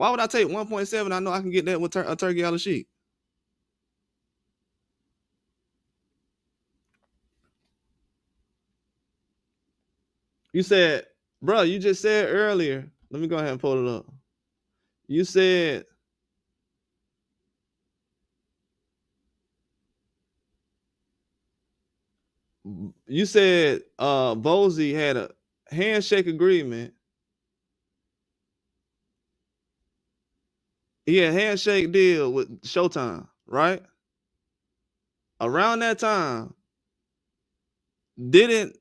Why would I take 1.7? I know I can get that with a turkey out of sheep. You said, bro, you just said earlier. Let me go ahead and pull it up. You said Bozy had a handshake agreement. He had a handshake deal with Showtime, right? Around that time, didn't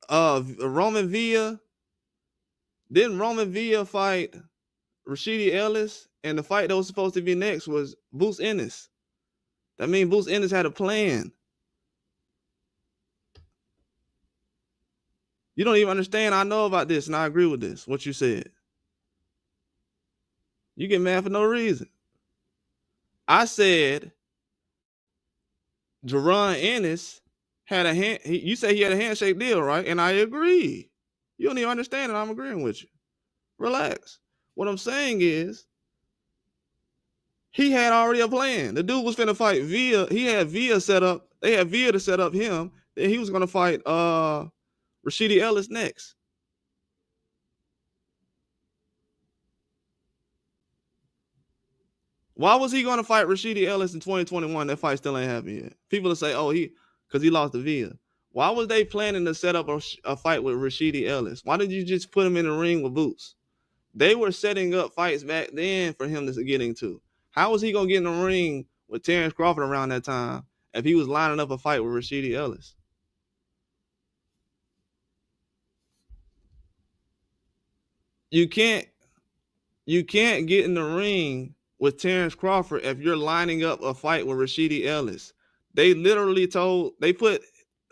Roman Villa fight Rashidi Ellis? And the fight that was supposed to be next was Boots Ennis. That means Boots Ennis had a plan. You don't even understand. I know about this, and I agree with this, what you said. You get mad for no reason. I said Jerron Ennis had you say he had a handshake deal, right? And I agree. You don't even understand it. I'm agreeing with you. Relax. What I'm saying is he had already a plan. The dude was finna fight Villa. He had Villa set up. They had Villa to set up him. Then he was gonna fight Rashidi Ellis next. Why was he gonna fight Rashidi Ellis in 2021? That fight still ain't happened yet. People will say, "Oh, because he lost to Villa." Why was they planning to set up a fight with Rashidi Ellis? Why did you just put him in the ring with Boots? They were setting up fights back then for him to get into. How was he gonna get in the ring with Terrence Crawford around that time if he was lining up a fight with Rashidi Ellis? You can't get in the ring with Terrence Crawford if you're lining up a fight with Rashidi Ellis. They literally put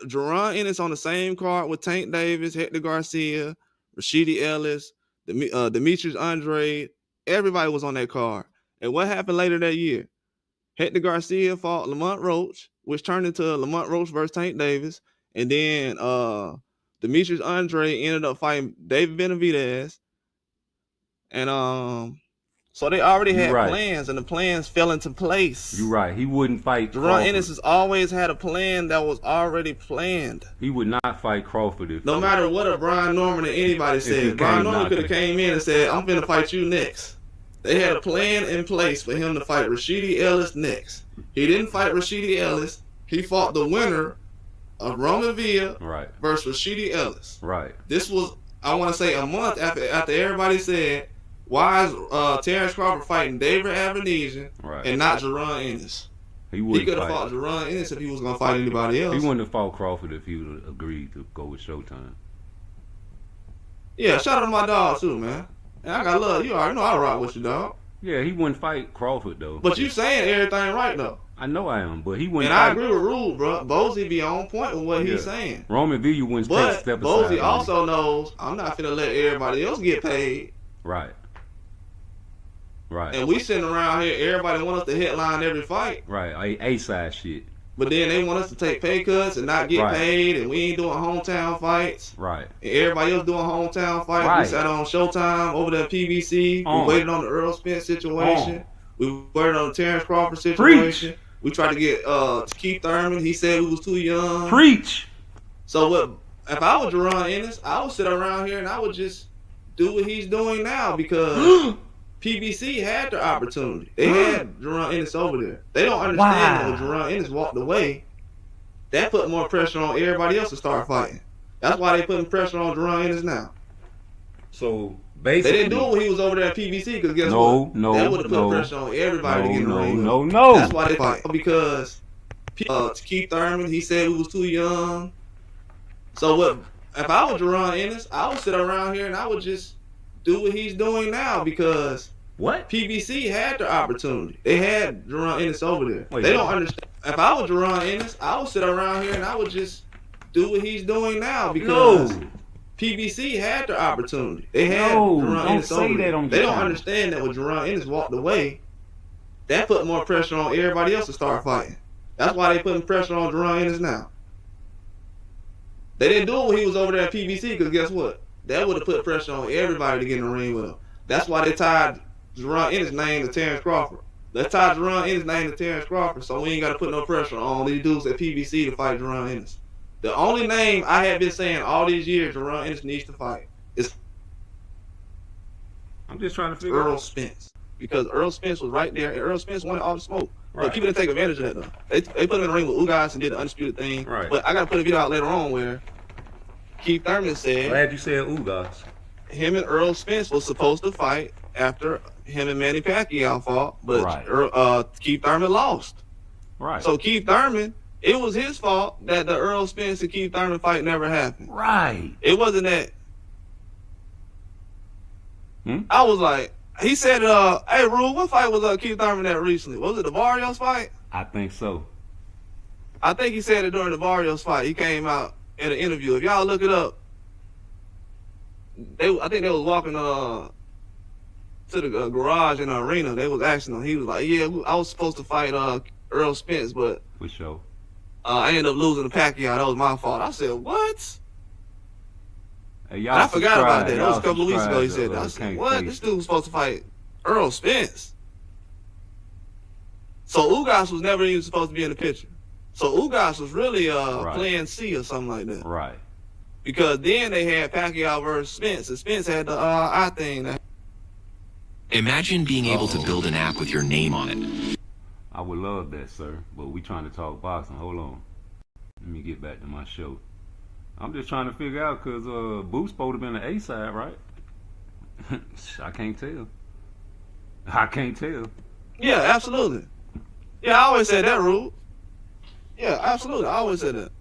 Jerron Ennis on the same card with Tank Davis, Hector Garcia, Rashidi Ellis, Demetrius Andrade. Everybody was on that card. And what happened later that year? Hector Garcia fought Lamont Roach, which turned into Lamont Roach versus Tank Davis. And then Demetrius Andrade ended up fighting David Benavidez. And so they already had plans, and the plans fell into place. You're right. He wouldn't fight Jerron Crawford. Ennis has always had a plan that was already planned. He would not fight Crawford. No matter what Brian Norman or anybody said. Brian Norman could have came in and said, "I'm finna fight you next." They had a plan in place for him to fight Rashidi Ellis next. He didn't fight Rashidi Ellis. He fought the winner of Roman Villa versus Rashidi Ellis. Right. This was, I want to say, a month after everybody said, why is Terrence Crawford fighting David Avenesian and not Jerron Ennis? He could have fought Jerron Ennis if he was going to fight anybody else. He wouldn't have fought Crawford if he would have agreed to go with Showtime. Yeah, shout out to my dog too, man. And I got love. You already know I rock with you, dog. Yeah, he wouldn't fight Crawford though. But you saying everything right though. I know I am, but he wouldn't. And I agree with Rule, bro. Bozy be on point with what he's saying. Roman Villa wouldn't take a step aside. But Bozy also knows I'm not finna let everybody else get paid. Right. Right. And we sitting around here, everybody want us to headline every fight. Right. A-side shit. But then they want us to take pay cuts and not get paid, and we ain't doing hometown fights. Right. And everybody else doing hometown fights. Right. We sat on Showtime over there at PBC. We waited on the Earl Spence situation. We waited on the Terrence Crawford situation. Preach. We tried to get Keith Thurman. He said we was too young. Preach. So if I was Jerron Ennis, I would sit around here and I would just do what he's doing now because PBC had the opportunity. They had Jerron Ennis over there. They don't understand that when Jerron Ennis walked away, that put more pressure on everybody else to start fighting. That's why they putting pressure on Jerron Ennis now. So basically, they didn't do it when he was over there at PBC because guess what? That would have put pressure on everybody to get in the ring. No. That's why they fight because Keith Thurman, he said we was too young. So if I was Jerron Ennis, I would sit around here and I would just do what he's doing now because PBC had the opportunity. They had Jerron Ennis over there. They don't understand. If I was Jerron Ennis, I would sit around here and I would just do what he's doing now because PBC had the opportunity. They had Jerron Ennis over there. They don't understand that when Jerron Ennis walked away, that put more pressure on everybody else to start fighting. That's why they putting pressure on Jerron Ennis now. They didn't do it when he was over there at PBC because guess what? That would have put pressure on everybody to get in the ring with him. That's why they tied Jerron Ennis' name to Terrence Crawford. Let's tie Jerron Ennis' name to Terrence Crawford, so we ain't got to put no pressure on these dudes at PBC to fight Jerron Ennis. The only name I have been saying all these years Jerron Ennis needs to fight is I'm just trying to figure Earl out. Spence. Because Earl Spence was right there, and Earl Spence wanted all the smoke. Right. But people didn't take advantage of that, though. They put him in the ring with Ugas and did the undisputed thing. Right. But I got to put a video out later on where Keith Thurman said Glad you said Ugas. him and Earl Spence was supposed to fight after him and Manny Pacquiao fought, but Right. Keith Thurman lost. Right. So Keith Thurman, it was his fault that the Earl Spence and Keith Thurman fight never happened. Right. It wasn't that. I was like, he said, hey, Rue, what fight was Keith Thurman at recently? Was it the Barrios fight? I think so. I think he said it during the Barrios fight. He came out in an interview. If y'all look it up, I think they was walking to the garage in the arena. They was asking him. He was like, yeah, I was supposed to fight Earl Spence, but For sure. I ended up losing to Pacquiao. That was my fault. I said, what? Hey, y'all And I forgot about that. subscribe. That was a Y'all couple of weeks ago he subscribe said to, that. I said, Can't what? Face. This dude was supposed to fight Earl Spence. So Ugas was never even supposed to be in the picture. So Ugas was really plan C or something like that. Right. Because then they had Pacquiao versus Spence, and Spence had the eye thing. Imagine being able to build an app with your name on it. I would love that, sir. But we trying to talk boxing. Hold on. Let me get back to my show. I'm just trying to figure out because Boots supposed to been the A side, right? I can't tell. I can't tell. Yeah, absolutely. Yeah, I always said that, Rube. Yeah, absolutely. I always said that.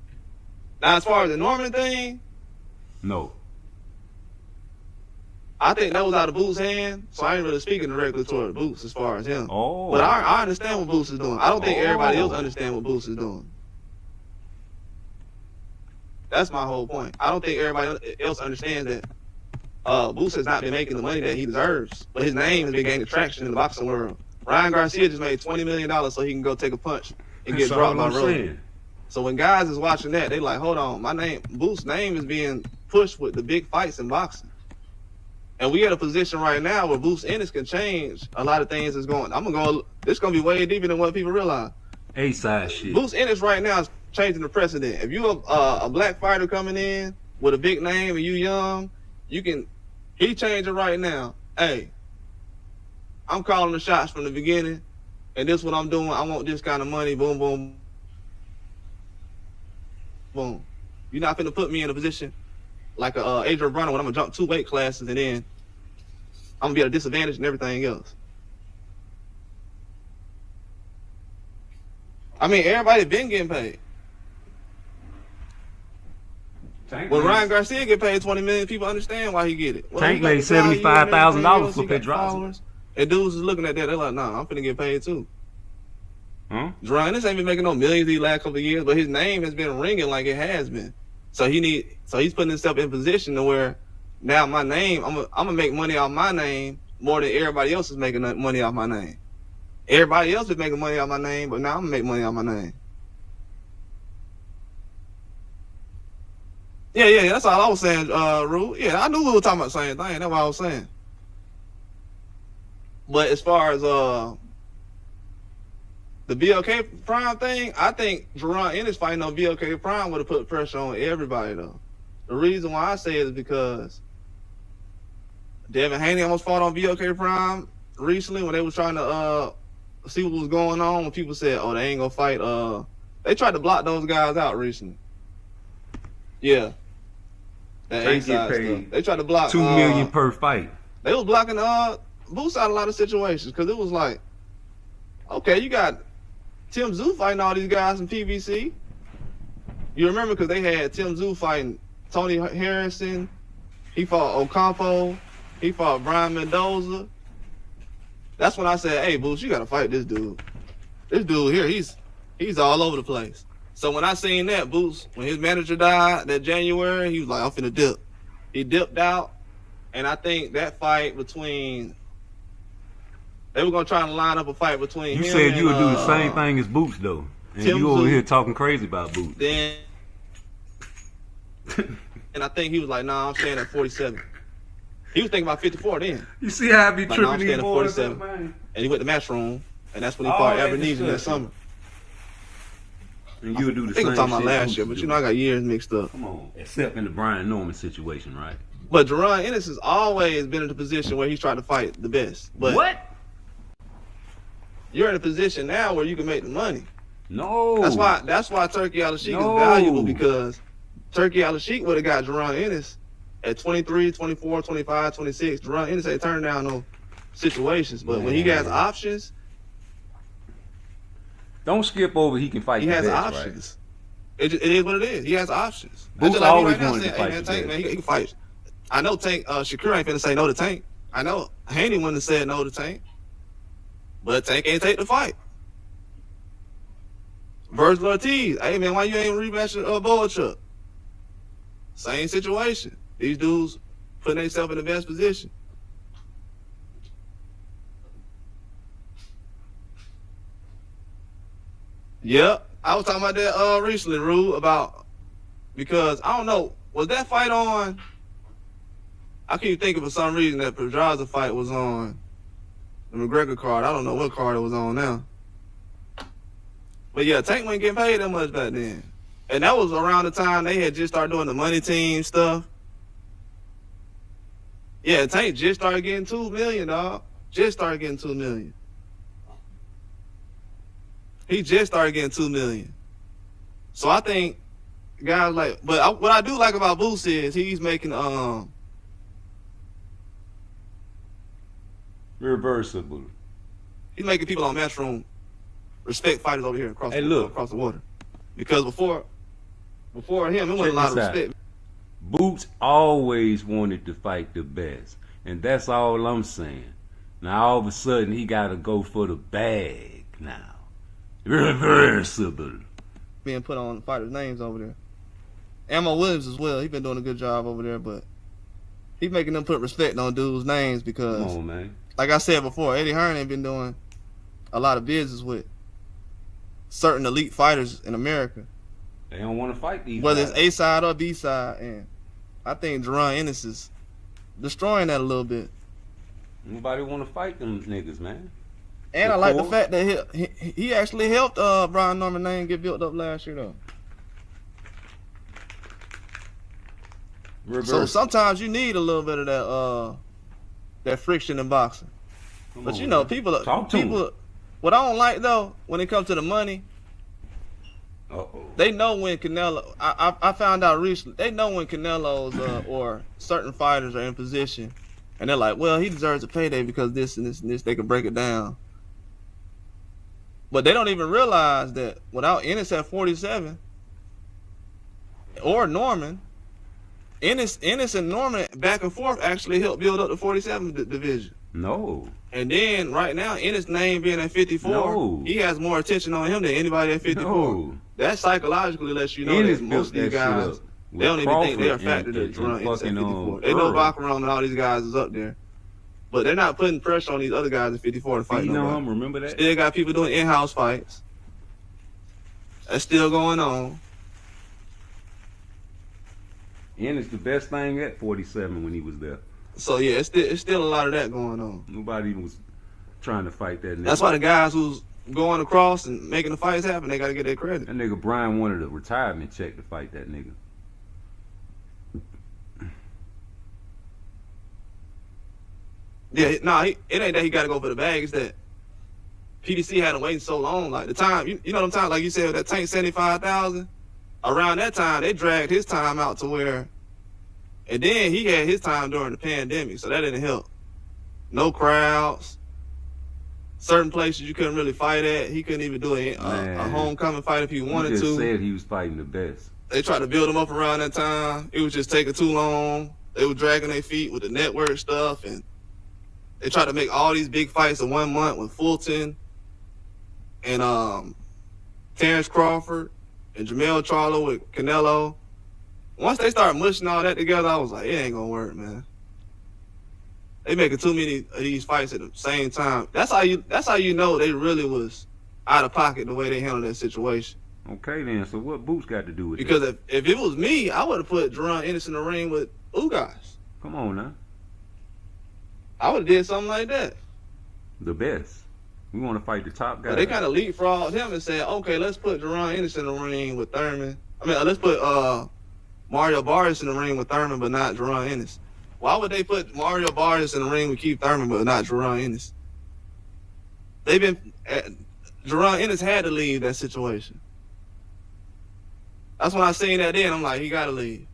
Now, as far as the Norman thing, No. I think that was out of Boots' hand, so I ain't really speaking directly toward Boots as far as him. Oh. But I understand what Boots is doing. I don't think everybody else Oh. understands what Boots is doing. That's my whole point. I don't think everybody else understands that Boots has not been making the money that he deserves, but his name has been gaining traction in the boxing world. Ryan Garcia just made $20 million so he can go take a punch and get That's dropped all by I'm Rogan. saying. So when guys is watching that, they like, hold on, Boots' name is being pushed with the big fights in boxing. And we at a position right now where Boots Ennis can change a lot of things that's going. This gonna be way deeper than what people realize. A side shit. Boots Ennis right now is changing the precedent. If you a black fighter coming in with a big name and you young, he changing right now. Hey, I'm calling the shots from the beginning, and this is what I'm doing. I want this kind of money. Boom, boom, boom. You're not finna put me in a position like Adrian Broner when I'm gonna jump 2 weight classes and then I'm gonna be at a disadvantage and everything else. I mean, everybody been getting paid. When Ryan Garcia get paid $20 million, people understand why he get it. Well, Tank he got made the value and everything $75,000 else, for he got Pedraza. followers. And dudes is looking at that, they're like, nah, I'm finna get paid too. Huh? Jerron, this ain't been making no millions these last couple of years, but his name has been ringing like it has been. So he's putting himself in position to where now my name, I'm gonna make money off my name more than everybody else is making money off my name. Everybody else is making money off my name, but now I'm gonna make money off my name. Yeah, that's all I was saying, Rue. Yeah, I knew we were talking about the same thing. That's what I was saying. But as far as the BLK Prime thing, I think Jerron Ennis fighting on BLK Prime would have put pressure on everybody, though. The reason why I say it is because Devin Haney almost fought on BLK Prime recently when they was trying to see what was going on. When people said, oh, they ain't gonna fight. They tried to block those guys out recently. Yeah. That They A-side get paid stuff. They tried to block $2 million per fight. They was blocking Boots out a lot of situations because it was like, okay, you got Tim Tszyu fighting all these guys in PBC. You remember because they had Tim Tszyu fighting Tony Harrison. He fought Ocampo. He fought Brian Mendoza. That's when I said, hey, Boots, you got to fight this dude. This dude here, he's all over the place. So when I seen that, Boots, when his manager died that January, he was like, I'm finna dip. He dipped out, and I think that fight between, they were gonna try to line up a fight between You him said and, you would do the same thing as Boots, though. And Tim you over Tszyu. here talking crazy about Boots. Then, and I think he was like, nah, I'm staying at 47. He was thinking about 54 then. You see how I be Like, tripping no, I'm these standing boys 47. up, man? And he went to Matchroom, and that's when he All fought that Abernathy that discussion. summer. And you'll do the I think same I'm talking about shit last Boots year, but do. you know I got years mixed up. Come on. Except in the Brian Norman situation, right? But Jerron Ennis has always been in a position where he's trying to fight the best. But What? you're in a position now where you can make the money. No. That's why Turkey Al-Sheikh No. is valuable, because Turkey Al-Sheikh would have got Jerron Ennis at 23, 24, 25, 26. Jerron Ennis ain't turned down no situations. But when he has options, Don't skip over he can fight he the has best, options. It is what it is. He has options. Boots That's just like me always right now wanted to saying, fight hey, man, the Tank, best. man, he can fight. I know Tank, Shakur ain't finna say no to Tank. I know Haney wouldn't have said no to Tank. But Tank ain't take the fight. Virgil Ortiz, hey man, why you ain't rematching Boachuk? Same situation. These dudes putting themselves in the best position. Yep, I was talking about that recently, Rue, about, because I don't know, was that fight on? I keep thinking for some reason that Pedraza fight was on the McGregor card. I don't know what card it was on now. But yeah, Tank wasn't getting paid that much back then. And that was around the time they had just started doing the money team stuff. Yeah, Tank just started getting $2 million, dog. Just started getting $2 million. He just started getting $2 million. So I think guys like, but what I do like about Boots is he's making Reversible. he's making people on Matchroom respect fighters over here across the water. Because before him, it wasn't a lot of respect. Boots always wanted to fight the best, and that's all I'm saying. Now all of a sudden he got to go for the bag now. Reversible. Being put on fighters' names over there. Ammo Williams as well. He's been doing a good job over there, but he's making them put respect on dudes' names because, come on, man. Like I said before, Eddie Hearn ain't been doing a lot of business with certain elite fighters in America. They don't want to fight these whether guys. it's A side or B side, and I think Jerron Ennis is destroying that a little bit. Nobody want to fight them niggas, man. And I like the fact that he actually helped Brian Norman name get built up last year though. So sometimes you need a little bit of that friction in boxing. But you know, people. What I don't like though, when it comes to the money, they know when Canelo. I found out recently, they know when Canelo's or certain fighters are in position, and they're like, well, he deserves a payday because this and this and this. They can break it down, but they don't even realize that without Ennis at 47 or Norman. Ennis and Norman back and forth actually helped build up the 47 division. No. And then right now, Ennis' name being at 54, he has more attention on him than anybody at 54. No. That psychologically lets you know that most of these guys, they don't even think they're a factor to run Ennis at 54. They know Baccarat and all these guys is up there. But they're not putting pressure on these other guys at 54 to fight nobody. Remember that? Still got people doing in-house fights. That's still going on. Ennis the best thing at 47 when he was there. So yeah, it's still a lot of that going on. Nobody was trying to fight that nigga. That's why the guys who's going across and making the fights happen, they got to get their credit. That nigga Brian wanted a retirement check to fight that nigga. Yeah, nah, it ain't that he got to go for the bag. It's that PDC had him waiting so long. Like the time, you know them times, like you said, that Tank 75,000. Around that time, they dragged his time out to where, and then he had his time during the pandemic, so that didn't help. No crowds. Certain places you couldn't really fight at. He couldn't even do a homecoming fight if he wanted to. He just said he was fighting the best. They tried to build him up around that time. It was just taking too long. They were dragging their feet with the network stuff, and they tried to make all these big fights in 1 month with Fulton and Terrence Crawford and Jamel Charlo with Canelo. Once they started mushing all that together, I was like, it ain't gonna work, man. They making too many of these fights at the same time. That's how you know they really was out of pocket the way they handled that situation. Okay then, so what Boots got to do with it? Because if it was me, I would have put Jerron Ennis in the ring with Ugas. Come on now. I would have did something like that. The best. We want to fight the top guy. But they kind of leapfrogged him and said, okay, let's put Jerron Ennis in the ring with Thurman. I mean, let's put Mario Barrios in the ring with Thurman, but not Jerron Ennis. Why would they put Mario Barrios in the ring with Keith Thurman, but not Jerron Ennis? Jerron Ennis had to leave that situation. That's when I seen that then. I'm like, he got to leave.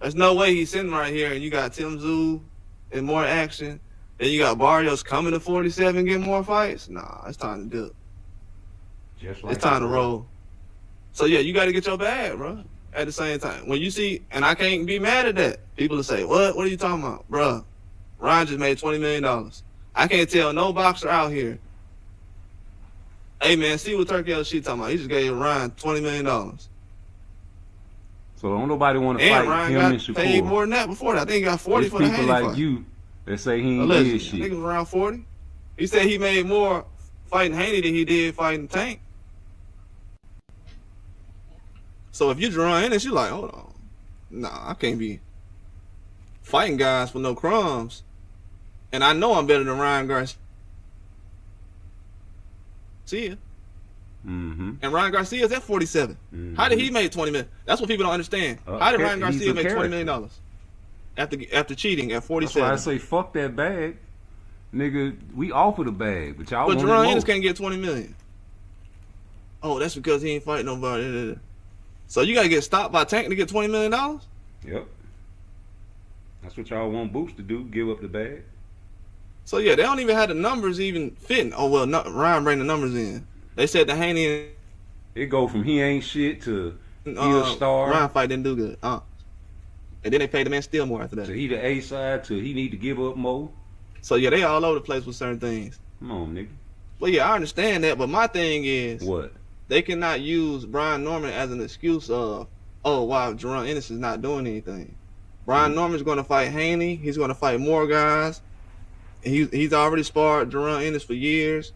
There's no way he's sitting right here and you got Tim Zoo in more action. Then you got Barrios coming to 47 get more fights. Nah, it's time to do it. It's time to roll. So yeah, you got to get your bag, bro. At the same time, when you see, and I can't be mad at that. People will say, "What? What are you talking about, bro? Ryan just made $20 million. I can't tell no boxer out here. Hey man, see what Turkey L.C. talking about? He just gave Ryan $20 million. So don't nobody want to fight Ryan him got and Shakur. paid more than that before that. I think he got 40 It's for the people Haney like fight. you that say he ain't Allegedly. did I think shit. it was around 40. He said he made more fighting Haney than he did fighting Tank. So if you're Jerron Ennis, you're like, hold on. Nah, I can't be fighting guys for no crumbs. And I know I'm better than Ryan Garcia. Mm-hmm. And Ryan Garcia's at 47. Mm-hmm. How did he make 20 million? That's what people don't understand. How did Ryan Garcia make $20 million after cheating at 47? That's why I say fuck that bag. Nigga, we offer the bag, but y'all want it Jerron more. Ennis can't get 20 million. Oh, that's because he ain't fighting nobody. So you gotta get stopped by Tank to get $20 million? Yep. That's what y'all want Boots to do, give up the bag. So yeah, they don't even have the numbers even fitting. Oh well, Ryan bring the numbers in. They said the Haney It go from he ain't shit to he a star. Ryan fight didn't do good. And then they paid the man still more after that. To he the A side, to he need to give up more. So yeah, they all over the place with certain things. Come on, nigga. Well yeah, I understand that, but my thing is What? they cannot use Brian Norman as an excuse of, oh wow, Jerron Ennis is not doing anything. Brian Norman's gonna fight Haney, he's gonna fight more guys. He's already sparred Jerron Ennis for years.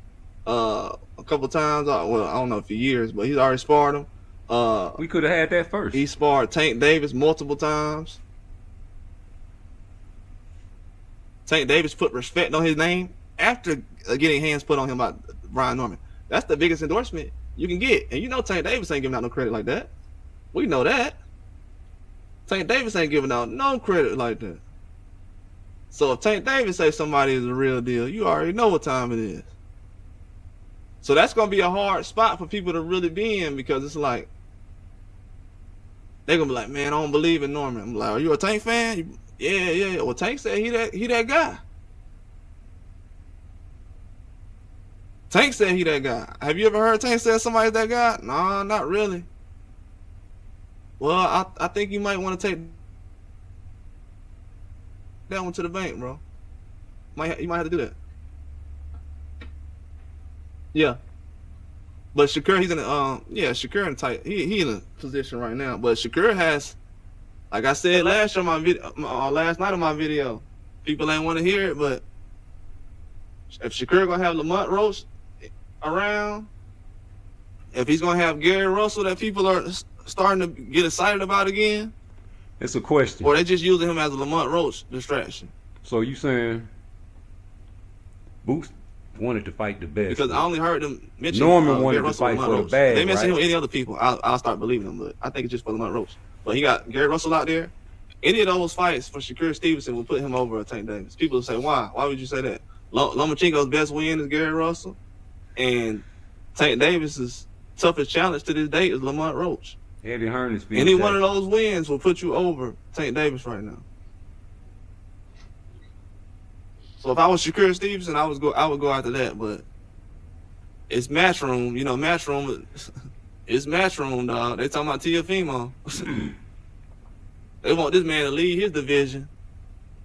A couple times, well, I don't know for years, but he's already sparred him. We could have had that first. He sparred Tank Davis multiple times. Tank Davis put respect on his name after getting hands put on him by Brian Norman. That's the biggest endorsement you can get. And you know Tank Davis ain't giving out no credit like that. We know that. Tank Davis ain't giving out no credit like that. So if Tank Davis say somebody is a real deal, you already know what time it is. So that's going to be a hard spot for people to really be in, because it's like, they're going to be like, man, I don't believe in Norman. I'm like, are you a Tank fan? Yeah. Well, Tank said he that guy. Tank said he that guy. Have you ever heard Tank say somebody's that guy? No, not really. Well, I think you might want to take that one to the bank, bro. You might have to do that. Yeah. But Shakur, he's in Shakur in tight. He in a position right now. But Shakur has, like I said last night on my video, people ain't want to hear it, but if Shakur gonna have Lamont Roach around, if he's gonna have Gary Russell that people are starting to get excited about again, it's a question. or they just using him as a Lamont Roach distraction. So you saying Boots wanted to fight the best? Because I only heard them mention Norman wanted Gary to Russell, fight Lamont for the Roach. bag, They mention right? him any other people, I'll start believing them. But I think it's just for Lamont Roach. But he got Gary Russell out there. Any of those fights for Shakur Stevenson will put him over Tank Davis. People will say, why? Why would you say that? Lomachenko's best win is Gary Russell, and Tank Davis's toughest challenge to this day is Lamont Roach. Eddie Hearn is Any one of those wins will put you over Tank Davis right now. So if I was Shakur Stevenson, I would go after that. But it's Matchroom, Matchroom. It's Matchroom, dog. They talking about Teofimo. They want this man to lead his division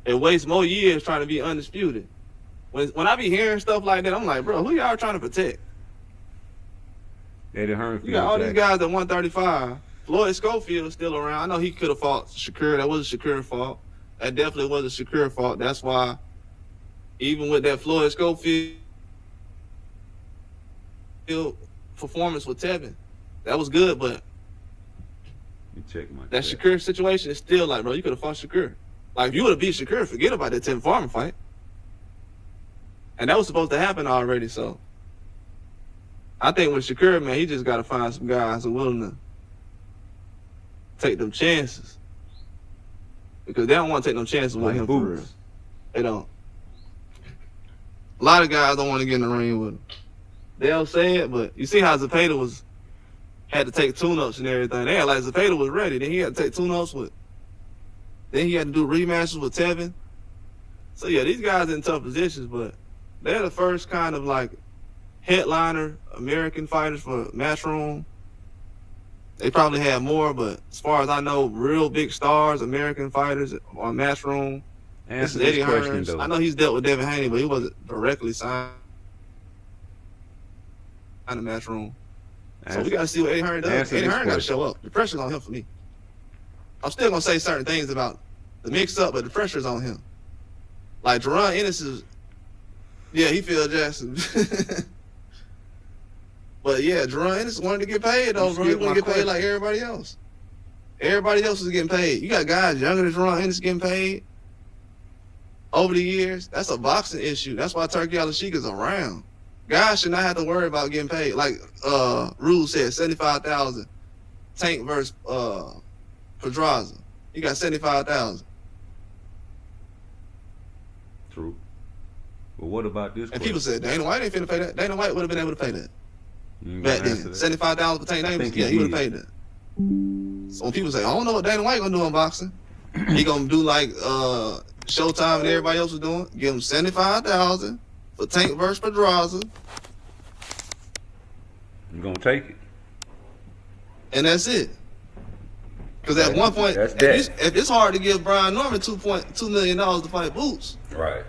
and waste more years trying to be undisputed. When I be hearing stuff like that, I'm like, bro, who y'all trying to protect? Eddie Hearn. You got all these guys at 135. Floyd Schofield is still around. I know he could have fought Shakur. That was a Shakur fault. That definitely was a Shakur fault. That's why, even with that Floyd Schofield performance with Tevin, that was good, but check my that Shakur situation is still like, bro, you could have fought Shakur. Like, if you would have beat Shakur, forget about that Tim Farmer fight. And that was supposed to happen already, so. I think with Shakur, man, he just got to find some guys who are willing to take them chances. Because they don't want to take them chances with him for real. They don't. A lot of guys don't want to get in the ring with him. They'll say it, but you see how Zepeda had to take tune-ups and everything. They had like Zepeda was ready, then he had to take tune-ups with. Then he had to do rematches with Tevin. So yeah, these guys in tough positions, but they're the first kind of like headliner American fighters for Matchroom. They probably had more, but as far as I know, real big stars, American fighters on Matchroom. This is Eddie Hearns. I know he's dealt with Devin Haney, but he wasn't directly signed in the Matchroom. So we got to see what Eddie Hearns does. Eddie Hearns got to show up. The pressure's on him for me. I'm still going to say certain things about the mix-up, but the pressure's on him. Like, Jerron Ennis is, yeah, he Phil Jackson. But, yeah, Jerron Ennis wanted to get paid, though, bro. He wanted to get paid like everybody else. Everybody else is getting paid. You got guys younger than Jerron Ennis getting paid over the years. That's a boxing issue. That's why Turkey Al-Sheikh is around. Guys should not have to worry about getting paid. Like Rule said, $75,000. Tank versus Pedraza. He got $75,000. True. But what about this? And people said Dana White ain't finna pay that. Dana White would have been able to pay that back then. $75 for Tank Davis. Yeah, he would have paid that. So when people say, I don't know what Dana White gonna do in boxing, he gonna do like Showtime and everybody else was doing. Give him $75,000 for Tank versus Pedraza. You gonna take it? And that's it. Because at one point, if it's hard to give Brian Norman $2.2 million to fight Boots. Right.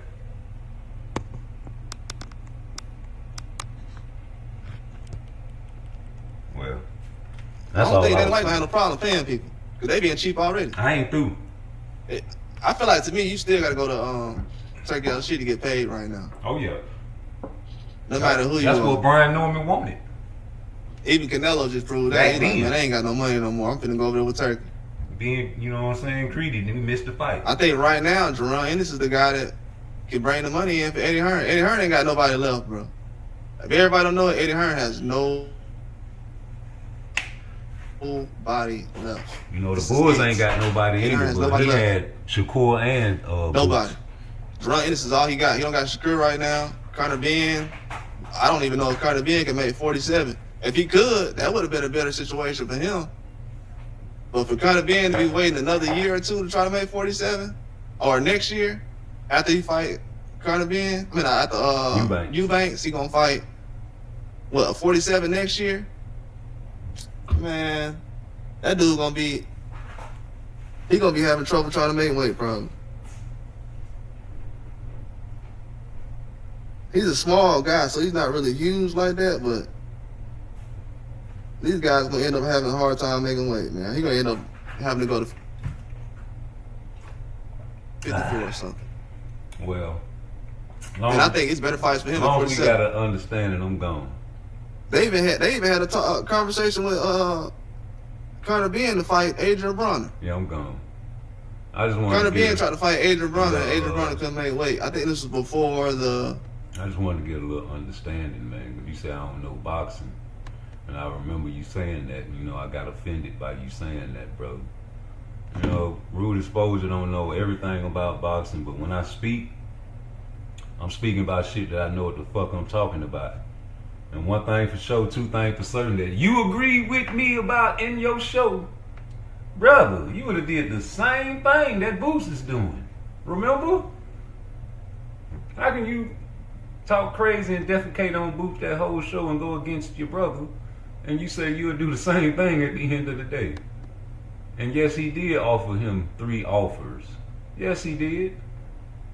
Well, that's I don't think Dana White gonna have no problem paying people because they being cheap already. I ain't through. I feel like to me, you still gotta go to Turkey Al-Sheikh to get paid right now. Oh yeah. No matter who you are. That's what Brian Norman wanted. Even Canelo just proved that. He's like, man, they ain't got no money no more. I'm finna go over there with Turkey. Being, you know what I'm saying, greedy, then we missed the fight. I think right now, Jerron Ennis is the guy that can bring the money in for Eddie Hearn. Eddie Hearn ain't got nobody left, bro. If everybody don't know it, Eddie Hearn has nobody left. You know, the Bulls ain't got nobody either, but he had Shakur and nobody. Jerron Ennis is all he got. He don't got Shakur right now. Conor Ben, I don't even know if Conor Ben can make 47. If he could, that would have been a better situation for him. But for Conor Ben to be waiting another year or two to try to make 47, or next year, after he fight Conor Ben, I mean, after Eubanks, he gonna fight, what, 47 next year? Man, that dude gonna be having trouble trying to make weight, probably. He's a small guy, so he's not really huge like that, but these guys gonna end up having a hard time making weight, man. He gonna end up having to go to 54 or something. Well, and I think it's better fights for him. Long as we got to understand it, I'm gone. They even had a conversation with Conor Ben to fight Adrian Bronner. Yeah, I'm gone. I just want Conor Ben tried to fight Adrian Bronner, and Adrian Bronner couldn't make weight. I think this was before the. I just wanted to get a little understanding, man. If you say I don't know boxing, and I remember you saying that, you know, I got offended by you saying that, bro. You know, Rude Exposure don't know everything about boxing, but when I speak, I'm speaking about shit that I know what the fuck I'm talking about. And one thing for sure, two things for certain, that you agree with me about in your show, brother, you would have did the same thing that Boots is doing. Remember? How can you talk crazy and defecate on Boots that whole show and go against your brother, and you say you'll do the same thing at the end of the day? And yes, he did offer him 3 offers. Yes, he did.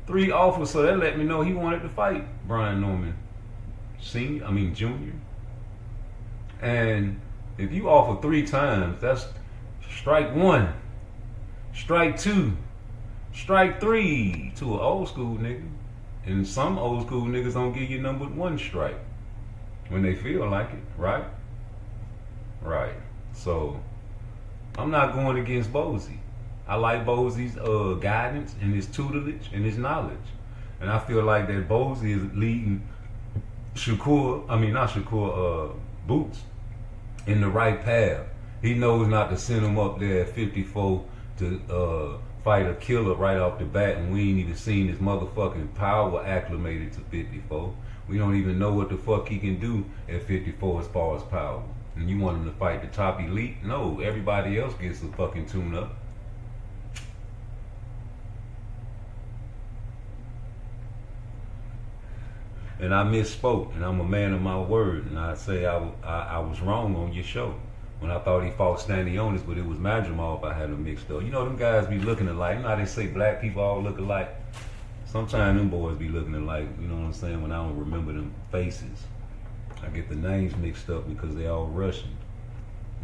3 offers, so that let me know he wanted to fight Brian Norman Jr. And if you offer 3 times, that's strike 1, strike 2, strike 3 to an old school nigga. And some old school niggas don't give you number 1 strike when they feel like it, right? Right. So I'm not going against Bozy. I like Bosey's guidance and his tutelage and his knowledge. And I feel like that Bosey is leading Boots in the right path. He knows not to send him up there at 54 to fight a killer right off the bat, and we ain't even seen his motherfucking power acclimated to 54. We don't even know what the fuck he can do at 54 as far as power. And you want him to fight the top elite? No, everybody else gets a fucking tune up. And I misspoke, and I'm a man of my word, and I say I was wrong on your show when I thought he fought Stanionis, but it was Madrimov I had him mixed up. You know them guys be looking alike. You know how they say black people all look alike? Sometimes them boys be looking alike, you know what I'm saying, when I don't remember them faces. I get the names mixed up because they all Russian.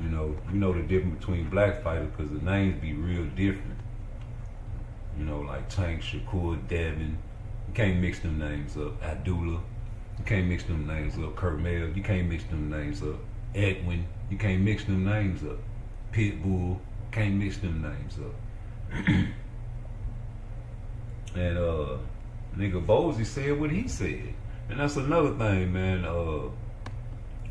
You know the difference between black fighters because the names be real different. You know, like Tank, Shakur, Devin. You can't mix them names up. Abdullah. You can't mix them names up. Kermel. You can't mix them names up. Edwin. You can't mix them names up. Pitbull. Can't mix them names up. And nigga Bosey said what he said. And that's another thing, man.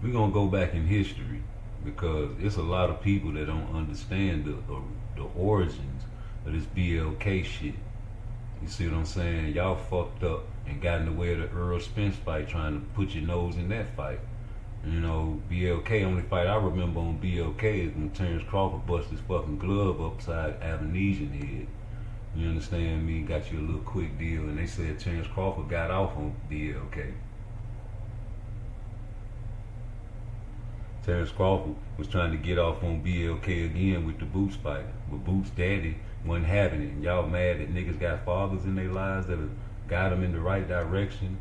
We're gonna go back in history because it's a lot of people that don't understand the origins of this BLK shit. You see what I'm saying? Y'all fucked up and got in the way of the Earl Spence fight trying to put your nose in that fight. You know, BLK, only fight I remember on BLK is when Terrence Crawford bust his fucking glove upside Avenesian head. You understand me? Got you a little quick deal, and they said Terrence Crawford got off on BLK. Terrence Crawford was trying to get off on BLK again with the Boots fight, but Boots' daddy wasn't having it. And y'all mad that niggas got fathers in their lives that have got them in the right direction,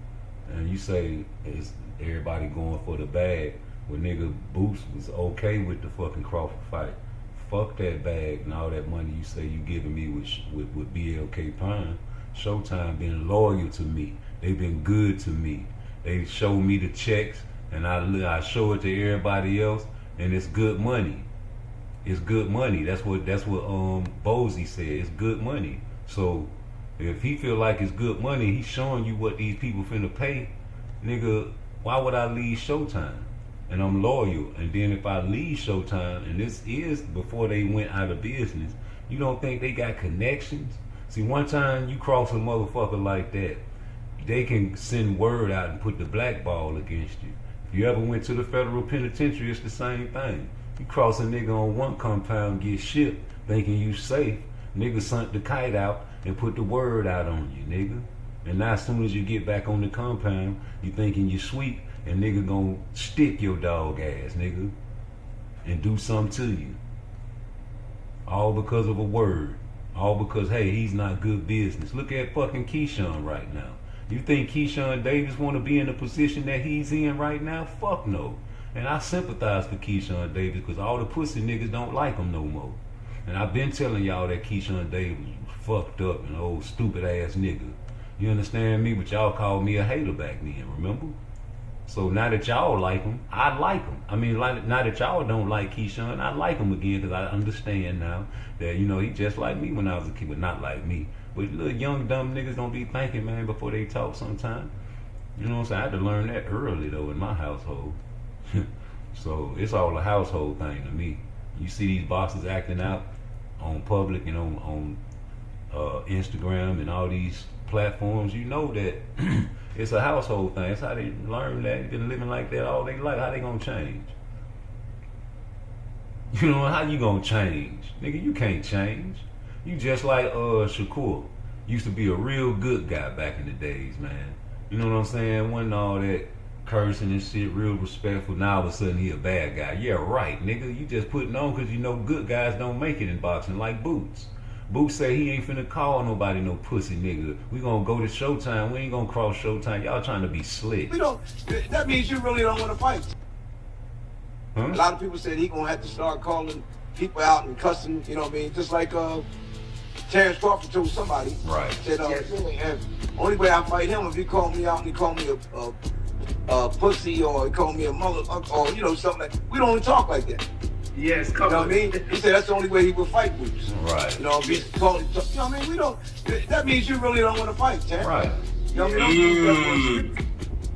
and you say it's everybody going for the bag. When nigga Boots was okay with the fucking Crawford fight. Fuck that bag and all that money you say you giving me with BLK Pine. Showtime been loyal to me. They been good to me. They show me the checks and I show it to everybody else, and it's good money. It's good money. That's what Bosey said. It's good money. So if he feel like it's good money, he's showing you what these people finna pay. Nigga, why would I leave Showtime? And I'm loyal. And then if I leave Showtime, and this is before they went out of business, you don't think they got connections? See, one time you cross a motherfucker like that, they can send word out and put the blackball against you. If you ever went to the federal penitentiary, it's the same thing. You cross a nigga on one compound, get shipped, thinking you safe. Nigga sent the kite out and put the word out on you, nigga. And now as soon as you get back on the compound, you thinking you sweet, and nigga gonna stick your dog ass, nigga, and do something to you. All because of a word. All because, hey, he's not good business. Look at fucking Keyshawn right now. You think Keyshawn Davis want to be in the position that he's in right now? Fuck no. And I sympathize for Keyshawn Davis because all the pussy niggas don't like him no more. And I've been telling y'all that Keyshawn Davis was fucked up and old stupid ass nigga. You understand me? But y'all called me a hater back then, remember? So now that y'all like him, I like him. I mean, now that y'all don't like Keyshawn, I like him again because I understand now that, you know, he just like me when I was a kid, but not like me. But little young dumb niggas don't be thinking, man, before they talk sometime. You know what I'm saying? I had to learn that early, though, in my household. So it's all a household thing to me. You see these bosses acting out on public and on Instagram and all these platforms, you know that it's a household thing. That's how they learn that. They've been living like that all their life. How they gonna change? You know, how you gonna change? Nigga, you can't change. You just like Shakur. Used to be a real good guy back in the days, man. You know what I'm saying? Wasn't all that cursing and shit, real respectful. Now all of a sudden he a bad guy. Yeah, right, nigga. You just putting on because you know good guys don't make it in boxing, like Boots. Boots say he ain't finna call nobody no pussy nigga. We gonna go to Showtime. We ain't gonna cross Showtime. Y'all trying to be slick. We don't. That means you really don't want to fight. Huh? A lot of people said he gonna have to start calling people out and cussing. You know what I mean? Just like Terrence Crawford told somebody. Right. Said only way I fight him if he called me out and he called me a pussy or he called me a mother or you know something like. We don't talk like that. Yes, You come know on. what I mean? He said that's the only way he would fight Boots. Right. You know, you know what I mean? We don't. That means you really don't want to fight, Chad. Right. You know what I mean?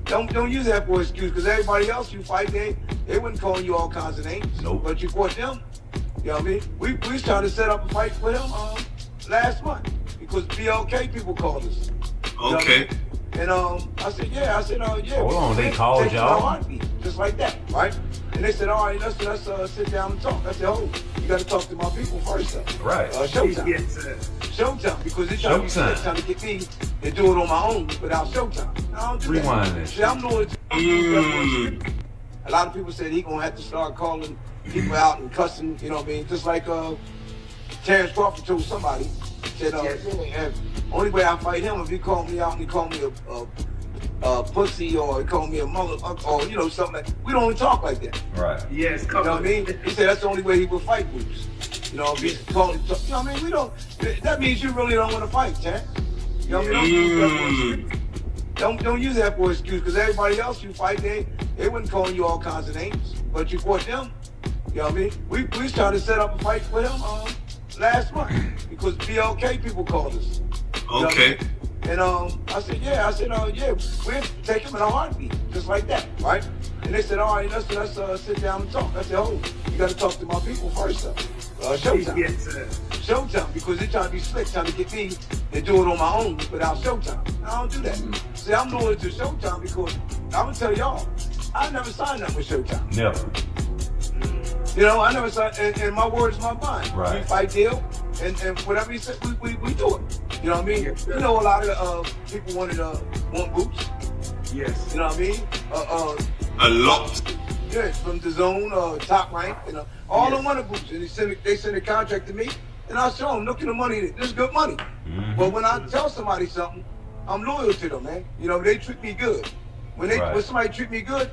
Don't use that for excuse, because everybody else you fight, they wouldn't call you all kinds of names. Nope. But you fought them. You know what I mean? We was trying to set up a fight with him last month because BLK people called us. Okay. And I said, yeah. Hold on, they called take y'all? my heartbeat, just like that, right? And they said, all right, let's sit down and talk. I said, oh, you got to talk to my people first, though. Right. Showtime. Yes, sir. Showtime, because they're trying to get me to do it on my own without Showtime. I don't do Rewind that. this. See, I'm doing it. A lot of people said he gonna have to start calling people out and cussing, you know what I mean? Just like Terrence Crawford told somebody, said, only way I fight him if he called me out and he called me a pussy or he called me a mother or, you know, something like that. We don't talk like that. Right. Yes, You come know on. what I mean? He said that's the only way he would fight Boots. You know, if he called him, you know what I mean? We don't, that means you really don't want to fight, Chad. You know what I mean? Don't use that for excuse, because everybody else you fight, they wouldn't call you all kinds of names, but you fought them. You know what I mean? We was trying to set up a fight with him last month because BLK people called us. Okay. And I said, yeah, we'll take him in a heartbeat, just like that, right? And they said, all right, let's sit down and talk. I said, oh, you got to talk to my people first, though. Showtime. Yes, sir. Showtime, because they're trying to be slick, trying to get me to do it on my own without Showtime. I don't do that. See, I'm doing it to Showtime because I'm gonna tell y'all, I never signed up with Showtime. Never. You know, I never signed, and my word is my bond. Right. We fight deal, and whatever he said, we do it. You know what I mean? Yes, You know, a lot of people want Boots. Yes. You know what I mean? A lot. Yeah, from the zone, top rank, you know, all the money Boots. And they send a contract to me, and I show them, look at the money, this is good money. Mm-hmm. But when I tell somebody something, I'm loyal to them, man. You know, they treat me good. When somebody treat me good,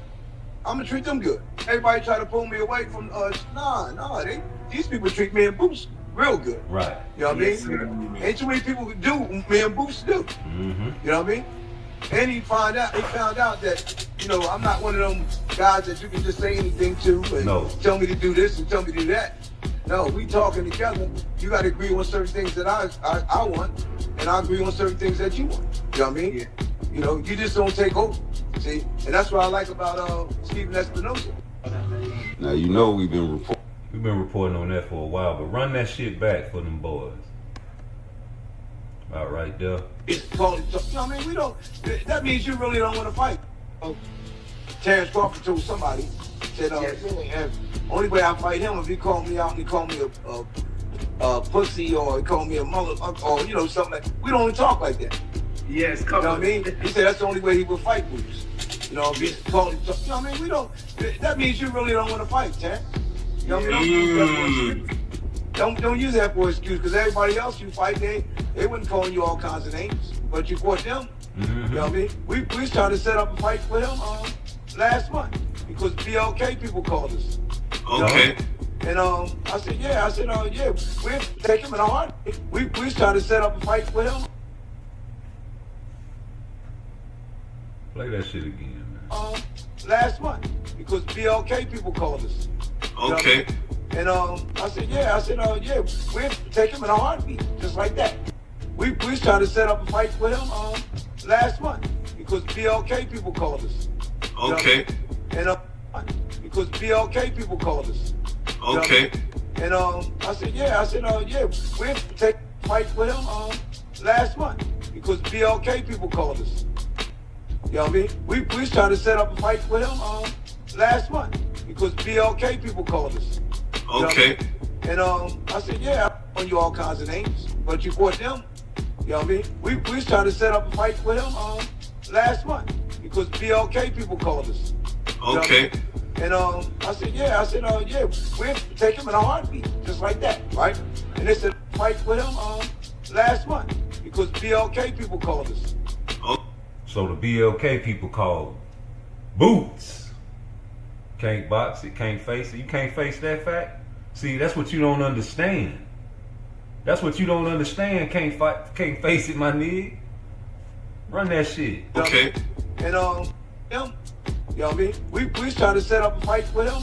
I'm gonna treat them good. Everybody try to pull me away from these people treat me and Boots real good. Right. You know what Yes, I mean? sir. Ain't too many people do me and Boots do. Mm-hmm. You know what I mean? And he found out that, you know, I'm not one of them guys that you can just say anything to and tell me to do this and tell me to do that. No, we talking together. You got to agree on certain things that I want, and I agree on certain things that you want. You know what I mean? Yeah. You know, you just don't take over. See? And that's what I like about Stephen Espinosa. Now, you know we've been reporting on that for a while, but run that shit back for them boys. All right, there. It's called, you know what I mean? We don't, that means you really don't want to fight. Terrence Crawford told somebody, said, only way I fight him if he called me out and he called me a pussy or he called me a mother or, you know, something like that. We don't talk like that. Yes, You come know on. what I mean? He said that's the only way he would fight Boots. You know, if he called him, you know what I mean? We don't, that means you really don't want to fight, Chad. You know what I mean? Don't use that for excuse, because everybody else you fight, they wouldn't call you all kinds of names, but you fought them. Mm-hmm. You know what I mean? We was trying to set up a fight with him last month because BLK people called us. Okay. And I said, yeah, we'll take him in a heartbeat. We was trying to set up a fight with him Play that shit again, man. last month because BLK people called us. Okay. And I said, yeah, we'll take him in a heartbeat, just like that. We was trying to set up a fight with him last month because BLK people called us. Okay. And because BLK people called us. Okay. And I said, yeah, we'll take a fight with him last month because BLK people called us. You know what I mean? We was trying to set up a fight with him last month because BLK people called us. Okay. And I said, yeah, I on you all kinds of names, but you fought them. You know what I mean? We was trying to set up a fight with him last month because BLK people called us. Okay. And I said, yeah, we'll take him in a heartbeat, just like that, right? And they said, fight with him last month because BLK people called us. So the BLK people called Boots. Can't box it, can't face it. You can't face that fact. See, that's what you don't understand. That's what you don't understand. Can't face it, my nigga. Run that shit. Okay. And him, you know what I mean? We was trying to set up a fight with him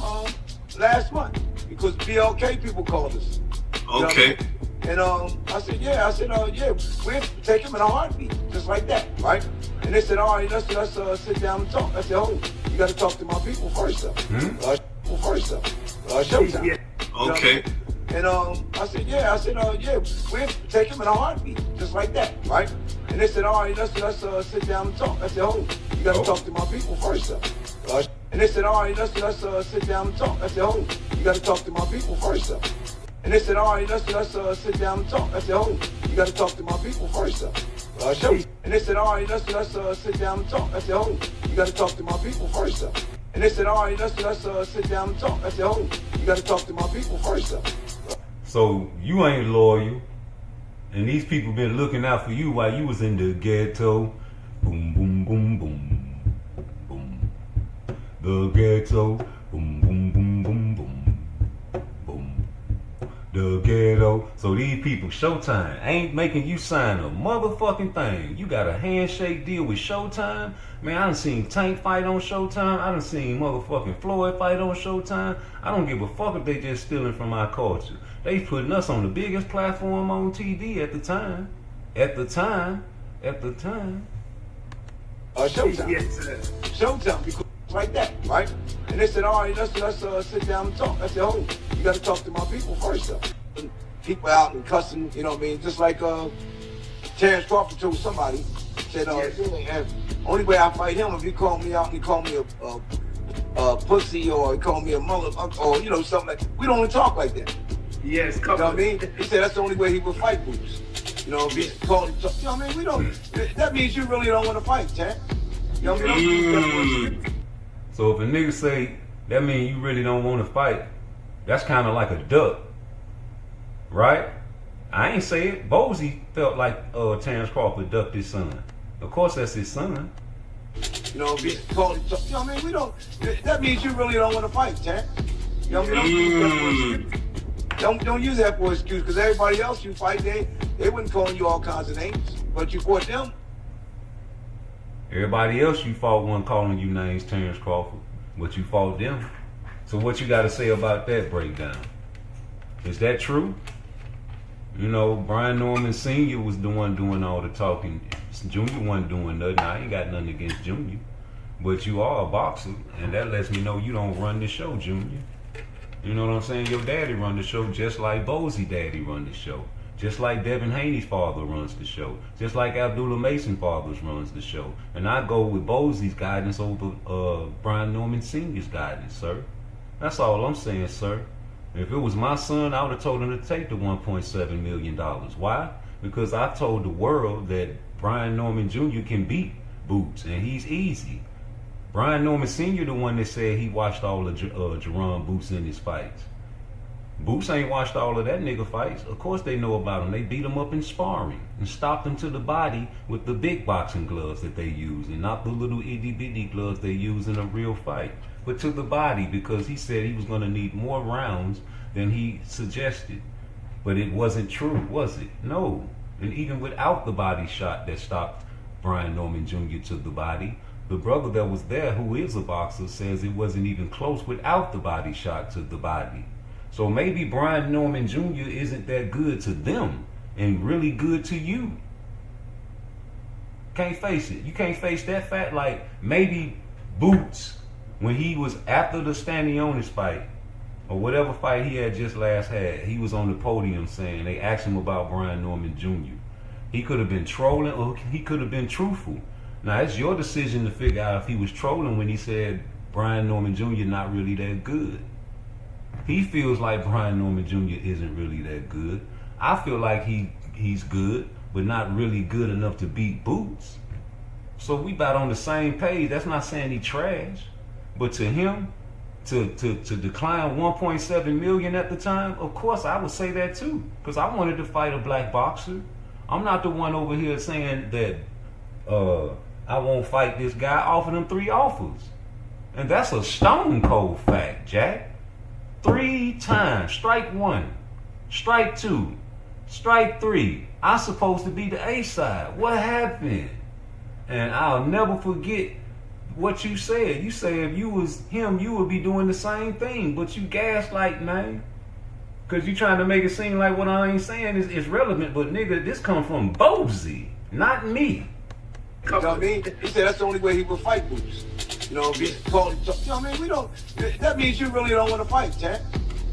last month because BLK people called us. Okay. And I said, yeah, we'll take him in a heartbeat, just like that, right? And they said, all right, let's sit down and talk. I said, oh, you got to talk to my people first, though. Showtime. Yeah. Okay. And I said, yeah, we'll take him in a heartbeat, just like that, right? And they said, all right, let's sit down and talk. I said, oh, you got to talk to my people first, though. And they said, all right, let's sit down and talk. I said, oh, you got to talk to my people first, though. And they said, all right, let's sit down and talk. I said, oh, you got to talk to my people first, though. And they said, all right, let's sit down and talk. I said, oh, you got to talk to my people first, though. And they said, all right, let's sit down and talk. I said, oh, you got to talk to my people first, though. So you ain't loyal, and these people been looking out for you while you was in the ghetto. Boom, boom, boom, boom, boom. The ghetto. Boom, boom, boom, boom, boom, boom. The ghetto. So these people, Showtime, ain't making you sign a motherfucking thing. You got a handshake deal with Showtime? Man, I done seen Tank fight on Showtime. I done seen motherfucking Floyd fight on Showtime. I don't give a fuck if they just stealing from our culture. They putting us on the biggest platform on TV at the time. Showtime. Showtime. Yes, sir. Showtime, because like that, right? And they said, all right, let's sit down and talk. I said, oh, you got to talk to my people first, though. And people out and cussing, you know what I mean? Just like Terrence Crawford told somebody, said, only way I fight him if he called me out and he called me a pussy or he called me a motherfucker or, you know, something like that. We don't talk like that. Yes, You know what I mean? He said that's the only way he would fight Bruce. You know, if he called him, you know what I mean? We don't, that means you really don't want to fight, Chad. You know what I mean? So if a nigga say that means you really don't want to fight, that's kind of like a duck, right? I ain't say it. Bozy felt like Terrence Crawford ducked his son. Of course, that's his son. You know, if he called him, you know what I mean? We don't, that means you really don't want to fight, Chad. You know what I mean? Don't use that for excuse, because everybody else you fight, they wouldn't call you all kinds of names, but you fought them. Everybody else you fought wasn't calling you names, Terrence Crawford, but you fought them. So what you got to say about that breakdown? Is that true? You know, Brian Norman Sr. was the one doing all the talking. Junior wasn't doing nothing. I ain't got nothing against Junior, but you are a boxer, and that lets me know you don't run the show, Junior. You know what I'm saying? Your daddy run the show just like Bozy daddy run the show. Just like Devin Haney's father runs the show. Just like Abdullah Mason father's runs the show. And I go with Bozy's guidance over Brian Norman Sr.'s guidance, sir. That's all I'm saying, sir. If it was my son, I would have told him to take the $1.7 million. Why? Because I told the world that Brian Norman Jr. can beat Boots, and he's easy. Brian Norman Sr. the one that said he watched all of Jerron Boots in his fights. Boots ain't watched all of that nigga fights. Of course they know about him. They beat him up in sparring and stopped him to the body with the big boxing gloves that they use and not the little itty bitty gloves they use in a real fight. But to the body, because he said he was going to need more rounds than he suggested. But it wasn't true, was it? No. And even without the body shot that stopped Brian Norman Jr. to the body, the brother that was there, who is a boxer, says it wasn't even close without the body shot to the body. So maybe Brian Norman Jr. isn't that good to them and really good to you. Can't face it. You can't face that fact. Like maybe Boots, when he was after the Stanionis fight, or whatever fight he had just last had, he was on the podium saying, they asked him about Brian Norman Jr. He could have been trolling or he could have been truthful. Now, it's your decision to figure out if he was trolling when he said Brian Norman Jr. not really that good. He feels like Brian Norman Jr. isn't really that good. I feel like he's good, but not really good enough to beat Boots. So we about on the same page. That's not saying he trash. But to him, to decline 1.7 million at the time, of course I would say that too. Because I wanted to fight a black boxer. I'm not the one over here saying that I won't fight this guy. I offered him 3 offers. And that's a stone cold fact, Jack. 3 times. Strike 1. Strike 2. Strike 3. I'm supposed to be the A side. What happened? And I'll never forget what you said. You said if you was him, you would be doing the same thing. But you gaslight, man. Because you trying to make it seem like what I ain't saying is relevant. But nigga, this come from Bozy, not me. You know what I mean? He said that's the only way he would fight Boots. You know, be called. You know what I mean? We don't. That means you really don't want to fight, Chad.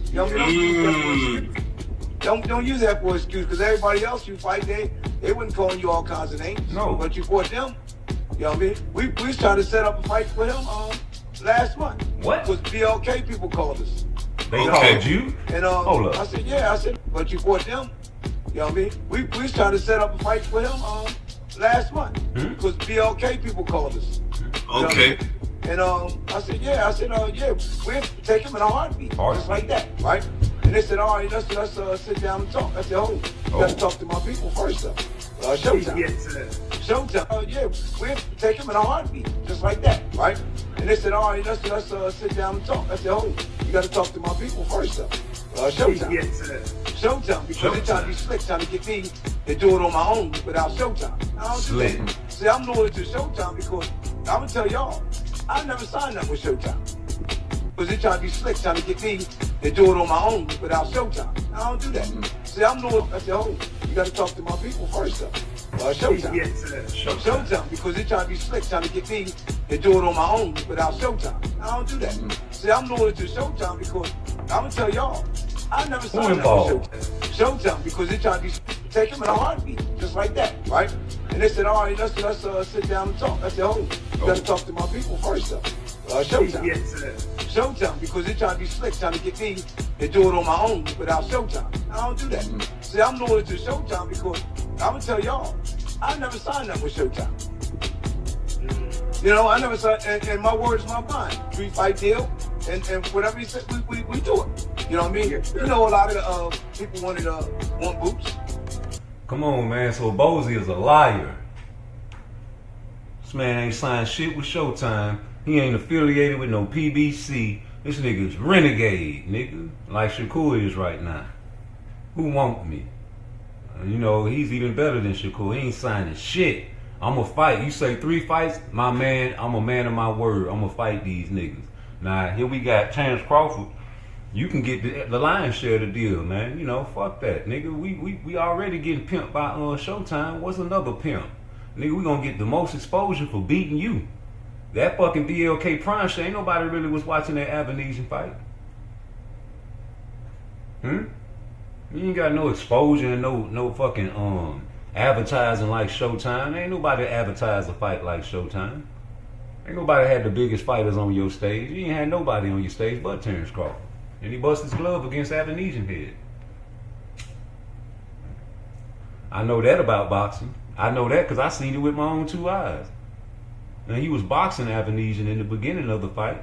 You know what I mean? Don't use that for excuse, because everybody else you fight, they wouldn't call you all kinds of names. No. But you fought them. You know what I mean? We was trying to set up a fight for him last month. What? Because BLK people called us. They called you? And hold up. I said, yeah. I said, but you fought them. You know what I mean? We was trying to set up a fight for him last month. Because BLK people called us. Okay. And I said, yeah. I said, yeah, we'll take him in a heartbeat. Just like that, right? And they said, all right, let's sit down and talk. I said, oh, you got to talk to my people first, though. Showtime. Yes, Showtime. Yeah, we'll take him in a heartbeat. Just like that, right? And they said, all right, let's sit down and talk. I said, oh, you got to talk to my people first, though. Showtime. Yes, Showtime, because they're trying to be slick, trying to get me to do it on my own without Showtime. I don't do that. See, I'm loyal to Showtime because I'm going to tell y'all, I never signed up with Showtime. Because they're trying to be slick, trying to get me to do it on my own without Showtime. I don't do that. See, I'm loyal. I said, oh, you got to talk to my people first, though. Showtime. Yes, Showtime, because they're trying to be slick, trying to get me to do it on my own without Showtime. I don't do that. See, I'm loyal to Showtime because I'm going to tell y'all, I never signed up with Showtime. Showtime, because they're trying to take him in a heartbeat, just like that, right? And they said, all right, let's sit down and talk. I said, oh, you got to talk to my people first, though. Showtime. Yes, Showtime, because they're trying to be slick, trying to get me to do it on my own without Showtime. I don't do that. See, I'm loyal to Showtime because I'm going to tell y'all, I never signed up with Showtime. You know, I never signed, and my word is my bond. 3-fight deal, and whatever he said, we do it. You know what I mean? You know, a lot of people want Boots. Come on, man. So Bozy is a liar. This man ain't signed shit with Showtime. He ain't affiliated with no PBC. This nigga's renegade, nigga. Like Shakur is right now. Who want me? You know, he's even better than Shakur. He ain't signing shit. I'ma fight. You say 3 fights? My man, I'm a man of my word. I'ma fight these niggas. Now, here we got Terrence Crawford. You can get the lion's share of the deal, man. You know, fuck that, nigga. We already getting pimped by Showtime. What's another pimp? Nigga, we gonna get the most exposure for beating you. That fucking BLK Prime shit, ain't nobody really was watching that Avenesian fight. You ain't got no exposure and no fucking advertising like Showtime. Ain't nobody advertised a fight like Showtime. Ain't nobody had the biggest fighters on your stage. You ain't had nobody on your stage but Terrence Crawford. And he bust his glove against Avenesian Head. I know that about boxing. I know that because I seen it with my own 2 eyes. And he was boxing Avenesian in the beginning of the fight,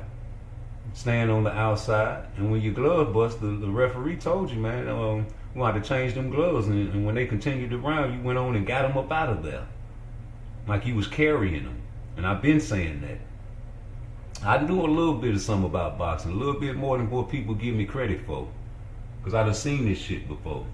staying on the outside. And when your glove bust, the referee told you, man, we had to change them gloves. And when they continued the round, you went on and got him up out of there, like you was carrying him. And I've been saying that. I knew a little bit of something about boxing, a little bit more than what people give me credit for, because I done seen this shit before.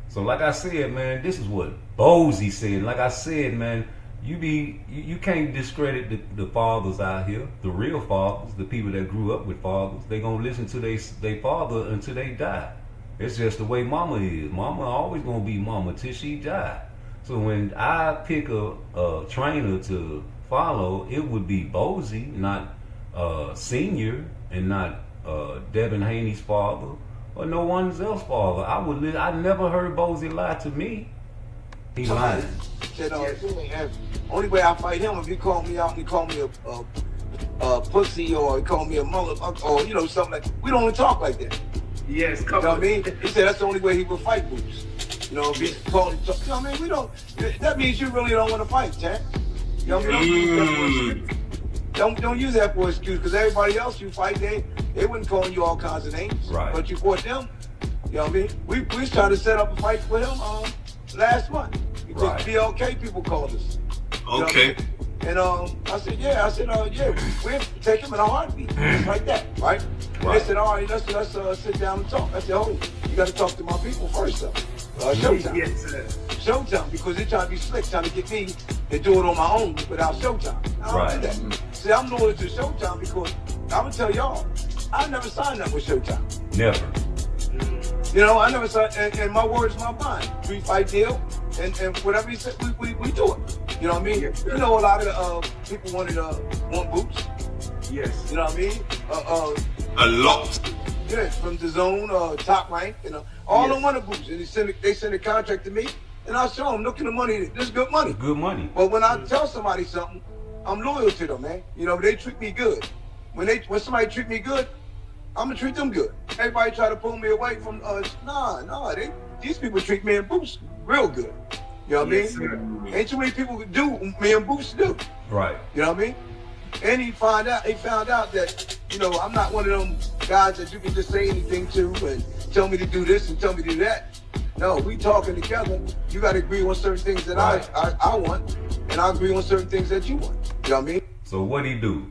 So like I said, man, this is what Bozy said. Like I said, man, you can't discredit the fathers out here, the real fathers, the people that grew up with fathers. They gonna listen to their father until they die. It's just the way mama is. Mama always gonna be mama till she die. So when I pick a trainer to follow, it would be Bozy, not Senior, and not Devin Haney's father or no one else's father. I never heard Bozy lie to me. He lying. Said, only way I fight him if he call me out and he call me a pussy or he call me a motherfucker or you know something like. We don't talk like that. Yes, you know what I mean? He said that's the only way he would fight Boots. You know, if he called him, you know what I mean? We don't. That means you really don't want to fight, Chad. You know what I mean? Don't use that for excuse because everybody else you fight, they wouldn't call you all kinds of names. Right. But you fought them. You know what I mean? We was trying to set up a fight with him last month because BLK people called us. Okay. And I said, yeah. We'll take him in a heartbeat, just like that, right? And they said, all right, let's sit down and talk. I said, oh, you got to talk to my people first, though. Showtime. Yes, Showtime, because they're trying to be slick, trying to get me to do it on my own without Showtime. I don't do that. See, I'm loyal to Showtime because I'm gonna tell y'all, I never signed up with Showtime. Never. You know, I never signed, and my word is my bond. 3-fight deal, and whatever he said, we do it. You know what I mean? Yes, you know, a lot of people want Boots. Yes. You know what I mean? A lot. Yeah, from the zone, top rank, you know, all Yes. them wanted Boots, and they send a contract to me, and I show them, look at the money, this is good money. Good money. But when I tell somebody something, I'm loyal to them, man. You know, they treat me good. When somebody treat me good, I'm gonna treat them good. Everybody try to pull me away from these people treat me and Boots real good. You know what Yes, I mean? Ain't too many people could do me and Boots do. Right. You know what I mean? And he found out that, you know, I'm not one of them guys that you can just say anything to and tell me to do this and tell me to do that. No, we talking together. You got to agree on certain things that Right. I want, and I agree on certain things that you want. You know what I mean? So what'd he do?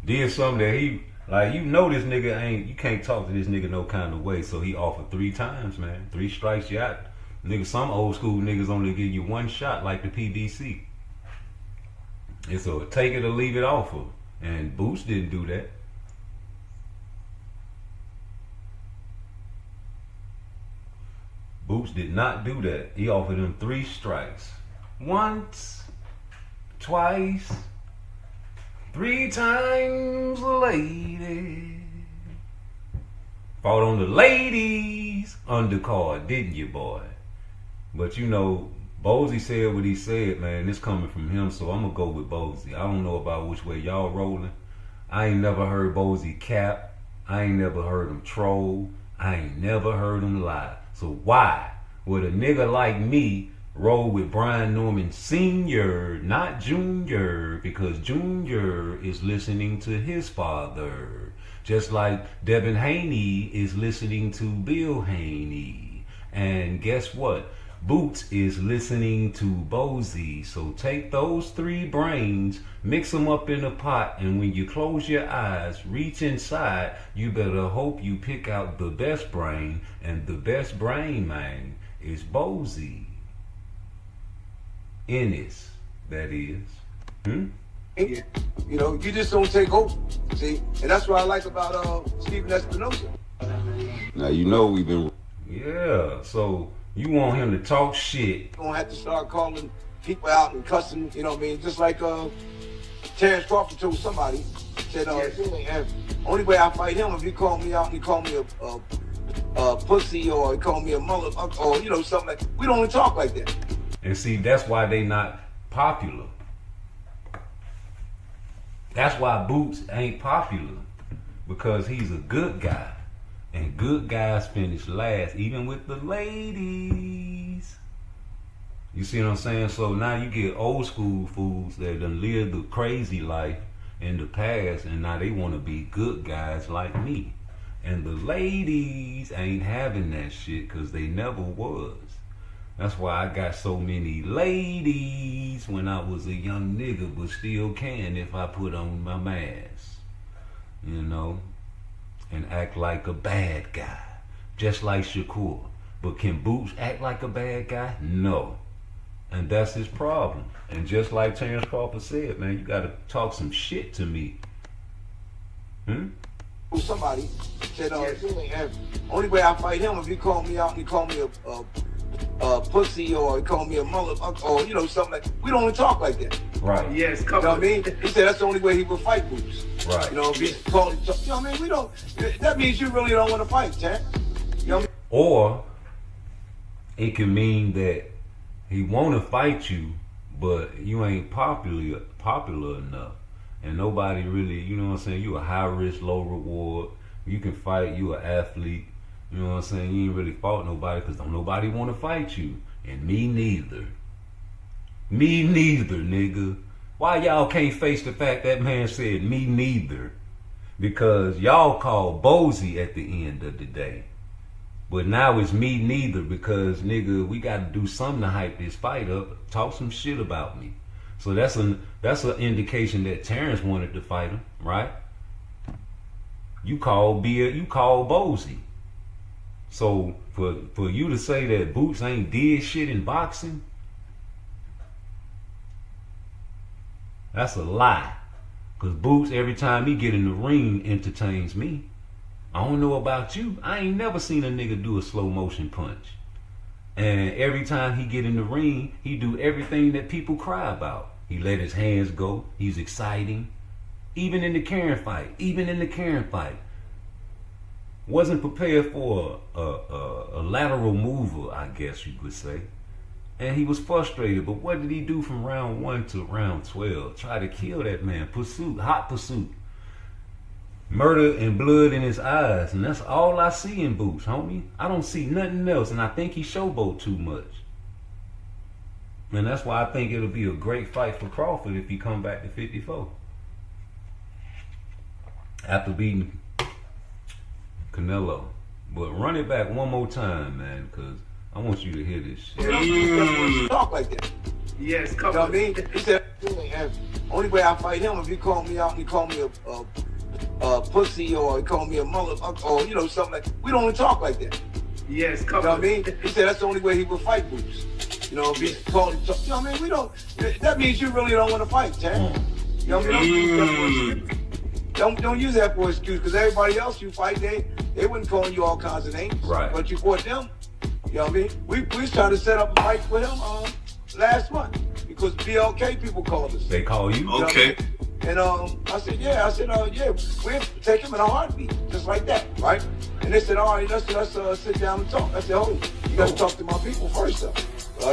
Did something that he, like, you know this nigga you can't talk to this nigga no kind of way. So he offered 3 times, man. 3 strikes, you out. Nigga, some old school niggas only give you 1 shot like the PDC. It's a take it or leave it offer. And Boots didn't do that. Boots did not do that. He offered him 3 strikes. Once, twice, 3 times, lady. Fought on the ladies undercard, didn't you, boy? But you know, Bozy said what he said, man. This coming from him, so I'm gonna go with Bozy. I don't know about which way y'all rolling. I ain't never heard Bozy cap. I ain't never heard him troll. I ain't never heard him lie. So why would a nigga like me roll with Brian Norman Sr., not Junior, because Junior is listening to his father, just like Devin Haney is listening to Bill Haney. And guess what? Boots is listening to Bozy. So take those 3 brains, mix them up in a pot, and when you close your eyes, reach inside, you better hope you pick out the best brain, and the best brain, man, is Bozy. Ennis, that is. You know, you just don't take over. See, and that's what I like about Stephen Espinosa. Now you know we've been. Yeah, so you want him to talk shit. You don't have to start calling people out and cussing. You know what I mean? Just like Terrence Crawford told somebody, said, only way I fight him if he call me out and he call me a pussy or he call me a mullet or you know something like. We don't even talk like that. And see, that's why they not popular. That's why Boots ain't popular, because he's a good guy. And good guys finish last, even with the ladies. You see what I'm saying? So now you get old school fools that done lived the crazy life in the past, and now they want to be good guys like me. And the ladies ain't having that shit because they never was. That's why I got so many ladies when I was a young nigga, but still can if I put on my mask. You know? And act like a bad guy, just like Shakur. But can Boots act like a bad guy? No. And that's his problem. And just like Terrence Crawford said, man, you gotta talk some shit to me. Somebody said, only way I fight him if he call me out and he call me a pussy or he call me a mullet or you know something like. We don't even talk like that. Right. Yes, You know what I mean? He said that's the only way he would fight Boots. Right. You know, if he called him, you know what I mean? We don't. That means you really don't want to fight, Chad. You know what I mean? Or it can mean that he want to fight you, but you ain't popular enough, and nobody really, you know what I'm saying? You a high risk, low reward. You can fight. You an athlete. You know what I'm saying? You ain't really fought nobody because don't nobody want to fight you, and me neither. Me neither, nigga. Why y'all can't face the fact that man said me neither? Because y'all called Bozy at the end of the day. But now it's me neither because, nigga, we got to do something to hype this fight up. Talk some shit about me. So that's an indication that Terrence wanted to fight him, right? You call Bozy. So for you to say that Boots ain't did shit in boxing, that's a lie. Cause Boots, every time he get in the ring, entertains me. I don't know about you. I ain't never seen a nigga do a slow motion punch. And every time he get in the ring, he do everything that people cry about. He let his hands go. He's exciting. Even in the Karen fight. Wasn't prepared for a lateral mover, I guess you could say. And he was frustrated. But what did he do from round 1 to round 12? Try to kill that man. Pursuit, hot pursuit. Murder and blood in his eyes. And that's all I see in Boots, homie. I don't see nothing else. And I think he showboat too much. And that's why I think it'll be a great fight for Crawford if he come back to 54. After beating Canelo. But run it back one more time, man, because I want you to hear this shit. Talk like that. Yes, You know what I mean? He said, only way I fight him if he call me out and he call me a pussy or he call me a motherfucker or, you know, something like that. We don't talk like that. Yes, You know what I mean? He said that's the only way he would fight Boots. You know, if he called him, you know what I mean? We don't, that means you really don't want to fight, Chad. You know what I mean? Don't use that for an excuse, because everybody else you fight, they wouldn't call you all kinds of names. Right. But you fought them. You know what I mean? We was trying to set up a fight with him last month because BLK people called us. They call you? Okay. And I said, yeah, we'll take him in a heartbeat, just like that, right? And they said, all right, let's sit down and talk. I said, hold it. You got to talk to my people first, though.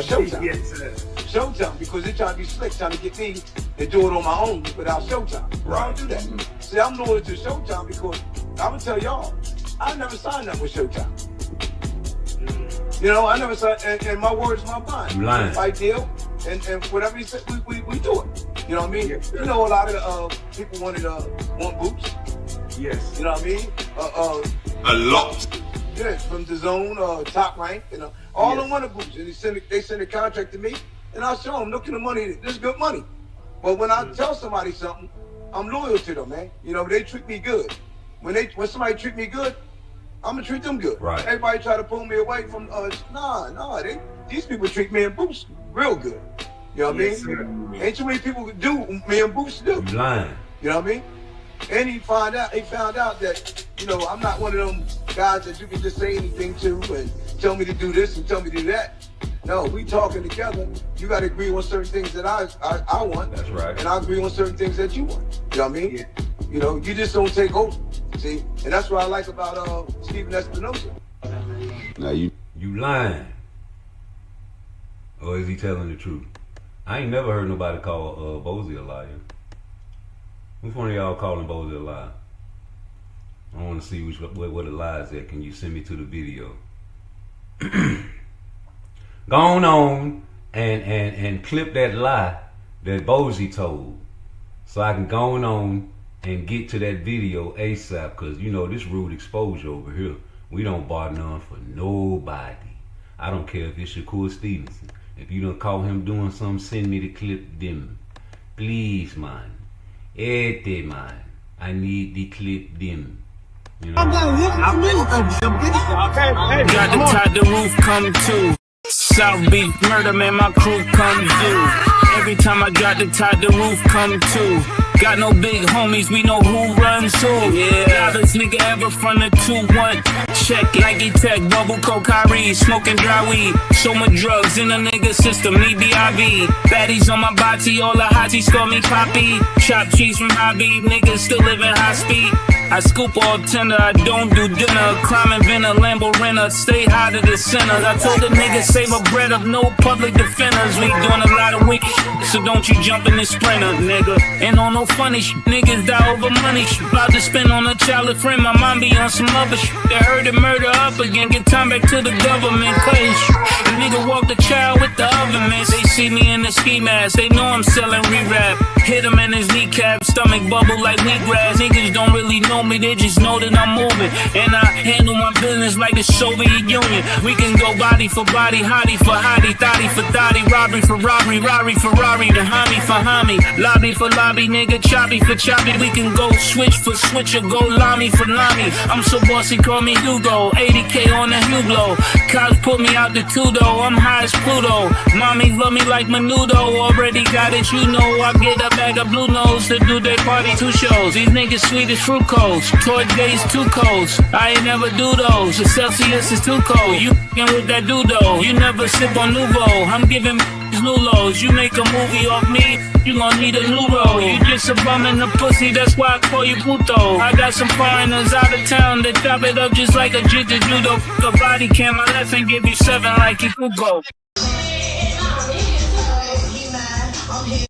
Showtime. Yes, sir. Showtime, because they're trying to be slick, trying to get me to do it on my own without Showtime. Right. I don't do that. See, I'm loyal to Showtime because I'm going to tell y'all, I never signed up with Showtime. You know, I never signed, and my word's my bond. You lying. Fight deal, and whatever he said, we do it. You know what I mean? Yes, you know, a lot of people want Boots. Yes. You know what I mean? A lot. Yeah, from the zone, Top Rank, you know, all Yes. them wanted Boots, and they send a contract to me, and I show them, look at the money, this is good money. But when I tell somebody something, I'm loyal to them, man. You know, they treat me good. When somebody treat me good, I'm gonna treat them good. Right. Everybody try to pull me away from, these people treat me and Boots real good. You know what Yes, I mean? Ain't too many people do me and Boots do. You lying. You know what I mean? And he found out that, you know, I'm not one of them guys that you can just say anything to and tell me to do this and tell me to do that. No, we talking together. You got to agree on certain things that I want. That's right. And I agree on certain things that you want. You know what I mean? Yeah. You know, you just don't take over. See? And that's what I like about Stephen Espinosa. Now you lying. Or is he telling the truth? I ain't never heard nobody call Bozy a liar. Which one of y'all calling Bozy a liar? I want to see what the lie is at. Can you send me to the video? Go on and clip that lie that Bozy told, so I can go on and get to that video ASAP. Cause you know this rude exposure over here. We don't bar none for nobody. I don't care if it's Shakur Stevenson. If you don't call him doing something, send me the clip them. Please, man. Man. I need the clip them. You know? Got the top, the roof come too. South Beach murder, man, my crew come through. Every time I drop the top, the roof come too. Got no big homies, we know who runs who. Yeah, this nigga ever from the 2-1. Check Nike Tech, bubble coke, Kyrie, smoking dry weed. So much drugs in a nigga system, need the IV. Baddies on my body, all the hotties call me Poppy. Chop cheese from Hobby, niggas still living high speed. I scoop all tender, I don't do dinner. Crime inventor, Lambo renter, stay high to the sinners. I told the niggas save a bread of no public defenders. We doing a lot of wicked shit, so don't you jump in this sprinter, nigga. Ain't on no funny shit, niggas die over money shit. About to spend on a child of friend, my mom be on some other shit. They heard the murder up again, get time back to the government. Cause the nigga walk the child with the oven man. They see me in the ski mask, they know I'm selling re-rap. Hit him in his kneecap, stomach bubble like wheatgrass. Niggas don't really know me, they just know that I'm moving. And I handle my business like the Soviet Union. We can go body for body, hottie for hottie, thotty for thotty, robbery for robbery, Rari for Rari, the homie for homie, lobby for lobby, nigga, choppy for choppy. We can go switch for switch or go lami for lami. I'm so bossy, call me Hugo, 80K on the Hublot. Cops put me out the two though. Pluto, I'm high as Pluto. Mommy love me like Menudo, already got it, you know. I get a bag of blue nose to do they party 2 shows. These niggas sweet as fruit codes, toy days too cold. I ain't never do those, the Celsius is too cold. You f***ing with that dudo, you never sip on Nouveau. I'm giving new lows, you make a movie off me, you gon' need a new role. You just a bum in the pussy, that's why I call you Pluto. I got some foreigners out of town that chop it up just like a jitter judo. Fuck a body cam, my left and give you 7 like you could go.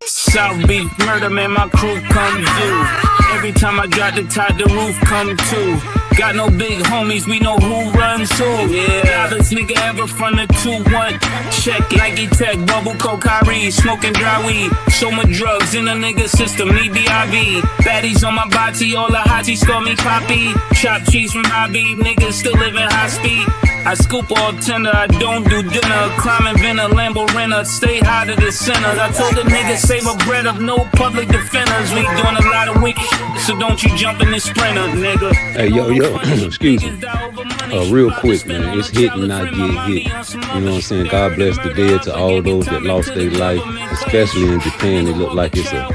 South Beach murder, man, my crew come through. Every time I drop the top, the roof come too. Got no big homies, we know who runs who. Yeah, this nigga ever from the 2-1. Check Nike Tech, bubble coke, Kyrie, smoking dry weed. So much drugs in the nigga system, need BIV. Baddies on my body, all the hotties call me Poppy. Chop cheese from hobby, niggas still living high speed. I scoop all tender, I don't do dinner. Climbing Venner, Lambo renter, stay high to the center. I told the niggas save a bread of no public defenders. We doing a lot of wicked shit, so don't you jump in this sprinter, nigga. Hey, yo, excuse me. Real quick, man, it's hit and not get hit. You know what I'm saying? God bless the dead to all those that lost their life, especially in Japan. It look like it's a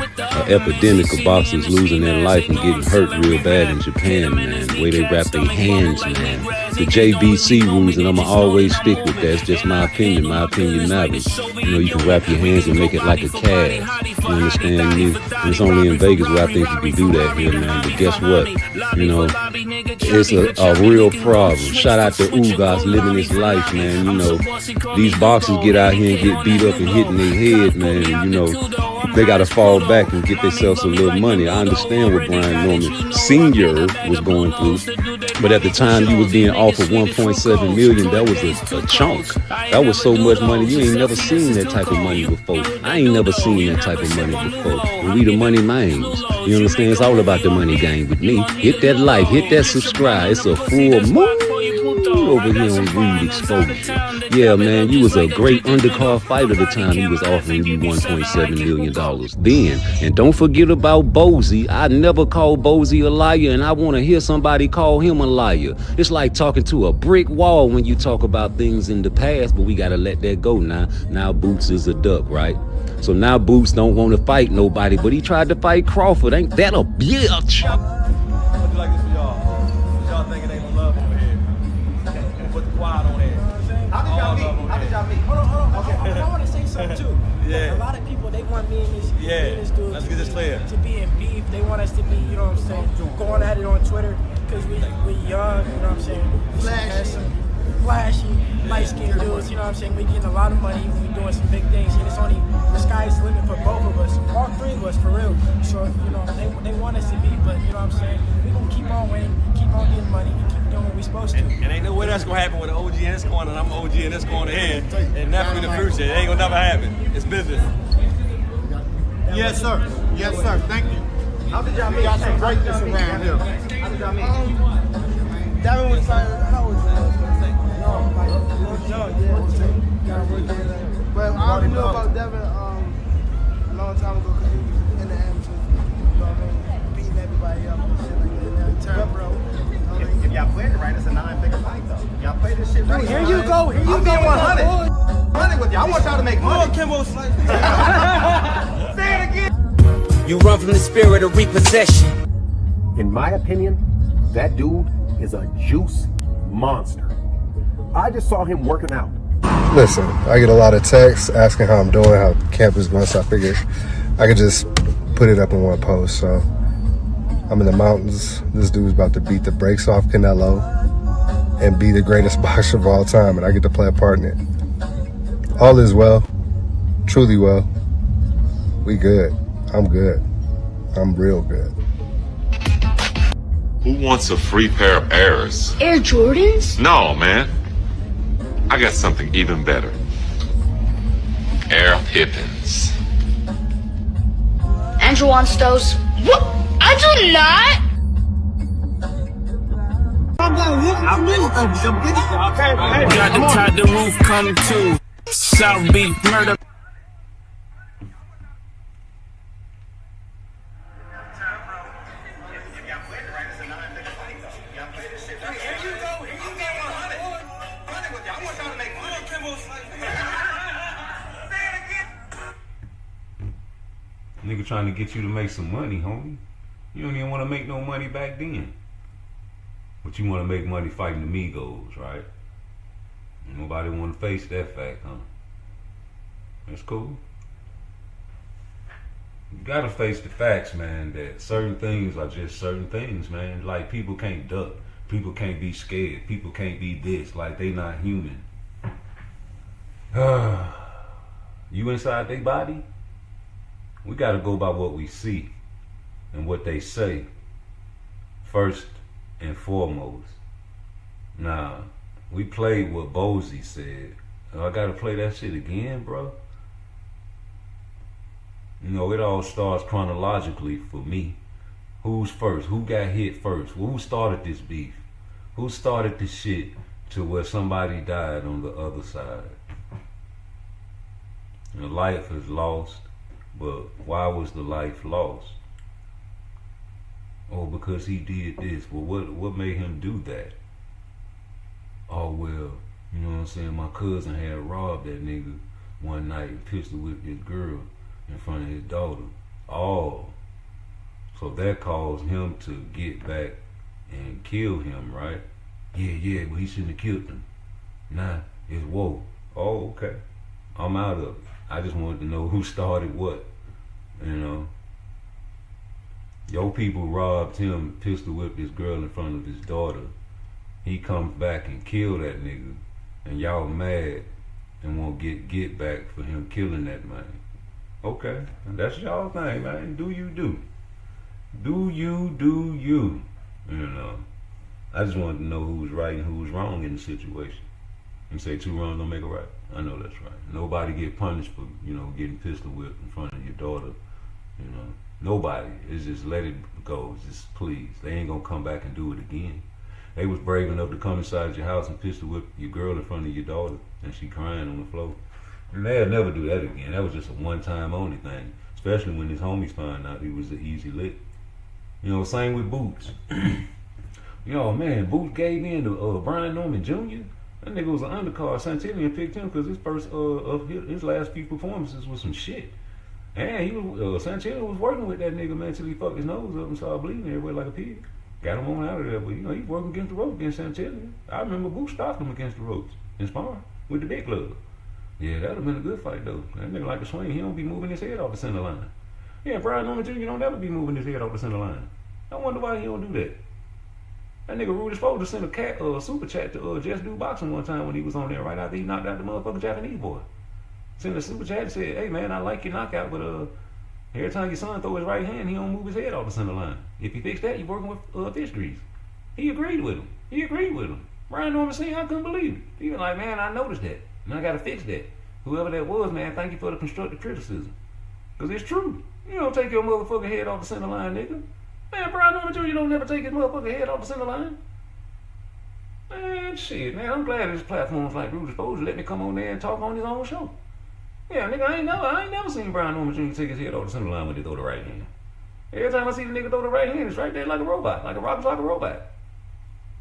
epidemic of boxers losing their life and getting hurt real bad in Japan, man. The way they wrap their hands, man. The JBC rules, and I'ma always stick with that. It's just my opinion. My opinion matters. You know, you can wrap your hands and make it like a cast. You understand me? And it's only in Vegas where I think you can do that here, man. But guess what? You know, it's a real problem. Shout out to Ugas living his life, man. You know, these boxers get out here and get beat up and hit in their head, man. And, you know, they got to fall back and get themselves a little money. I understand what Brian Norman Sr. was going through, but at the time you was being offered 1.7 million, that was a chunk. That was so much money. You ain't never seen that type of money before. I ain't never seen that type of money before. And we the money mans. You understand? It's all about the money game with me. Hit that like, hit that subscribe. It's a full moon over here on Rude Exposure. Yeah, man, you was a great undercard fighter the time he was offering you $1.7 million then. And don't forget about Bozy. I never called Bozy a liar, and I want to hear somebody call him a liar. It's like talking to a brick wall when you talk about things in the past, but we got to let that go now. Now Boots is a duck, right? So now Boots don't want to fight nobody, but he tried to fight Crawford. Ain't that a bitch? I'll do like this for y'all. Y'all think it ain't no love over here. Put the quad on there. How did y'all meet? Hold on. Okay. I want to say something too. Yeah. Like, a lot of people, they want me and this dude Let's get this clear. to be in beef. They want us to be, you know what I'm saying, going at it on Twitter because we young, you know what I'm saying, flashy, light-skinned dudes, you know what I'm saying, we getting a lot of money, we doing some big things, and it's only, the sky's the limit for both of us, all 3 of us, for real. So, you know, they want us to be, but, you know what I'm saying, we gonna keep on winning, keep on getting money, and keep doing what we supposed to. And ain't no way that's gonna happen with an OG in this corner and I'm OG in this corner here, and never in the future. It ain't gonna never happen. It's business. Yes, sir. Yes, sir. Thank you. How did y'all meet? Got some greatness around here. How did y'all meet? Devin was like, how old was he? But I already knew about Devin a long time ago because he was in the amateur, you know what I mean, beating everybody up and shit like that. Turn pro. If y'all played it right, it's a 9-figure fight though. Y'all play this shit right. Here you go. I'm being 100. 100 with y'all. I want y'all to make money. Say it again. You run from the spirit of repossession. In my opinion, that dude is a juice monster. I just saw him working out. Listen, I get a lot of texts asking how I'm doing, how camp is going, so I figured I could just put it up in one post. So I'm in the mountains. This dude's about to beat the brakes off Canelo and be the greatest boxer of all time, and I get to play a part in it. All is well, truly well. We good. I'm good. I'm real good. Who wants a free pair of Airs? Air Jordans? No, man. I got something even better. Air Pippins. Andrew wants those. What? I do not. Got the top, the roof come to. South Beach murder. Here you go. I want y'all to make money. nigga trying to get you to make some money, homie. You don't even want to make no money back then. But you want to make money fighting the Migos, right? Nobody want to face that fact, huh? That's cool. You gotta face the facts, man, that certain things are just certain things, man. Like, people can't duck. People can't be scared. People can't be this. Like, they not human. You inside their body? We gotta go by what we see and what they say first and foremost. Now, we played what Bozy said. I gotta play that shit again, bro. You know, it all starts chronologically for me. Who's first? Who got hit first? Who started this beef? Who started this shit to where somebody died on the other side? And life is lost, but why was the life lost? Oh, because he did this. Well, what made him do that? Oh, well, you know what I'm saying? My cousin had robbed that nigga one night and pistol whipped his girl in front of his daughter. Oh, so that caused him to get back and kill him, right? Yeah, but he shouldn't have killed him. Nah, it's whoa. Oh, okay. I'm out of it. I just wanted to know who started what, you know. Your people robbed him, pistol whipped his girl in front of his daughter. He comes back and kill that nigga, and y'all mad and won't get back for him killing that man. Okay, and that's y'all thing, man. Do you do? Do you do you? You know. I just wanted to know who was right and who was wrong in the situation. You say two wrongs don't make a right. I know that's right. Nobody get punished for, you know, getting pistol whipped in front of your daughter. You know, nobody. It's just let it go. Just please. They ain't gonna come back and do it again. They was brave enough to come inside your house and pistol whip your girl in front of your daughter, and she crying on the floor. And they'll never do that again. That was just a one-time only thing. Especially when his homies found out he was an easy lick. You know, same with Boots. You know, man, Boots gave in to Brian Norman Jr. That nigga was an undercard. Santillion picked him because his first of his last few performances was some shit. And he was Santillion was working with that nigga, man, till he fucked his nose up and started bleeding everywhere like a pig. Got him on out of there, but you know, he was working against the ropes against Santillion. I remember Boots stopped him against the ropes in sparring with the big club. Yeah, that would have been a good fight though. That nigga like to swing, he don't be moving his head off the center line. Yeah, Brian Norman Jr. don't ever be moving his head off the center line. I wonder why he don't do that. That nigga Rudy Spoda sent a super chat to Just Do Boxing one time when he was on there right after he knocked out the motherfucking Japanese boy. Sent a super chat and said, hey man, I like your knockout, but every time your son throw his right hand, he don't move his head off the center line. If you fix that, you're working with fish grease. He agreed with him. Brian Norman Sr., I couldn't believe it. He was like, man, I noticed that. And I gotta fix that. Whoever that was, man, thank you for the constructive criticism. Because it's true. You don't take your motherfucking head off the center line, nigga. Man, Brian Norman Jr. don't never take his motherfucking head off the center line. Man, shit, man, I'm glad there's platforms like Rudy Spoda let me come on there and talk on his own show. Yeah, nigga, I ain't never seen Brian Norman Jr. take his head off the center line when he throw the right hand. Every time I see the nigga throw the right hand, it's right there like a robot, like a rock like a robot.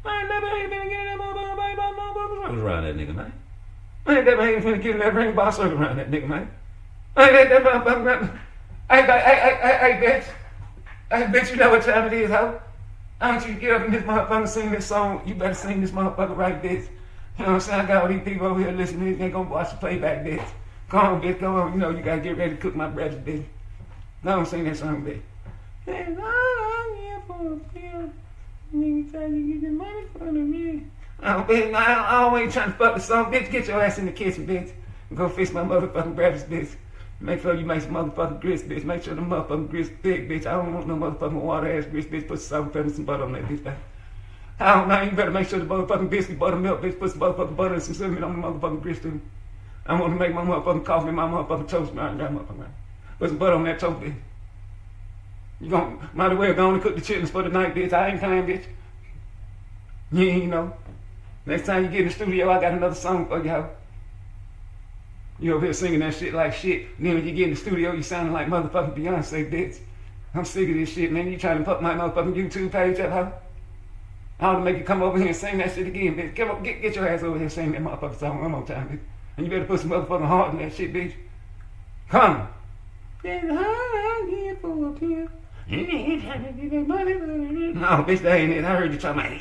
I ain't never been getting that motherfucker circles around that nigga, man. I ain't never been getting that ring box circle around that nigga, man. I ain't that motherfucker. I bet you know what time it is, ho. I want you to get up and this motherfucker sing this song. You better sing this motherfucker right, bitch. You know what I'm saying? I got all these people over here listening. They ain't gonna watch the playback, bitch. Go on, bitch. Go on. You know you gotta get ready to cook my breakfast, bitch. No, I'm singing that song, bitch. And I'm here for a pill. Nigga try to get the money from me. Oh, bitch, I always trying to fuck the song. Bitch, get your ass in the kitchen, bitch. Go fix my motherfucking breakfast, bitch. Make sure you make some motherfucking grits, bitch. Make sure the motherfucking grits thick, bitch. I don't want no motherfucking water-ass grits, bitch. Put some salt, pepper, and some butter on that, bitch. I don't know. You better make sure the motherfucking biscuit, buttermilk, bitch. Put some motherfucking butter and some cinnamon on the motherfucking grits, too. I want to make my motherfucking coffee and my motherfucking toast, man. Put some butter on that toast, bitch. You might as well go on and cook the chitlins for the night, bitch. I ain't playing, bitch. You know. Next time you get in the studio, I got another song for you, ho. You over here singing that shit like shit. And then when you get in the studio, you sounding like motherfucking Beyonce, bitch. I'm sick of this shit, man. You trying to put my motherfucking YouTube page up, huh? I want to make you come over here and sing that shit again, bitch. Come on, get your ass over here and sing that motherfucking song one more time, bitch. And you better put some motherfucking heart in that shit, bitch. Come. No, bitch, that ain't it. I heard you talking about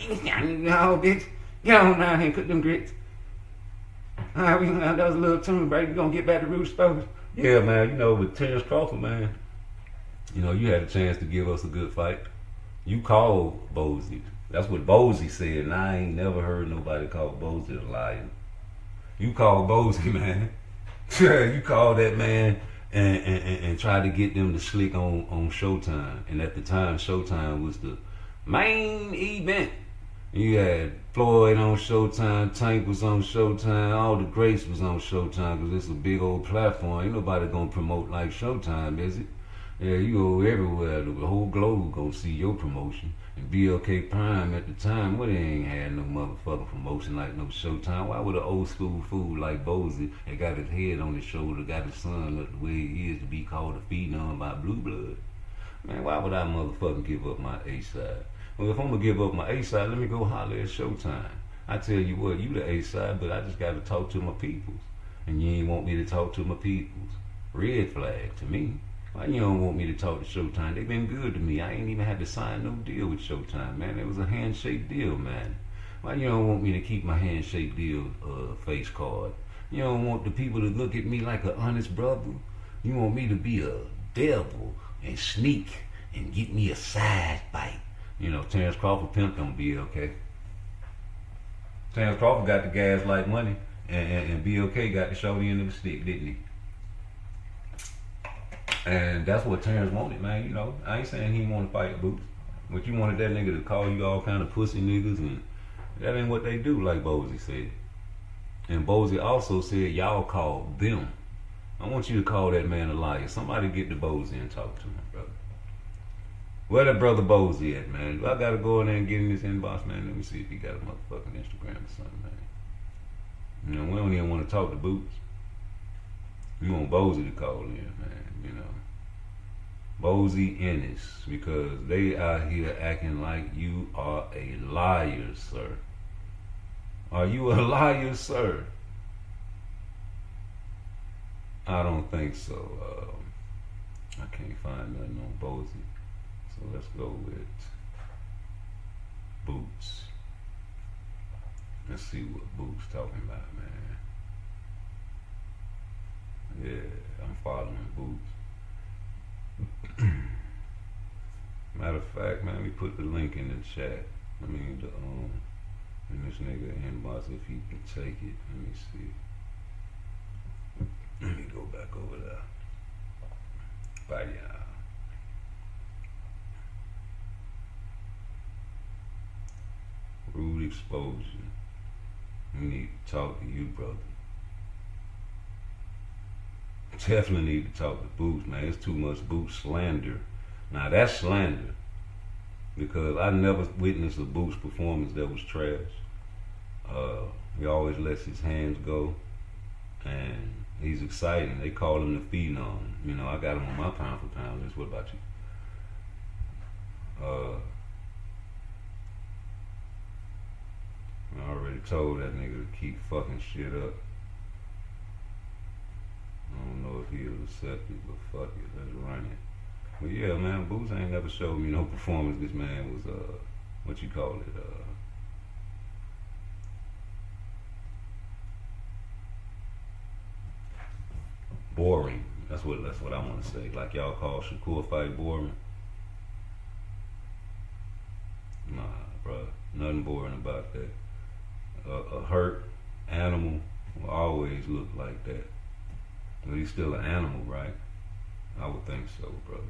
no, bitch. Get on down here and cook them grits. That was a little tune break. You gonna get back to Roots Spoke? Yeah, man. You know, with Terrence Crawford, man. You know, you had a chance to give us a good fight. You called Bozy. That's what Bozy said, and I ain't never heard nobody call Bozy a liar. You called Bozy, man. You called that man and tried to get them to slick on Showtime. And at the time, Showtime was the main event. You had Floyd on Showtime, Tank was on Showtime, all the greats was on Showtime because it's a big old platform. Ain't nobody gonna promote like Showtime, is it? Yeah, you go everywhere. The whole globe gonna see your promotion. And BLK Prime at the time, well, they ain't had no motherfucking promotion like no Showtime. Why would an old school fool like Bozy that got his head on his shoulder, got his son up the way he is to be called a phenom by Blue Blood? Man, why would I motherfucking give up my A-side? Well, if I'm gonna give up my A-side, let me go holler at Showtime. I tell you what, you the A-side, but I just gotta talk to my peoples. And you ain't want me to talk to my peoples. Red flag to me. Why you don't want me to talk to Showtime? They been good to me. I ain't even had to sign no deal with Showtime, man. It was a handshake deal, man. Why you don't want me to keep my handshake deal face card? You don't want the people to look at me like an honest brother? You want me to be a devil and sneak and get me a side bite? You know, Terrence Crawford pimped on BLK. Terrence Crawford got the Gaslight money, and BLK got the shorty end of the stick, didn't he? And that's what Terrence wanted, man. You know, I ain't saying he want to fight Boots, but you wanted that nigga to call you all kind of pussy niggas, and that ain't what they do, like Bozy said. And Bozy also said y'all called them. I want you to call that man a liar. Somebody get the Bozy and talk to him, brother. Where that brother Bozy at, man? I gotta go in there and get in his inbox, man. Let me see if he got a motherfucking Instagram or something, man. You know, we don't even want to talk to Boots. You want Bozy to call in, man. You know, Bozy Ennis, because they out here acting like you are a liar, sir. Are you a liar, sir? I don't think so. I can't find nothing on Bozy, so let's go with Boots. Let's see what Boots talking about, man. Yeah, I'm following Boots. Matter of fact, man, let me put the link in the chat. I mean, in this nigga inbox, if he can take it. Let me see. Let me go back over there. Bye, y'all. Rude exposure. We need to talk to you, brother. Definitely need to talk to Boots, man. It's too much Boots slander. Now that's slander, because I never witnessed a Boots performance that was trash. He always lets his hands go, and he's exciting. They call him the phenom. You know, I got him on my pound for pound list. What about you? I already told that nigga to keep fucking shit up. I don't know if he'll accept it, but fuck it, let's run it. But yeah, man, Boots ain't never showed me no performance. This man was, what you call it, boring. That's what I want to say. Like y'all call Shakur fight boring. Nah, bro, nothing boring about that. A hurt animal will always look like that. But he's still an animal, right? I would think so, brother.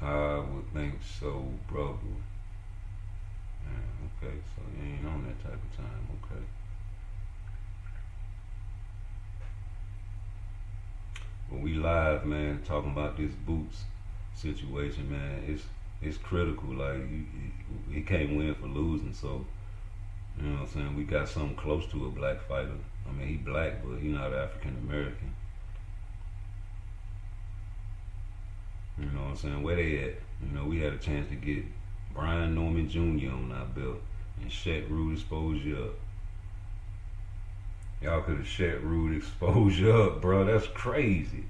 I would think so, brother. Yeah, okay, so you ain't on that type of time, okay. When we live, man, talking about this Boots situation, man, it's critical. Like, he can't win for losing, so, you know what I'm saying, we got something close to a black fighter. I mean, he black, but he not African American. You know what I'm saying? Where they at? You know, we had a chance to get Brian Norman Jr. on our belt and Shaq Rude exposure up. Y'all could have shut Rude exposure up, bro. That's crazy.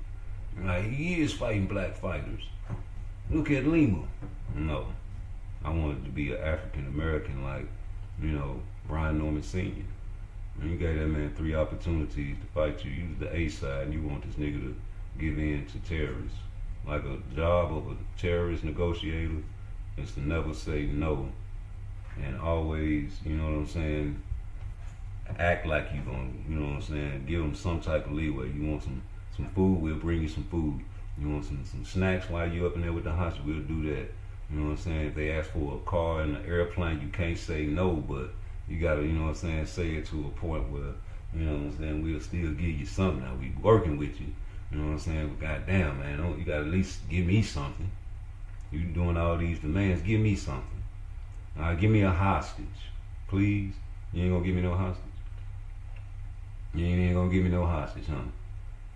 Like, he is fighting black fighters. Look at Lima. No. I wanted to be an African American like, you know, Brian Norman Sr. And you gave that man 3 opportunities to fight you. You was the A side and you want this nigga to give in to terrorists. Like a job of a terrorist negotiator is to never say no. And always, you know what I'm saying, act like you gonna, you know what I'm saying, give them some type of leeway. You want some food, we'll bring you some food. You want some snacks while you up in there with the hostage, we'll do that. You know what I'm saying? If they ask for a car and an airplane, you can't say no, but you gotta, you know what I'm saying, say it to a point where, you know what I'm saying, we'll still give you something. Now we working with you. You know what I'm saying? But goddamn, man, you gotta at least give me something. You doing all these demands, give me something. Give me a hostage, please. You ain't gonna give me no hostage? You ain't gonna give me no hostage, huh?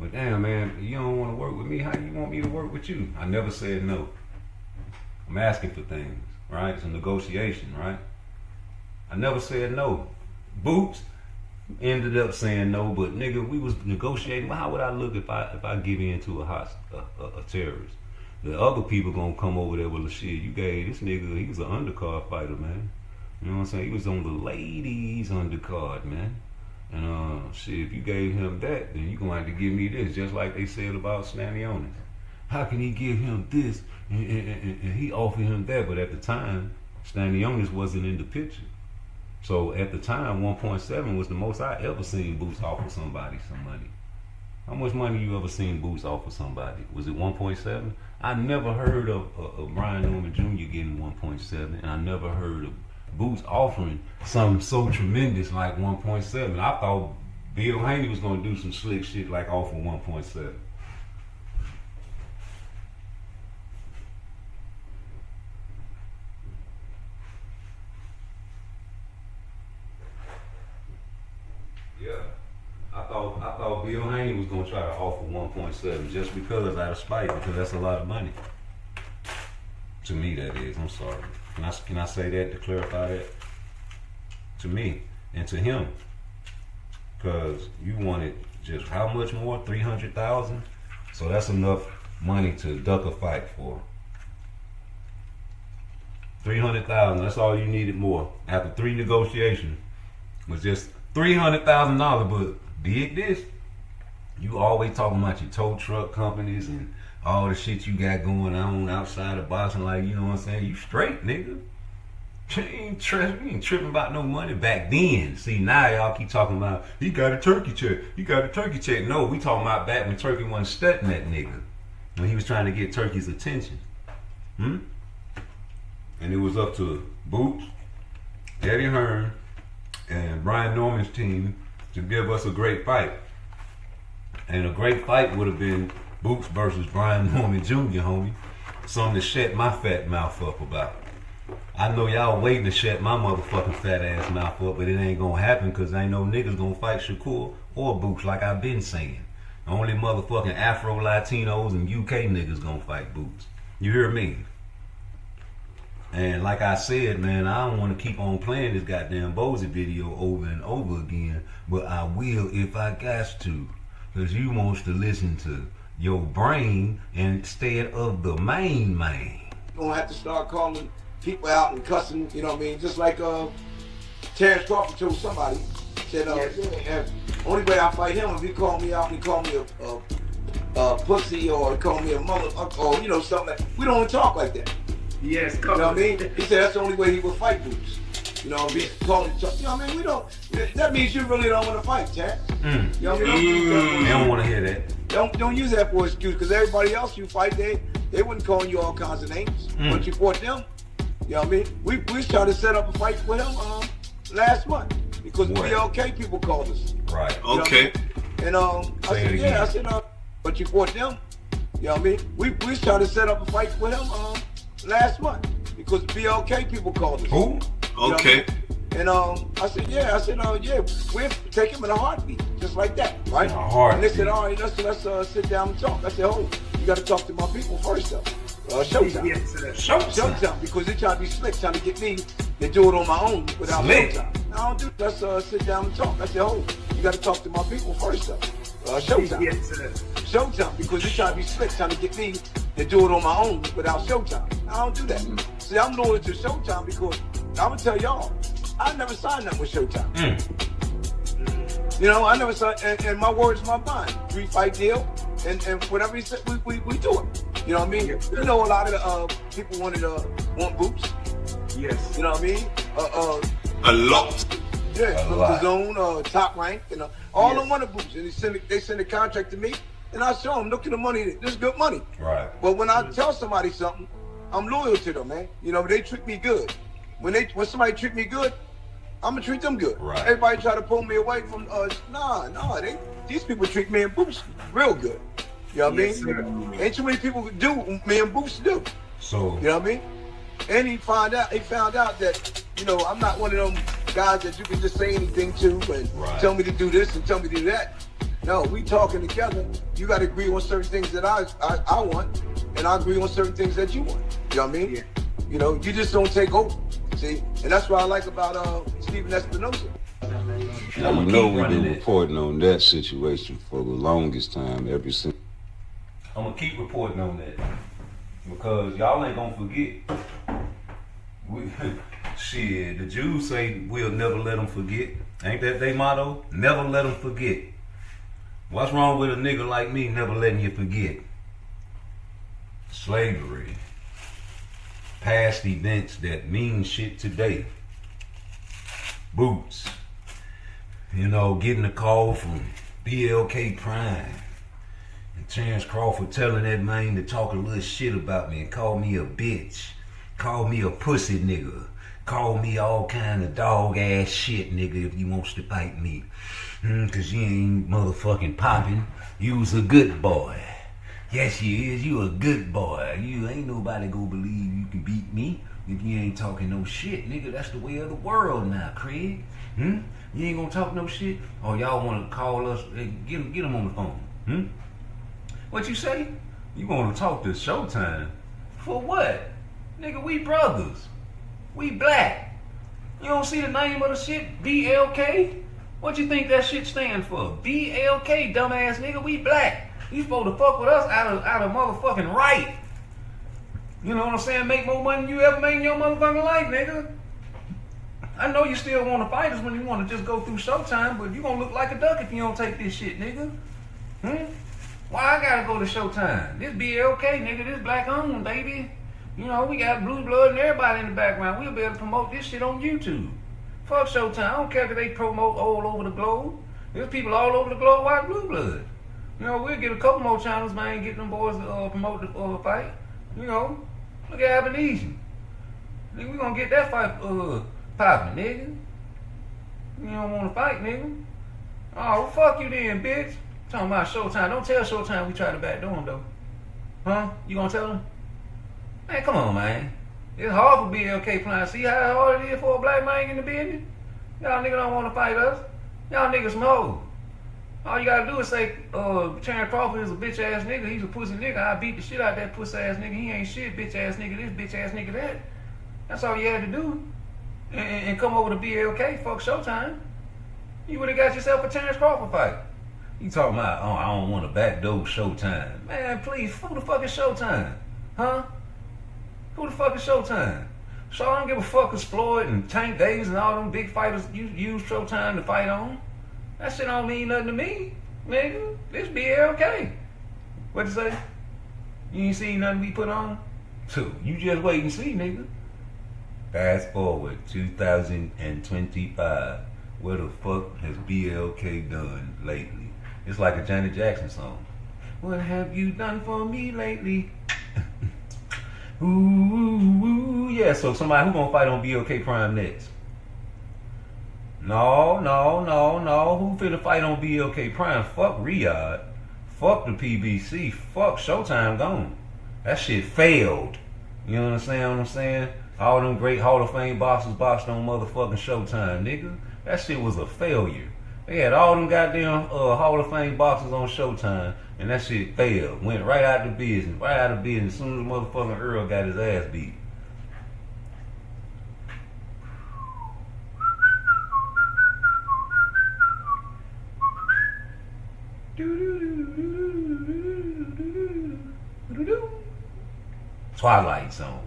But damn, man, you don't want to work with me. How you want me to work with you? I never said no. I'm asking for things, right? It's a negotiation, right? I never said no. Boots ended up saying no, but nigga, we was negotiating. How would I look if I give in to a terrorist? The other people gonna come over there with the shit. You gave this nigga, he was an undercard fighter, man. You know what I'm saying? He was on the ladies undercard, man. And shit, if you gave him that, then you gonna have to give me this, just like they said about Stanionis. How can he give him this and he offered him that? But at the time, Stanionis wasn't in the picture. So at the time, 1.7 was the most I ever seen Boots offer somebody some money. How much money you ever seen Boots offer somebody? Was it 1.7? I never heard of Brian Norman Jr. getting 1.7, and I never heard of Boots offering something so tremendous like 1.7. I thought Bill Haney was gonna do some slick shit like offer 1.7. Yeah, I thought Bill Haney was gonna try to offer 1.7 just because out of spite, because that's a lot of money. To me, that is. I'm sorry. Can I say that to clarify that? To me and to him, because you wanted just how much more? 300,000. So that's enough money to duck a fight for. 300,000. That's all you needed more. After 3 negotiations, was just $300,000. But dig this: you always talking about your tow truck companies and all the shit you got going on outside of boxing, like, you know what I'm saying? You straight, nigga. You ain't tripping about no money back then. See, now y'all keep talking about, he got a turkey check. He got a turkey check. No, we talking about back when Turkey wasn't studying that nigga. When he was trying to get Turkey's attention. And it was up to Boots, Eddie Hearn, and Brian Norman's team to give us a great fight. And a great fight would have been Boots versus Brian Norman Jr., homie. Something to shut my fat mouth up about. I know y'all waiting to shut my motherfucking fat ass mouth up, but it ain't gonna happen because ain't no niggas gonna fight Shakur or Boots, like I've been saying. Only motherfucking Afro-Latinos and UK niggas gonna fight Boots. You hear me? And like I said, man, I don't want to keep on playing this goddamn Bozy video over and over again, but I will if I got to, because you wants to listen to your brain instead of the main man. You're gonna have to start calling people out and cussing, you know what I mean? Just like Terrence Crawford told somebody, said, only way I fight him if he call me out and he call me a pussy or he call me a motherfucker or, you know, something like, we don't even talk like that. Yes, you know what I mean? He said that's the only way he would fight Boots. You know, if he called each other, you know what I mean? We don't, that means you really don't want to fight, Chad. You know what I mean? They don't want to hear that. Don't use that for an excuse, because everybody else you fight, they wouldn't call you all kinds of names. But you fought them. You know what I mean? We was trying to set up a fight with him last month because the BLK people called us. Right. You okay. And I said, but you fought them. You know what I mean? We was trying to set up a fight with him last month because the BLK people called us. Who? Okay. And I said, we'll take him in a heartbeat, just like that, right? In a heartbeat. And they said, all right, let's sit down and talk. I said, you got to talk to my people first, though. Showtime. Showtime, because they try to be slick, trying to get me to do it on my own without Showtime. I don't do that. Let's sit down and talk. I said, you got to talk to my people first, though. Showtime. Yes, sir. Showtime, because they try to be slick, trying to get me to do it on my own without Showtime. I don't do that. See, I'm loyal to Showtime because I'm gonna tell y'all, I never signed up with Showtime. You know, I never signed, and my word's my bond. 3-fight deal, and whatever he said, we do it. You know what I mean? Yes, you know, a lot of the people want boots. Yes. You know what I mean? A lot. Yeah, the zone, top rank, you know, all of them want boots, and they send a contract to me, and I show them, look at the money, this is good money. Right. But when I tell somebody something, I'm loyal to them, man. You know, they treat me good. When somebody treat me good, I'm gonna treat them good. Right. Everybody try to pull me away from these people treat me and Boots real good. You know what I mean? Ain't too many people do me and Boots do. So you know what I mean? And he found out that, you know, I'm not one of them guys that you can just say anything to and tell me to do this and tell me to do that. No, we talking together. You got to agree on certain things that I want, and I agree on certain things that you want. You know what I mean? Yeah. You know, you just don't take over. See, and that's what I like about Stephen Espinosa. Now, you know we've been reporting on that situation for the longest time, ever since. I'm gonna keep reporting on that because y'all ain't gonna forget. Shit, the Jews say we'll never let them forget. Ain't that their motto? Never let them forget. What's wrong with a nigga like me never letting you forget? Slavery. Past events that mean shit today. Boots. You know, getting a call from BLK Prime. And Terrence Crawford telling that man to talk a little shit about me and call me a bitch. Call me a pussy nigga. Call me all kind of dog ass shit nigga if you wants to fight me. Cause you ain't motherfucking popping. You was a good boy. Yes you is, you a good boy. You ain't nobody gonna believe you can beat me if you ain't talking no shit, nigga. That's the way of the world now, Craig. You ain't gonna talk no shit? Or y'all wanna call us, get them on the phone. What you say? You wanna talk to Showtime? For what? Nigga, we brothers. We black. You don't see the name of the shit? BLK? What you think that shit stand for? BLK, dumbass nigga, we black. You supposed to fuck with us out of motherfucking right. You know what I'm saying? Make more money than you ever made in your motherfucking life, nigga. I know you still want to fight us when you want to just go through Showtime, but you gonna look like a duck if you don't take this shit, nigga. Why I gotta go to Showtime? This BLK, nigga, this black owned, baby. You know, we got blue blood and everybody in the background. We'll be able to promote this shit on YouTube. Fuck Showtime. I don't care if they promote all over the globe. There's people all over the globe watch blue blood. You know, we'll get a couple more channels, man, get them boys to promote the fight. You know, look at Abenesian. Nigga, we gonna get that fight popping, nigga. You don't wanna fight, nigga. Oh, well, fuck you then, bitch. Talking about Showtime. Don't tell Showtime we try to backdoor him, though. Huh? You gonna tell him? Man, come on, man. It's hard for BLK playing. See how hard it is for a black man in the business? Y'all niggas don't want to fight us. Y'all niggas some hoes. All you gotta do is say, Terrence Crawford is a bitch ass nigga. He's a pussy nigga. I beat the shit out of that pussy ass nigga. He ain't shit, bitch ass nigga this, bitch ass nigga that. That's all you had to do. And come over to BLK, fuck Showtime. You would have got yourself a Terrence Crawford fight. You talking about, oh, I don't want to backdoor Showtime. Man, please, who the fuck is Showtime? Huh? Who the fuck is Showtime? So I don't give a fuck if Floyd and Tank Davis and all them big fighters use Showtime to fight on. That shit don't mean nothing to me, nigga. This BLK. What you say? You ain't seen nothing we put on? So you just wait and see, nigga. Fast forward 2025. What the fuck has BLK done lately? It's like a Janet Jackson song. What have you done for me lately? Ooh, ooh, ooh, yeah. So somebody who gonna fight on BLK Prime next? No. Who finna fight on BLK Prime? Fuck Riyadh. Fuck the PBC. Fuck Showtime gone. That shit failed. You know what I'm saying? All them great Hall of Fame boxers boxed on motherfucking Showtime, nigga. That shit was a failure. They had all them goddamn Hall of Fame boxers on Showtime, and that shit failed. Went right out of business. Right out of business as soon as motherfucking Earl got his ass beat. Twilight Zone.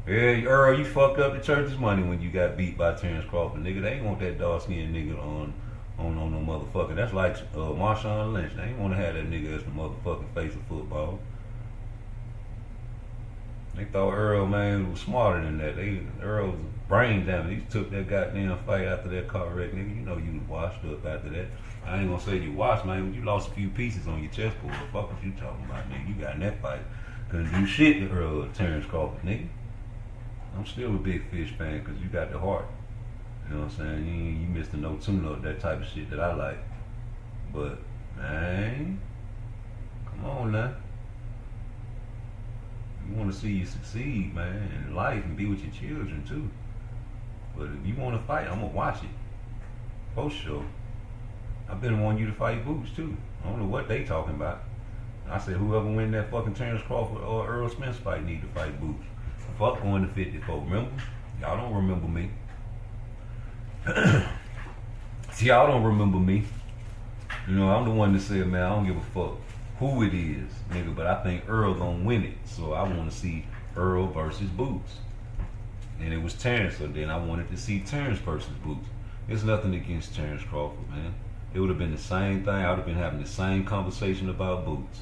Yeah, Earl, you fucked up the church's money when you got beat by Terrence Crawford, nigga. They ain't want that dark-skinned nigga on no motherfucker. That's like Marshawn Lynch. They ain't want to have that nigga as the motherfucking face of football. They thought Earl, man, was smarter than that. Earl was brain damage. He took that goddamn fight after that car wreck, nigga. You know you was washed up after that. I ain't gonna say you washed, man. You lost a few pieces on your chessboard. What the fuck was you talking about, nigga? You got in that fight. Couldn't do shit to Earl or Terrence Crawford, nigga. I'm still a big Fish fan because you got the heart. You know what I'm saying? You missed the no tune-up, that type of shit that I like. But, man, come on now. You want to see you succeed, man, in life and be with your children, too. But if you want to fight, I'm going to watch it. For sure. I've been wanting you to fight Boots, too. I don't know what they talking about. I said whoever win that fucking Terrence Crawford or Earl Spence fight need to fight Boots. Fuck going to 54, remember? Y'all don't remember me. See, y'all don't remember me. You know, I'm the one that said, man, I don't give a fuck who it is, nigga, but I think Earl gonna win it. So I want to see Earl versus Boots. And it was Terrence, so then I wanted to see Terrence versus Boots. There's nothing against Terrence Crawford, man. It would have been the same thing. I would have been having the same conversation about Boots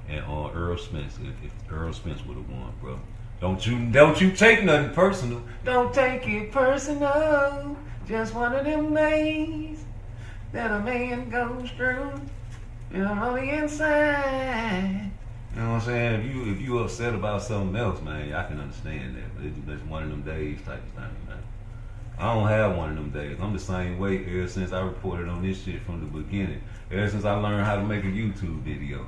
and on Earl Spence if Earl Spence would have won, bro. Don't you take nothing personal. Don't take it personal. Just one of them days that a man goes through, and I'm on the inside. You know what I'm saying? If you upset about something else, man, I can understand that. But it's one of them days type of thing, man. I don't have one of them days. I'm the same way ever since I reported on this shit from the beginning. Ever since I learned how to make a YouTube video.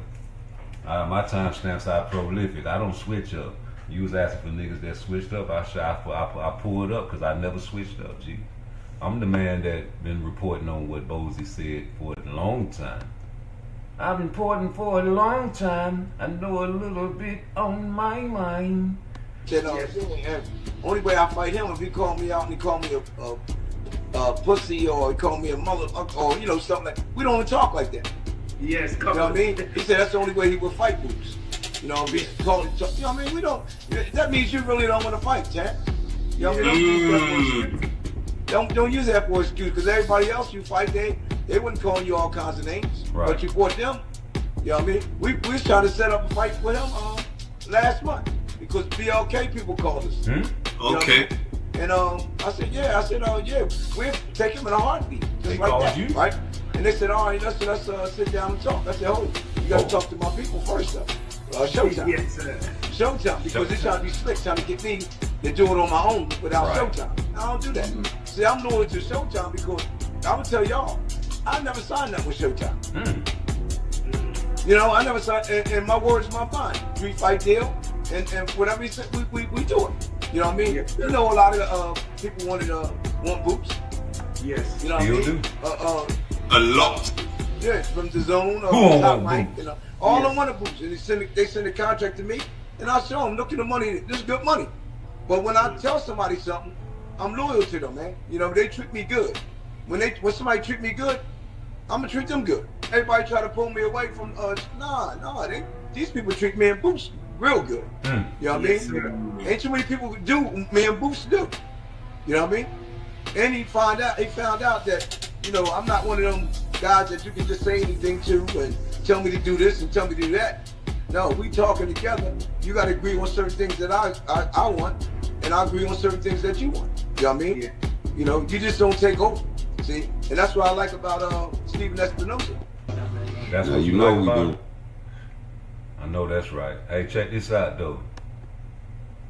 My timestamps are prolific. I don't switch up. You was asking for niggas that switched up. I pulled up because I never switched up, G. I'm the man that been reporting on what Bozy said for a long time. I've been reporting for a long time. I know a little bit on my mind. Only way I fight him if he called me out and he called me a pussy or he called me a mother or you know something like. We don't talk like that. Yes, you know what I mean? He said that's the only way he would fight Boots. You know, be called, you know what I mean? We don't. That means you really don't want to fight, Chad. You know what I mean? Don't use that for excuse, because everybody else you fight, they wouldn't call you all kinds of names, right. But you fought them. You know what I mean? We was trying to set up a fight for him last month because BLK people called us. Okay. You know I mean? And I said, yeah, we'll take him in a heartbeat, just they like called that, you? right? And they said, all right, let's sit down and talk. I said, hold it. You got to talk to my people first, though. Showtime. Yes, sir. Showtime, because they're trying to be slick, trying to get me to do it on my own without Showtime. I don't do that. See, I'm loyal to Showtime because I would tell y'all, I never signed that with Showtime. You know, I never signed, and my word's my bond. 3-fight deal, and whatever he said, we do it. You know what I mean? Yes, you know, a lot of people want Boots. Yes. You know what I mean? A lot. Yeah, from the zone or top Mike, you know. All them wanted Boots, and they send the contract to me, and I show them, look at the money, this is good money. But when I tell somebody something, I'm loyal to them, man. You know, they treat me good. When somebody treat me good, I'm gonna treat them good. Everybody try to pull me away from, these people treat me and Boots real good. You know what I mean? Ain't too many people do me and Boots do. You know what I mean? And he found out that, you know, I'm not one of them guys that you can just say anything to and tell me to do this and tell me to do that. No, we talking together. You got to agree on certain things that I want, and I agree on certain things that you want. You know what I mean? Yeah. You know, you just don't take over. See, and that's what I like about Stephen Espinosa. That's what you know we do. I know that's right. Hey, check this out though.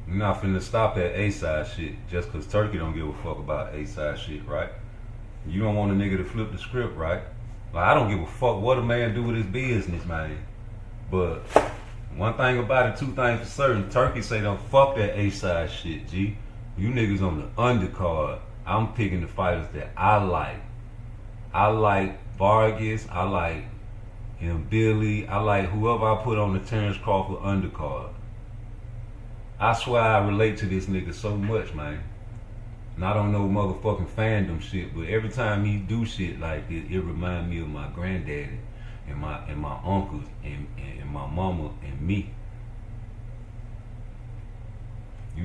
You're not finna stop that A-side shit just cause Turkey don't give a fuck about A-side shit, right? You don't want a nigga to flip the script, right? Like, I don't give a fuck what a man do with his business, man. But one thing about it, two things for certain. Turkey say don't fuck that A-side shit, G. You niggas on the undercard. I'm picking the fighters that I like. I like Vargas. I like Billy. I like whoever I put on the Terrence Crawford undercard. I swear I relate to this nigga so much, man. And I don't know motherfucking fandom shit, but every time he do shit like this, it remind me of my granddaddy and my uncles and my mama and me.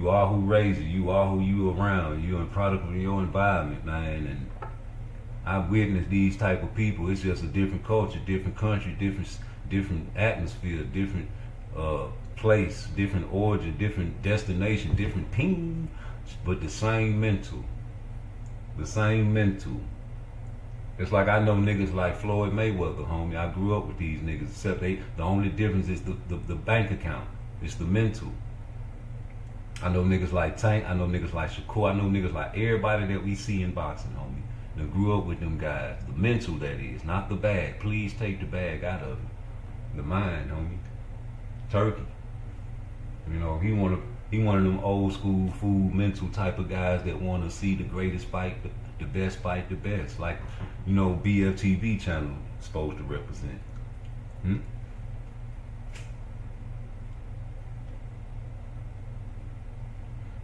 You are who raised you. You are who you around. You're a product of your environment, man. And I've witnessed these type of people. It's just a different culture, different country, different atmosphere, different place, different origin, different destination, different ping, but the same mental. The same mental. It's like I know niggas like Floyd Mayweather, homie. I grew up with these niggas, except the only difference is the bank account. It's the mental. I know niggas like Tank. I know niggas like Shakur. I know niggas like everybody that we see in boxing, homie. I grew up with them guys. The mental, that is, not the bag. Please take the bag out of it. The mind, homie. Turkey. You know, he one of them old school food mental type of guys that want to see the greatest fight, the best fight, the best. Like, you know, BFTV channel is supposed to represent.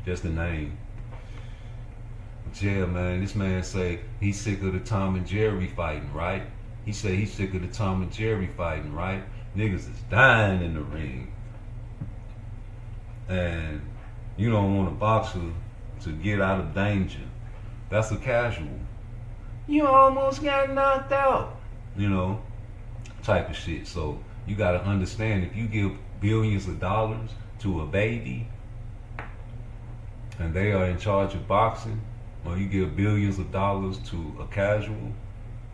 Just the name. Yeah, man, this man say he's sick of the Tom and Jerry fighting, right? He say he's sick of the Tom and Jerry fighting, right? Niggas is dying in the ring. And you don't want a boxer to get out of danger. That's a casual. You almost got knocked out. You know, type of shit. So you gotta understand, if you give billions of dollars to a baby and they are in charge of boxing, or you give billions of dollars to a casual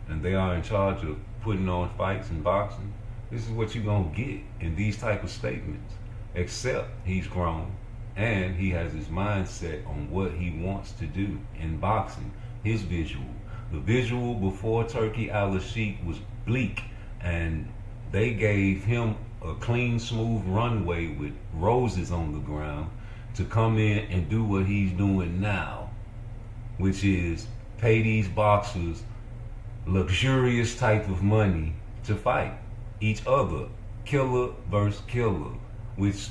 and they are in charge of putting on fights in boxing, this is what you're gonna get in these type of statements. Except he's grown and he has his mindset on what he wants to do in boxing. His visual. The visual before Turkey Al-Sheikh was bleak, and they gave him a clean, smooth runway with roses on the ground to come in and do what he's doing now, which is pay these boxers luxurious type of money to fight each other, killer versus killer, which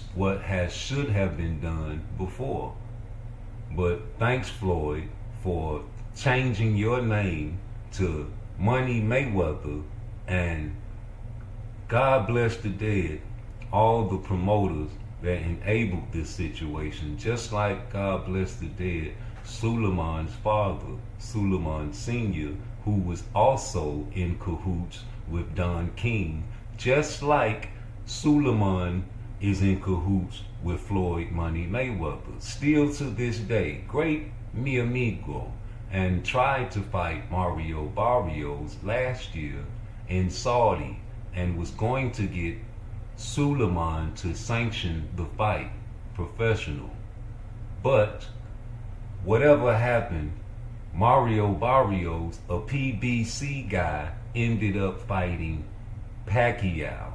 should have been done before. But thanks, Floyd, for changing your name to Money Mayweather, and God bless the dead, all the promoters that enabled this situation, just like God bless the dead Suleiman's father, Suleiman Sr., who was also in cahoots with Don King, just like Suleiman is in cahoots with Floyd Money Mayweather. Still to this day, great mi amigo, and tried to fight Mario Barrios last year in Saudi and was going to get Suleiman to sanction the fight, professional. But whatever happened, Mario Barrios, a PBC guy, ended up fighting Pacquiao,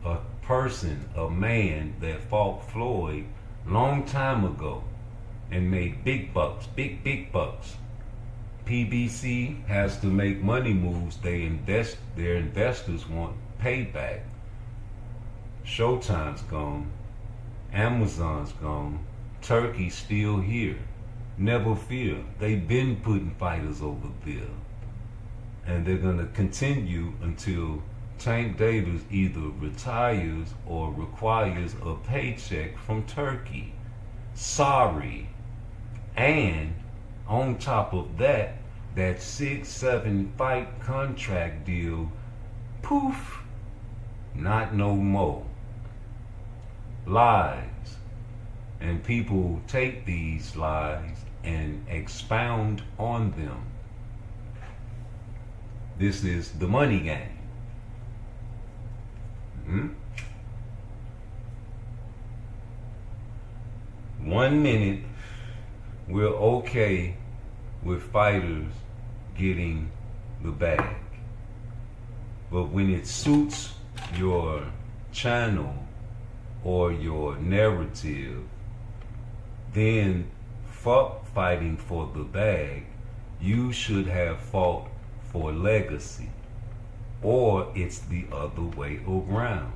a person, a man that fought Floyd long time ago and made big bucks, big bucks. PBC has to make money moves. Their investors want payback. Showtime's gone. Amazon's gone. Turkey's still here. Never fear. They've been putting fighters over there. And they're going to continue until Tank Davis either retires or requires a paycheck from Turkey. Sorry. And on top of that, that 6-7 fight contract deal, poof, not no more. Lies. And people take these lies and expound on them. This is the money game. 1 minute, we're okay with fighters getting the bag. But when it suits your channel or your narrative, then fuck fighting for the bag. You should have fought for legacy. Or it's the other way around.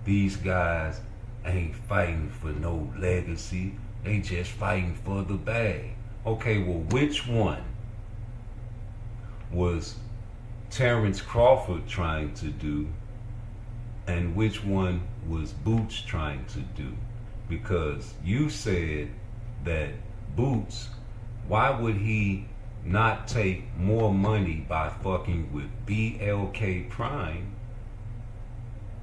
These guys ain't fighting for no legacy. They just fighting for the bag. Okay, well, which one was Terrence Crawford trying to do, and which one was Boots trying to do? Because you said that Boots, why would he not take more money by fucking with BLK Prime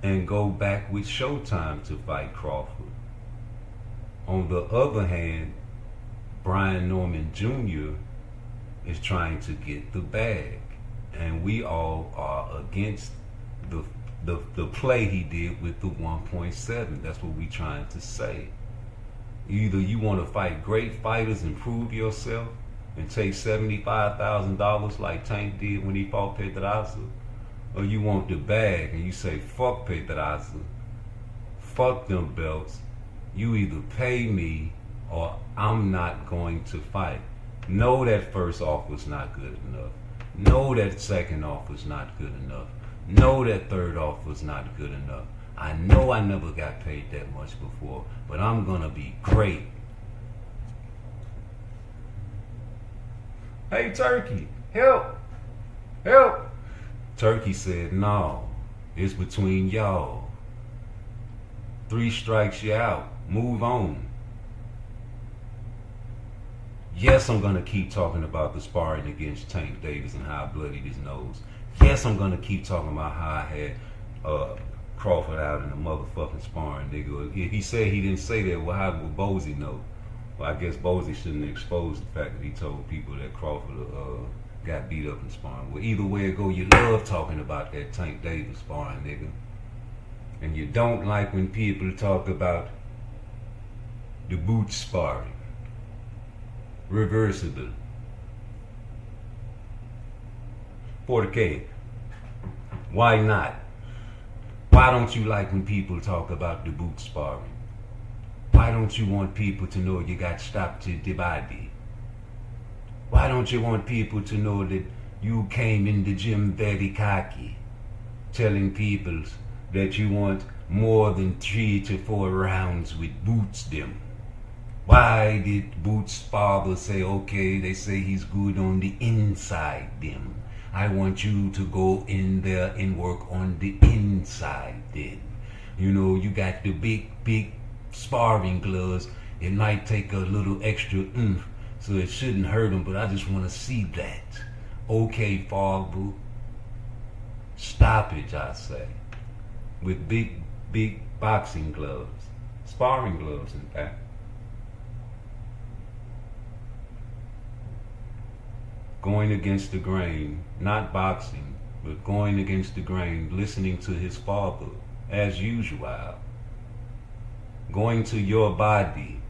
and go back with Showtime to fight Crawford? On the other hand, Brian Norman Jr. is trying to get the bag, and we all are against the play he did with the 1.7. That's what we trying to say. Either you want to fight great fighters and prove yourself and take $75,000 like Tank did when he fought Pedraza, or you want the bag and you say, fuck Pedraza, fuck them belts, you either pay me or I'm not going to fight. Know that first offer's not good enough. Know that second offer's not good enough. Know that third offer's not good enough. I know I never got paid that much before, but I'm gonna be great. Hey Turkey, help! Help! Turkey said, no, it's between y'all. 3 strikes, you out. Move on. Yes, I'm gonna keep talking about the sparring against Tank Davis and how I bloodied his nose. Yes, I'm gonna keep talking about how I had Crawford out in the motherfucking sparring, nigga. If he said he didn't say that, well, how would Bozy know? Well, I guess Bozy shouldn't expose the fact that he told people that Crawford got beat up in sparring. Well, either way it go, you love talking about that Tank Davis sparring, nigga. And you don't like when people talk about the boot sparring. Reversible. 40K. Why not? Why don't you like when people talk about the boot sparring? Why don't you want people to know you got stopped to the body? Why don't you want people to know that you came in the gym very cocky, telling people that you want more than 3 to 4 rounds with Boots them? Why did Boots' father say, okay, they say he's good on the inside them. I want you to go in there and work on the inside then. You know, you got the big sparring gloves. It might take a little extra oomph, so it shouldn't hurt them, but I just want to see that. Okay, father. Stoppage, I say. With big boxing gloves. Sparring gloves, in fact. Going against the grain, not boxing, but going against the grain, listening to his father, as usual. Going to your body,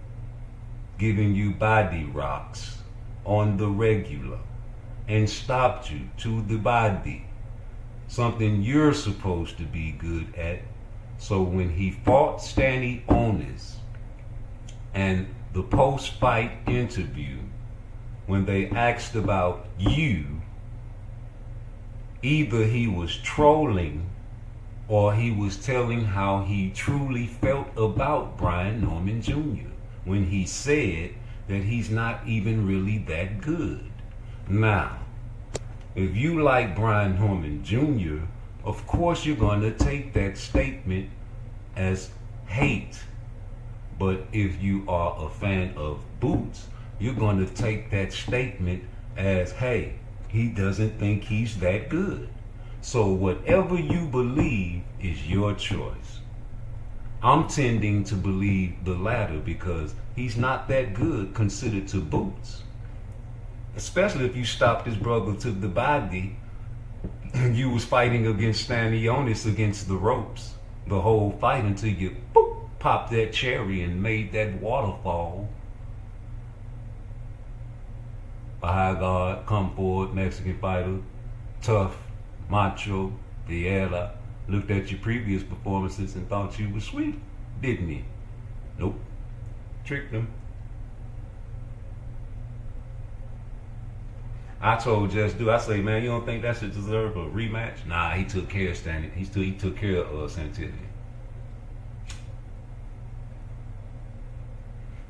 giving you body rocks on the regular, and stopped you to the body, something you're supposed to be good at. So when he fought Stanley Onis and the post-fight interview, when they asked about you, either he was trolling or he was telling how he truly felt about Brian Norman Jr. when he said that he's not even really that good. Now, if you like Brian Norman Jr., of course you're going to take that statement as hate. But if you are a fan of Boots, you're going to take that statement as, hey, he doesn't think he's that good. So whatever you believe is your choice. I'm tending to believe the latter because he's not that good considered to Boots. Especially if you stopped his brother to the body and you was fighting against Stanley Onis against the ropes the whole fight until you popped that cherry and made that waterfall. A high guard, come forward, Mexican fighter, tough, macho, Vieira, looked at your previous performances and thought you were sweet, didn't he? Nope. Tricked him. I told Just Do, I say, man, you don't think that should deserve a rematch? Nah, he took care of Stanley. He took care of Santilli.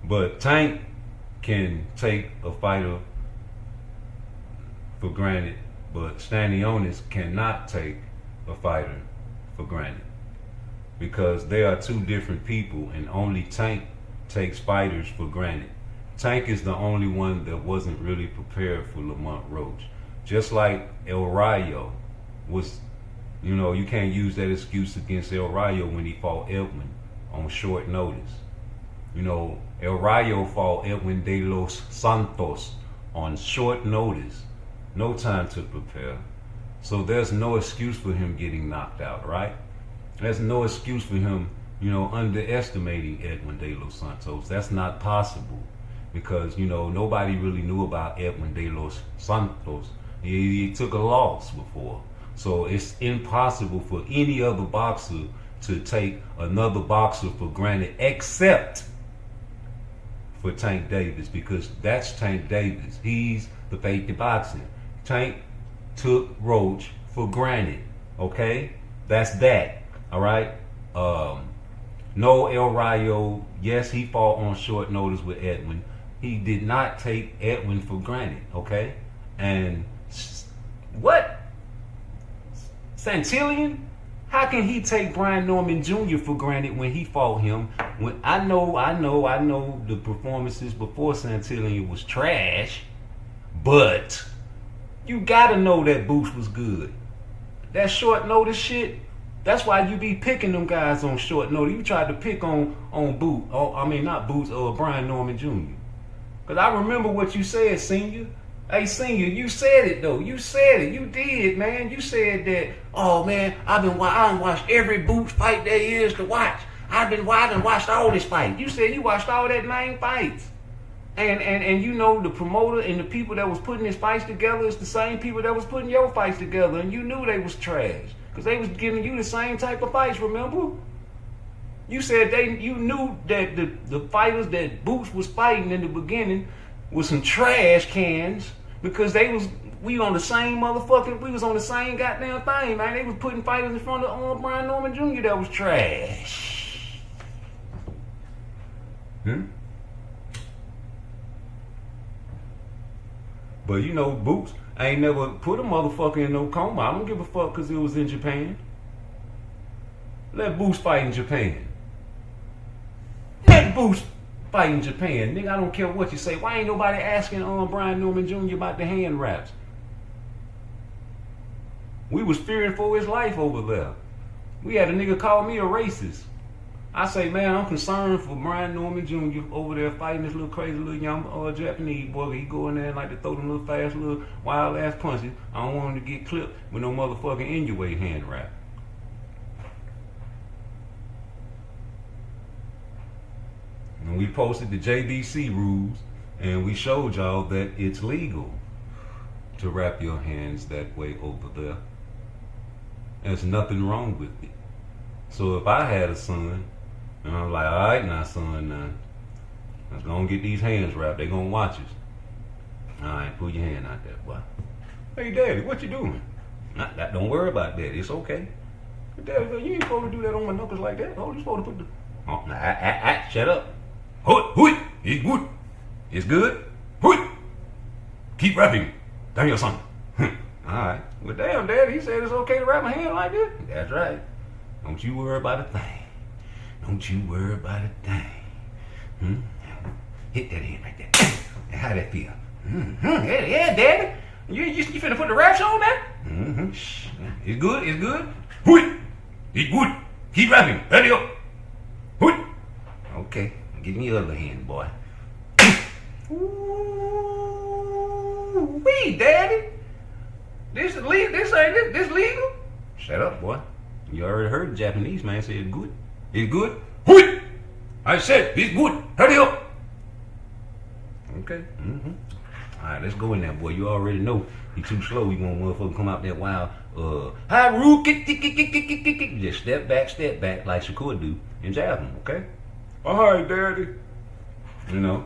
But Tank can take a fighter for granted, but Stanley Onis cannot take a fighter for granted because they are two different people, and only Tank takes fighters for granted. Tank is the only one that wasn't really prepared for Lamont Roach. Just like El Rayo was, you know, you can't use that excuse against El Rayo when he fought Edwin on short notice. You know, El Rayo fought Edwin de los Santos on short notice. No time to prepare. So there's no excuse for him getting knocked out, right? There's no excuse for him, you know, underestimating Edwin de los Santos. That's not possible because, you know, nobody really knew about Edwin de los Santos. He took a loss before. So it's impossible for any other boxer to take another boxer for granted except for Tank Davis, because that's Tank Davis. He's the fake boxing. Tank took Roach for granted, okay? That's that, all right? No El Rayo, yes, he fought on short notice with Edwin. He did not take Edwin for granted, okay? And what? Santillan? How can he take Brian Norman Jr. for granted when he fought him? When I know the performances before Santillan was trash, but you gotta know that Boots was good. That short notice shit, that's why you be picking them guys on short notice. You tried to pick on Boots, not Boots, Brian Norman Jr. Cause I remember what you said, Senior. Hey, Senior, you said it though. You said it. You did, man. You said that, oh man, I done watched every Boots fight there is to watch. I done watched all this fight. You said you watched all that 9 fights. And you know the promoter and the people that was putting his fights together is the same people that was putting your fights together, and you knew they was trash. Because they was giving you the same type of fights, remember? You said you knew that the fighters that Boots was fighting in the beginning was some trash cans because we on the same motherfucking, we was on the same goddamn thing, man. They was putting fighters in front of Brian Norman Jr. that was trash. But you know, Boots ain't never put a motherfucker in no coma. I don't give a fuck because it was in Japan. Let Boots fight in Japan. Let Boots fight in Japan. Nigga, I don't care what you say. Why ain't nobody asking Brian Norman Jr. about the hand wraps? We was fearing for his life over there. We had a nigga call me a racist. I say, man, I'm concerned for Brian Norman Jr. over there fighting this little crazy little young Japanese boy. He go in there and like to throw them little fast, little wild ass punches. I don't want him to get clipped with no motherfucking Inuit hand wrap. And we posted the JDC rules and we showed y'all that it's legal to wrap your hands that way over there. There's nothing wrong with it. So if I had a son, and I'm like, all right now, son, now, let's go and get these hands wrapped. They gonna watch us. All right, pull your hand out there, boy. Hey, Daddy, what you doing? Don't worry about that. It's okay. Daddy, you ain't supposed to do that on my knuckles like that. Oh, you supposed to put the... Oh, shut up. Hoi, it's good. It's good. Hoi. Keep wrapping. Damn your son. All right. Well, damn, Daddy, he said it's okay to wrap my hand like this. That's right. Don't you worry about a thing. Don't you worry about a thing. Hit that hand right there. How that feel? Yeah, Daddy. You finna put the wraps on that? It's good. It's good. Hoi. It's good. Keep wrapping. Ready up. Hoi. Okay. Give me your other hand, boy. Ooh, wee, Daddy. This legal? Shut up, boy. You already heard the Japanese man say it's good. It's good. Hui! I said it's good. Hurry up. Okay. All right, let's go in there, boy. You already know you too slow. You want motherfucker come out there wild. Haru, just step back like Shakur do and jab him. Okay. All right, Daddy. You know.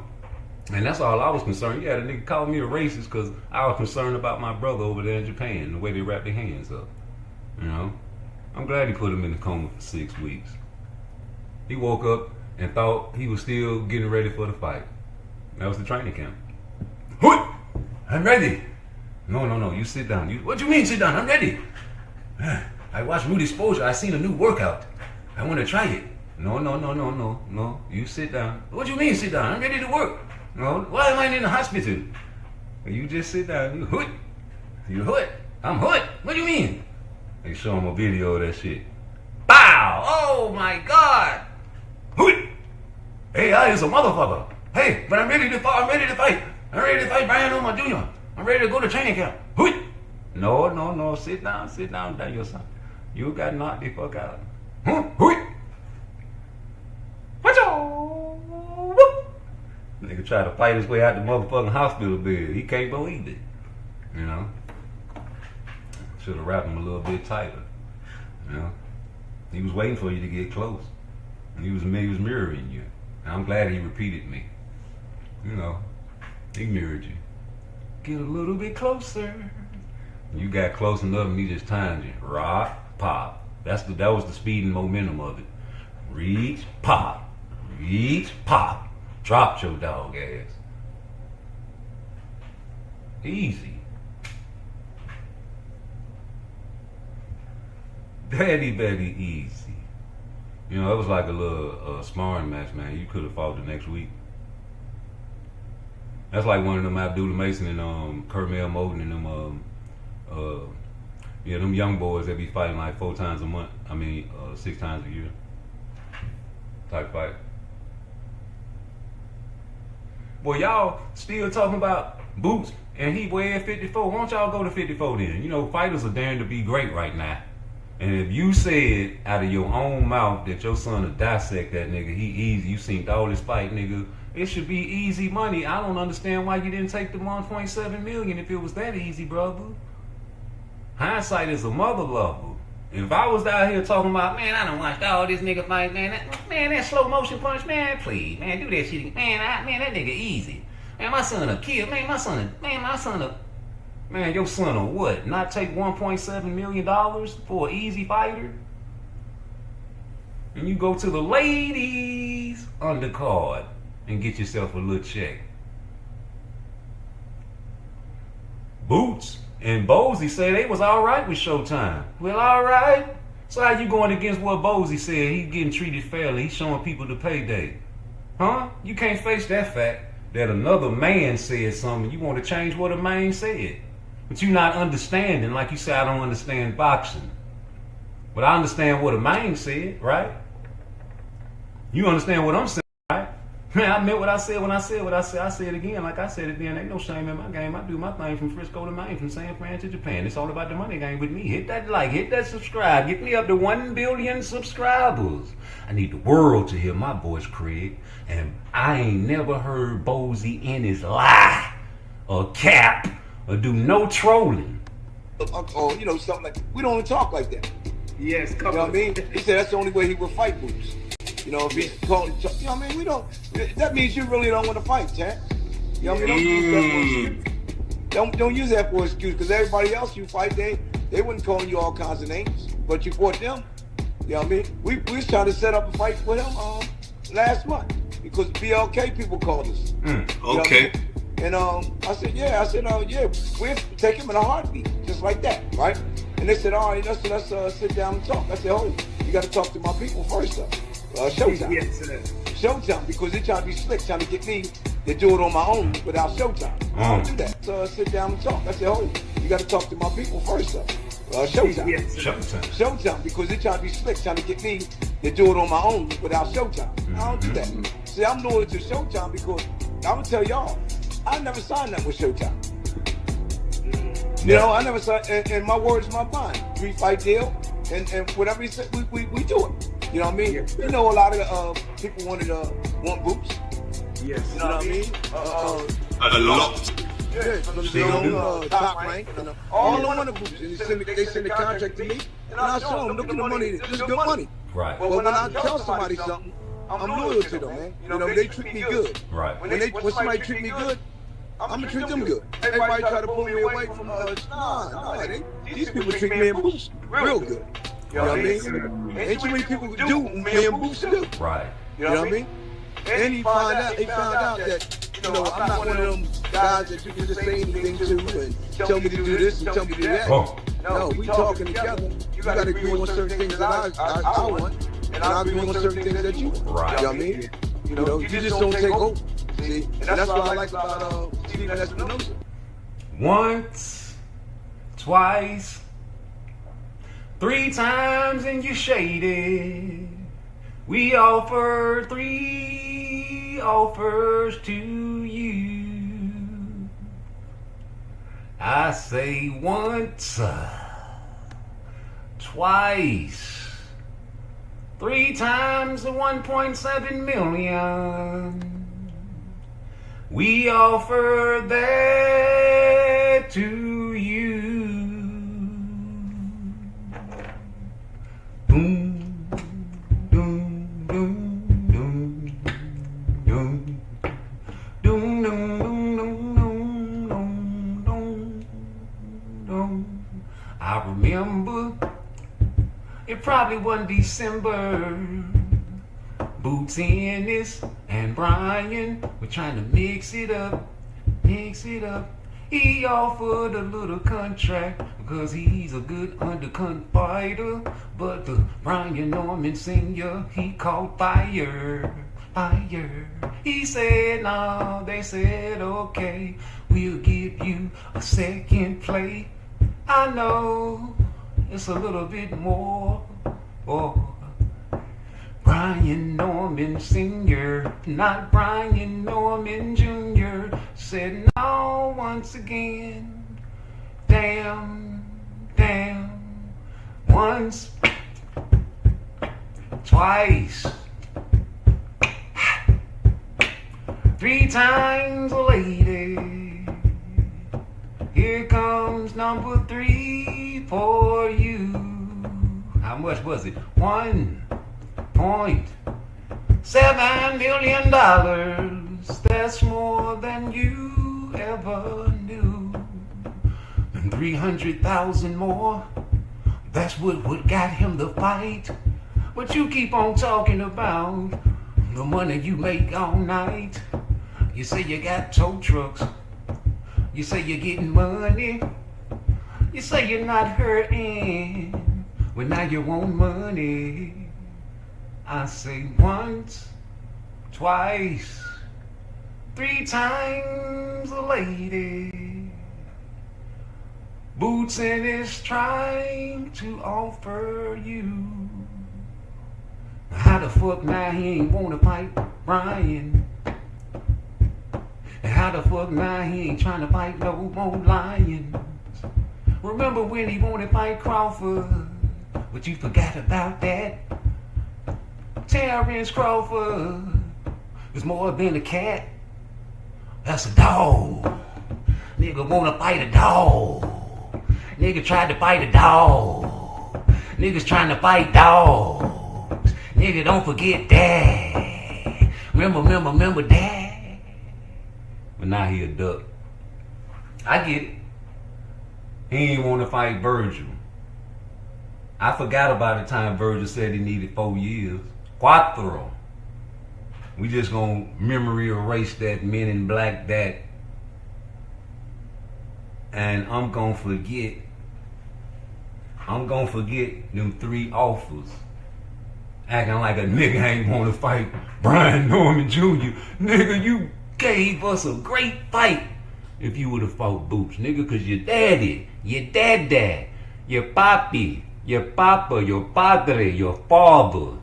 And that's all I was concerned. You had a nigga call me a racist because I was concerned about my brother over there in Japan, the way they wrap their hands up. You know? I'm glad he put him in the coma for 6 weeks. He woke up and thought he was still getting ready for the fight. That was the training camp. Hoot! I'm ready. No, you sit down. What you mean sit down? I'm ready. I watched Rudy Exposure. I seen a new workout. I want to try it. No. You sit down. What you mean sit down? I'm ready to work. No, why am I in the hospital? You just sit down. You hood. You hood. I'm hood. What do you mean? They show him a video of that shit. Bow! Oh my God! Hood! Hey, I is a motherfucker. Hey, but I'm ready to fight. I'm ready to fight. I'm ready to fight Brian Oma Jr. I'm ready to go to training camp. Hood! No. Sit down, Daniel son. You got knocked the fuck out. Huh? Hood! Nigga tried to fight his way out the motherfucking hospital bed. He can't believe it. You know? Should have wrapped him a little bit tighter. You know? He was waiting for you to get close. He was mirroring you. And I'm glad he repeated me. You know? He mirrored you. Get a little bit closer. You got close enough and he just timed you. Rock, pop. That was the speed and momentum of it. Reach, pop. Reach, pop. Dropped your dog ass. Easy. Very, very easy. You know, it was like a little sparring match, man. You could have fought the next week. That's like one of them Abdullah Mason and Kermel Moden and them them young boys that be fighting like 4 times a month. 6 times a year. Type fight. Boy, y'all still talking about Boots and he weighed 54. Why don't y'all go to 54 then? You know, fighters are daring to be great right now. And if you said out of your own mouth that your son will dissect that nigga, he easy, you seen all this fight, nigga, it should be easy money. I don't understand why you didn't take the 1.7 million if it was that easy, brother. Hindsight is a mother lover. If I was out here talking about, man, I done watched all this nigga fight, man, that slow motion punch, man, please, man, do that shit, man, that nigga easy. Man, my son a kill, man, your son a what? Not take $1.7 million for an easy fighter? And you go to the ladies undercard and get yourself a little check. Boots and Bozy say they was all right with Showtime. Well, all right. So how you going against what Bozy said? He getting treated fairly. He's showing people the payday. Huh? You can't face that fact that another man said something. You want to change what a man said. But you're not understanding. Like you say, I don't understand boxing. But I understand what a man said, right? You understand what I'm saying, right? Man, I meant what I said when I said what I said. I say it again like I said it then. Ain't no shame in my game. I do my thing from Frisco to Maine, from San Fran to Japan. It's all about the money game with me. Hit that like, hit that subscribe. Get me up to 1 billion subscribers. I need the world to hear my voice, Craig. And I ain't never heard Bozy in his lie or cap or do no trolling. Or, you know, something like, we don't talk like that. Yes, you know what I mean? He said that's the only way he would fight Boots. You know, if he's calling, you know what I mean? We don't, that means you really don't want to fight, Chad. You know what I mean? Don't use that for an excuse, because everybody else you fight, they wouldn't call you all kinds of names, but you fought them. You know what I mean? We was trying to set up a fight with him last month, because BLK people called us. Okay. And I said, yeah, we'll take him in a heartbeat, just like that, right? And they said, all right, let's sit down and talk. I said, oh, you got to talk to my people first, though. Showtime. Yes, Showtime, because they trying to be slick, trying to get me to do it on my own without Showtime. I don't do that. So sit down and talk. I said, oh, you got to talk to my people first, though. Showtime. Yes, Showtime, because they trying to be slick, trying to get me to do it on my own without Showtime. I don't do that. See, I'm loyal to Showtime because I'm going to tell y'all, I never signed that with Showtime. You know, I never signed, and my word is my bond. 3-fight deal, and whatever he said, we do it. You know what I mean? Yes, you know, a lot of people want Boots. Yes. You know what I mean? A lot. Yeah, top rank. All of them want Boots. And they send the contract to me, and I show them, look at the money. This is good money. Right. But when I tell somebody something, I'm loyal to them, man. You know, they treat me good. Right. When somebody treat me good, I'm gonna treat them good. Everybody try to pull me away from these people treat me and Boots real good. You know what I mean? Ain't too many people do me and Boots do. Right. You know what I mean? And he found out that, you know, I'm not one of them guys that you can just say anything to and tell me to do this and tell me to do that. Oh. No, we talking together. You gotta agree on certain things that I want, and I agree on certain things that you want. Right. You know what I mean? You know, you just don't take over. See, and that's what I like about Stevie as a producer. Once, twice, 3 times and you shaded. We offer 3 offers to you. I say once, twice, 3 times the 1.7 million. We offer that to you. Boom, doom, doom, doom, doom, doom, doom, doom, doom, doom, doom. I remember it probably wasn't December. Boots Ennis and Brian were trying to mix it up, mix it up. He offered a little contract because he's a good undercut fighter. But the Brian Norman Sr., he caught fire, fire. He said no, they said okay, we'll give you a second play. I know it's a little bit more. Oh. Brian Norman Sr., not Brian Norman Jr., said no once again. Damn, damn. Once, twice, 3 times a lady. Here comes number 3 for you. How much was it? $1.7 million. That's more than you ever knew. And 300,000 more. That's what got him the fight. But you keep on talking about the money you make all night. You say you got tow trucks. You say you're getting money. You say you're not hurting. Well, now you want money. I say once, twice, 3 times a lady. Boots Ennis trying to offer you. How the fuck now he ain't wanna fight Brian? And how the fuck now he ain't trying to fight no more lions? Remember when he wanted to fight Crawford, but you forgot about that? Terrence Crawford is more than a cat. That's a dog. Nigga wanna fight a dog. Nigga tried to fight a dog. Niggas trying to fight dogs. Nigga, don't forget that. Remember that. But now he a duck. I get it. He ain't wanna fight Virgil. I forgot about the time Virgil said he needed 4 years. 4. We just gonna memory erase that Men in Black that, and I'm gonna forget them 3 offers. Acting like a nigga ain't wanna fight Brian Norman Jr. Nigga, you gave us a great fight if you would have fought Boots, nigga, cause your daddy, your dad, your papi, your papa, your padre, your father,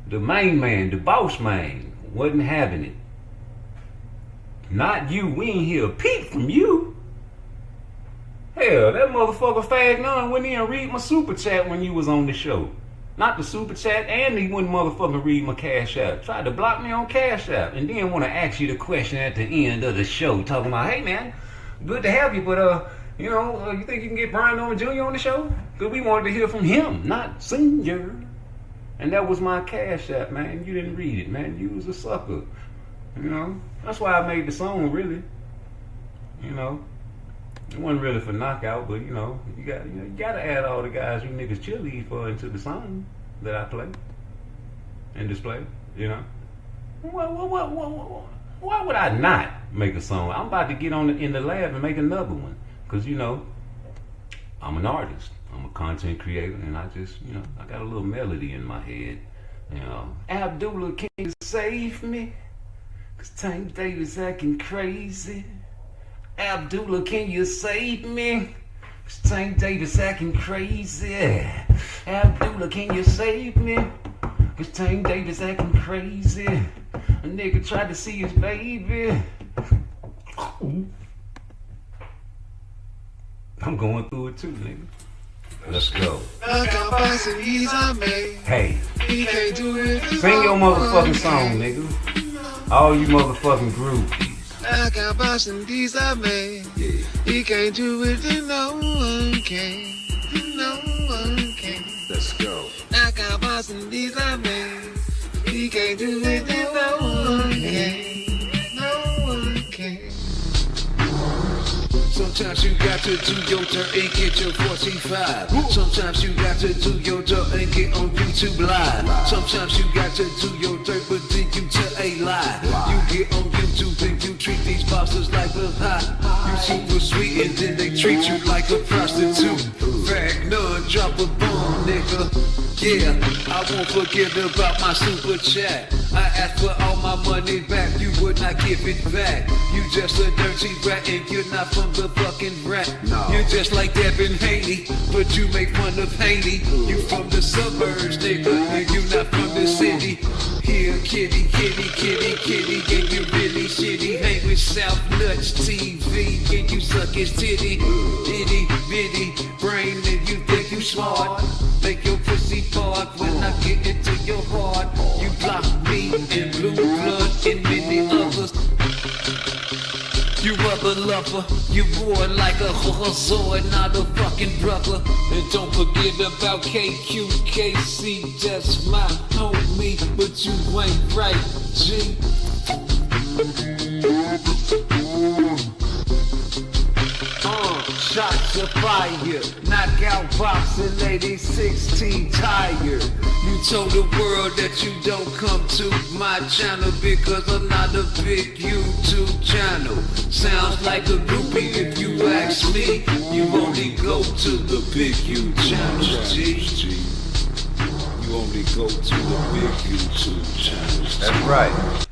the main man, the boss man, wasn't having it. Not you. We ain't hear a peep from you. Hell, that motherfucker Fag None wouldn't even read my super chat when you was on the show. Not the super chat, and he wouldn't motherfucking read my Cash App. Tried to block me on Cash App, and then want to ask you the question at the end of the show, talking about, hey man, good to have you, but you think you can get Brian Norman Jr. on the show? Because we wanted to hear from him, not Senior. And that was my Cash App, man. You didn't read it, man. You was a sucker. That's why I made the song, really. It wasn't really for knockout, but you gotta add all the guys you niggas cheerlead for into the song that I play and display. Why would I not make a song? I'm about to get in the lab and make another one, cause I'm an artist. I'm a content creator, and I just I got a little melody in my head. Abdullah, can you save me? Cause Tank Davis acting crazy. Abdullah, can you save me? Cause Tank Davis acting crazy. Abdullah, can you save me? Cause Tank Davis acting crazy. A nigga tried to see his baby. I'm going through it too, nigga. Let's go. Hey, sing your motherfucking song, nigga. All you motherfucking groupies. I got bossing these I made. He can't do it and no one can. No one can. Let's go. I got bossing these I made. He can't do it and no one can. No one can. Sometimes you got to do your dirt and get your 45. Sometimes you got to do your dirt and get on YouTube Live. Sometimes you got to do your dirt, but then you tell a lie. You get on YouTube and you treat these bosses like a hot. You super sweet and then they treat you like a prostitute. Fact none, drop a bomb, nigga. Yeah, I won't forget about my super chat. I asked for all my money back, you would not give it back. You just a dirty rat and you're not from the fucking rat. No. You're just like Devin Haney, but you make fun of Haney. You from the suburbs, nigga, and you not from the city. Here, kitty, kitty, kitty, kitty, and you really shitty. Hang with South Nuts TV, can you suck his titty? Itty bitty brain and you think you smart. Make your pussy fart when I get into your heart. You block me and blue blood and many others. You other lover, you bored like a sword, not a fucking brother. And don't forget about KQKC, that's my homie, but you ain't right, G. Shots of fire, knockout boxing lady 16 tired. You told the world that you don't come to my channel because I'm not a big YouTube channel. Sounds like a groupie if you ask me. You only go to the big YouTube channels, G. You only go to the big YouTube channels. That's right.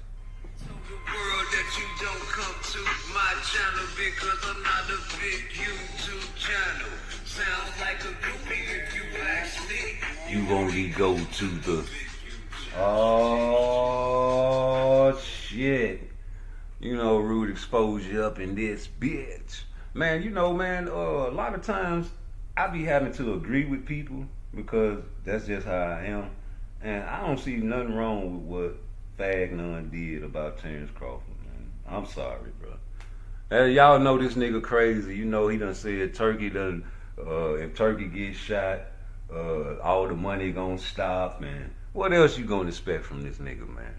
Because I'm not a big YouTube channel. Sounds like a groupie if you ask me. You only go to the... Oh, shit. You know, rude exposure up in this bitch. Man, you know, man, a lot of times I be having to agree with people because that's just how I am. And I don't see nothing wrong with what Fag None did about Terrence Crawford, man. I'm sorry, bro. Y'all know this nigga crazy. You know he done said Turkey done, if Turkey gets shot, all the money gonna stop, man. What else you gonna expect from this nigga, man?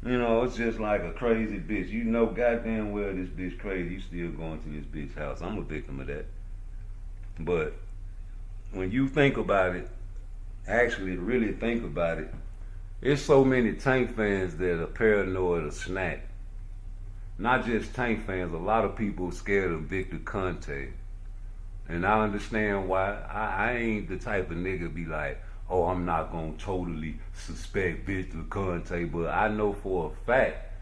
You know, it's just like a crazy bitch. You know goddamn well this bitch crazy. You still going to this bitch house. I'm a victim of that. But when you think about it, actually really think about it, there's so many Tank fans that are paranoid of Snack. Not just Tank fans, a lot of people scared of Victor Conte. And I understand why. I ain't the type of nigga be like, oh, I'm not gonna totally suspect Victor Conte, but I know for a fact,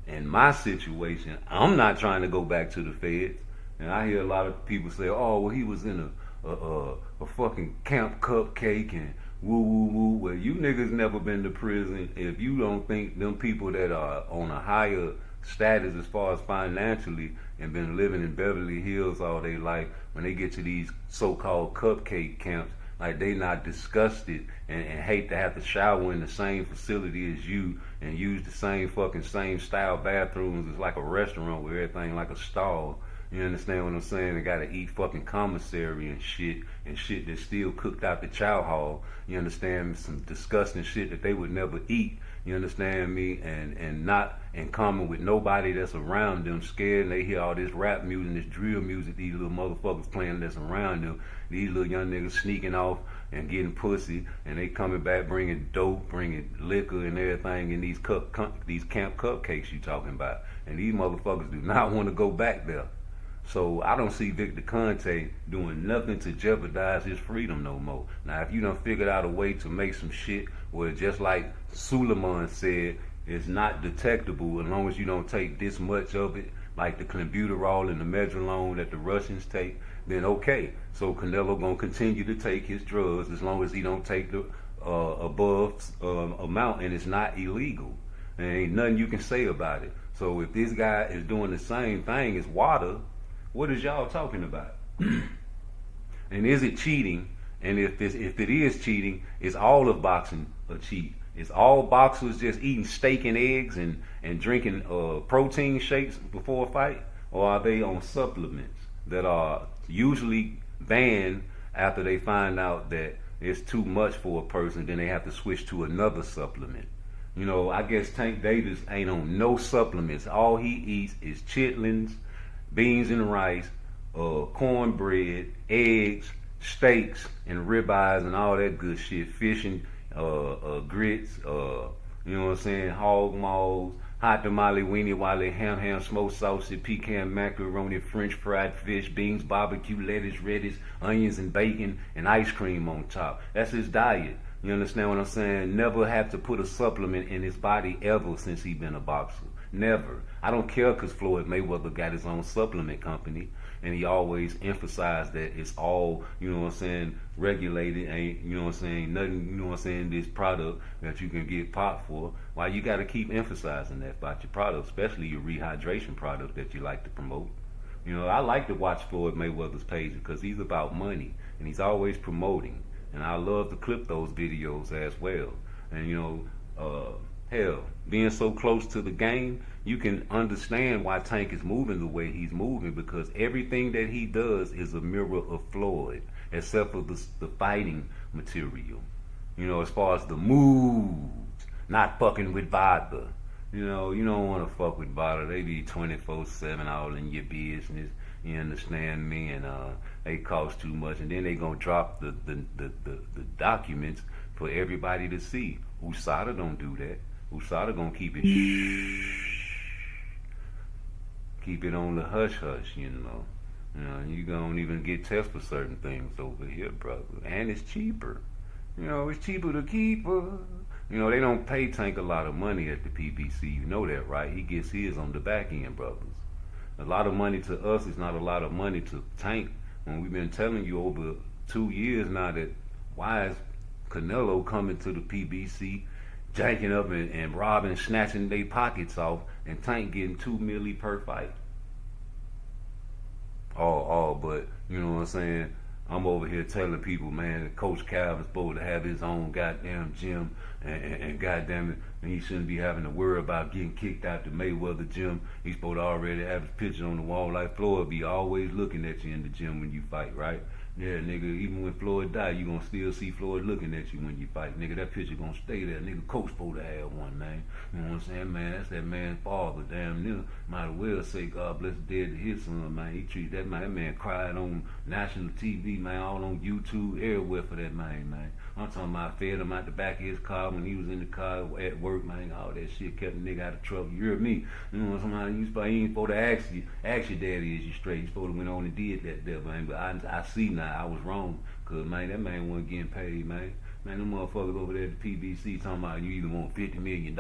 in my situation, I'm not trying to go back to the feds. And I hear a lot of people say, oh, well, he was in a fucking Camp Cupcake and woo woo woo. Well, you niggas never been to prison. If you don't think them people that are on a higher status as far as financially and been living in Beverly Hills all their life, when they get to these so-called cupcake camps, like they not disgusted and hate to have to shower in the same facility as you and use the same style bathrooms. It's like a restaurant with everything like a stall. You understand what I'm saying? They gotta eat fucking commissary and shit that's still cooked out the chow hall. You understand? Some disgusting shit that they would never eat. You understand me? And not in common with nobody that's around them, scared, and they hear all this rap music, this drill music these little motherfuckers playing that's around them. These little young niggas sneaking off and getting pussy, and they coming back bringing dope, bringing liquor and everything in these camp cupcakes you talking about. And these motherfuckers do not want to go back there. So I don't see Victor Conte doing nothing to jeopardize his freedom no more. Now, if you done figured out a way to make some shit where, just like Suleiman said, is not detectable as long as you don't take this much of it, like the clenbuterol and the medrolone that the Russians take, then okay. So Canelo gonna continue to take his drugs as long as he don't take the above amount, and it's not illegal. There ain't nothing you can say about it. So if this guy is doing the same thing as water, what is y'all talking about? And is it cheating? And if it is cheating, is all of boxing a cheat? Is all boxers just eating steak and eggs and drinking protein shakes before a fight? Or are they on supplements that are usually banned after they find out that it's too much for a person, then they have to switch to another supplement? You know, I guess Tank Davis ain't on no supplements. All he eats is chitlins, beans and rice, cornbread, eggs, steaks, and ribeyes and all that good shit. Fish and grits, you know what I'm saying, hog maws, hot tamale, weenie wale, ham, smoked sausage, pecan macaroni, French fried fish, beans, barbecue, lettuce, radish, onions and bacon, and ice cream on top. That's his diet. You understand what I'm saying? Never had to put a supplement in his body ever since he been a boxer. Never. I don't care because Floyd Mayweather got his own supplement company, and he always emphasized that it's all, you know what I'm saying, regulated, ain't, you know what I'm saying, nothing, you know what I'm saying, this product that you can get pot for. Why you got to keep emphasizing that about your product, especially your rehydration product that you like to promote. You know, I like to watch Floyd Mayweather's page because he's about money, and he's always promoting. And I love to clip those videos as well. And you know, hell, being so close to the game, you can understand why Tank is moving the way he's moving, because everything that he does is a mirror of Floyd, except for the fighting material. You know, as far as the moves, not fucking with Vada. You know, you don't want to fuck with Vada. They be 24/7 all in your business. You understand me? And they cost too much, and then they gonna drop the documents for everybody to see. USADA don't do that. USADA gonna keep it on the hush hush, you know. You know, you don't even get tests for certain things over here, brother. And it's cheaper. You know, it's cheaper to keep her. You know, they don't pay Tank a lot of money at the PBC. You know that, right? He gets his on the back end, brothers. A lot of money to us is not a lot of money to Tank. When we've been telling you over 2 years now that why is Canelo coming to the PBC, janking up and robbing, snatching their pockets off, and Tank getting $2 million per fight. But you know what I'm saying? I'm over here telling people, man, Coach Calvin's supposed to have his own goddamn gym, and goddamn it, and he shouldn't be having to worry about getting kicked out the Mayweather gym. He's supposed to already have his picture on the wall like Floyd be always looking at you in the gym when you fight, right? Yeah, nigga, even when Floyd die, you gonna still see Floyd looking at you when you fight. Nigga, that picture gonna stay there. Nigga, Coach supposed to have one, man. You know what I'm saying, man? That's that man's father, damn near. Might as well say God bless the dead to his son, man. He treated that man. That man cried on national TV, man, all on YouTube, everywhere for that man, man. I'm talking about I fed him out the back of his car when he was in the car at work, man. All that shit kept the nigga out of trouble. You heard me? You know what I'm saying? You ain't supposed to ask your daddy is you straight. You supposed to went on and did that there, man. But I see now I was wrong. Cause man, that man wasn't getting paid, man. Man, them motherfuckers over there at the PBC talking about you either want $50 million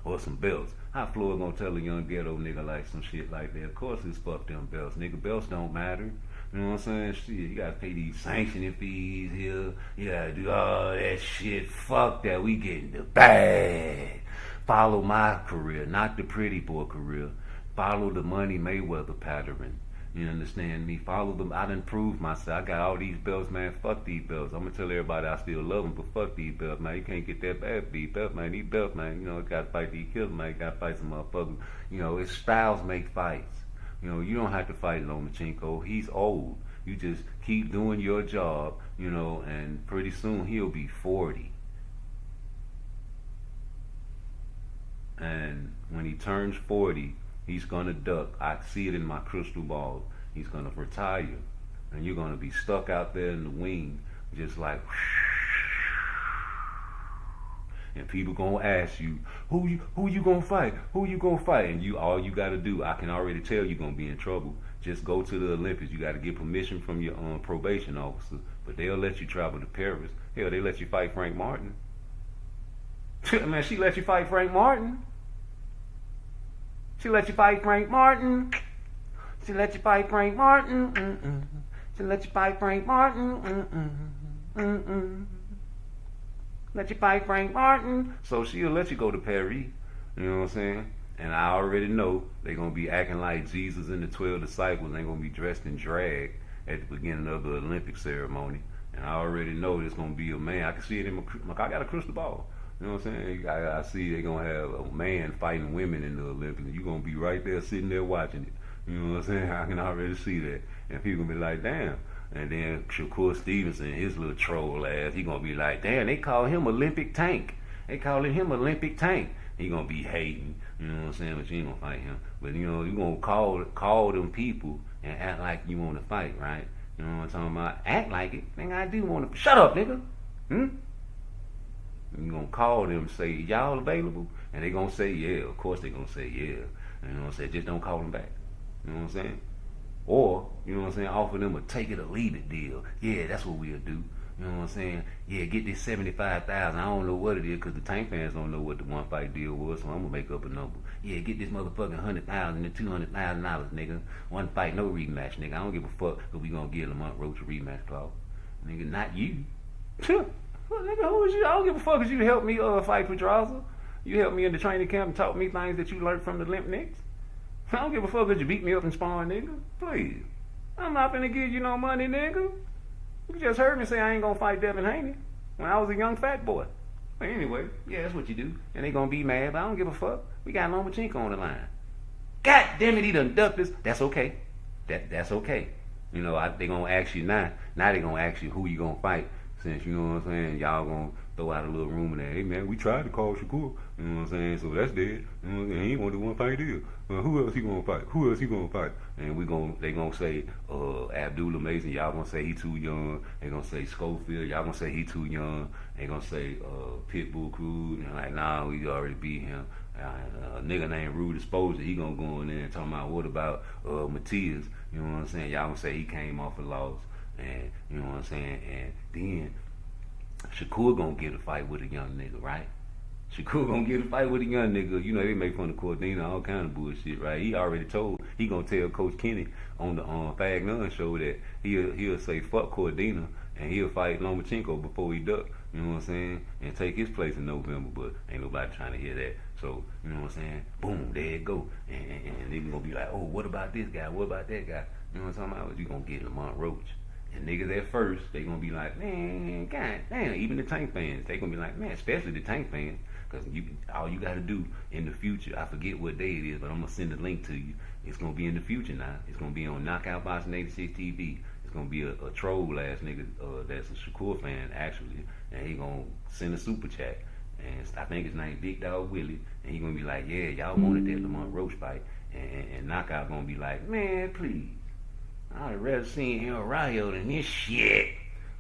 or some belts. How Floyd gonna tell a young ghetto nigga like some shit like that? Of course it's fuck them belts. Nigga, belts don't matter. You know what I'm saying? Shit, you gotta pay these sanctioning fees here. You gotta do all that shit. Fuck that. We getting the bag. Follow my career, not the pretty boy career. Follow the Money Mayweather pattern. You understand me? Follow them. I done proved myself. I got all these belts, man. Fuck these belts. I'm gonna tell everybody I still love them, but fuck these belts, man. You can't get that bad these belts, man. These belts, man. You know, you gotta fight these killers, man. You gotta fight some motherfuckers. You know, it's styles make fights. You know, you don't have to fight Lomachenko. He's old. You just keep doing your job, you know, and pretty soon he'll be 40. And when he turns 40, he's gonna duck. I see it in my crystal ball. He's gonna retire, and you're gonna be stuck out there in the wing, just like. And people gonna ask you, who you gonna fight? Who you gonna fight? And all you gotta do, I can already tell you're gonna be in trouble. Just go to the Olympics. You gotta get permission from your probation officer, but they'll let you travel to Paris. Hell, they let you fight Frank Martin. Man, she let you fight Frank Martin. She let you fight Frank Martin. She let you fight Frank Martin. Mm-mm. She let you fight Frank Martin. Mm-mm. Mm-mm. Let you fight Frank Martin. So she'll let you go to Paris. You know what I'm saying? And I already know they're going to be acting like Jesus and the 12 disciples. They're going to be dressed in drag at the beginning of the Olympic ceremony. And I already know there's going to be a man. I can see it in my I got a crystal ball. You know what I'm saying? I see they're going to have a man fighting women in the Olympics. You're going to be right there sitting there watching it. You know what I'm saying? I can already see that. And people going to be like, damn. And then Shakur Stevenson, his little troll ass, he going to be like, damn, they call him Olympic Tank. They calling him Olympic Tank. He going to be hating. You know what I'm saying? But you ain't going to fight him. But, you know, you going to call them people and act like you want to fight, right? You know what I'm talking about? Act like it. Nigga, I do want to. Shut up, nigga. You gonna call them and say, y'all available? And they gonna say, yeah. Of course they gonna say, yeah. You know what I'm saying? Just don't call them back. You know what I'm saying? Or, you know what I'm saying? Offer them a take it or leave it deal. Yeah, that's what we'll do. You know what I'm saying? Yeah, get this $75,000. I don't know what it is because the Tank fans don't know what the one fight deal was, so I'm gonna make up a number. Yeah, get this motherfucking $100,000 to $200,000, nigga. One fight, no rematch, nigga. I don't give a fuck if we gonna give Lamont Roach a rematch clause. Nigga, not you. Well, nigga, who is you? I don't give a fuck if you help me fight Pedraza. You helped me in the training camp and taught me things that you learned from the Limp Nicks. I don't give a fuck if you beat me up and spawn, nigga. Please. I'm not finna give you no money, nigga. You just heard me say I ain't gonna fight Devin Haney when I was a young fat boy. But anyway, yeah, that's what you do. And they gonna be mad, but I don't give a fuck. We got Lomachenko on the line. God damn it, he done ducked us. That's okay. That's okay. You know, they gonna ask you now. Now they gonna ask you who you gonna fight. Since, you know what I'm saying, y'all gonna throw out a little rumor there. Hey man, we tried to call Shakur. You know what I'm saying? So that's dead. You know what I'm saying? He ain't want to do one fight deal. Well, who else he gonna fight? Who else he gonna fight? And they gonna say Abdullah Mason. Y'all gonna say he too young. They gonna say Schofield. Y'all gonna say he too young. They gonna say Pitbull Cruz. And like, nah, we already beat him. A nigga named Rude Exposure, he gonna go in there and talk about what about Matias. You know what I'm saying? Y'all gonna say he came off a loss. And you know what I'm saying? And then Shakur gonna get a fight with a young nigga, right? Shakur gonna get a fight with a young nigga. You know, they make fun of Cordina, all kind of bullshit, right? He already told, he gonna tell Coach Kenny on the Fag Nunn show that he'll say fuck Cordina and he'll fight Lomachenko before he duck. You know what I'm saying? And take his place in November, but ain't nobody trying to hear that. So, you know what I'm saying? Boom, there it go. And they gonna be like, oh, what about this guy? What about that guy? You know what I'm talking about? You gonna get Lamont Roach. And niggas at first, they gonna be like, man, god damn, even the Tank fans, they gonna be like, man, especially the Tank fans, because all you gotta do in the future, I forget what day it is, but I'm gonna send a link to you. It's gonna be in the future now. It's gonna be on Knockout Boxing 86 TV. It's gonna be a troll ass nigga that's a Shakur fan actually, and he gonna send a super chat. And I think his name Big Dog Willie, and he gonna be like, yeah, y'all wanted that Lamont Roach fight, and Knockout gonna be like, man, please. I'd rather seen El Rayo than this shit.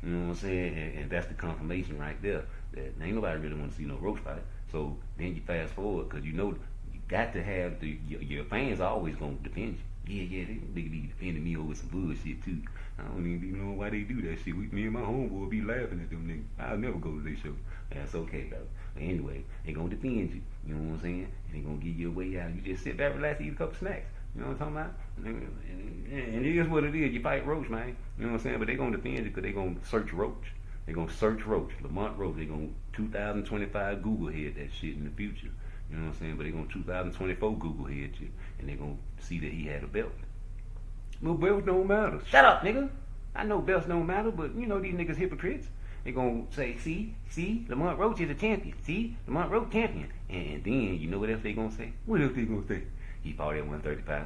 You know what I'm saying? And that's the confirmation right there. That ain't nobody really want to see no Roach fight. So then you fast forward, because you know you got to have your fans are always going to defend you. Yeah, they be defending me over some bullshit too. I don't even know why they do that shit. Me and my homeboy be laughing at them niggas. I'll never go to their show. That's okay, though. But anyway, they going to defend you. You know what I'm saying? And they going to give you a way out. You just sit back, relax, eat a couple snacks. You know what I'm talking about? And it is what it is. You fight Roach, man. You know what I'm saying? But they gonna defend you because they gonna search Roach. They gonna search Roach, Lamont Roach. They gonna 2025 Google head that shit in the future. You know what I'm saying? But they gonna 2024 Google head you, and they gonna see that he had a belt. No belts don't matter. Shut up, nigga. I know belts don't matter, but you know these niggas hypocrites. They gonna say, see, Lamont Roach is a champion. See, Lamont Roach champion. And then you know what else they gonna say? What else they gonna say? He fought at 135.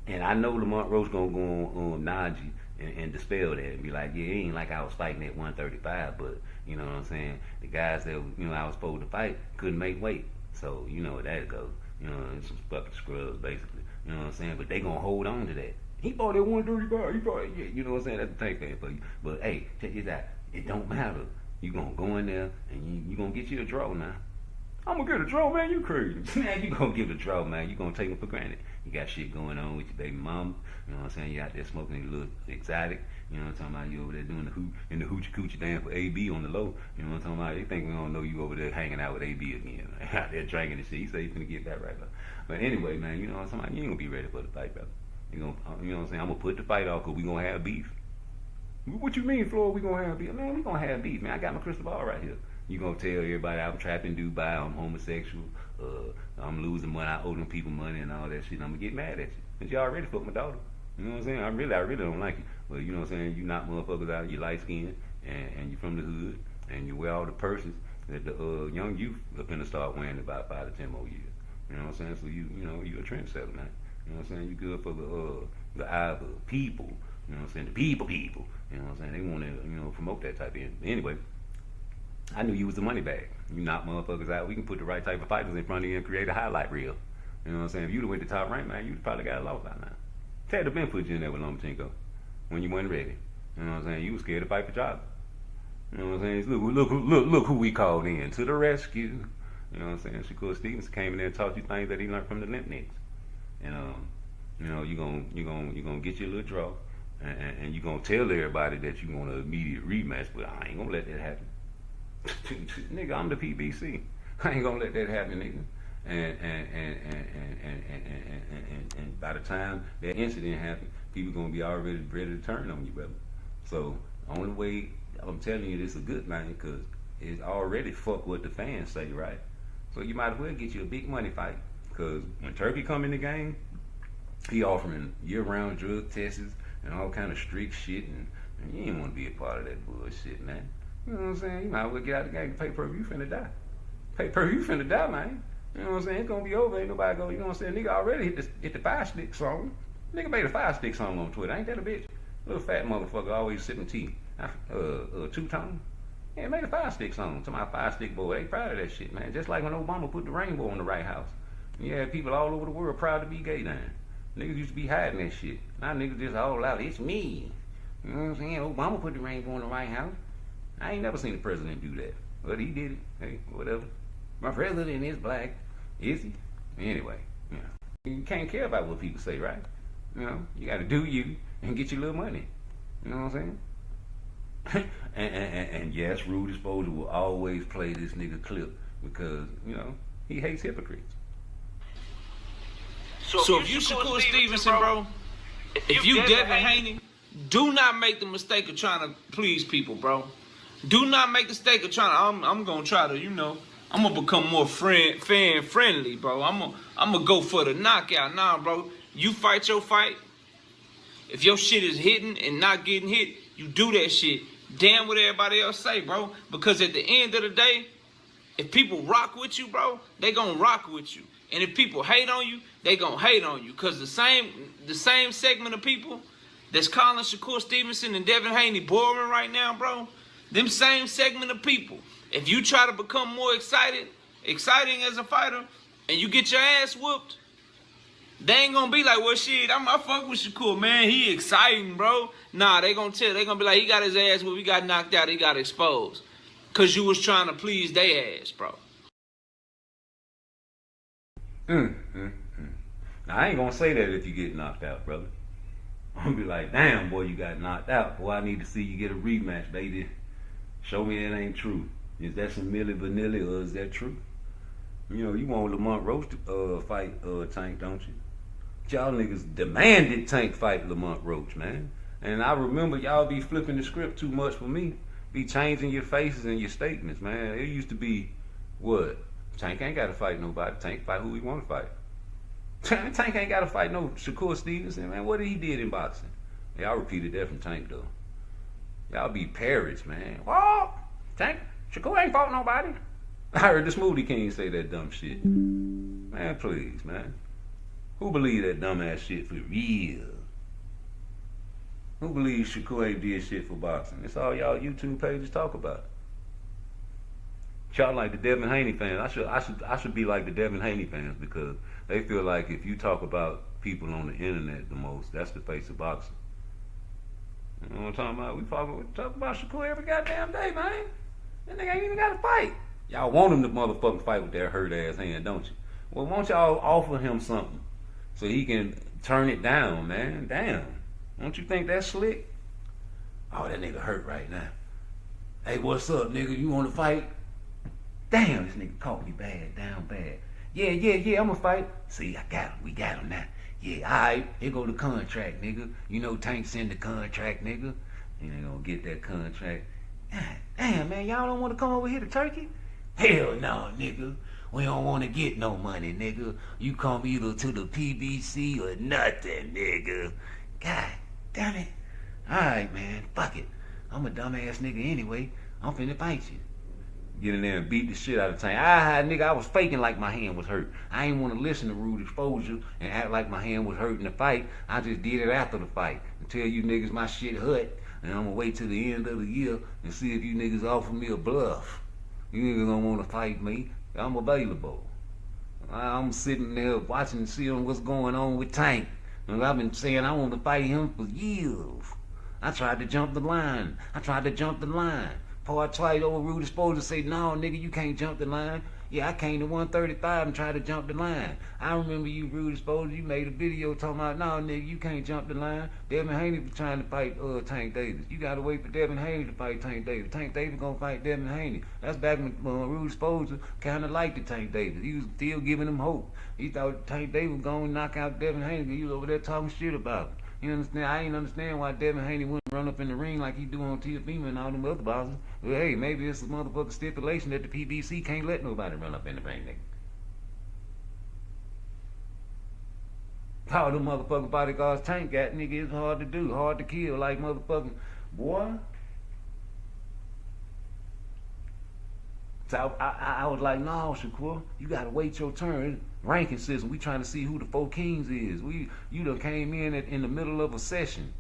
And I know Lamont Roach gonna go on Najee and dispel that and be like, yeah, it ain't like I was fighting at 135, but you know what I'm saying? The guys that I was supposed to fight couldn't make weight. So you know where that goes. You know, it's some fucking scrubs basically. You know what I'm saying? But they gonna hold on to that. He fought at 135. He fought at, yeah, you know what I'm saying? That's the Tank fan for you. But hey, check this out. It don't matter. You gonna go in there and you gonna get you a draw now. I'm gonna get a draw, man. You crazy. Man, you gonna give it a draw, man. You gonna take them for granted. You got shit going on with your baby mama. You know what I'm saying? You out there smoking a little exotic. You know what I'm talking about? You over there doing the hoochie coochie dance for AB on the low. You know what I'm talking about? They think we don't know you over there hanging out with AB again. Out there drinking and shit. He said he's finna get that right now. But anyway, man, you know what I'm saying? You ain't gonna be ready for the fight, brother. You know what I'm saying? I'm gonna put the fight off because we gonna have beef. What you mean, Floyd? We gonna have beef? Man, we gonna have beef, man. I got my crystal ball right here. You gonna tell everybody I'm trapped in Dubai, I'm homosexual, I'm losing money, I owe them people money and all that shit. I'm gonna get mad at you. Cause you already fucked my daughter. You know what I'm saying? I really don't like you. But you know what I'm saying? You knock motherfuckers out, you light skinned, and you from the hood, and you wear all the purses that the young youth are finna start wearing in about 5 to 10 more years. You know what I'm saying? So you know, you a trendsetter, man. You know what I'm saying? You good for the eye of the people. You know what I'm saying? The people. You know what I'm saying? They want to, you know, promote that type of thing. Anyway, I knew you was the money bag. You knock motherfuckers out. We can put the right type of fighters in front of you and create a highlight reel. You know what I'm saying? If you'd have went to top rank, man, you'd probably got lost by now. Ted Ben put you in there with Lomachenko when you wasn't ready. You know what I'm saying? You was scared to fight for Charlie. You know what I'm saying? Look who we called in to the rescue. You know what I'm saying? Shakur Stevenson came in there and taught you things that he learned from the Limp Nicks. And you know, you gonna get your little draw, and you gonna tell everybody that you want an immediate rematch, but I ain't gonna let that happen. Nigga, I'm the PBC. I ain't gonna let that happen, nigga. And by the time that incident happened, people gonna be already ready to turn on you, brother. So only way I'm telling you this is a good thing, because it's already fuck what the fans say, right? So you might as well get you a big money fight, because when Turkey come in the game, he offering year-round drug tests and all kind of strict shit, and you ain't want to be a part of that bullshit, man. You know what I'm saying? You might as well get out of the game. Pay-per-view finna die. Pay-per-view finna die, man. You know what I'm saying? It's gonna be over. Ain't nobody gonna, you know what I'm saying? Nigga already hit the 5-stick song. Nigga made a 5-stick song on Twitter. Ain't that a bitch? Little fat motherfucker always sipping tea. Two-tone. Yeah, made a 5-stick song to my 5-stick boy. They proud of that shit, man. Just like when Obama put the rainbow on the White House. You had people all over the world proud to be gay now. Niggas used to be hiding that shit. Now niggas just all out, it's me. You know what I'm saying? Obama put the rainbow on the White House. I ain't never seen the president do that. But he did it. Hey, whatever. My president is black. Is he? Anyway, you know. You can't care about what people say, right? You know, you gotta do you and get your little money. You know what I'm saying? and yes, Rude Exposure will always play this nigga clip because, you know, he hates hypocrites. So if you Shakur Stevenson, bro, if you Devin Haney, do not make the mistake of trying to please people, bro. Do not make the mistake of trying to, I'm going to try to, you know, I'm going to become more fan friendly, bro. I'm going to go for the knockout. Nah, bro, you fight your fight. If your shit is hitting and not getting hit, you do that shit. Damn what everybody else say, bro. Because at the end of the day, if people rock with you, bro, they going to rock with you. And if people hate on you, they gonna hate on you. Cause the same segment of people that's calling Shakur Stevenson and Devin Haney boring right now, bro, them same segment of people, if you try to become more exciting as a fighter, and you get your ass whooped, they ain't gonna be like, well, shit, I fuck with Shakur, man, he exciting, bro. Nah, they gonna be like, he got his ass whooped, he got knocked out, he got exposed. Cause you was trying to please their ass, bro. Now, I ain't gonna say that if you get knocked out, brother. I'm gonna be like, damn, boy, you got knocked out. Boy, I need to see you get a rematch, baby. Show me it ain't true. Is that some Milli Vanilli or is that true? You know, you want Lamont Roach to fight Tank, don't you? Y'all niggas demanded Tank fight Lamont Roach, man. And I remember y'all be flipping the script too much for me. Be changing your faces and your statements, man. It used to be, what? Tank ain't got to fight nobody. Tank fight who he want to fight. Tank ain't got to fight no Shakur Stevenson, man. What did he did in boxing? Y'all repeated that from Tank, though. Y'all be parrots, man. Whoa! Tank, Shakur ain't fought nobody. I heard the Smoothie King say that dumb shit. Man, please, man. Who believe that dumbass shit for real? Who believes Shakur ain't did shit for boxing? It's all y'all YouTube pages talk about. Y'all like the Devin Haney fans. I should be like the Devin Haney fans because they feel like if you talk about people on the internet the most, that's the face of boxing. You know what I'm talking about? We talk about Shakur every goddamn day, man. That nigga ain't even got to fight. Y'all want him to motherfucking fight with that hurt ass hand, don't you? Well, won't y'all offer him something so he can turn it down, man? Damn. Don't you think that's slick? Oh, that nigga hurt right now. Hey, what's up, nigga? You want to fight? Damn, this nigga caught me bad, down bad. Yeah, I'ma fight. See, I got him. We got him now. Yeah, alright, here go the contract, nigga. You know Tank send the contract, nigga. And they gonna get that contract. God damn, man, y'all don't want to come over here to Turkey? Hell no, nigga. We don't want to get no money, nigga. You come either to the PBC or nothing, nigga. God damn it. Alright, man, fuck it. I'm a dumbass nigga anyway. I'm finna fight you. Get in there and beat the shit out of Tank. Nigga, I was faking like my hand was hurt. I ain't want to listen to rude exposure and act like my hand was hurt in the fight. I just did it after the fight. And tell you niggas my shit hurt. And I'm gonna wait till the end of the year and see if you niggas offer me a bluff. You niggas don't want to fight me. I'm available. I'm sitting there watching and seeing what's going on with Tank. And I've been saying I want to fight him for years. I tried to jump the line. PART3 over Rude Exposure say, no, nigga, you can't jump the line. Yeah, I came to 135 and tried to jump the line. I remember you, Rude Exposure, you made a video talking about, no, nigga, you can't jump the line. Devin Haney was trying to fight Tank Davis. You gotta wait for Devin Haney to fight Tank Davis. Tank Davis gonna fight Devin Haney. That's back when Rude Exposure kinda liked the Tank Davis. He was still giving him hope. He thought Tank Davis was gonna knock out Devin Haney. He was over there talking shit about him. You understand? I ain't understand why Devin Haney wouldn't run up in the ring like he do on TFM and all them other boxers. Well, hey, maybe it's a motherfucking stipulation that the PBC can't let nobody run up in the ring, nigga. All them motherfucking bodyguards Tank got, nigga, it's hard to do, hard to kill, like motherfucking boy. So I was like, no, Shakur, you gotta wait your turn. Ranking system, we trying to see who the 4 kings is. You done came in the middle of a session.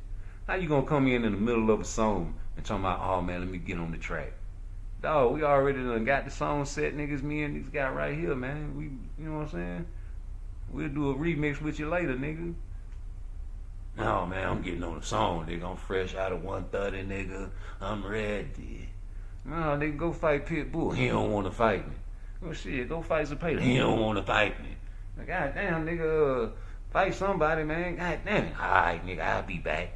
How you gonna come in the middle of a song and talking about, oh man, let me get on the track? Dog, we already done got the song set, niggas. Me and this guy right here, man. You know what I'm saying? We'll do a remix with you later, nigga. No, man, I'm getting on the song, nigga. I'm fresh out of 130, nigga. I'm ready. No, nigga, go fight Pitbull. He don't want to fight me. Well, shit, go fight Zapata. He don't want to fight me. Like, God damn, nigga, fight somebody, man. God damn it. All right, nigga, I'll be back.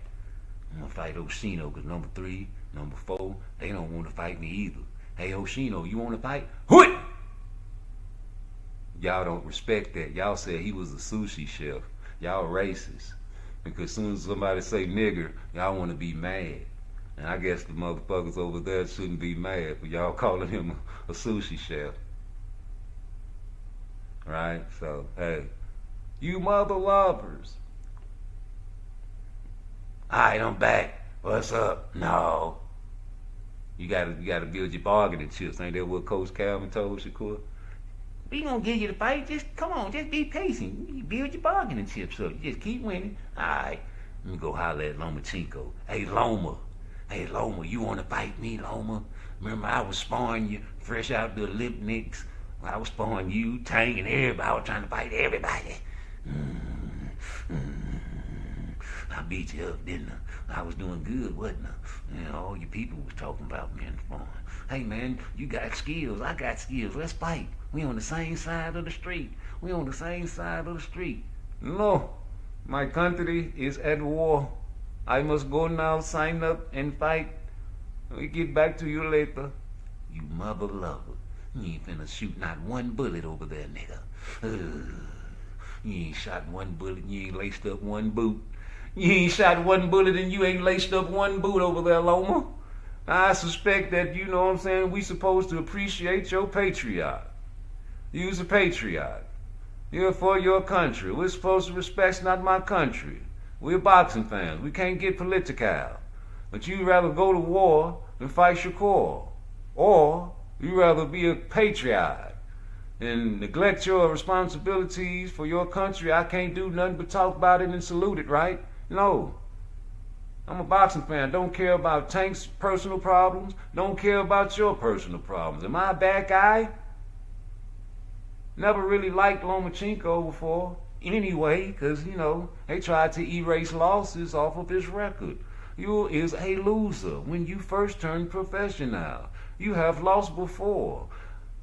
I'm going to fight Oshino because number 3, number 4, they don't want to fight me either. Hey, Oshino, you want to fight? Hoot! Y'all don't respect that. Y'all said he was a sushi chef. Y'all racist. Because as soon as somebody say nigger, y'all want to be mad. And I guess the motherfuckers over there shouldn't be mad for y'all calling him a sushi chef. Right? So, hey, you mother lovers. Alright, I'm back. What's up? No. You gotta build your bargaining chips. Ain't that what Coach Calvin told Shakur? We gonna give you the fight. Just come on, just be patient. You build your bargaining chips up. You just keep winning. Alright, let me go holler at Lomachenko. Hey, Loma, you wanna fight me, Loma? Remember I was sparring you fresh out the Olympics. I was sparring you, Tank, and everybody. I was trying to fight everybody. I beat you up, didn't I? I was doing good, wasn't I? You know, all your people was talking about me in the phone. Hey, man, you got skills. I got skills. Let's fight. We on the same side of the street. No, my country is at war. I must go now, sign up, and fight. We get back to you later. You mother lover. You ain't finna shoot not one bullet over there, nigga. You ain't shot one bullet, you ain't laced up one boot. You ain't shot one bullet and you ain't laced up one boot over there, Loma. I suspect that, you know what I'm saying, we supposed to appreciate your patriot. You's a patriot. You're for your country. We're supposed to respect not my country. We're boxing fans. We can't get political. But you'd rather go to war than fight Shakur. Or you'd rather be a patriot and neglect your responsibilities for your country. I can't do nothing but talk about it and salute it, right? No. I'm a boxing fan. Don't care about Tank's personal problems. Don't care about your personal problems. Am I a bad guy? Never really liked Lomachenko before. Anyway, because, you know, they tried to erase losses off of his record. You is a loser when you first turned professional. You have lost before.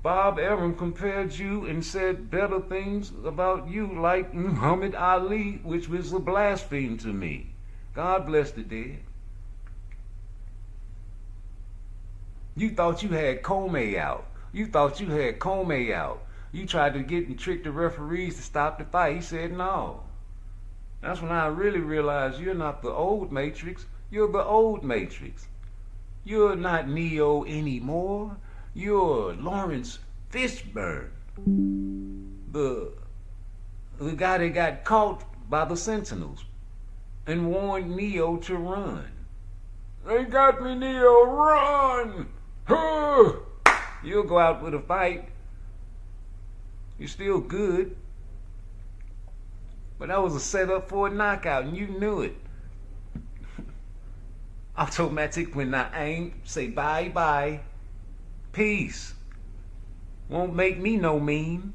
Bob Arum compared you and said better things about you like Muhammad Ali, which was a blasphemy to me. God bless the dead. You thought you had Comey out. You tried to get and trick the referees to stop the fight. He said no. That's when I really realized you're not the old Matrix. You're the old Matrix. You're not Neo anymore. You're Lawrence Fishburne. The guy that got caught by the Sentinels and warned Neo to run. They got me, Neo, run! You'll go out with a fight. You're still good. But that was a setup for a knockout, and you knew it. Automatic when I aim, say bye-bye. Peace. Won't make me no meme.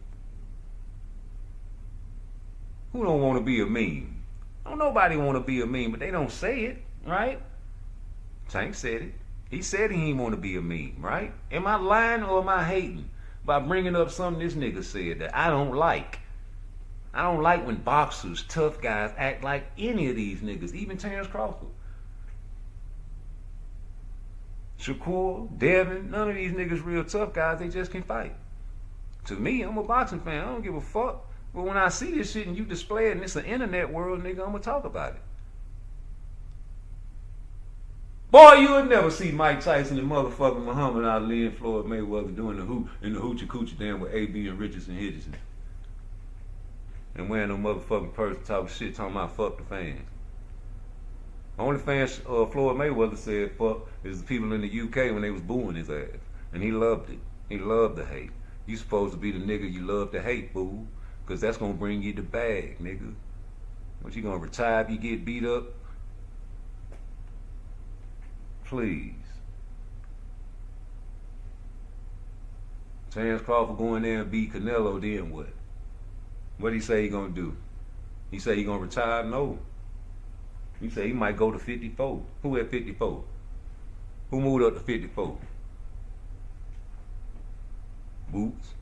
Who don't want to be a meme? Don't nobody want to be a meme, but they don't say it, right? Tank said it. He said he ain't want to be a meme, right? Am I lying or am I hating by bringing up something this nigga said that I don't like? I don't like when boxers, tough guys, act like any of these niggas, even Terrence Crawford. Shakur, Devin, none of these niggas real tough guys, they just can fight. To me, I'm a boxing fan, I don't give a fuck. But when I see this shit and you display it and it's an internet world, nigga, I'm gonna talk about it. Boy, you'll never see Mike Tyson and motherfucking Muhammad Ali and Floyd Mayweather doing the hoochie coochie damn with AB and Richardson Hitchison. And wearing no motherfucking purse talking shit, talking about fuck the fans. Only fans Floyd Mayweather said fuck is the people in the UK when they was booing his ass. And he loved it. He loved the hate. You supposed to be the nigga you love to hate, boo. Cause that's gonna bring you the bag, nigga. What, you gonna retire if you get beat up? Please. Terrence Crawford go in there and beat Canelo, then what? What he say he gonna do? He say he gonna retire? No. He say he might go to 54. Who at 54? Who moved up to 54? Boots.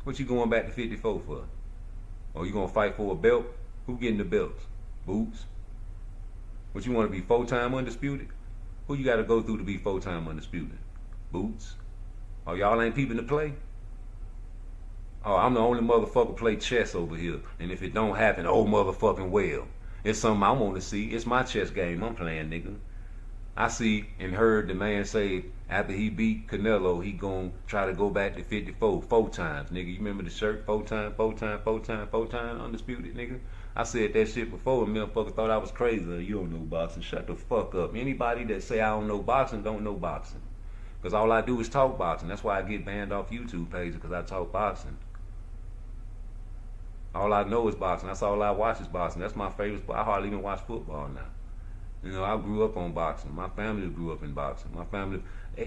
What you going back to 54 for? Or you gonna fight for a belt? Who getting the belts? Boots. What, you wanna be full-time undisputed? Who you gotta go through to be full-time undisputed? Boots. Oh, y'all ain't peeping to play? Oh, I'm the only motherfucker play chess over here. And if it don't happen, oh motherfucking well. It's something I want to see. It's my chess game I'm playing, nigga. I see and heard the man say after he beat Canelo, he gon' try to go back to 54 4 times, nigga. You remember the shirt? 4 times, 4 times, 4 times, 4 times, undisputed, nigga. I said that shit before and motherfucker thought I was crazy. You don't know boxing. Shut the fuck up. Anybody that say I don't know boxing don't know boxing. Because all I do is talk boxing. That's why I get banned off YouTube pages, because I talk boxing. All I know is boxing. That's all I watch is boxing. That's my favorite sport. I hardly even watch football now. You know, I grew up on boxing. My family grew up in boxing. My family,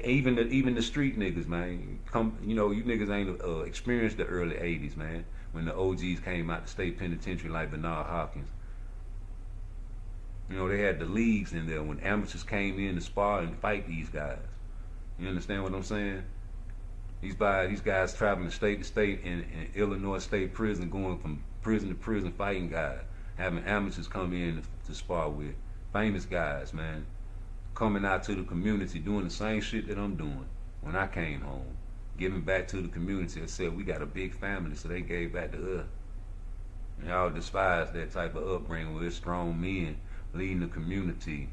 even the street niggas, man. You know, you niggas ain't experienced the early '80s, man. When the OGs came out the state penitentiary like Bernard Hopkins. You know, they had the leagues in there when amateurs came in to spar and fight these guys. You understand what I'm saying? These guys traveling state to state in Illinois State Prison, going from prison to prison fighting guys, having amateurs come in to spar with. Famous guys, man, coming out to the community doing the same shit that I'm doing when I came home, giving back to the community. I said we got a big family, so they gave back to us. And y'all despise that type of upbringing where it's strong men leading the community,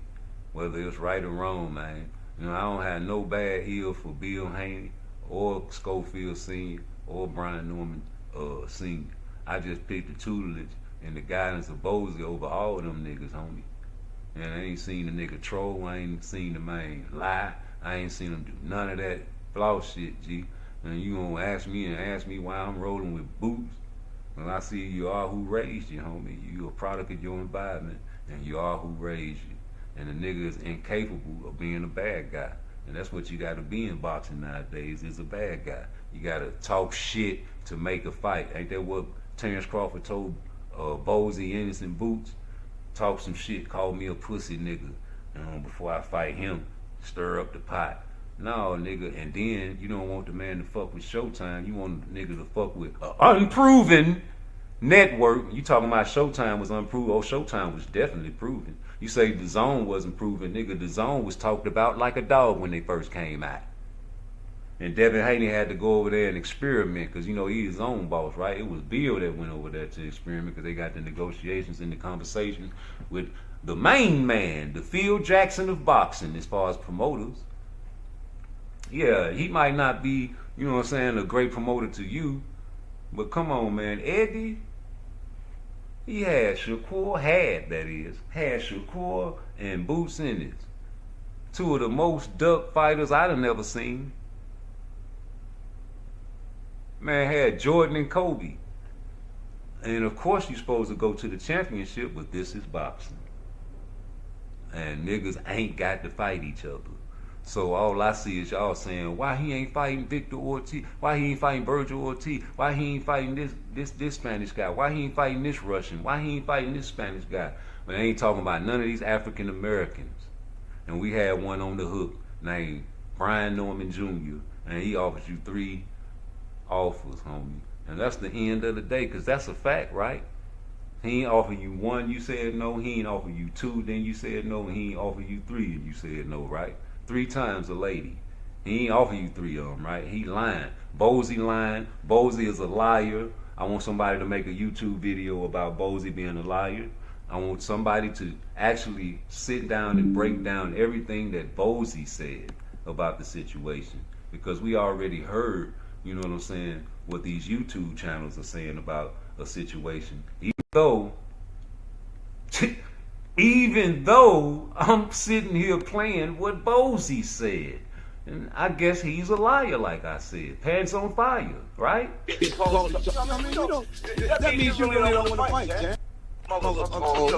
whether it's right or wrong, man. You know, I don't have no bad heel for Bill Haney or Schofield Sr. or Brian Norman Sr. I just picked the tutelage and the guidance of Bozy over all of them niggas, homie. And I ain't seen the nigga troll, I ain't seen the man lie, I ain't seen him do none of that floss shit, G. And you gonna ask me why I'm rolling with boots? Well, I see you are who raised you, homie. You a product of your environment, and you are who raised you. And the nigga is incapable of being a bad guy. And that's what you gotta be in boxing nowadays, is a bad guy. You gotta talk shit to make a fight. Ain't that what Terrence Crawford told Bozy, Innocent Boots? Talk some shit, call me a pussy nigga before I fight him, stir up the pot. No, nigga, and then you don't want the man to fuck with Showtime. You want the nigga to fuck with unproven network. You talking about Showtime was unproven. Oh, Showtime was definitely proven. You say the Zone wasn't proven, nigga. The Zone was talked about like a dog when they first came out. And Devin Haney had to go over there and experiment because, you know, he's his own boss, right? It was Bill that went over there to experiment because they got the negotiations and the conversations with the main man, the Phil Jackson of boxing as far as promoters. Yeah, he might not be, you know what I'm saying, a great promoter to you, but come on, man. Eddie, he had Shakur, had Shakur and Boots Ennis. Two of the most duck fighters I'd have never seen. Man, had Jordan and Kobe. And of course you're supposed to go to the championship, but this is boxing. And niggas ain't got to fight each other. So all I see is y'all saying, why he ain't fighting Victor Ortiz? Why he ain't fighting Virgil Ortiz? Why he ain't fighting this Spanish guy? Why he ain't fighting this Russian? Why he ain't fighting this Spanish guy? But they ain't talking about none of these African Americans. And we had one on the hook named Brian Norman Jr. And he offers you 3 offers, homie. And that's the end of the day, because that's a fact, right? He ain't offer you 1, you said no. He ain't offer you 2, then you said no. And he ain't offer you 3, and you said no, right? 3 times a lady. He ain't offer you 3 of them, right? He lying. Bozy lying. Bozy is a liar. I want somebody to make a YouTube video about Bozy being a liar. I want somebody to actually sit down and break down everything that Bozy said about the situation. Because we already heard, you know what I'm saying, what these YouTube channels are saying about a situation. Even though I'm sitting here playing what Bozy said. And I guess he's a liar, like I said. Pants on fire, right? That means you really don't want to fight, Chad. You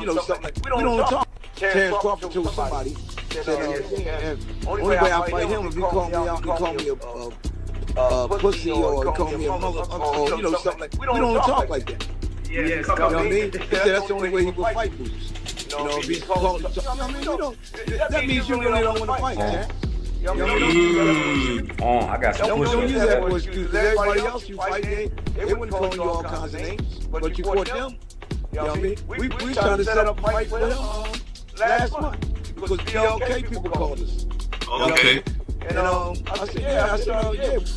know, something like, we don't talk. Terrence Crawford told somebody, said, only way I fight him if he call me out, he call me a pussy or he call me a mother, or, you know, something like, we don't talk like that. You know what I mean? He said that's the only way he will fight Bruce. You know, if he's called, that means you really don't want to fight, Chad. I got some push-ups. Don't use that for excuse, because everybody else you fight, they wouldn't call you all kinds of names, but you fought them. You know what I mean? We trying to set up a fight for them last month because BLK people called us. Okay. And I said,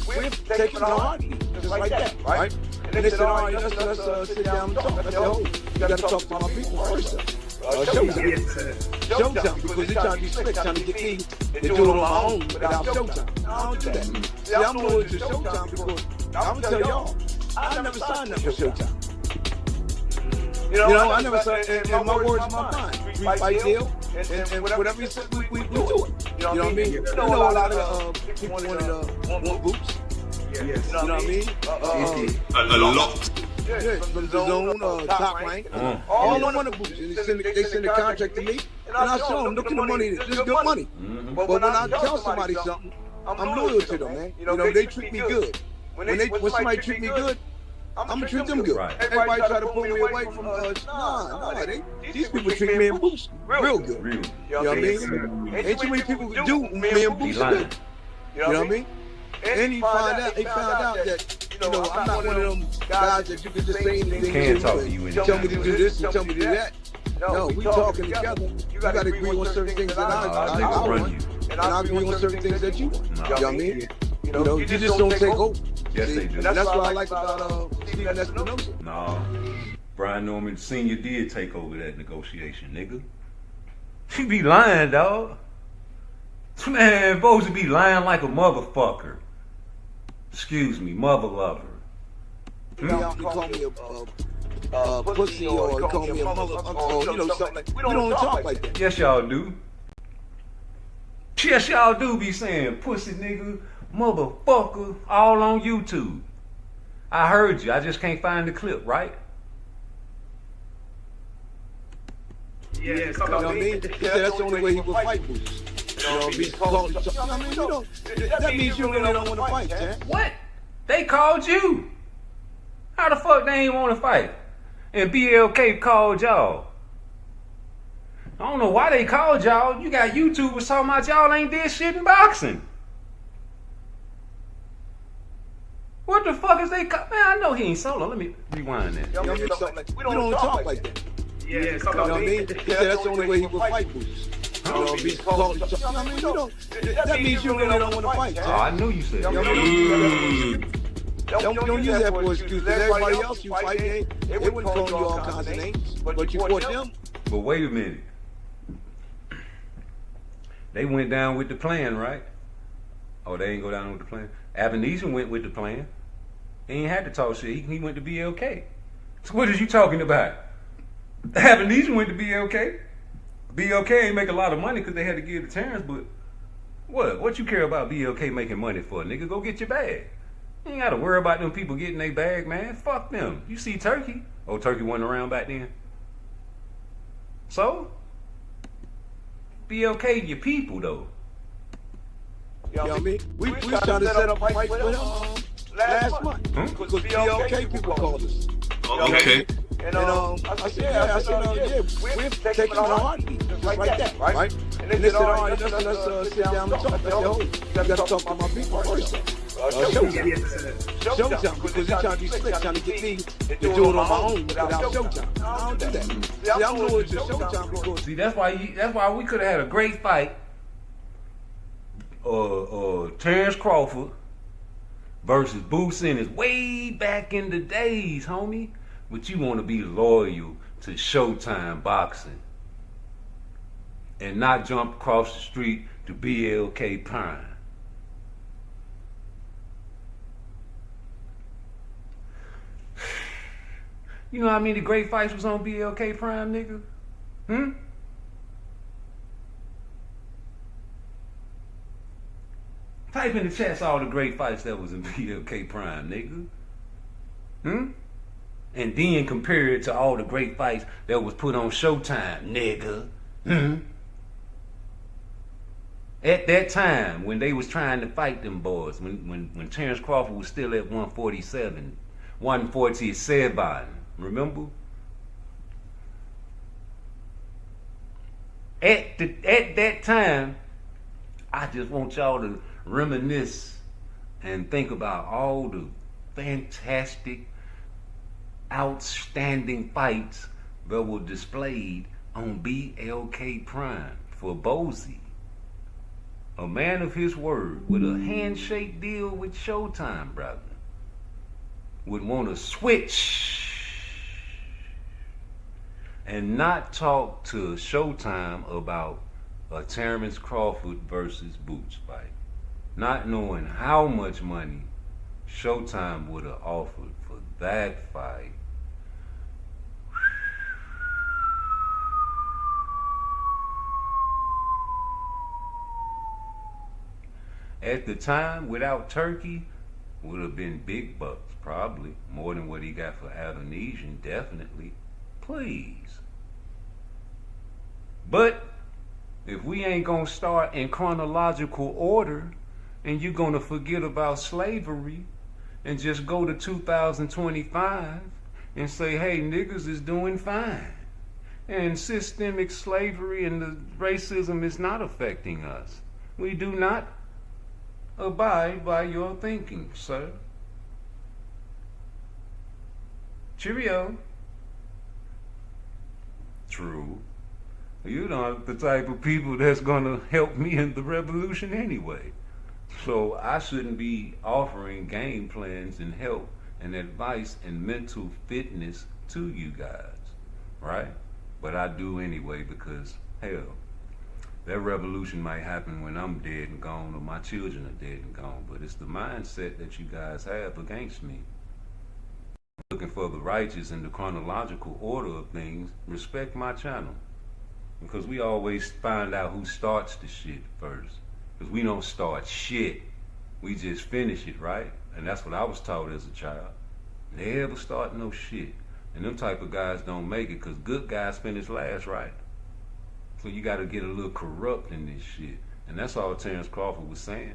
we're taking our heartbeat, just like that, right? And they said, all right, let's sit down and talk. I said, oh, you got to talk to my people first. Showtime, because they're trying to be slick, trying to get me to do it on my own without Showtime. I don't do that. See, I'm loyal to Showtime because I'm going to tell y'all, I never signed up for Showtime. You know, I never signed, and my word's my bond. 3-fight deal, and whatever he said, we do it. You know what I mean? You know a lot of people want Boots. You know what I mean? A lot. Yeah, from the zone, top rank. All them want Boots. And they send a contract to me, and I show them, look at the money, this is good money. But when I tell somebody something, I'm loyal to them, man. You know, they treat me good. When somebody treat me good, I'm gonna treat them good. Right. Everybody try to pull me away from these people treat me and Boots real good. You know what I mean? Ain't too many people who do me and Boots good. You know what I mean? And he found out that, you know, I'm not one of them guys that you can just say anything to tell me to do this and tell me to do that. No, we talking together. You gotta agree on certain things that I want, and I agree on certain things that you want. You know what I mean? You know, you just don't take over. Yes, they do. And that's what I like about Stephen Espinosa. No, Brian Norman Sr. did take over that negotiation, nigga. He be lying, dog. Man, Bozy be lying like a motherfucker. Excuse me, mother lover. You call me a pussy or you call me a mother, or you know, something like, we don't talk like that. Yes, y'all do. Yes, y'all do be saying pussy nigga, motherfucker, all on YouTube. I heard you. I just can't find the clip, right? Yeah, you know what I mean? That's the only way he will fight Bruce. You know, if he's called, I mean, that means you really don't want to fight, Chad. What? They called you. How the fuck they ain't want to fight? And BLK called y'all. I don't know why they called y'all. You got YouTubers talking about y'all ain't did shit in boxing. What the fuck is they call? Man, I know he ain't solo. Let me rewind that. You know, we don't talk like that. Yeah, you know what I mean? That's the only way he will fight Bruce. You know, be called. You know what I mean? You don't. That means you really don't want to fight. Oh, I knew you said that. Don't use that for excuse. Because everybody else you fight, they wouldn't call you all kinds of names, but you fought them. But wait a minute. They went down with the plan, right? Oh, they ain't go down with the plan. Avenesian went with the plan. He ain't had to talk shit. He went to BLK. So what is you talking about? Avenesian went to BLK. BLK ain't make a lot of money because they had to give to Terrence, but what you care about BLK making money for, nigga? Go get your bag. You ain't got to worry about them people getting their bag, man. Fuck them. You see Turkey. Oh, Turkey wasn't around back then. So, BLK your people, though. You know what I mean? We was trying to set up a fight with them last month. Because BLK people called us. Okay. And I said, yeah, we're taking on a heartbeat, just like that, right? And they said, all right, let's sit down and talk. I said, oh, you got to talk to my people first. Showtime, because they're trying to be slick, trying to get me to do it on my own without Showtime. I don't do that. See, I'm going to Showtime because... See, that's why we could have had a great fight. Terrence Crawford versus Boots Ennis way back in the days, homie. But you want to be loyal to Showtime boxing and not jump across the street to BLK Prime. You know how many great fights was on BLK Prime, nigga? Type in the chats all the great fights that was in BLK Prime, nigga. And then compare it to all the great fights that was put on Showtime, nigga. At that time, when they was trying to fight them boys, when Terrence Crawford was still at 147, 147, remember? At that time, I just want y'all to reminisce and think about all the fantastic, outstanding fights that were displayed on BLK Prime for Bozy, a man of his word with a handshake deal with Showtime, brother, would want to switch and not talk to Showtime about a Terrence Crawford versus Boots fight, not knowing how much money Showtime would have offered for that fight. At the time, without Turkey, would have been big bucks, probably more than what he got for Avenesian, definitely. Please. But if we ain't gonna start in chronological order, and you're gonna forget about slavery and just go to 2025 and say, hey, niggas is doing fine, and systemic slavery and the racism is not affecting us, we do not abide by your thinking, sir. Cheerio. True. You're not the type of people that's gonna help me in the revolution anyway. So I shouldn't be offering game plans and help and advice and mental fitness to you guys, right? But I do anyway because, hell, that revolution might happen when I'm dead and gone or my children are dead and gone, but it's the mindset that you guys have against me. Looking for the righteous in the chronological order of things, respect my channel. Because we always find out who starts the shit first. Because we don't start shit, we just finish it, right? And that's what I was taught as a child. Never start no shit. And them type of guys don't make it because good guys finish last, right? So you got to get a little corrupt in this shit. And that's all Terrence Crawford was saying.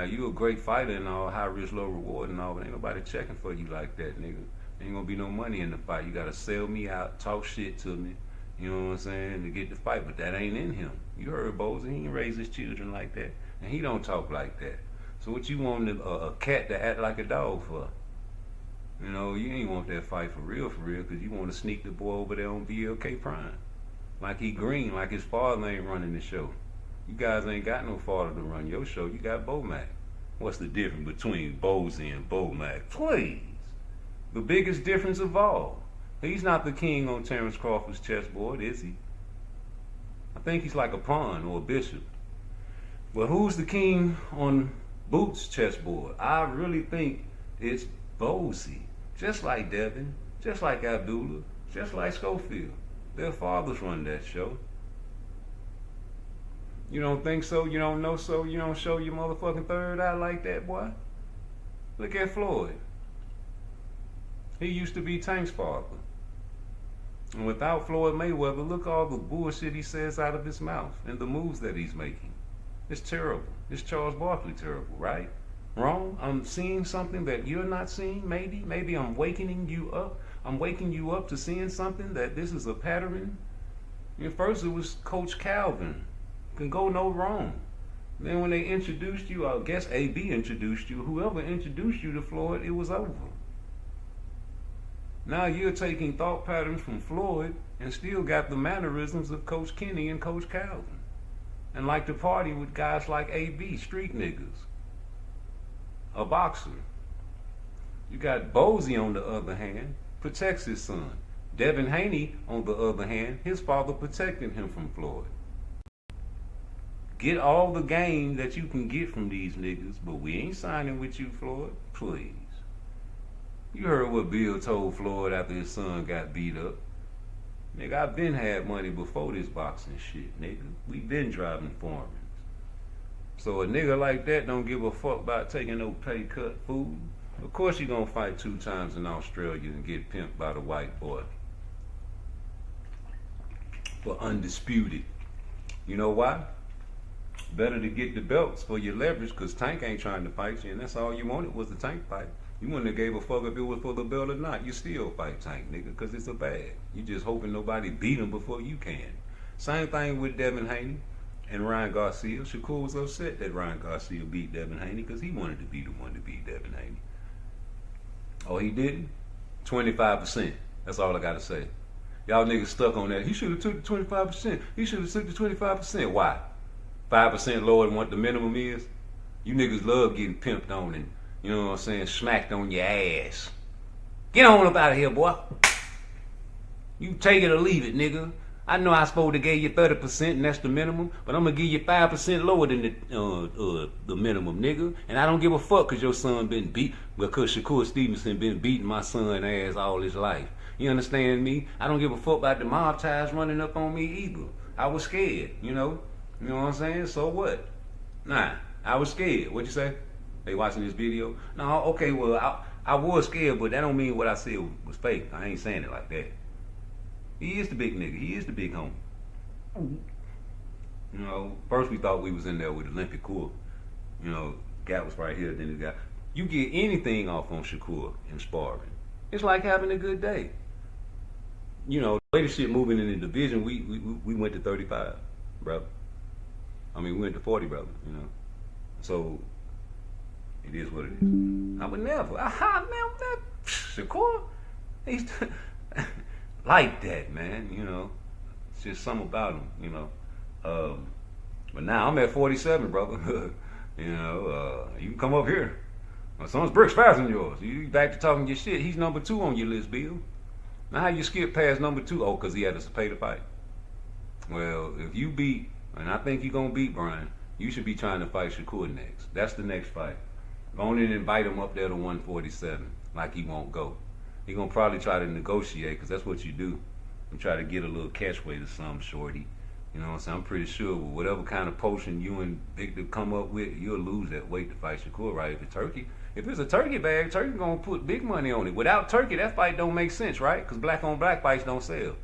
You a great fighter and all, high risk, low reward and all, but ain't nobody checking for you like that, nigga. Ain't gonna be no money in the fight. You got to sell me out, talk shit to me, you know what I'm saying, to get the fight, but that ain't in him. You heard Bozy, he ain't raise his children like that, and he don't talk like that. So what you want a cat to act like a dog for? You know, you ain't want that fight for real, because you want to sneak the boy over there on BLK Prime. Like he green, like his father ain't running the show. You guys ain't got no father to run your show. You got Bo-Mac. What's the difference between Bozy and Bo-Mac? Please. The biggest difference of all. He's not the king on Terrence Crawford's chessboard, is he? I think he's like a pawn or a bishop. But who's the king on Boots' chessboard? I really think it's Bozy. Just like Devin, just like Abdullah, just like Schofield. Their fathers run that show. You don't think so? You don't know so? You don't show your motherfucking third eye like that, boy? Look at Floyd. He used to be Tank's father. And without Floyd Mayweather, look all the bullshit he says out of his mouth and the moves that he's making. It's terrible. It's Charles Barkley terrible, right? Wrong? I'm seeing something that you're not seeing, maybe? Maybe I'm wakening you up. I'm waking you up to seeing something that this is a pattern. At first it was Coach Calvin. Can go no wrong. Then when they introduced you, I guess AB introduced you, whoever introduced you to Floyd, it was over. Now you're taking thought patterns from Floyd and still got the mannerisms of Coach Kenny and Coach Calvin. And like to party with guys like AB, street niggas. A boxer. You got Bozy on the other hand, protects his son. Devin Haney, on the other hand, his father protecting him from Floyd. Get all the game that you can get from these niggas, but we ain't signing with you, Floyd. Please. You heard what Bill told Floyd after his son got beat up. Nigga, I been had money before this boxing shit, nigga. We been driving foreigns. So a nigga like that don't give a fuck about taking no pay cut food. Of course you gonna fight 2 times in Australia and get pimped by the white boy. But undisputed. You know why? Better to get the belts for your leverage, because Tank ain't trying to fight you, and that's all you wanted was the Tank fight. You wouldn't have gave a fuck if it was for the belt or not. You still fight Tank, nigga, because it's a bag. You just hoping nobody beat him before you can. Same thing with Devin Haney and Ryan Garcia. Shakur was upset that Ryan Garcia beat Devin Haney because he wanted to be the one to beat Devin Haney. Oh, he didn't? 25%. That's all I got to say. Y'all niggas stuck on that. He should have took the 25%. He should have took the 25%. Why? 5% lower than what the minimum is? You niggas love getting pimped on and, you know what I'm saying, smacked on your ass. Get on up out of here, boy. You take it or leave it, nigga. I know I supposed to give you 30% and that's the minimum, but I'm gonna give you 5% lower than the minimum, nigga. And I don't give a fuck because your son been beat, because Shakur Stevenson been beating my son ass all his life. You understand me? I don't give a fuck about the mob ties running up on me either. I was scared, you know? You know what I'm saying? So what? Nah, I was scared. What'd you say? They watching this video? No, okay, well, I was scared, but that don't mean what I said was fake. I ain't saying it like that. He is the big nigga. He is the big homie. You know, first we thought we was in there with Olympic Core. You know, Gap was right here, then he got... You get anything off on Shakur in sparring. It's like having a good day. You know, the latest shit moving in the division, we went to 35, brother. I mean, we went to 40, brother, you know. So, it is what it is. I would never. Man, Shakur, he's like that, man, you know. It's just something about him, you know. But now I'm at 47, brother. You know, you can come up here. My son's bricks faster than yours. You back to talking your shit. He's number 2 on your list, Bill. Now how you skip past number 2? Oh, because he had to pay the fight. Well, if you beat, and I think you're going to beat Brian, you should be trying to fight Shakur next. That's the next fight. Go on and invite him up there to 147, like he won't go. He going to probably try to negotiate, because that's what you do. You try to get a little catchway to some shorty. You know what I'm saying? I'm pretty sure with whatever kind of potion you and Victor come up with, you'll lose that weight to fight Shakur, right? If it's turkey. If it's a turkey bag, turkey gonna put big money on it. Without turkey, that fight don't make sense, right? Because black on black fights don't sell.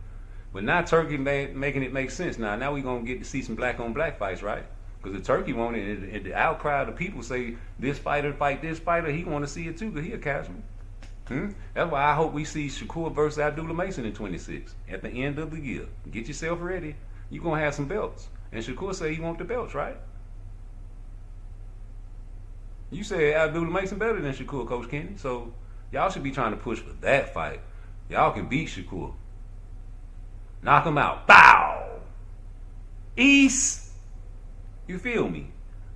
But now turkey making it make sense. Now we gonna get to see some black on black fights, right? Because the turkey want it, and the outcry of the people say this fighter fight this fighter, he want to see it too, because he a casual. That's why I hope we see Shakur versus Abdullah Mason in 26 at the end of the year. Get yourself ready. You gonna have some belts. And Shakur say he want the belts, right? You said Abdullah Mason better than Shakur, Coach Kenny. So y'all should be trying to push for that fight. Y'all can beat Shakur. Knock him out. Bow! East. You feel me?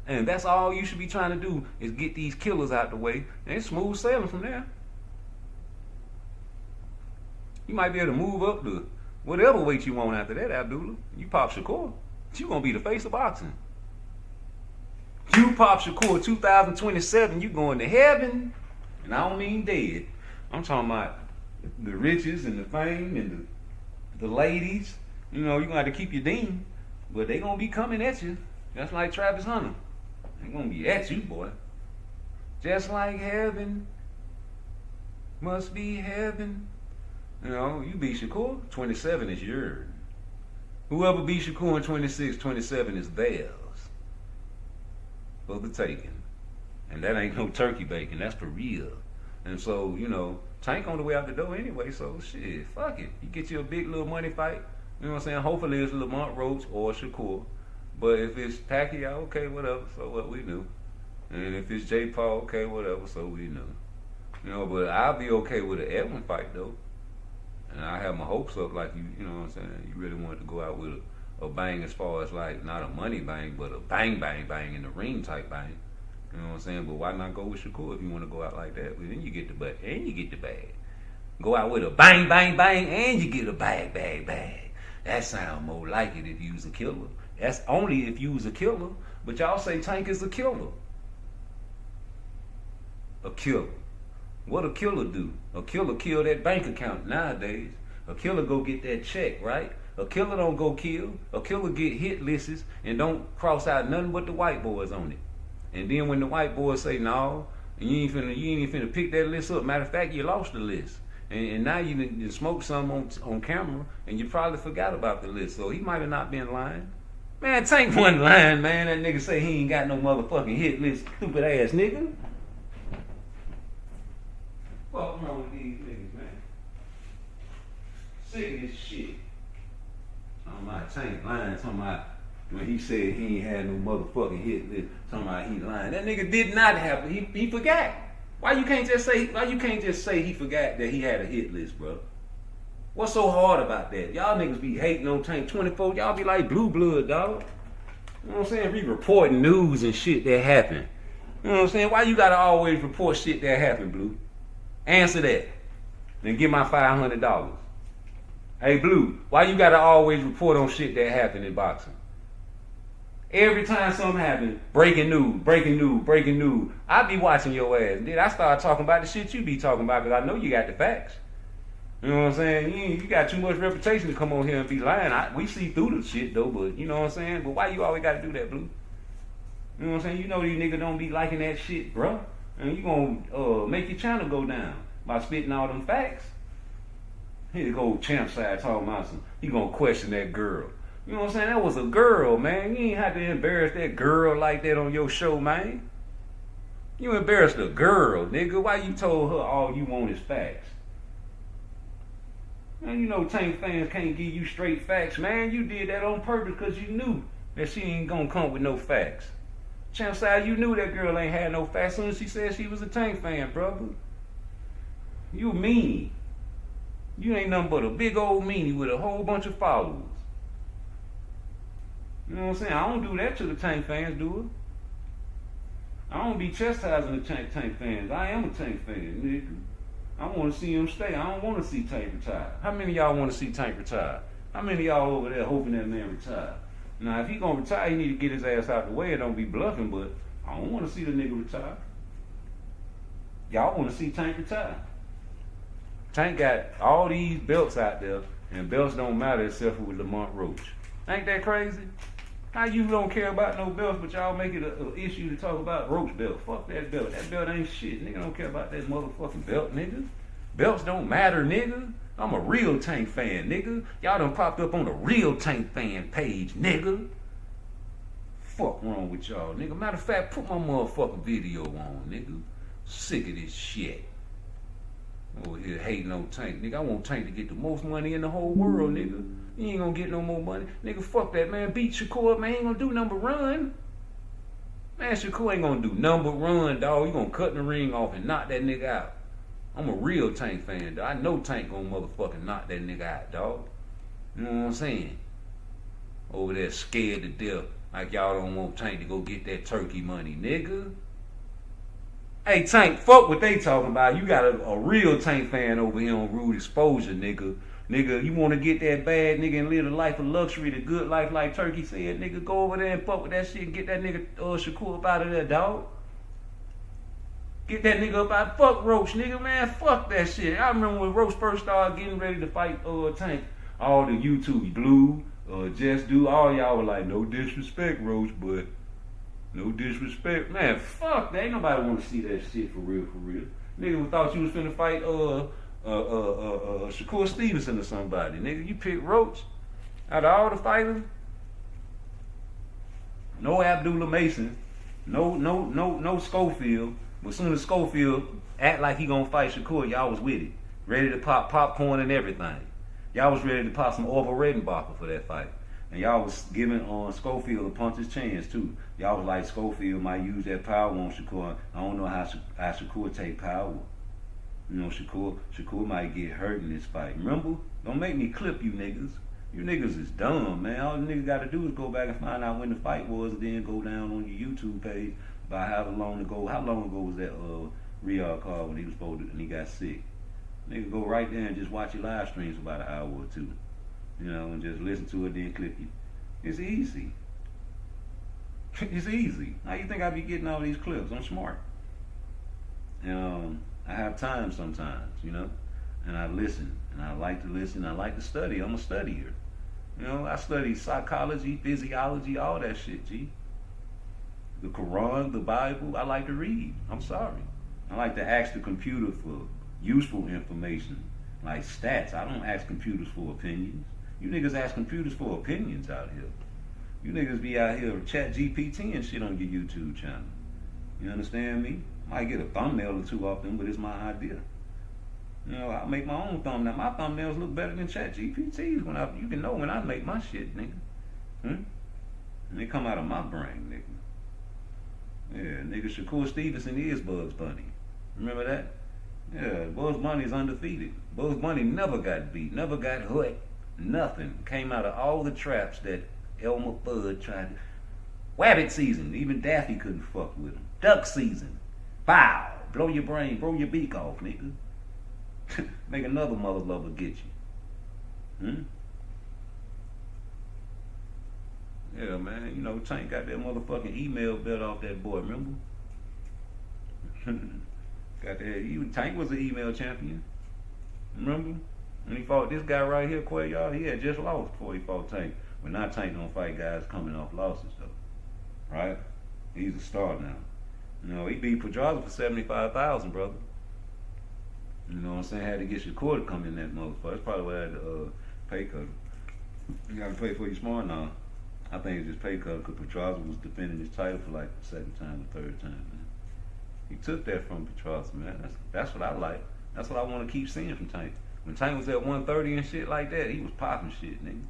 And that's all you should be trying to do is get these killers out the way. And it's smooth sailing from there. You might be able to move up to whatever weight you want after that, Abdullah. You pop Shakur, you gonna be the face of boxing. You pop Shakur 2027, you going to heaven. And I don't mean dead. I'm talking about the riches and the fame and the ladies. You know, you're gonna have to keep your dean. But they gonna be coming at you. Just like Travis Hunter. They gonna be at you, boy. Just like heaven must be heaven. You know, you beat Shakur, 27 is yours. Whoever beat Shakur in 26, 27 is theirs. For the taking. And that ain't no turkey bacon, that's for real. And so, you know, Tank on the way out the door anyway, so shit, fuck it. You get you a big little money fight, you know what I'm saying? Hopefully it's Lamont Roach or Shakur. But if it's Pacquiao, okay, whatever, so what, we knew. And if it's J. Paul, okay, whatever, so we knew. You know, but I'll be okay with an Edwin fight, though. And I have my hopes up like you know what I'm saying? You really wanted to go out with a bang as far as like, not a money bang, but a bang, bang, bang in the ring type bang. You know what I'm saying? But why not go with Shakur if you want to go out like that? Well, then you get the butt and you get the bag. Go out with a bang, bang, bang, and you get a bag, bag, bag. That sound more like it if you was a killer. That's only if you was a killer. But y'all say Tank is a killer. A killer. What a killer do? A killer kill that bank account nowadays. A killer go get that check, right? A killer don't go kill. A killer get hit lists and don't cross out nothing but the white boys on it. And then when the white boys say no, and you ain't even finna pick that list up. Matter of fact, you lost the list. And now you smoked some on camera and you probably forgot about the list. So he might have not been lying. Man, Tank wasn't lying, man. That nigga say he ain't got no motherfucking hit list. Stupid ass nigga. What's wrong with these niggas, man? Sick of this shit. Talking about Tank lying, talking about when he said he ain't had no motherfucking hit list, talking about he lying. That nigga did not have he forgot. Why you can't just say he forgot that he had a hit list, bro? What's so hard about that? Y'all niggas be hating on Tank 24. Y'all be like blue blood, dog. You know what I'm saying? Be reporting news and shit that happen. You know what I'm saying? Why you gotta always report shit that happen, Blue? Answer that. Then get my $500. Hey, Blue, why you gotta always report on shit that happened in boxing? Every time something happens, breaking news, breaking news, breaking news, I be watching your ass. Then I start talking about the shit you be talking about because I know you got the facts. You know what I'm saying? You got too much reputation to come on here and be lying. We see through the shit though, but you know what I'm saying? But why you always gotta do that, Blue? You know what I'm saying? You know these niggas don't be liking that shit, bro. And you gonna make your channel go down by spitting all them facts. Here you go, Champ side talking about some. He gonna question that girl. You know what I'm saying? That was a girl, man. You ain't have to embarrass that girl like that on your show, man. You embarrassed a girl, nigga. Why you told her all you want is facts? Man, you know Tank fans can't give you straight facts, man. You did that on purpose because you knew that she ain't gonna come with no facts. Champ side, you knew that girl ain't had no facts soon as she said she was a Tank fan, brother. You meanie. You ain't nothing but a big old meanie with a whole bunch of followers. You know what I'm saying? I don't do that to the Tank fans, do it? I don't be chastising the Tank fans. I am a Tank fan, nigga. I want to see him stay. I don't want to see Tank retire. How many of y'all want to see Tank retire? How many of y'all over there hoping that man retire? Now, if he gonna retire, he need to get his ass out the way and don't be bluffing, but I don't want to see the nigga retire. Y'all want to see Tank retire. Tank got all these belts out there, and belts don't matter except for with Lamont Roach. Ain't that crazy? How you don't care about no belts, but y'all make it an issue to talk about Roach belt? Fuck that belt. That belt ain't shit. Nigga don't care about that motherfucking belt, nigga. Belts don't matter, nigga. I'm a real Tank fan, nigga. Y'all done popped up on the real Tank fan page, nigga. Fuck wrong with y'all, nigga. Matter of fact, put my motherfucking video on, nigga. Sick of this shit. Over here hating on Tank, nigga. I want Tank to get the most money in the whole world, nigga. You ain't gonna get no more money. Nigga, fuck that, man. Beat Shakur, man. He ain't gonna do number run. Man, Shakur ain't gonna do number run, dog. You gonna cut the ring off and knock that nigga out. I'm a real Tank fan, dog. I know Tank gonna motherfucking knock that nigga out, dog. You know what I'm saying? over there scared to death. Like y'all don't want Tank to go get that turkey money, nigga. Hey, Tank, fuck what they talking about. You got a real Tank fan over here on Rude Exposure, nigga. Nigga, you want to get that bad, nigga, and live the life of luxury, the good life like Turkey said, nigga, go over there and fuck with that shit and get that nigga Shakur up out of there, dog. Get that nigga up out. Fuck Roach, nigga, man. Fuck that shit. I remember when Roach first started getting ready to fight Tank. All the YouTube, Blue, Just Do, all y'all were like, no disrespect, Roach, but no disrespect. Man, fuck that. Ain't nobody want to see that shit for real, for real. Nigga thought you was finna fight Shakur Stevenson or somebody. Nigga, you pick Roach out of all the fighters. No Abdullah Mason. No Schofield. But as soon as Schofield act like he gonna fight Shakur, y'all was with it. Ready to pop popcorn and everything. Y'all was ready to pop some Orville Redenbacher for that fight. And y'all was giving Schofield a puncher's chance too. Y'all was like, Schofield might use that power on Shakur. I don't know how Shakur take power. You know, Shakur might get hurt in this fight. Remember? Don't make me clip you niggas. You niggas is dumb, man. All the niggas gotta do is go back and find out when the fight was, and then go down on your YouTube page about how long ago was that Riyadh card when he was supposed to, and he got sick. Nigga, go right there and just watch your live streams for about an hour or two. You know, and just listen to it, then clip you. It's easy. It's easy. How you think I be getting all these clips? I'm smart. I have time sometimes, you know, and I listen, and I like to listen. I like to study. I'm a studier. You know, I study psychology, physiology, all that shit, G. The Quran, the Bible, I like to read. I'm sorry. I like to ask the computer for useful information, like stats. I don't ask computers for opinions. You niggas ask computers for opinions out here. You niggas be out here chat GPT and shit on your YouTube channel. You understand me? Might get a thumbnail or two off them, but it's my idea. You know, I make my own thumbnail. My thumbnails look better than chat GPT's when you can know when I make my shit, nigga. And they come out of my brain, nigga. Yeah, nigga, Shakur Stevenson is Bugs Bunny. Remember that? Yeah, Bugs Bunny is undefeated. Bugs Bunny never got beat, never got hurt, nothing. Came out of all the traps that Elmer Fudd tried to. Wabbit season, even Daffy couldn't fuck with him. Duck season, bow, blow your brain, blow your beak off, nigga. Make another mother lover get you. Yeah, man, you know, Tank got that motherfucking email belt off that boy, remember? Got that. Tank was an email champion. Remember? When he fought this guy right here, Quayle, he had just lost before he fought Tank. But now Tank don't fight guys coming off losses, though. Right? He's a star now. You know, he beat Pedraza for $75,000, brother. You know what I'm saying? Had to get Shakur to come in that motherfucker. That's probably why I had to pay cut. You gotta pay for your smart now. I think it's just pay cut because Pedraza was defending his title for like the second time or third time, man. He took that from Pedraza, man. That's what I like. That's what I want to keep seeing from Tank. When Tank was at 130 and shit like that, he was popping shit, nigga.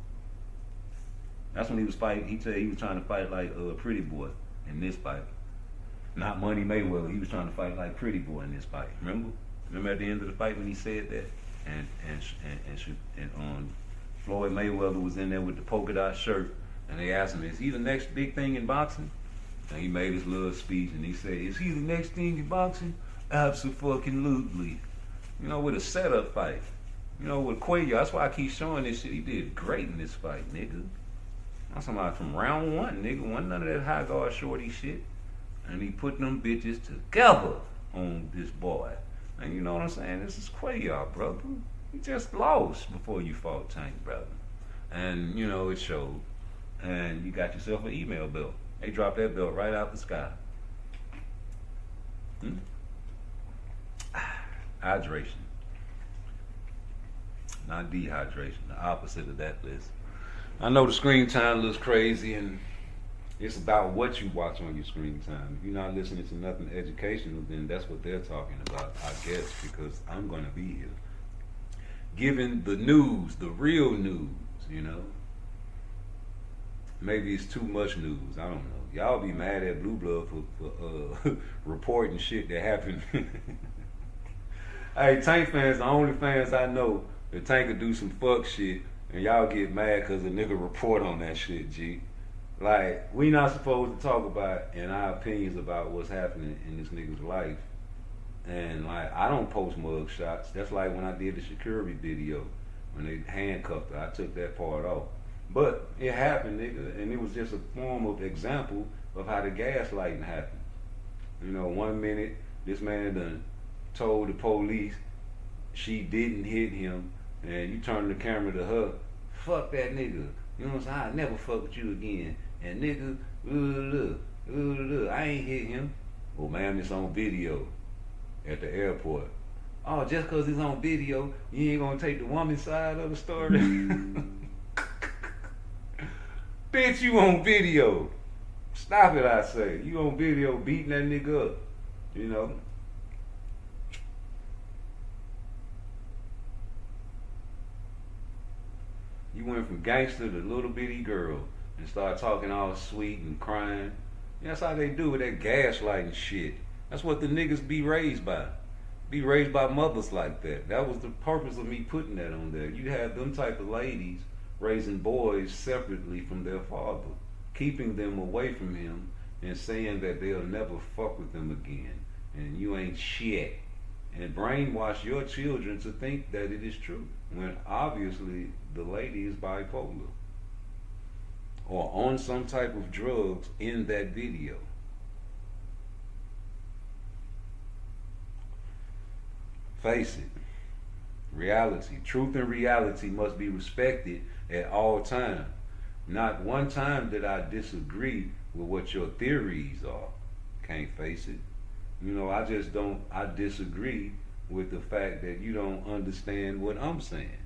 That's when he was fighting. He said he was trying to fight like Pretty Boy in this fight. Not Money Mayweather. He was trying to fight like Pretty Boy in this fight. Remember? Remember at the end of the fight when he said that? And Floyd Mayweather was in there with the polka dot shirt, and they asked him, "Is he the next big thing in boxing?" And he made his little speech, and he said, "Is he the next thing in boxing? Absolutely." You know, with a setup fight. You know, with Quayle, that's why I keep showing this shit. He did great in this fight, nigga. I'm talking about from round one, nigga. Wasn't none of that high guard shorty shit. And he put them bitches together on this boy. And you know what I'm saying? This is Quayle, brother. You just lost before you fought Tank, brother. And, you know, it showed. And you got yourself an email belt. They dropped that belt right out the sky. Hydration. Not dehydration. The opposite of that list. I know the screen time looks crazy, and it's about what you watch on your screen time. If you're not listening to nothing educational, then that's what they're talking about, I guess, because I'm going to be here. Giving the news, the real news, you know. Maybe it's too much news. I don't know. Y'all be mad at Blue Blood for reporting shit that happened. Hey, Tank fans, the only fans I know that Tank could do some fuck shit And y'all get mad because a nigga report on that shit, G. Like, we not supposed to talk about in our opinions about what's happening in this nigga's life. And like, I don't post mug shots. That's like when I did the security video when they handcuffed her. I took that part off. But it happened, nigga, and it was just a form of example of how the gaslighting happened. You know, 1 minute this man done told the police she didn't hit him, and you turn the camera to her, fuck that nigga. You know what I'm saying? I never fuck with you again. And nigga, I ain't hit him. Well, ma'am, it's on video at the airport. Oh, just cause it's on video, you ain't gonna take the woman's side of the story? Bitch, you on video. Stop it, I say. You on video beating that nigga up. You know? You went from gangster to little bitty girl and start talking all sweet and crying. That's how they do with that gaslighting shit. That's what the niggas be raised by. Be raised by mothers like that. That was the purpose of me putting that on there. You have them type of ladies raising boys separately from their father, keeping them away from him and saying that they'll never fuck with them again and you ain't shit, and brainwash your children to think that it is true when obviously the lady is bipolar or on some type of drugs in that video. Face it, reality, truth and reality must be respected at all times. Not one time did I disagree with what your theories are. Can't face it. You know, I disagree with the fact that you don't understand what I'm saying.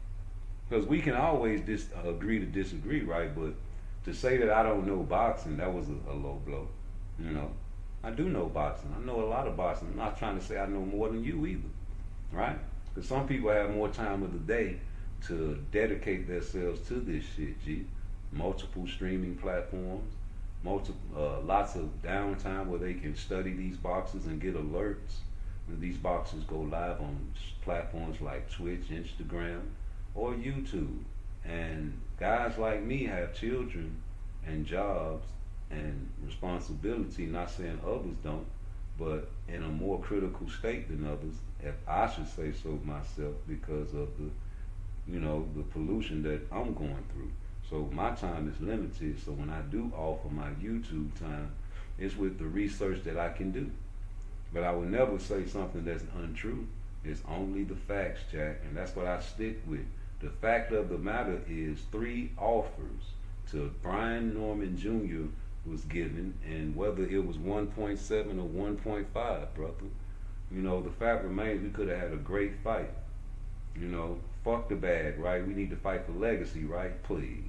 Because we can always agree to disagree, right? But to say that I don't know boxing, that was a low blow. You know, I do know boxing. I know a lot of boxing. I'm not trying to say I know more than you either, right? Because some people have more time of the day to dedicate themselves to this shit, G. Multiple streaming platforms, lots of downtime where they can study these boxes and get alerts when these boxes go live on platforms like Twitch, Instagram, or YouTube. And guys like me have children and jobs and responsibility, not saying others don't, but in a more critical state than others, if I should say so myself, because of the pollution that I'm going through. So my time is limited, so when I do offer my YouTube time, it's with the research that I can do. But I would never say something that's untrue. It's only the facts, Jack, and that's what I stick with. The fact of the matter is 3 offers to Brian Norman Jr. was given, and whether it was 1.7 or 1.5, brother, you know, the fact remains we could have had a great fight. You know, fuck the bag, right? We need to fight for legacy, right? Please.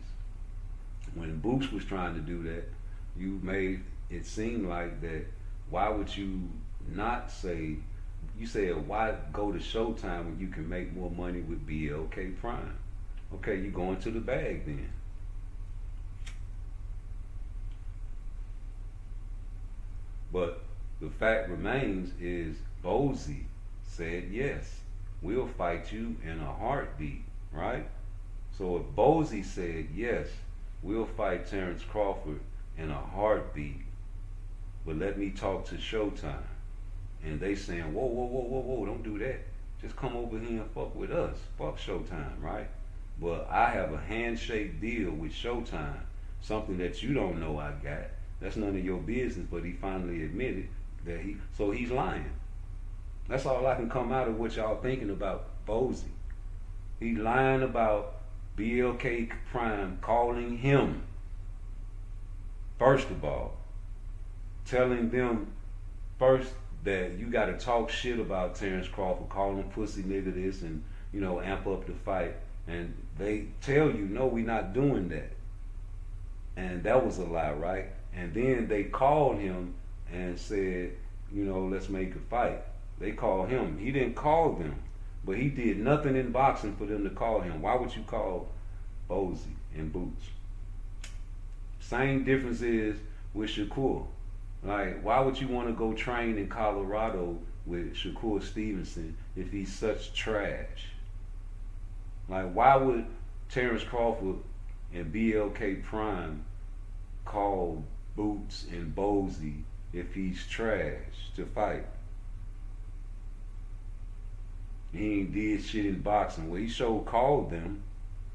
When Boots was trying to do that, you made it seem like that, why would you not say, you said, why go to Showtime when you can make more money with BLK Prime? Okay, you going to the bag then. But the fact remains is Bozy said yes. We'll fight you in a heartbeat, right? So if Bozy said yes, we'll fight Terrence Crawford in a heartbeat, but let me talk to Showtime. And they saying, whoa, don't do that. Just come over here and fuck with us. Fuck Showtime, right? But I have a handshake deal with Showtime, something that you don't know I got. That's none of your business, but he finally admitted that he's lying. That's all I can come out of what y'all thinking about Bozy. He lying about BLK Prime calling him, first of all, telling them first that you got to talk shit about Terrence Crawford, call him pussy nigga this, and you know, amp up the fight. And they tell you, no, we not doing that. And that was a lie, right? And then they called him and said, you know, let's make a fight. They called him. He didn't call them, but he did nothing in boxing for them to call him. Why would you call Bozy and Boots? Same difference is with Shakur. Like, why would you want to go train in Colorado with Shakur Stevenson if he's such trash? Like, why would Terrence Crawford and BLK Prime called Boots and Bozy if he's trash to fight. He ain't did shit in boxing. Well, he sure called them.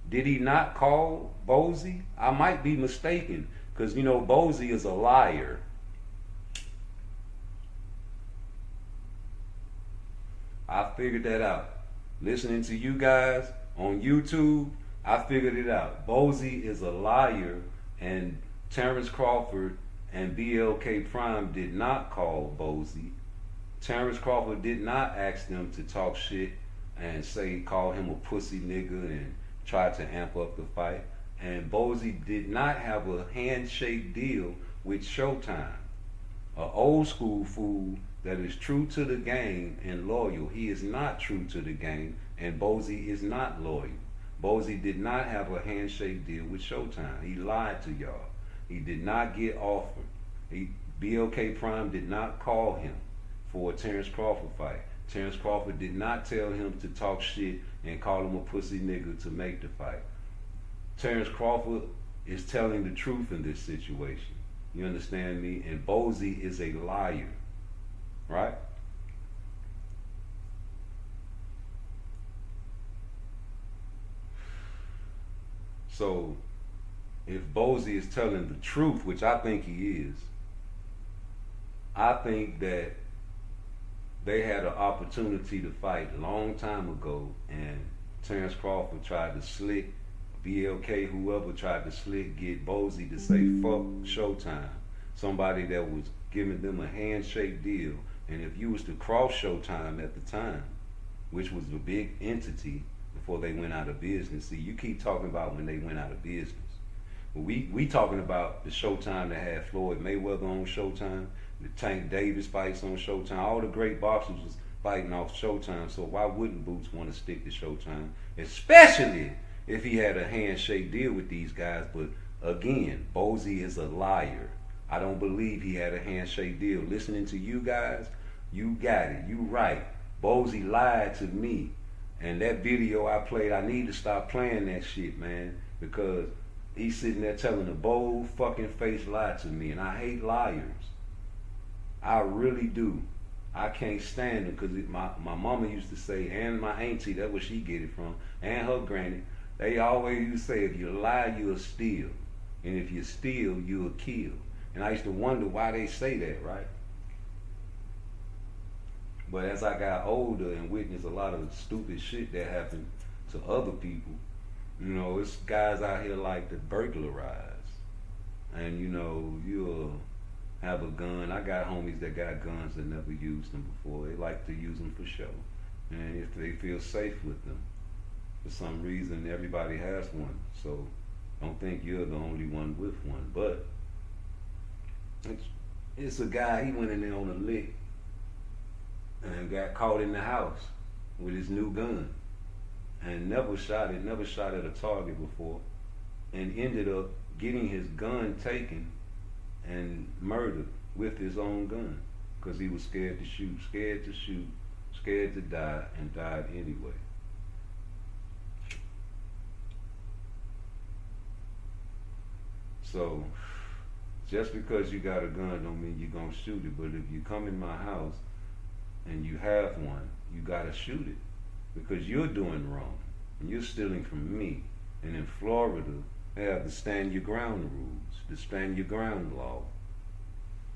Did he not call Bozy? I might be mistaken, because, you know, Bozy is a liar. I figured that out. Listening to you guys on YouTube, I figured it out. Bozy is a liar, and Terrence Crawford and BLK Prime did not call Bozy. Terrence Crawford did not ask them to talk shit and say, call him a pussy nigga and try to amp up the fight. And Bozy did not have a handshake deal with Showtime. An old school fool that is true to the game and loyal. He is not true to the game, and Bozy is not loyal. Bozy did not have a handshake deal with Showtime. He lied to y'all. He did not get offered. BLK Prime did not call him for a Terrence Crawford fight. Terrence Crawford did not tell him to talk shit and call him a pussy nigga to make the fight. Terrence Crawford is telling the truth in this situation. You understand me? And Bozy is a liar. Right? So, if Bozy is telling the truth, which I think he is, I think that they had an opportunity to fight a long time ago, and Terrence Crawford tried to slick, BLK, whoever tried to slick, get Bozy to say fuck Showtime. Somebody that was giving them a handshake deal. And if you was to cross Showtime at the time, which was a big entity before they went out of business. See, you keep talking about when they went out of business. We talking about the Showtime that had Floyd Mayweather on Showtime, the Tank Davis fights on Showtime. All the great boxers was fighting off Showtime. So why wouldn't Boots want to stick to Showtime? Especially if he had a handshake deal with these guys. But again, Bozy is a liar. I don't believe he had a handshake deal. Listening to you guys, you got it. You right. Bozy lied to me. And that video I played, I need to stop playing that shit, man. Because he's sitting there telling a bold fucking face lie to me. And I hate liars. I really do. I can't stand them. Because my mama used to say, and my auntie, that's where she get it from, and her granny, they always used to say, if you lie, you'll steal. And if you steal, you'll kill. And I used to wonder why they say that, right? But as I got older and witnessed a lot of stupid shit that happened to other people, you know, it's guys out here like to burglarize. And, you know, you'll have a gun. I got homies that got guns that never used them before. They like to use them for show. And if they feel safe with them. For some reason, everybody has one. So don't think you're the only one with one. But it's a guy, he went in there on a lick and got caught in the house with his new gun and never shot at a target before, and ended up getting his gun taken and murdered with his own gun because he was scared to shoot, scared to die, and died anyway. So just because you got a gun don't mean you're gonna shoot it. But if you come in my house and you have one, you gotta shoot it because you're doing wrong and you're stealing from me. And in Florida, they have the stand your ground rules, the stand your ground law.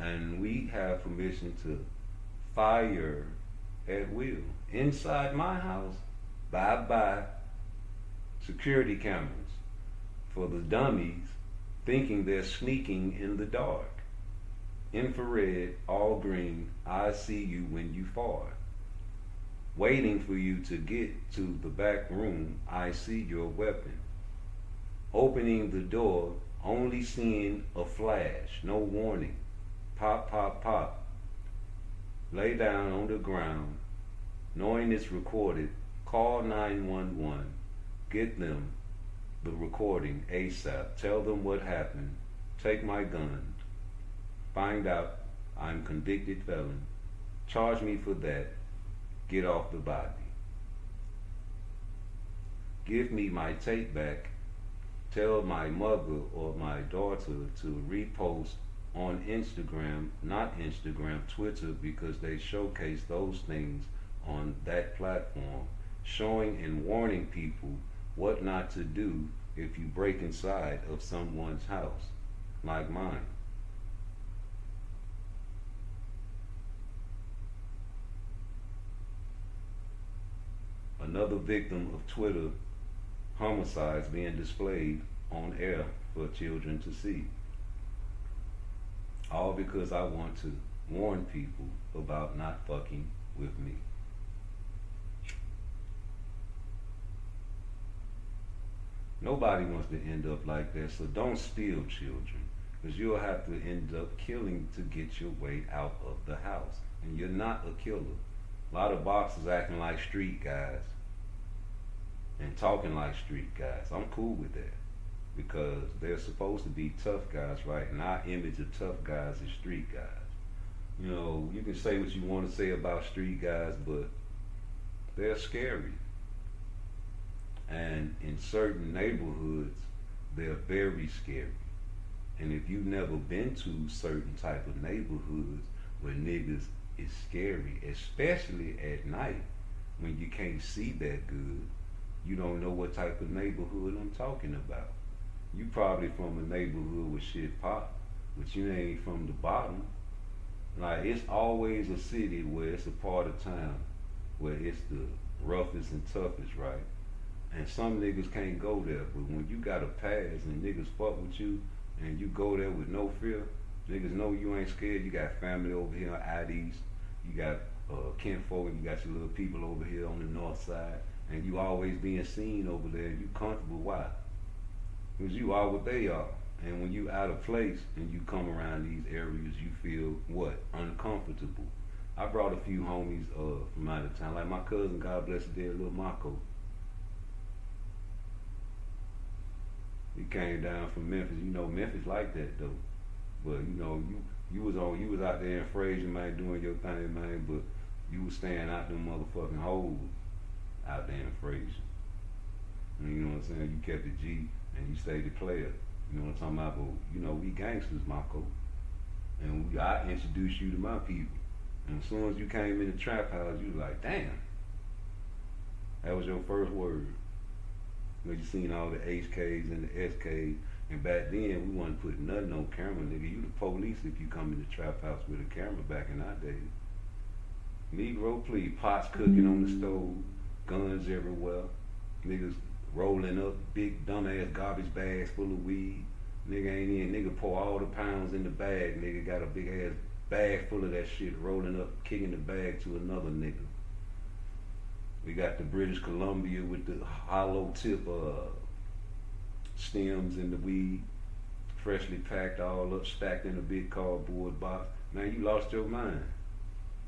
And we have permission to fire at will. Inside my house, bye-bye security cameras for the dummies thinking they're sneaking in the dark. Infrared, all green, I see you when you fart. Waiting for you to get to the back room, I see your weapon. Opening the door, only seeing a flash, no warning. Pop, pop, pop. Lay down on the ground, knowing it's recorded, call 911, get them the recording ASAP, tell them what happened, take my gun, find out I'm convicted felon, charge me for that, get off the body. give me my tape back, tell my mother or my daughter to repost on Instagram, not Instagram, Twitter, because they showcase those things on that platform, showing and warning people what not to do if you break inside of someone's house, like mine. Another victim of Twitter homicides being displayed on air for children to see. All because I want to warn people about not fucking with me. Nobody wants to end up like that, so don't steal children, because you'll have to end up killing to get your way out of the house. And you're not a killer. A lot of boxers acting like street guys and talking like street guys. I'm cool with that, because they're supposed to be tough guys, right? And our image of tough guys is street guys. You know, you can say what you want to say about street guys, but they're scary. And in certain neighborhoods, they're very scary. And if you've never been to certain type of neighborhoods where niggas is scary, especially at night when you can't see that good, you don't know what type of neighborhood I'm talking about. You probably from a neighborhood where shit pop, but you ain't from the bottom. Like, it's always a city where it's a part of town where it's the roughest and toughest, right? And some niggas can't go there, but when you got a pass and niggas fuck with you and you go there with no fear, niggas know you ain't scared. You got family over here on IDs, you got kinfolk, you got your little people over here on the north side, and you always being seen over there. You comfortable. Why? Because you are what they are. And when you out of place and you come around these areas, you feel what? Uncomfortable. I brought a few homies from out of town, like my cousin, God bless his dead, little Marco. He came down from Memphis. You know, Memphis like that though. But you know, you was out there in Fraser, man, doing your thing, man, but you was staying out them motherfucking holes out there in Fraser. And you know what I'm saying? You kept the G and you stayed the player. You know what I'm talking about? But you know, we gangsters, Marco. And I introduced you to my people. And as soon as you came in the trap house, you was like, damn. That was your first word. You know, you seen all the HKs and the SKs, and back then we wasn't putting nothing on camera, nigga. You the police if you come in the trap house with a camera back in our days. Negro, please, pots cooking on the stove, guns everywhere, niggas rolling up big dumbass garbage bags full of weed. Nigga ain't in, nigga pour all the pounds in the bag, nigga got a big ass bag full of that shit, rolling up, kicking the bag to another nigga. We got the British Columbia with the hollow tip stems in the weed, freshly packed all up, stacked in a big cardboard box. Man, you lost your mind.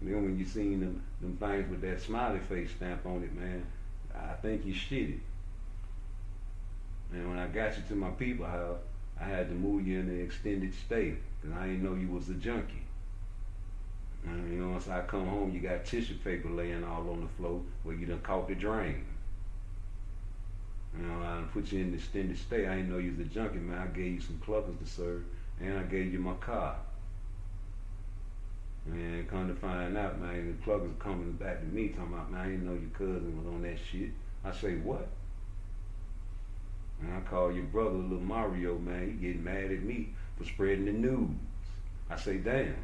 Then when you seen them things with that smiley face stamp on it, man, I think you shitted. And when I got you to my people house, I had to move you in the extended stay, because I didn't know you was a junkie. And you know, once I come home, you got tissue paper laying all on the floor where you done caught the drain. You know, I done put you in the extended stay. I didn't know you was a junkie, man. I gave you some cluckers to serve, and I gave you my car. And come to find out, man, the cluckers coming back to me talking about, man, I didn't know your cousin was on that shit. I say, what? And I call your brother, little Mario, man, he getting mad at me for spreading the news. I say, damn.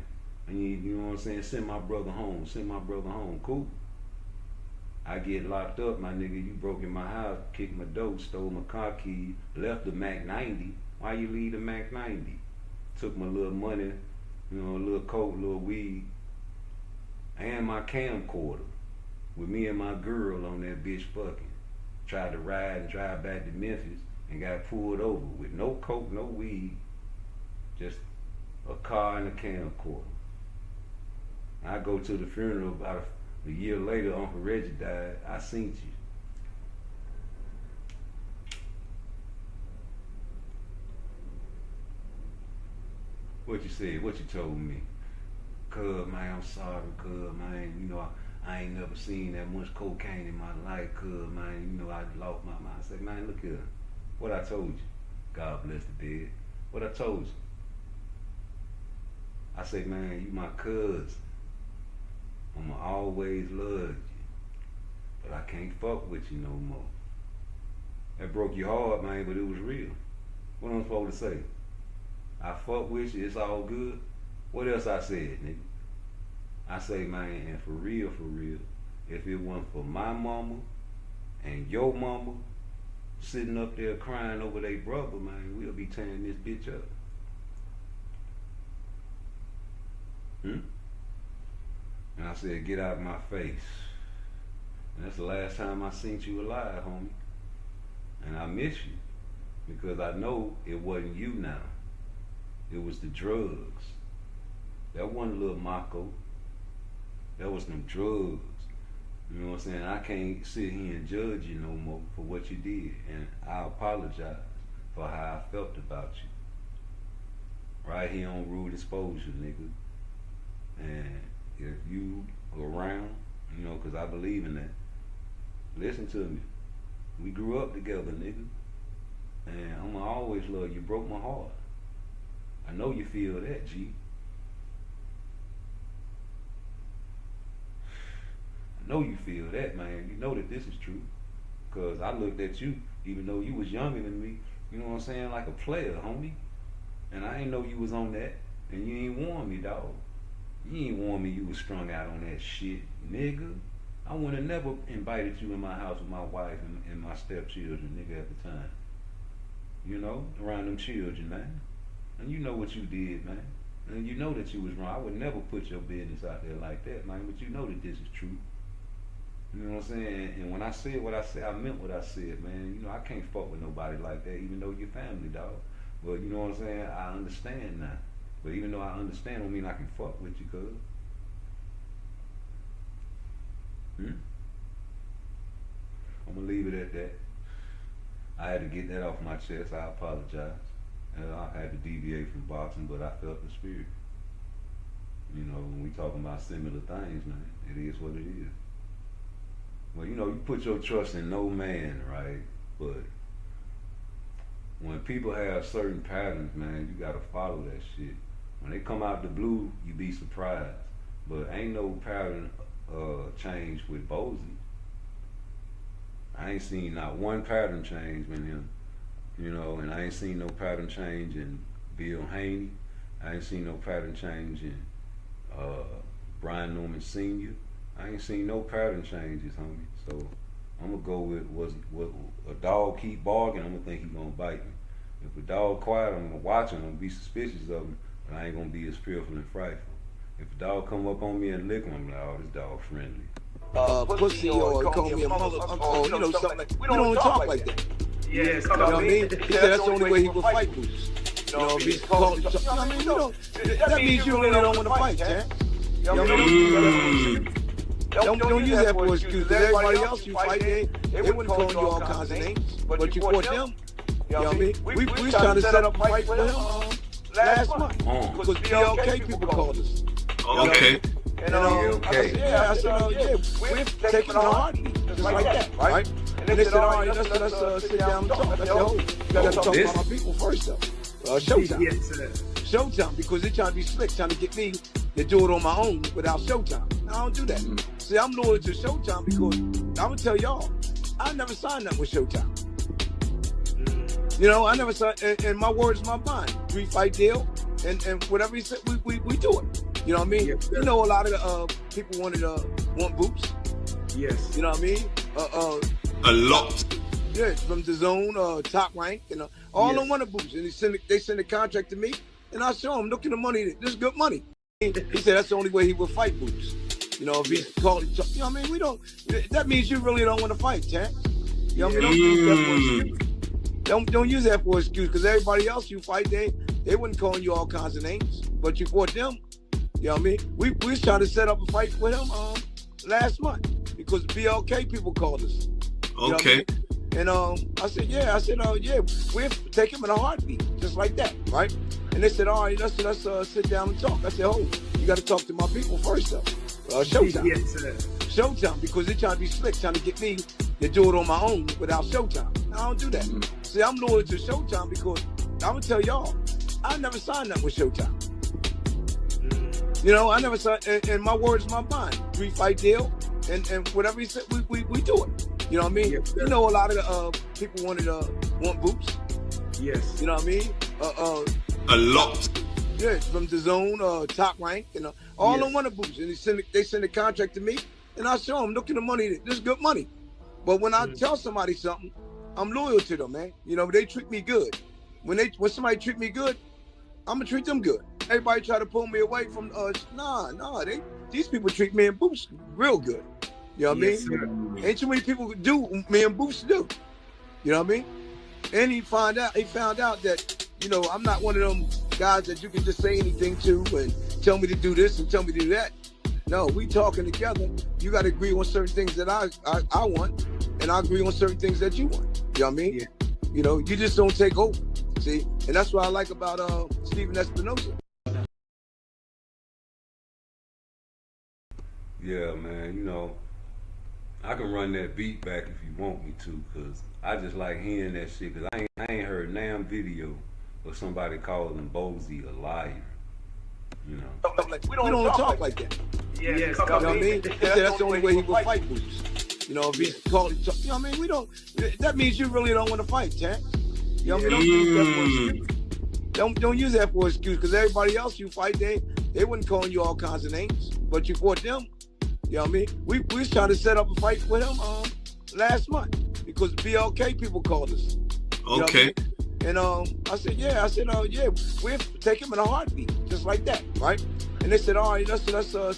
And you know what I'm saying? Send my brother home. Send my brother home. Cool. I get locked up, my nigga. You broke in my house, kicked my door, stole my car key, left the Mac 90. Why you leave the Mac 90? Took my little money, you know, a little coat, a little weed, and my camcorder with me and my girl on that bitch fucking. Tried to ride and drive back to Memphis and got pulled over with no coke, no weed, just a car and a camcorder. I go to the funeral about a year later, Uncle Reggie died. I seen you. What you said, what you told me. Cuz, man, I'm sorry, cuz, man. You know, I ain't never seen that much cocaine in my life, cuz, man, you know, I lost my mind. I said, man, look here. What I told you. God bless the dead. What I told you. I say, man, you my cousin. I'ma always love you. But I can't fuck with you no more. That broke your heart, man, but it was real. What am I supposed to say? I fuck with you, it's all good. What else I said, nigga? I say, man, and for real, if it wasn't for my mama and your mama sitting up there crying over their brother, man, we'll be tearing this bitch up. And I said, get out of my face. And that's the last time I seen you alive, homie. And I miss you because I know it wasn't you now. It was the drugs. That wasn't little Mako. That was them drugs. You know what I'm saying? I can't sit here and judge you no more for what you did. And I apologize for how I felt about you. Right here on Rude Exposure, nigga. And if you around, you know, because I believe in that, listen to me. We grew up together, nigga. And I'ma always love you. You broke my heart. I know you feel that, G. I know you feel that, man. You know that this is true. Because I looked at you, even though you was younger than me, you know what I'm saying, like a player, homie. And I ain't know you was on that. And you ain't warn me, dog. You ain't warn me you was strung out on that shit, nigga. I would have never invited you in my house with my wife and my stepchildren, nigga, at the time. You know, around them children, man. And you know what you did, man. And you know that you was wrong. I would never put your business out there like that, man. But you know that this is true. You know what I'm saying? And when I said what I said, I meant what I said, man. You know, I can't fuck with nobody like that, even though you're family, dog. But you know what I'm saying? I understand now. But even though I understand, don't mean I can fuck with you, cuz. I'm gonna leave it at that. I had to get that off my chest. I apologize. And I had to deviate from boxing, but I felt the spirit. You know, when we talking about similar things, man, it is what it is. Well, you know, you put your trust in no man, right? But when people have certain patterns, man, you gotta follow that shit. When they come out the blue, you be surprised. But ain't no pattern change with Bozy. I ain't seen not one pattern change in him. You know, and I ain't seen no pattern change in Bill Haney. I ain't seen no pattern change in Brian Norman Sr. I ain't seen no pattern changes, homie. So I'm gonna go with what a dog keep barking, I'm gonna think he gonna bite me. If a dog quiet, I'm gonna watch him, I'm gonna be suspicious of him, but I ain't gonna be as fearful and frightful. If a dog come up on me and lick him, I'm like, oh, this dog friendly. Pussy or call me a mother, you know, something like, we don't talk like that. Yeah, you know what I mean? He said that's the only way he would fight Bruce. You know, if he's called, you know what I mean? You don't, that means you really don't want to fight, man. You know what I mean? Don't use that for excuse, because everybody else you fight, they wouldn't call you all kinds of names, but you fought them. You know what I mean? We was trying to set up a fight for him last month, because BLK people called us. Okay. And I said, we're taking a heartbeat, just like that, right? And they said, all right, let's sit down and talk. I said, oh, you gotta talk about my people first, though. Showtime. Yes, sir. Showtime, because they're trying to be slick, trying to get me to do it on my own without Showtime. I don't do that. See, I'm loyal to Showtime because I'm gonna tell y'all, I never signed up with Showtime. You know, I never signed, and my word is my bond. 3-fight deal, and whatever he said, we do it. You know what I mean? Yes, you know, a lot of people want boots. Yes. You know what I mean? A lot. Yeah, from the zone, Top Rank, you know, all of them want boots, and they send a contract to me, and I show them, look at the money, this is good money. He said that's the only way he would fight boots. You know, if he's called, you know what I mean? We don't. That means you really don't want to fight, Chad. You know what I mean? Don't use that for excuse, because everybody else you fight, they wouldn't call you all kinds of names, but you fought them. You know what I mean? We was trying to set up a fight with him last month because BLK people called us. Okay. You know what I mean? And I said, yeah, we'll take him in a heartbeat, just like that, right? And they said, all right, let's sit down and talk. I said, oh, you got to talk to my people first, though. Showtime. Yes, sir. Showtime because they're trying to be slick, trying to get me to do it on my own without Showtime. I don't do that. See, I'm loyal to Showtime because I'm gonna tell y'all, I never signed up with Showtime. You know, I never signed, and my word's my bond. 3-fight deal, and whatever he said, we do it. You know what I mean? Yes, you know, a lot of people want boots. Yes. You know what I mean? A lot. Yeah, from the zone, top rank, and all them want boots, and they send a contract to me, and I show them, look at the money, this is good money. But when I tell somebody something, I'm loyal to them, man. You know, they treat me good. When somebody treat me good, I'm gonna treat them good. Everybody try to pull me away from these people treat me and Boost real good. You know what I mean? Ain't too many people do me and Boost do. You know what I mean? And he found out that, you know, I'm not one of them guys that you can just say anything to and tell me to do this and tell me to do that. No, we talking together. You got to agree on certain things that I want, and I agree on certain things that you want. You know what I mean? Yeah. You know, you just don't take over. See? And that's what I like about Steven Espinosa. Yeah, man, you know, I can run that beat back if you want me to, because I just like hearing that shit, because I ain't heard damn video of somebody calling Bozy a liar. You know. We don't talk like that. Yeah, you know what I mean? That's the only way he will fight Boots. You know, if he's calling, you know what I mean? That means you really don't want to fight, Chad. You know what I mean? Don't use that for an excuse, because everybody else you fight, they wouldn't calling you all kinds of names, but you fought them. You know what I mean? We was trying to set up a fight with him last month because BLK people called us. Okay. You know what I mean? And I said, yeah, we'll take him in a heartbeat, just like that, right? And they said, all right, let's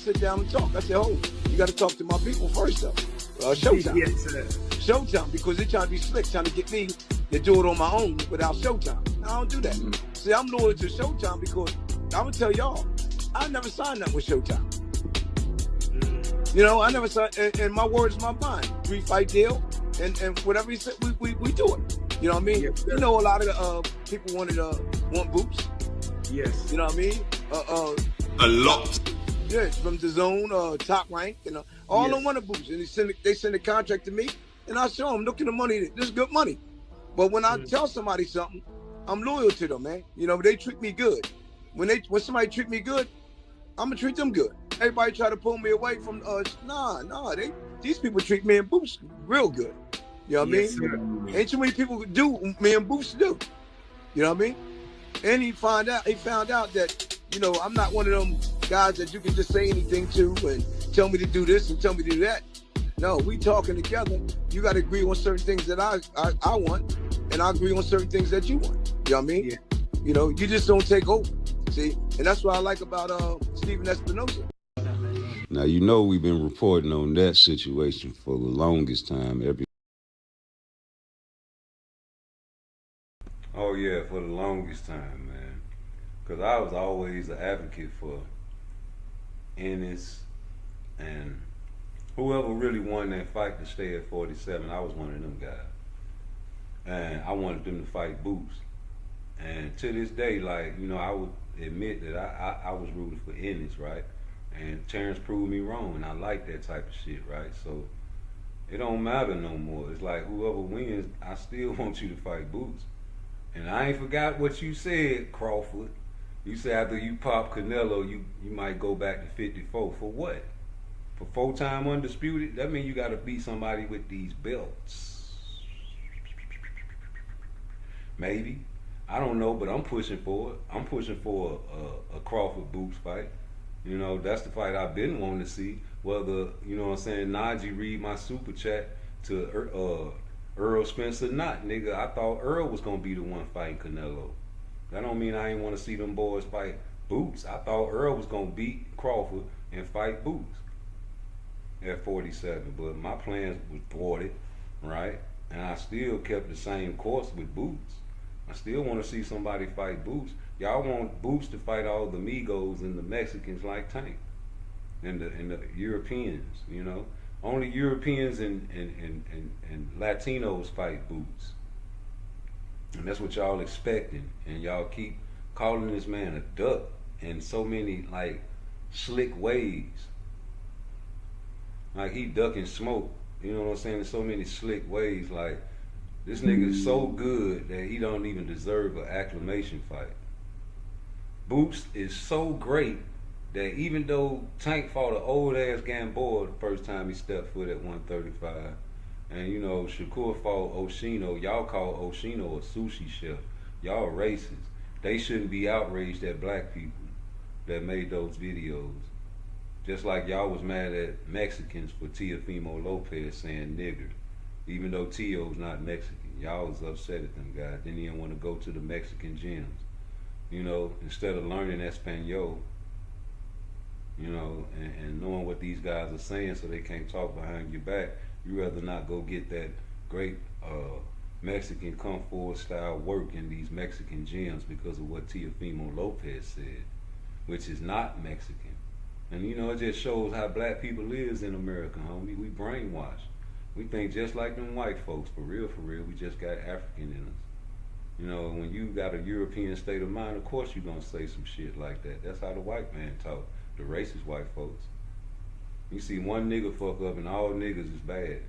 sit down and talk. I said, oh, you got to talk to my people first, though. Showtime. Yes, sir. Showtime, because they're trying to be slick, trying to get me to do it on my own without Showtime. I don't do that. See, I'm loyal to Showtime because I'm going to tell y'all, I never signed up with Showtime. You know, I never signed, and my word's my bond. 3-fight deal, and whatever he said, we do it. You know what I mean? Yes, you know, a lot of people want boots. Yes. You know what I mean? A lot. Yeah, from the zone, top rank, and all them want boots, and they send a contract to me, and I show them, look at the money, this is good money. But when I tell somebody something, I'm loyal to them, man. You know, they treat me good. When somebody treat me good, I'm gonna treat them good. Everybody try to pull me away from these people treat me and Boost real good. You know what I mean? Ain't too many people do me and Boost do. You know what I mean? And he found out that, you know, I'm not one of them guys that you can just say anything to and tell me to do this and tell me to do that. No, we talking together. You got to agree on certain things that I want, and I agree on certain things that you want. You know what I mean? Yeah. You know, you just don't take over. See? And that's what I like about Steven Espinosa. Now, you know, we've been reporting on that situation for the longest time. Oh yeah, for the longest time, man. Because I was always an advocate for Ennis and whoever really won that fight to stay at 47. I was one of them guys, and I wanted them to fight Boots. And to this day, like, you know, I would admit that I was rooting for Ennis, right? And Terrence proved me wrong, and I like that type of shit, right? So it don't matter no more. It's like whoever wins, I still want you to fight Boots. And I ain't forgot what you said, Crawford. You said after you pop Canelo, you might go back to 54. For what? For 4-time undisputed? That means you got to beat somebody with these belts. Maybe. I don't know, but I'm pushing for it. I'm pushing for a Crawford Boots fight. You know, that's the fight I've been wanting to see. Whether, you know what I'm saying, Najee read my super chat to Earl Spencer not, nigga. I thought Earl was gonna be the one fighting Canelo. That don't mean I ain't want to see them boys fight Boots. I thought Earl was gonna beat Crawford and fight Boots at 47, but my plans was thwarted, right? And I still kept the same course with Boots. I still want to see somebody fight Boots. Y'all want Boots to fight all the Migos and the Mexicans like Tank, and the Europeans, you know. Only Europeans and Latinos fight Boots. And that's what y'all expecting. And y'all keep calling this man a duck in so many, like, slick ways. Like he ducking smoke. You know what I'm saying? In so many slick ways. Like this nigga is so good that he don't even deserve an acclamation fight. Boots is so great that even though Tank fought an old ass Gamboa the first time he stepped foot at 135, and you know Shakur fought Oshino, y'all call Oshino a sushi chef. Y'all racist. They shouldn't be outraged at black people that made those videos. Just like y'all was mad at Mexicans for Teofimo Lopez saying nigger, even though Tio's not Mexican. Y'all was upset at them guys. Didn't even want to go to the Mexican gyms. You know, instead of learning Espanol, you know, and knowing what these guys are saying so they can't talk behind your back, you rather not go get that great Mexican come forward style work in these Mexican gyms because of what Teofimo Lopez said, which is not Mexican. And you know, it just shows how black people lives in America, homie. We brainwashed. We think just like them white folks, for real, we just got African in us. You know, when you got a European state of mind, of course you're gonna say some shit like that. That's how the white man talk, the racist white folks. You see one nigga fuck up and all niggas is bad.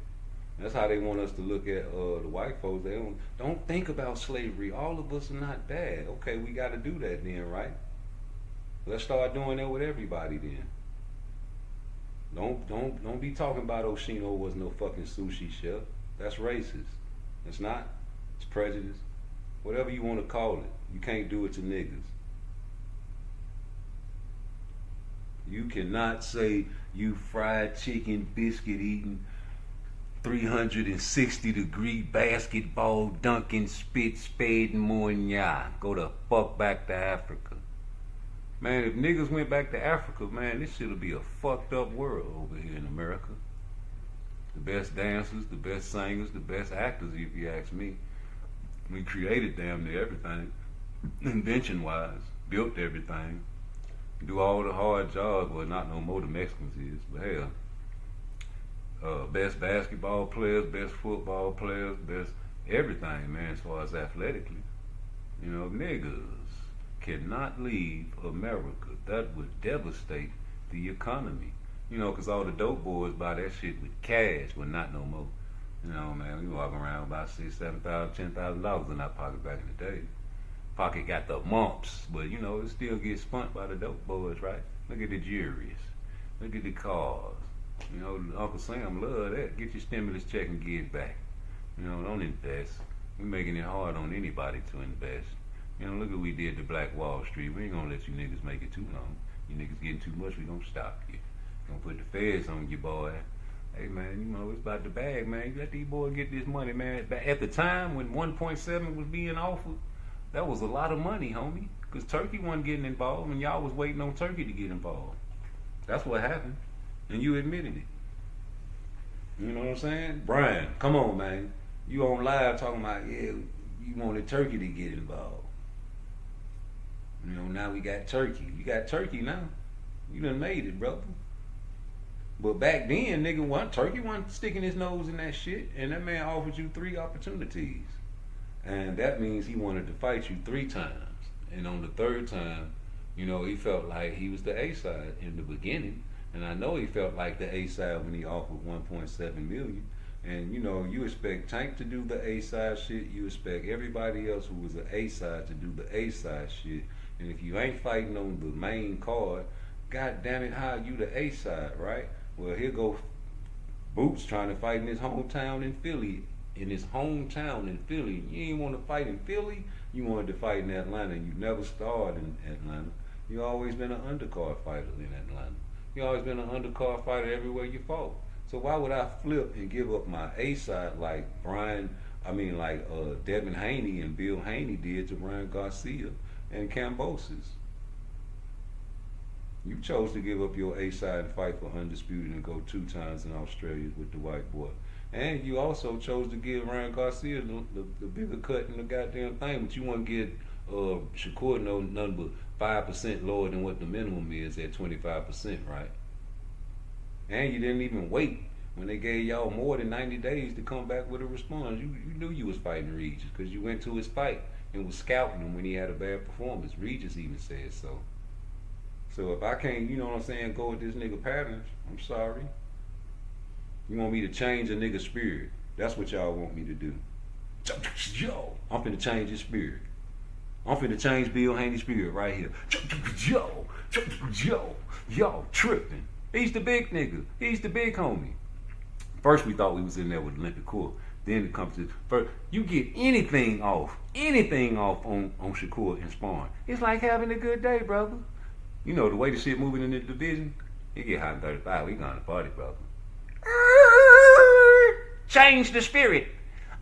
That's how they want us to look at the white folks. They don't think about slavery. All of us are not bad. Okay, we gotta do that then, right? Let's start doing that with everybody then. Don't be talking about Oshino was no fucking sushi chef. That's racist. It's not. It's prejudice. Whatever you want to call it. You can't do it to niggas. You cannot say you fried chicken biscuit eating 360-degree basketball dunking spit spade moigna. Go the fuck back to Africa. Man, if niggas went back to Africa, man, this shit'll be a fucked up world over here in America. The best dancers, the best singers, the best actors, if you ask me. We created damn near everything, invention-wise, built everything, do all the hard jobs. Well, not no more the Mexicans is, but hell, best basketball players, best football players, best everything, man, as far as athletically. You know, niggas cannot leave America. That would devastate the economy. You know, because all the dope boys buy that shit with cash, but not no more. You know, man, we walk around about $6,000, $7,000, $10,000 in our pocket back in the day. Pocket got the mumps, but you know, it still gets spent by the dope boys, right? Look at the juries. Look at the cars. You know, Uncle Sam love that. Get your stimulus check and get it back. You know, don't invest. We're making it hard on anybody to invest. You know, look what we did to Black Wall Street. We ain't gonna let you niggas make it too long. You niggas getting too much, we gonna stop you. Gonna put the feds on you, boy. Hey man, you know, it's about the bag, man. You let these boys get this money, man. At the time when 1.7 was being offered, that was a lot of money, homie. Because Turkey wasn't getting involved and y'all was waiting on Turkey to get involved. That's what happened. And you admitted it. You know what I'm saying? Brian, come on, man. You on live talking about, yeah, you wanted Turkey to get involved. You know, now we got Turkey. You got Turkey now. You done made it, brother. But back then, nigga, Turkey wasn't sticking his nose in that shit, and that man offered you 3 opportunities. And that means he wanted to fight you 3 times. And on the 3rd time, you know, he felt like he was the A-side in the beginning. And I know he felt like the A-side when he offered 1.7 million. And you know, you expect Tank to do the A-side shit, you expect everybody else who was an A-side to do the A-side shit. And if you ain't fighting on the main card, god damn it, how you the A-side, right? Well, here go Boots trying to fight in his hometown in Philly. In his hometown in Philly. You ain't want to fight in Philly, you wanted to fight in Atlanta. You never starred in Atlanta. You always been an undercard fighter in Atlanta. You always been an undercard fighter everywhere you fought. So why would I flip and give up my A-side like Devin Haney and Bill Haney did to Ryan Garcia and Cambosis? You chose to give up your A-side and fight for Undisputed and go 2 times in Australia with the white boy. And you also chose to give Ryan Garcia the bigger cut in the goddamn thing, but you want to give Shakur nothing but 5% lower than what the minimum is at 25%, right? And you didn't even wait when they gave y'all more than 90 days to come back with a response. You knew you was fighting Regis because you went to his fight and was scouting him when he had a bad performance. Regis even said so. So if I can't, you know what I'm saying, go with this nigga Patterns, I'm sorry. You want me to change a nigga's spirit. That's what y'all want me to do. Yo, I'm finna change his spirit. I'm finna change Bill Haney's spirit right here. Yo, tripping. He's the big nigga. He's the big homie. First we thought we was in there with Olympic Core. Then it comes to first, you get anything off on Shakur and Spawn. It's like having a good day, brother. You know the way the shit moving in the division, it get hot in 35. We gonna party, brother. Change the spirit.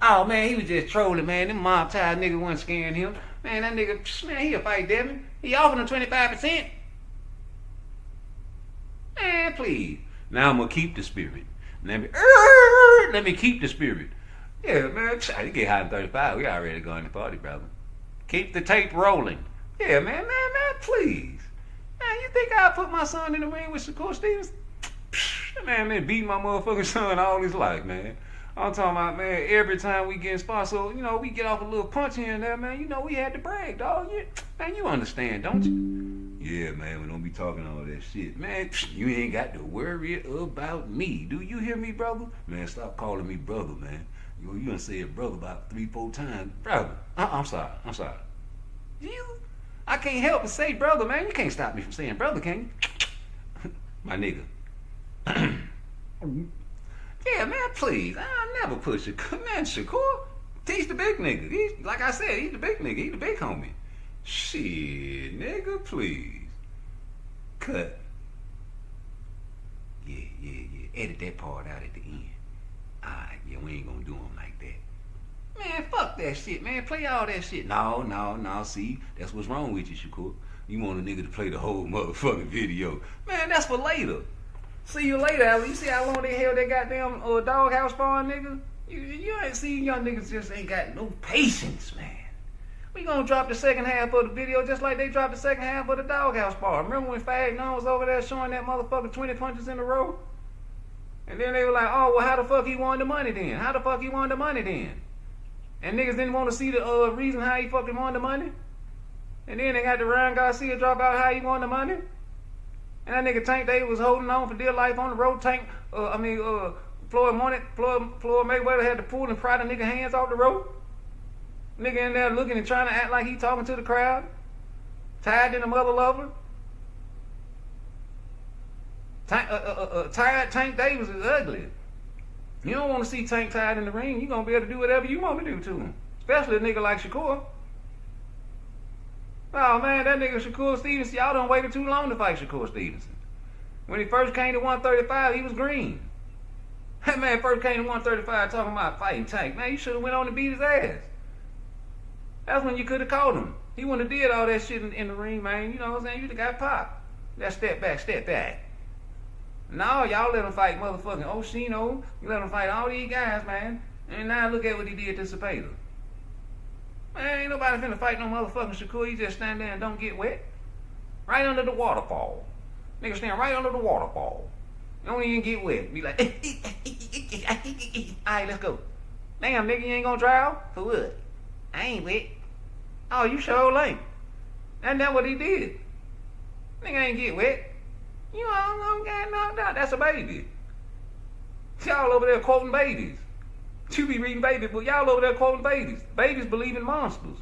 Oh man, he was just trolling, man. Them mob tied niggas wasn't scaring him. Man, that nigga, man, he'll fight Devin. He offering him 25%. Man, please. Now I'm gonna keep the spirit. Let me keep the spirit. Yeah, man, it get hot in 35. We already going to party, brother. Keep the tape rolling. Yeah, man, please. Man, you think I'll put my son in the ring with Shakur Stevens? Man, beating my motherfucking son all his life, man. I'm talking about, man, every time we get sponsored, so, you know, we get off a little punch here and there, man. You know, we had to brag, dog. Man, you understand, don't you? Yeah, man, we don't be talking all that shit. Man, you ain't got to worry about me. Do you hear me, brother? Man, stop calling me brother, man. You done said brother about 3-4 times. Brother, I'm sorry. I can't help but say brother, man. You can't stop me from saying brother, can you? My nigga. Yeah, man, please. I'll never push it. Man, Shakur, he's the big nigga. He's, like I said, he's the big nigga. He's the big homie. Shit, nigga, please. Cut. Yeah. Edit that part out at the end. Alright, yeah, we ain't gonna do him like that. Man, fuck that shit, man. Play all that shit. No. See, that's what's wrong with you, Shakur. You want a nigga to play the whole motherfucking video. Man, that's for later. See you later, Allie. You see how long they held that goddamn doghouse spawn, nigga? You ain't seen young niggas just ain't got no patience, man. We gonna drop the second half of the video just like they dropped the second half of the doghouse spawn. Remember when Fag None was over there showing that motherfucker 20 punches in a row? And then they were like, oh, well, how the fuck he won the money then? And niggas didn't want to see the reason how he fucking won the money? And then they got the Ryan Garcia drop out how he won the money? And that nigga Tank Davis was holding on for dear life on the road. Floyd Mayweather had to pull and pry the nigga hands off the rope. Nigga in there looking and trying to act like he talking to the crowd. Tied in the mother lover. Tired Tank Davis is ugly. You don't want to see Tank tied in the ring. You gonna be able to do whatever you want to do to him. Especially a nigga like Shakur. Oh man, that nigga Shakur Stevenson, y'all done waited too long to fight Shakur Stevenson. When he first came to 135, he was green. That man first came to 135 talking about fighting Tank. Man, you should have went on and beat his ass. That's when you could have caught him. He wouldn't have did all that shit in the ring, man. You know what I'm saying? You'd have got popped. That step back. No, y'all let him fight motherfucking Oshino. You let him fight all these guys, man. And now look at what he did to Cepeda. Man, ain't nobody finna fight no motherfucking Shakur. You just stand there and don't get wet. Right under the waterfall. Nigga stand right under the waterfall. You don't even get wet. Be like, alright, let's go. Damn, nigga, you ain't gonna drown? For what? I ain't wet. Oh, you sure ain't. And that's what he did. Nigga ain't get wet. You all got knocked out. That's a baby. Y'all over there quoting babies. You be reading baby books. Y'all over there quoting babies. Babies believe in monsters.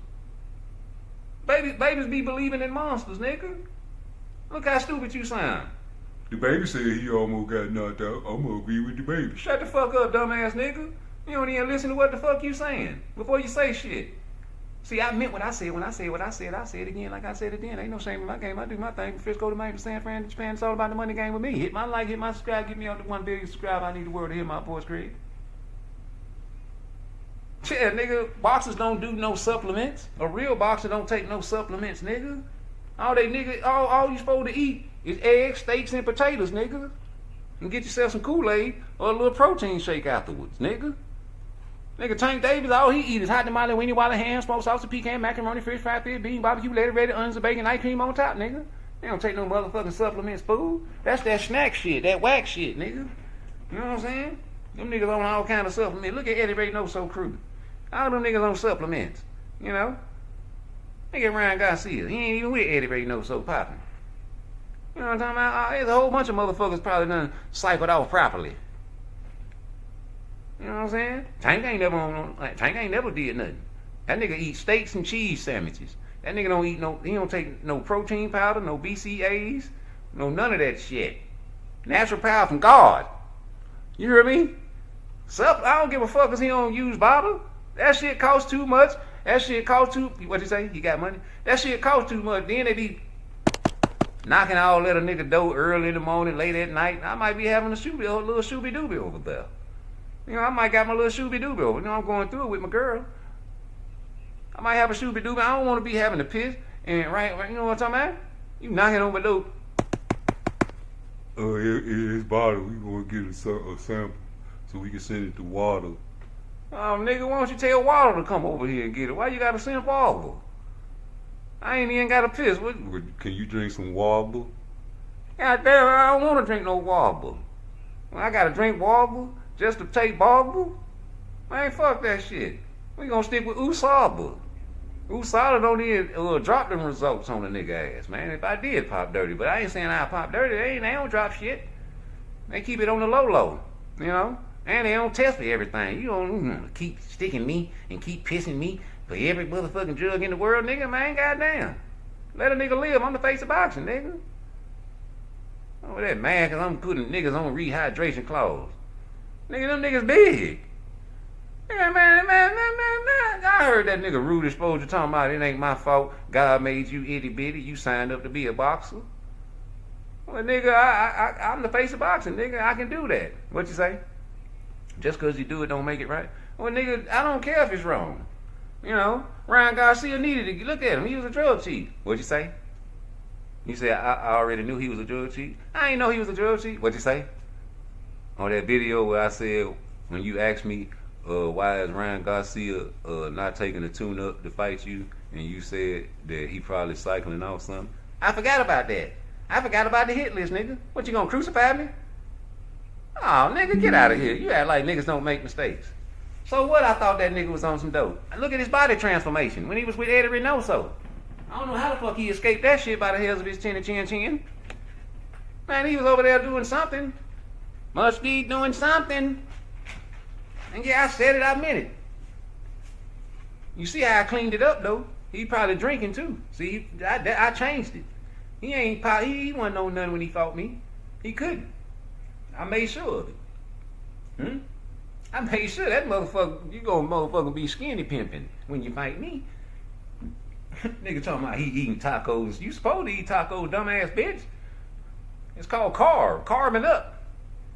Babies be believing in monsters, nigga. Look how stupid you sound. The baby said he almost got knocked out. I'm gonna agree with the baby. Shut the fuck up, dumbass nigga. You don't even listen to what the fuck you saying before you say shit. See, I meant what I said when I said what I said. I said it again like I said it then. Ain't no shame in my game. I do my thing. From Frisco to Maine, from San Fran to Japan. It's all about the money game with me. Hit my like, hit my subscribe. Get me on the 1 billion subscribe. I need the world to hear my voice, Craig. Yeah, nigga, boxers don't do no supplements. A real boxer don't take no supplements, nigga. All you supposed to eat is eggs, steaks, and potatoes, nigga. And get yourself some Kool-Aid or a little protein shake afterwards, nigga. Nigga, Tank Davis, all he eat is hot tamale, weenie, wallet, ham, smoked sausage, pecan, macaroni, fish, fried fish, bean, barbecue, lettuce, ready, onions, bacon, ice cream on top, nigga. They don't take no motherfucking supplements, fool. That's that snack shit, that whack shit, nigga. You know what I'm saying? Them niggas on all kind of supplements. Look at Eddie Ray No So Crew. All them niggas on supplements, you know? Nigga Ryan Garcia, he ain't even with Eddie Ray No So popping. You know what I'm talking about? There's a whole bunch of motherfuckers probably done cycled off properly. You know what I'm saying? Tank ain't never did nothing. That nigga eat steaks and cheese sandwiches. That nigga don't eat he don't take no protein powder, no BCAAs, no none of that shit. Natural power from God. You hear me? I don't give a fuck cause he don't use bottle. That shit costs too much. That shit costs what you say? He got money? That shit costs too much. Then they be knocking all that a nigga door early in the morning, late at night. I might be having a little shooby dooby over there. You know, I might got my little shooby dooby over. You know, I'm going through it with my girl. I might have a shooby dooby. I don't want to be having to piss. And right, you know what I'm talking about? You knocking on my door. His bottle, we gonna get a sample so we can send it to Water. Oh, nigga, why don't you tell Water to come over here and get it? Why you gotta send Water? I ain't even got to piss. What? Can you drink some Wobble? God damn, I don't want to drink no Wobble. I gotta drink Wobble just to take Bobble? Man, fuck that shit. We gonna stick with Usaba. Usaba don't even drop them results on the nigga ass, man. If I did pop dirty, but I ain't saying I pop dirty. They don't drop shit. They keep it on the low, you know? And they don't test for everything. You don't keep sticking me and keep pissing me for every motherfucking drug in the world, nigga, man. Goddamn. Let a nigga live. I'm the face of boxing, nigga. Oh, that man, cause I'm putting niggas on rehydration clause. Nigga, them niggas big. Yeah, man. I heard that nigga Rude Exposure talking about it ain't my fault. God made you itty bitty. You signed up to be a boxer. Well, nigga, I'm the face of boxing, nigga. I can do that. What you say? Just cause you do it don't make it right? Well, nigga, I don't care if it's wrong. You know, Ryan Garcia needed to look at him. He was a drug chief. What'd you say? You say I already knew he was a drug chief? I ain't know he was a drug chief. What'd you say? On that video where I said, when you asked me, why is Ryan Garcia not taking a tune-up to fight you, and you said that he probably cycling off something? I forgot about that. I forgot about the hit list, nigga. What, you gonna crucify me? Oh, nigga, get out of here. You act like niggas don't make mistakes. So what? I thought that nigga was on some dope. Look at his body transformation when he was with Eddie Reynoso. I don't know how the fuck he escaped that shit by the hairs of his chin. Man, he was over there doing something. Must be doing something. And yeah, I said it, I meant it. You see how I cleaned it up, though? He probably drinking, too. See, I changed it. He wasn't know nothing when he fought me. He couldn't. I made sure of it. I made sure that motherfucker, you gonna motherfucker be skinny pimping when you fight me. Nigga talking about he eating tacos. You supposed to eat tacos, dumbass bitch. It's called carving up.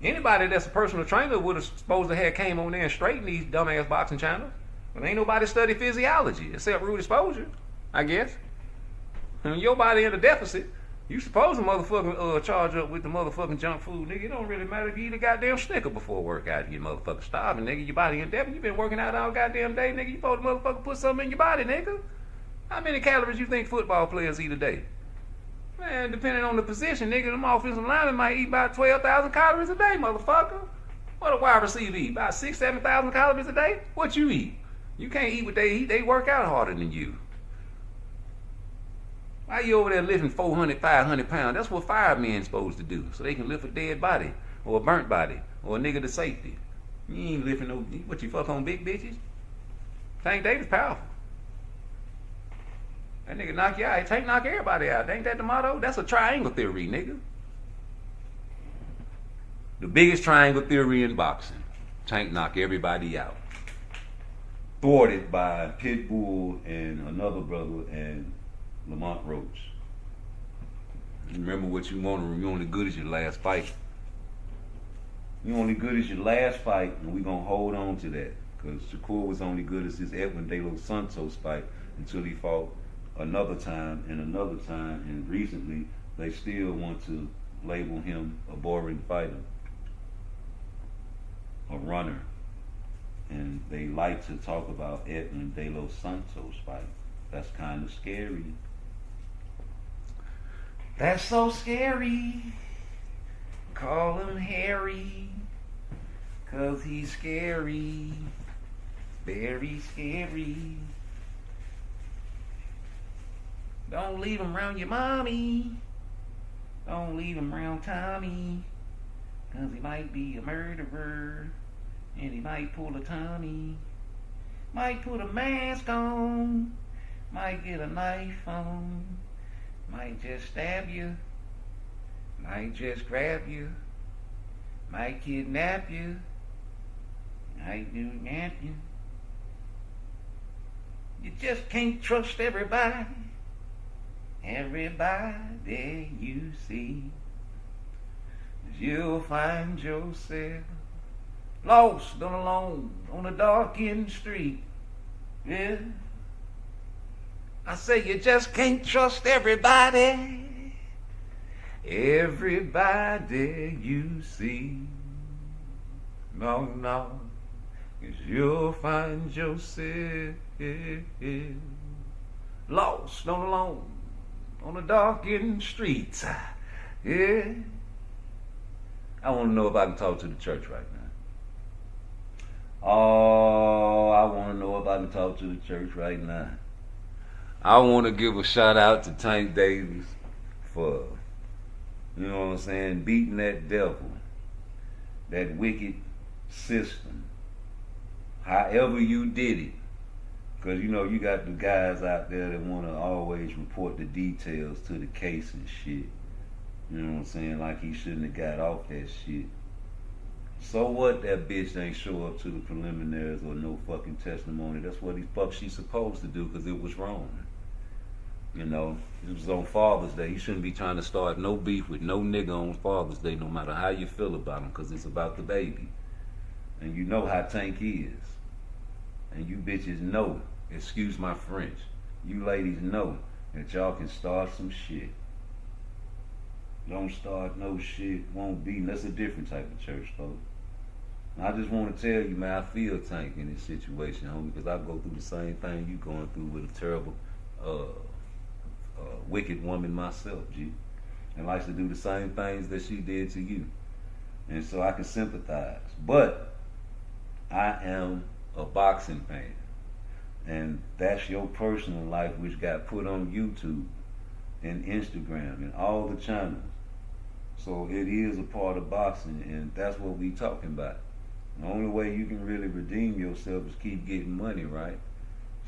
Anybody that's a personal trainer would have supposed to have came on there and straightened these dumbass boxing channels. But ain't nobody study physiology except Rude Exposure, I guess. And your body in a deficit. You supposed to motherfucking charge up with the motherfucking junk food, nigga. It don't really matter if you eat a goddamn Snicker before workout. You motherfucking starving, nigga. Your body in deficit. You been working out all goddamn day, nigga. You supposed to motherfucking put something in your body, nigga. How many calories you think football players eat a day? Man, depending on the position, nigga, them offensive linemen might eat about 12,000 calories a day, motherfucker. What a wide receiver eat? About 6,000-7,000 calories a day? What you eat? You can't eat what they eat. They work out harder than you. Why you over there lifting 400, 500 pounds? That's what firemen's supposed to do, so they can lift a dead body, or a burnt body, or a nigga to safety. You ain't lifting no, what, you fuck on big bitches? Tank Davis powerful. That nigga knock you out. Tank knock everybody out. Ain't that the motto? That's a triangle theory, nigga. The biggest triangle theory in boxing. Tank knock everybody out. Thwarted by Pitbull and another brother and Lamont Roach. Remember what you want. You're only good as your last fight. You're only good as your last fight, and we're going to hold on to that. Because Shakur was only good as his Edwin De Los Santos fight until he fought another time, and recently they still want to label him a boring fighter, a runner. And they like to talk about Edwin De Los Santos fight. That's kind of scary. That's so scary. Call him Harry, 'cause he's scary. Very scary. Don't leave him around your mommy. Don't leave him around Tommy, 'cause he might be a murderer. And he might pull a Tommy, might put a mask on, might get a knife on, might just stab you, might just grab you, might kidnap you, might do nap you. You just can't trust everybody, everybody you see. You'll find yourself lost and alone on a darkened street. Yeah. I say you just can't trust everybody, everybody you see. No, no, 'cause you'll find yourself lost and alone on a darkened street. Yeah. I want to know if I can talk to the church right now. Oh, I want to know if I can talk to the church right now. I want to give a shout out to Tank Davis for, you know what I'm saying, beating that devil, that wicked system, however you did it. Because, you know, you got the guys out there that want to always report the details to the case and shit. You know what I'm saying? Like he shouldn't have got off that shit. So what that bitch ain't show up to the preliminaries or no fucking testimony? That's what she's supposed to do because it was wrong. You know, it was on Father's Day. You shouldn't be trying to start no beef with no nigga on Father's Day, no matter how you feel about him, because it's about the baby. And you know how Tank is. And you bitches know, excuse my French, you ladies know that y'all can start some shit. Don't start no shit, won't be. That's a different type of church, folks. I just want to tell you, man, I feel Tank in this situation, homie, because I go through the same thing you going through with a terrible, wicked woman myself, G. And likes to do the same things that she did to you. And so I can sympathize. But I am a boxing fan. And that's your personal life, which got put on YouTube and Instagram and all the channels. So it is a part of boxing, and that's what we talking about. The only way you can really redeem yourself is keep getting money, right?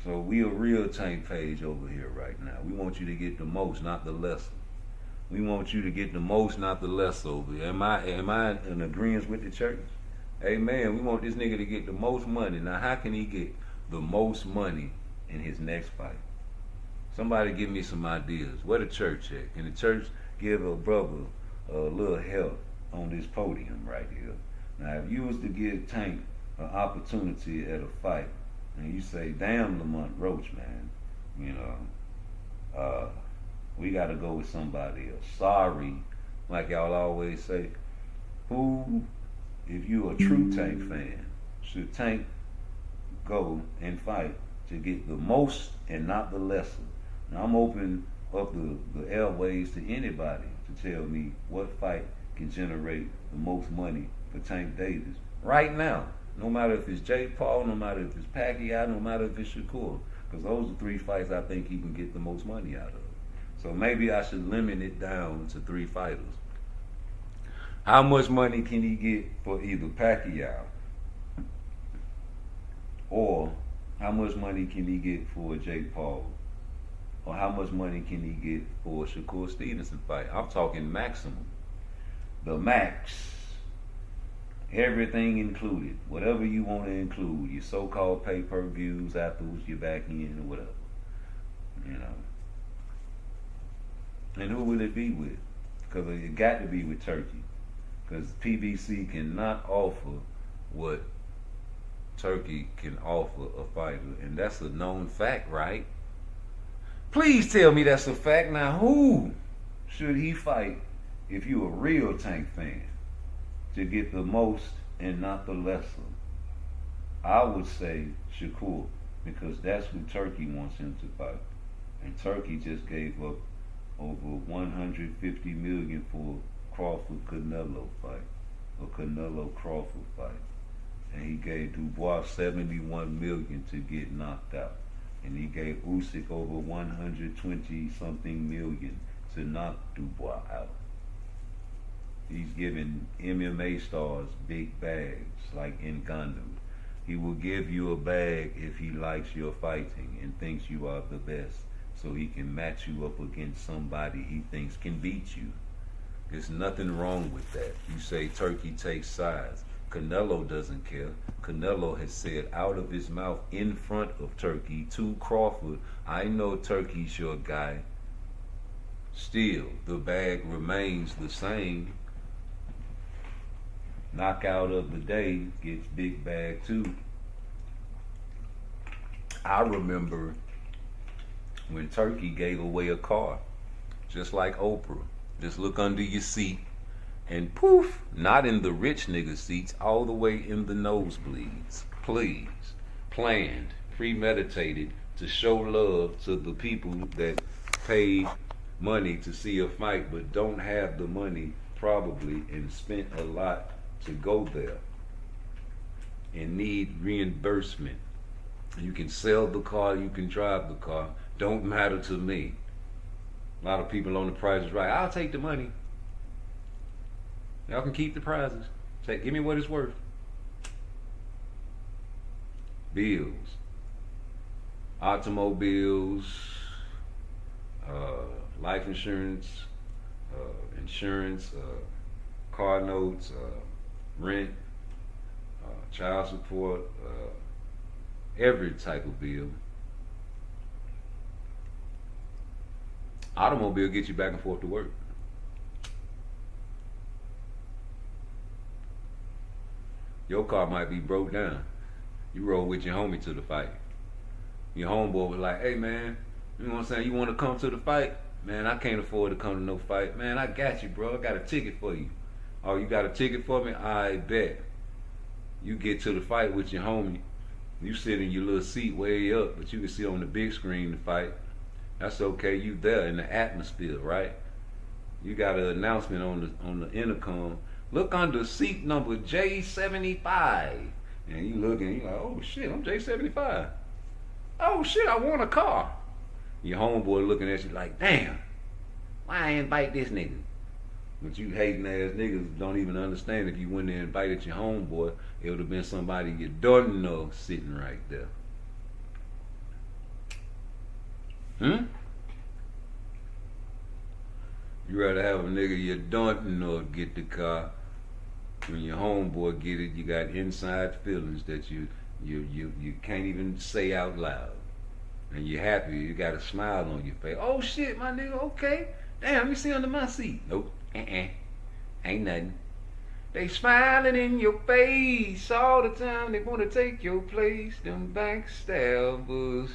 So we a real Tank page over here right now. We want you to get the most, not the lesser. We want you to get the most, not the less over here. Am I in agreement with the church? Amen. We want this nigga to get the most money. Now how can he get the most money in his next fight? Somebody give me some ideas. Where the church at? Can the church give a brother a little help on this podium right here? Now, if you was to give Tank an opportunity at a fight, and you say, damn, Lamont Roach, man, you know, we got to go with somebody else. Sorry, like y'all always say. Who, if you a true Tank fan, should Tank go and fight to get the most and not the lesser? Now, I'm opening up the airways to anybody to tell me what fight can generate the most money for Tank Davis right now. No matter if it's Jake Paul, no matter if it's Pacquiao, no matter if it's Shakur. Because those are 3 fights I think he can get the most money out of. So maybe I should limit it down to 3 fighters. How much money can he get for either Pacquiao? Or how much money can he get for Jake Paul? Or how much money can he get for a Shakur Stevenson fight? I'm talking maximum. The max. Everything included. Whatever you want to include. Your so-called pay-per-views afterwards, you're back in or whatever. You know. And who will it be with? Because it got to be with Turkey. Because PBC cannot offer what Turkey can offer a fighter. And that's a known fact, right? Please tell me that's a fact. Now, who should he fight if you're a real Tank fan to get the most and not the lesser? I would say Shakur, because that's who Turkey wants him to fight. And Turkey just gave up over $150 million for Crawford-Canelo fight, or Canelo-Crawford fight. And he gave Dubois $71 million to get knocked out. And he gave Usyk over 120 something million to knock Dubois out. He's giving MMA stars big bags, like in Gundam. He will give you a bag if he likes your fighting and thinks you are the best, so he can match you up against somebody he thinks can beat you. There's nothing wrong with that. You say Turkey takes sides. Canelo doesn't care. Canelo has said out of his mouth in front of Turkey to Crawford, I know Turkey's your guy. Still, the bag remains the same. Knockout of the day gets big bag too. I remember when Turkey gave away a car, just like Oprah. Just look under your seat and poof, not in the rich nigga seats, all the way in the nosebleeds. Please. Planned, premeditated to show love to the people that paid money to see a fight but don't have the money probably and spent a lot to go there and need reimbursement. You can sell the car, you can drive the car, don't matter to me. A lot of people on The Price is Right. I'll take the money. Y'all can keep the prizes. Give me what it's worth. Bills, automobiles, life insurance, car notes, rent, child support, every type of bill. Automobile gets you back and forth to work. Your car might be broke down. You roll with your homie to the fight. Your homeboy was like, hey man, you know what I'm saying? You want to come to the fight? Man, I can't afford to come to no fight. Man, I got you, bro. I got a ticket for you. Oh, you got a ticket for me? I bet. You get to the fight with your homie. You sit in your little seat way up, but you can see on the big screen the fight. That's okay. You there in the atmosphere, right? You got an announcement on the intercom. Look under seat number J75. And you looking, you like, oh shit, I'm J75. Oh shit, I want a car. Your homeboy looking at you like, damn, why I invite this nigga? But you hating ass niggas don't even understand if you went there and invited your homeboy, it would have been somebody you don't know sitting right there. You rather have a nigga you don't know get the car. When your homeboy get it, you got inside feelings that you can't even say out loud. And you're happy, you got a smile on your face. Oh shit, my nigga, okay. Damn, let me see under my seat. Nope, ain't nothing. They smiling in your face all the time. They want to take your place. Them backstabbers.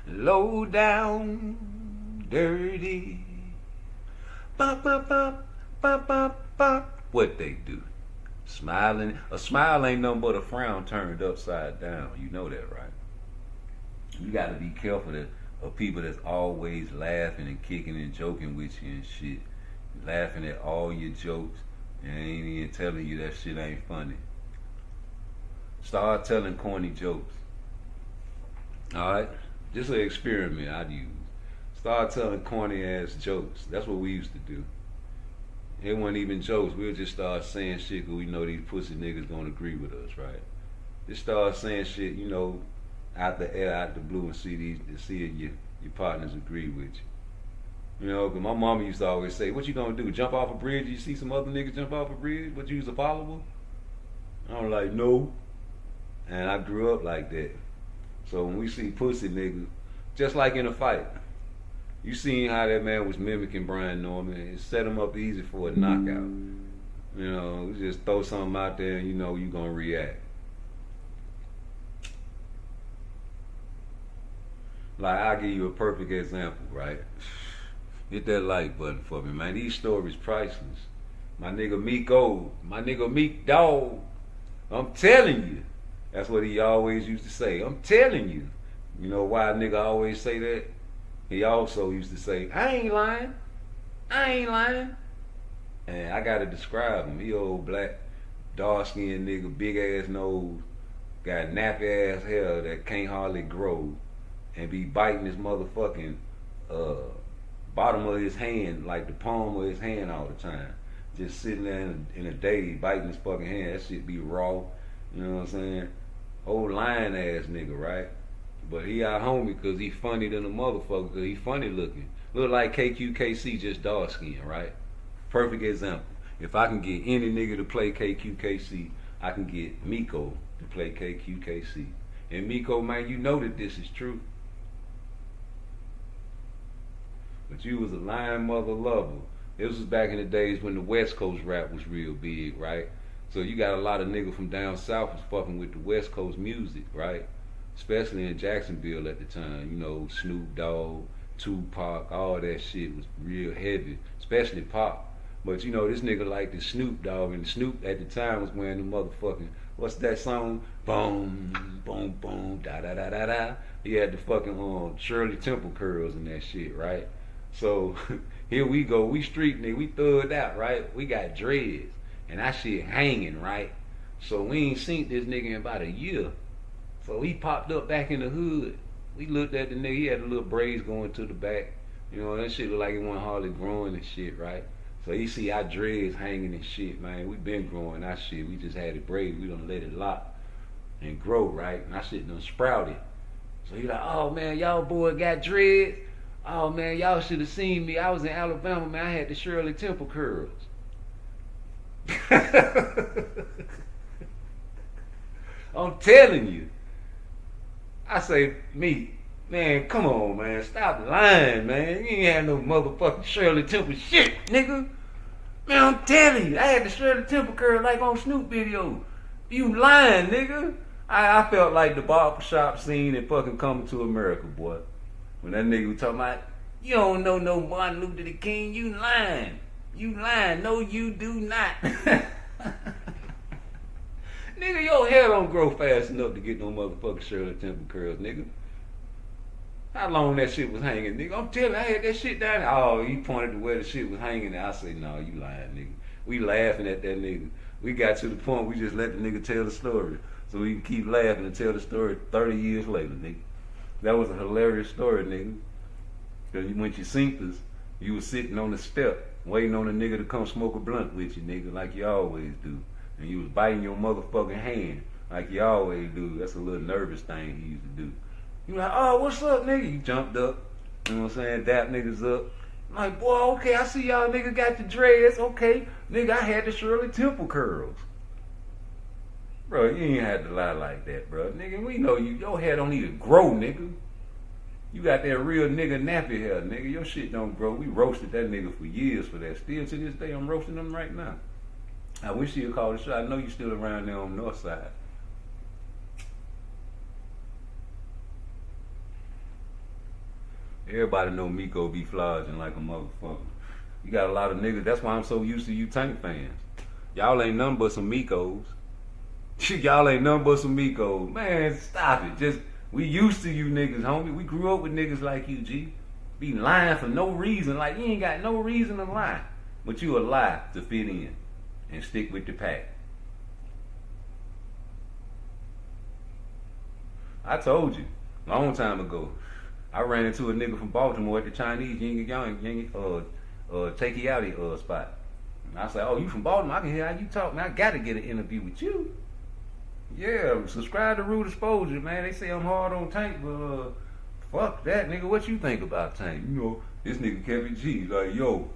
Low down, dirty. Bop, bop, bop, bop, bop, bop. What they do? Smiling. A smile ain't nothing but a frown turned upside down. You know that, right? You gotta be careful of people that's always laughing and kicking and joking with you and shit. Laughing at all your jokes and ain't even telling you that shit ain't funny. Start telling corny jokes. Alright? Just an experiment I'd use. Start telling corny ass jokes. That's what we used to do. It wasn't even jokes. We'll just start saying shit because we know these pussy niggas don't agree with us, right? Just start saying shit, you know, out the air, out the blue, and see your partners agree with you. You know, because my mama used to always say, what you gonna do, jump off a bridge? You see some other niggas jump off a bridge? What, you was Apollo? I'm like, no. And I grew up like that. So when we see pussy niggas, just like in a fight, you seen how that man was mimicking Brian Norman. It set him up easy for a knockout. You know, just throw something out there and you know you gonna react. Like, I'll give you a perfect example, right? Hit that like button for me, man. These stories priceless. My nigga Meek Dog. I'm telling you. That's what he always used to say. I'm telling you. You know why a nigga always say that? He also used to say, I ain't lying. And I gotta describe him. He old black, dark skinned nigga, big ass nose, got nappy ass hair that can't hardly grow, and be biting his motherfucking bottom of his hand, like the palm of his hand all the time. Just sitting there in a day biting his fucking hand. That shit be raw. You know what I'm saying? Old lion ass nigga, right? But he our homie because he funny than a motherfucker, because he funny looking. Look like KQKC, just dark skin, right? Perfect example. If I can get any nigga to play KQKC, I can get Miko to play KQKC. And Miko, man, you know that this is true. But you was a lion mother lover. This was back in the days when the West Coast rap was real big, right? So you got a lot of niggas from down south was fucking with the West Coast music, right? Especially in Jacksonville at the time. You know, Snoop Dogg, Tupac, all that shit was real heavy, especially Pop. But you know, this nigga liked the Snoop Dogg, and Snoop at the time was wearing the motherfucking, what's that song? Boom, boom, boom, da da da da da. He had the fucking Shirley Temple curls and that shit, right? So here we go, we street nigga, we thugged out, right? We got dreads, and that shit hanging, right? So we ain't seen this nigga in about a year. So he popped up back in the hood. We looked at the nigga, he had the little braids going to the back. You know, that shit looked like it wasn't hardly growing and shit, right? So he see our dreads hanging and shit, man. We been growing our shit. We just had it braided. We done let it lock and grow, right? And our shit done sprouted. So he like, oh man, y'all boy got dreads. Oh man, y'all should have seen me. I was in Alabama, man. I had the Shirley Temple curls. I'm telling you. I say, me, man, come on, man. Stop lying, man. You ain't had no motherfucking Shirley Temple shit, nigga. Man, I'm telling you. I had the Shirley Temple curl like on Snoop video. You lying, nigga. I felt like the barbershop scene in fucking Coming to America, boy. When that nigga was talking about, you don't know no Martin Luther King, you lying. You lying. No, you do not. Nigga, your hair don't grow fast enough to get no motherfucking Shirley Temple curls, nigga. How long that shit was hanging, nigga? I'm telling you, I had that shit down there. Oh, he pointed to where the shit was hanging. I say, no, you lying, nigga. We laughing at that nigga. We got to the point we just let the nigga tell the story. So we can keep laughing and tell the story 30 years later, nigga. That was a hilarious story, nigga. Because when you seen us, you was sitting on the step, waiting on a nigga to come smoke a blunt with you, nigga, like you always do. And you was biting your motherfucking hand, like you always do. That's a little nervous thing he used to do. You like, oh, what's up, nigga? You jumped up, you know what I'm saying, dap niggas up. I'm like, boy, okay, I see y'all niggas got the dreads, okay. Nigga, I had the Shirley Temple curls. Bro, you ain't had to lie like that, bro. Nigga, we know you, your hair don't even grow, nigga. You got that real nigga nappy hair, nigga. Your shit don't grow. We roasted that nigga for years for that. Still to this day, I'm roasting them right now. I wish you'd call the shot. I know you still around there on the north side. Everybody know Miko be flogging like a motherfucker. You got a lot of niggas. That's why I'm so used to you Tank fans. Y'all ain't nothing but some Mikos. Y'all ain't nothing but some Mikos. Man, stop it. Just, we used to you niggas, homie. We grew up with niggas like you, G. Be lying for no reason. Like, you ain't got no reason to lie. But you a lie to fit in and stick with the pack. I told you, long time ago. I ran into a nigga from Baltimore at the Chinese takeout spot. And I said, oh, you from Baltimore? I can hear how you talk, man. I gotta get an interview with you. Yeah, subscribe to Rude Exposure, man. They say I'm hard on Tank, but fuck that, nigga. What you think about Tank? You know, this nigga Kevin G, like, yo,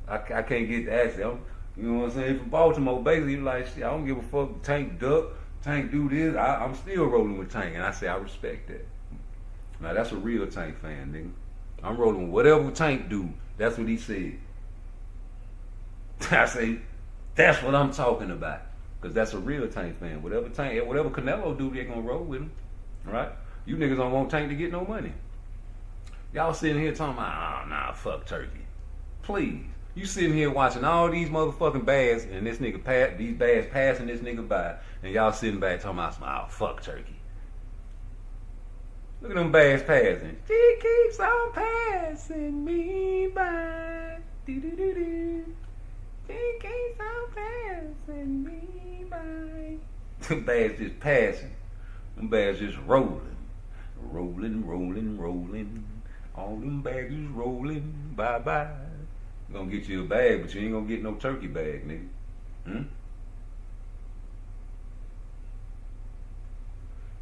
I can't get the accent. You know what I'm saying? From Baltimore, basically, like, shit, I don't give a fuck. Tank duck, Tank do this. I'm still rolling with Tank, and I say I respect that. Now that's a real Tank fan, nigga. I'm rolling with whatever Tank do. That's what he said. I say, that's what I'm talking about. Because that's a real Tank fan. Whatever Canelo do, they gonna roll with him. Right? You niggas don't want Tank to get no money. Y'all sitting here talking about, oh, nah, fuck Turkey. Please. You sitting here watching all these motherfucking bads and this nigga these bads passing this nigga by, and y'all sitting back talking about, oh, fuck Turkey. Look at them bads passing. She keeps on passing me by. Do-do-do-do. She keeps on passing me by. Them bads just passing. Them bags just rolling. Rolling, rolling, rolling. All them bags is rolling. Bye-bye. You gonna get you a bag, but you ain't gonna get no turkey bag, nigga.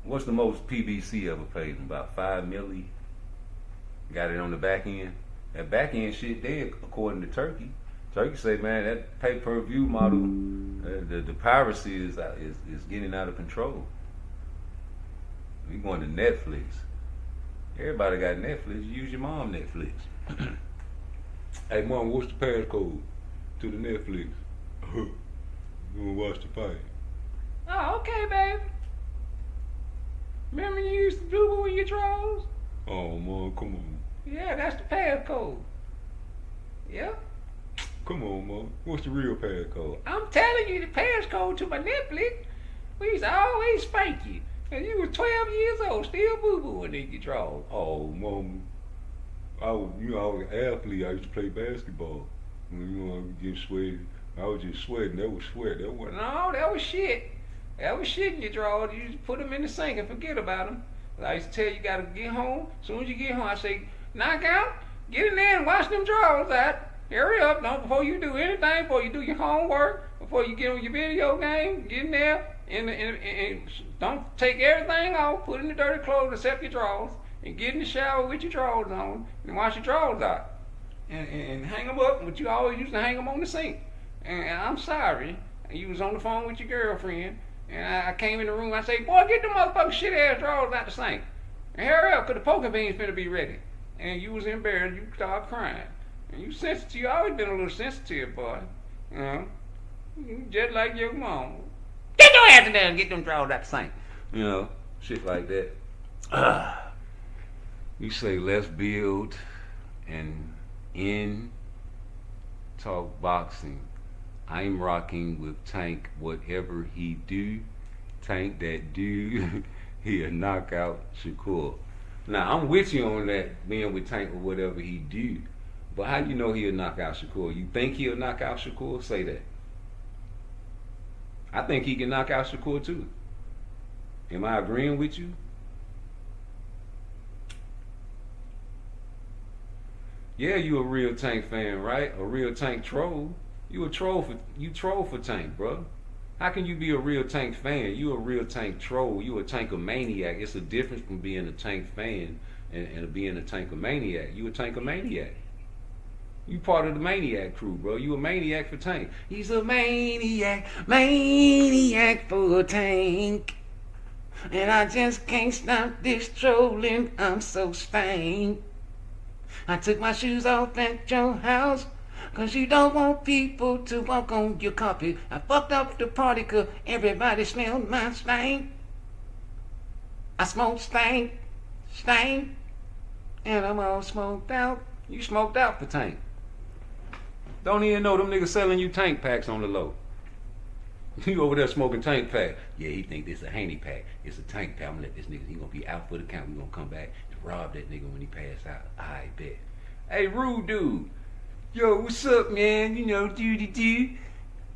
What's the most PBC ever paid? About $5 million. Got it on the back end. That back end shit there, according to Turkey. Turkey say, man, that pay-per-view model, the piracy is getting out of control. We going to Netflix. Everybody got Netflix. Use your mom Netflix. Hey, Mom, what's the passcode to the Netflix? You gonna watch the fight? Oh, okay, baby. Remember you used to do with your drawers? Oh, Mom, come on. Yeah, that's the passcode. Yeah. Come on, Mom. What's the real passcode? I'm telling you the passcode to my Netflix. We used to always spank you. And you was 12 years old, still boo-booing in your drawers. Oh, Mom. I was an athlete. I used to play basketball. I would get sweaty. I was just sweating. That was sweat. That wasn't. No, that was shit. That was shit in your drawers. You just put them in the sink and forget about them. I used to tell you gotta get home. As soon as you get home, I say, knock out, get in there and wash them drawers out. Hurry up, before you do anything, before you do your homework, before you get on your video game, get in there and don't take everything off, put in the dirty clothes except your drawers, and get in the shower with your drawers on, and wash your drawers out. And hang them up, but you always used to hang them on the sink. And I'm sorry, you was on the phone with your girlfriend, and I came in the room, I say, boy, get the motherfucking shit ass drawers out the sink. And hurry up, cause the poker bean's finna be ready. And you was embarrassed, you started crying. And you sensitive, you always been a little sensitive, boy. You know? Just like your mom. Get your ass in there and get them drawers out the sink. You know, shit like that. You say let's build and in talk boxing. I'm rocking with Tank. Whatever he do, Tank that dude, he'll knock out Shakur. Now I'm with you on that, being with Tank or whatever he do. But how you know he'll knock out Shakur? You think he'll knock out Shakur? Say that. I think he can knock out Shakur too. Am I agreeing with you? Yeah, you a real Tank fan, right? A real Tank troll. You troll for Tank, bro. How can you be a real Tank fan? You a real Tank troll. You a Tankomaniac. It's a difference from being a Tank fan and being a Tankomaniac. You a Tankomaniac. You part of the maniac crew, bro. You a maniac for Tank. He's a maniac for Tank. And I just can't stop this trolling. I'm so stank. I took my shoes off at your house, cause you don't want people to walk on your carpet. I fucked up the party cause everybody smelled my stank. I smoked stank, and I'm all smoked out. You smoked out for Tank. Don't even know them niggas selling you Tank packs on the low. You over there smoking Tank pack. Yeah, he think this a Haney pack. It's a Tank pack. I'm gonna let this nigga, he gonna be out for the count. We gonna come back and rob that nigga when he pass out. I bet. Hey, rude dude. Yo, what's up, man? You know, do.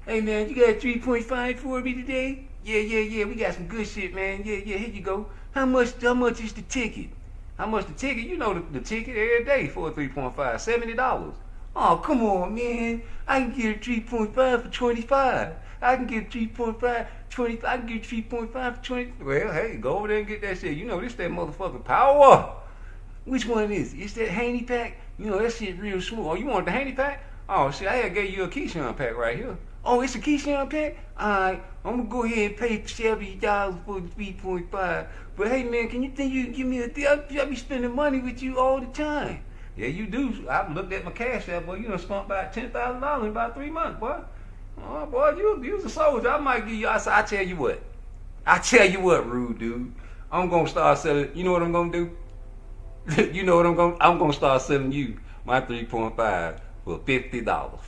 Hey, man, you got 3.5 for me today? Yeah. We got some good shit, man. Yeah. Here you go. How much is the ticket? How much the ticket? You know the ticket every day for a 3.5, $70. Oh, come on, man. I can get a 3.5 for 25. I can get 3.5, 20. I can get 3.5 for 20. Well, hey, go over there and get that shit. You know, this that motherfucking power. Which one is it? It's that Haney pack? You know, that shit real smooth. Oh, you want the Haney pack? Oh, shit, I had gave you a Keyshawn pack right here. Oh, it's a Keyshawn pack? Alright, I'm gonna go ahead and pay $70 for the 3.5. But hey, man, can you think you can give me a deal? I be spending money with you all the time. Yeah, you do. I've looked at my cash app, boy. You done spent about $10,000 in about 3 months, boy. Oh, boy, you was a soldier. I might give you. I tell you what, rude dude. I'm gonna start selling. You know what I'm gonna do? You know what I'm gonna start selling you my 3.5 for $50.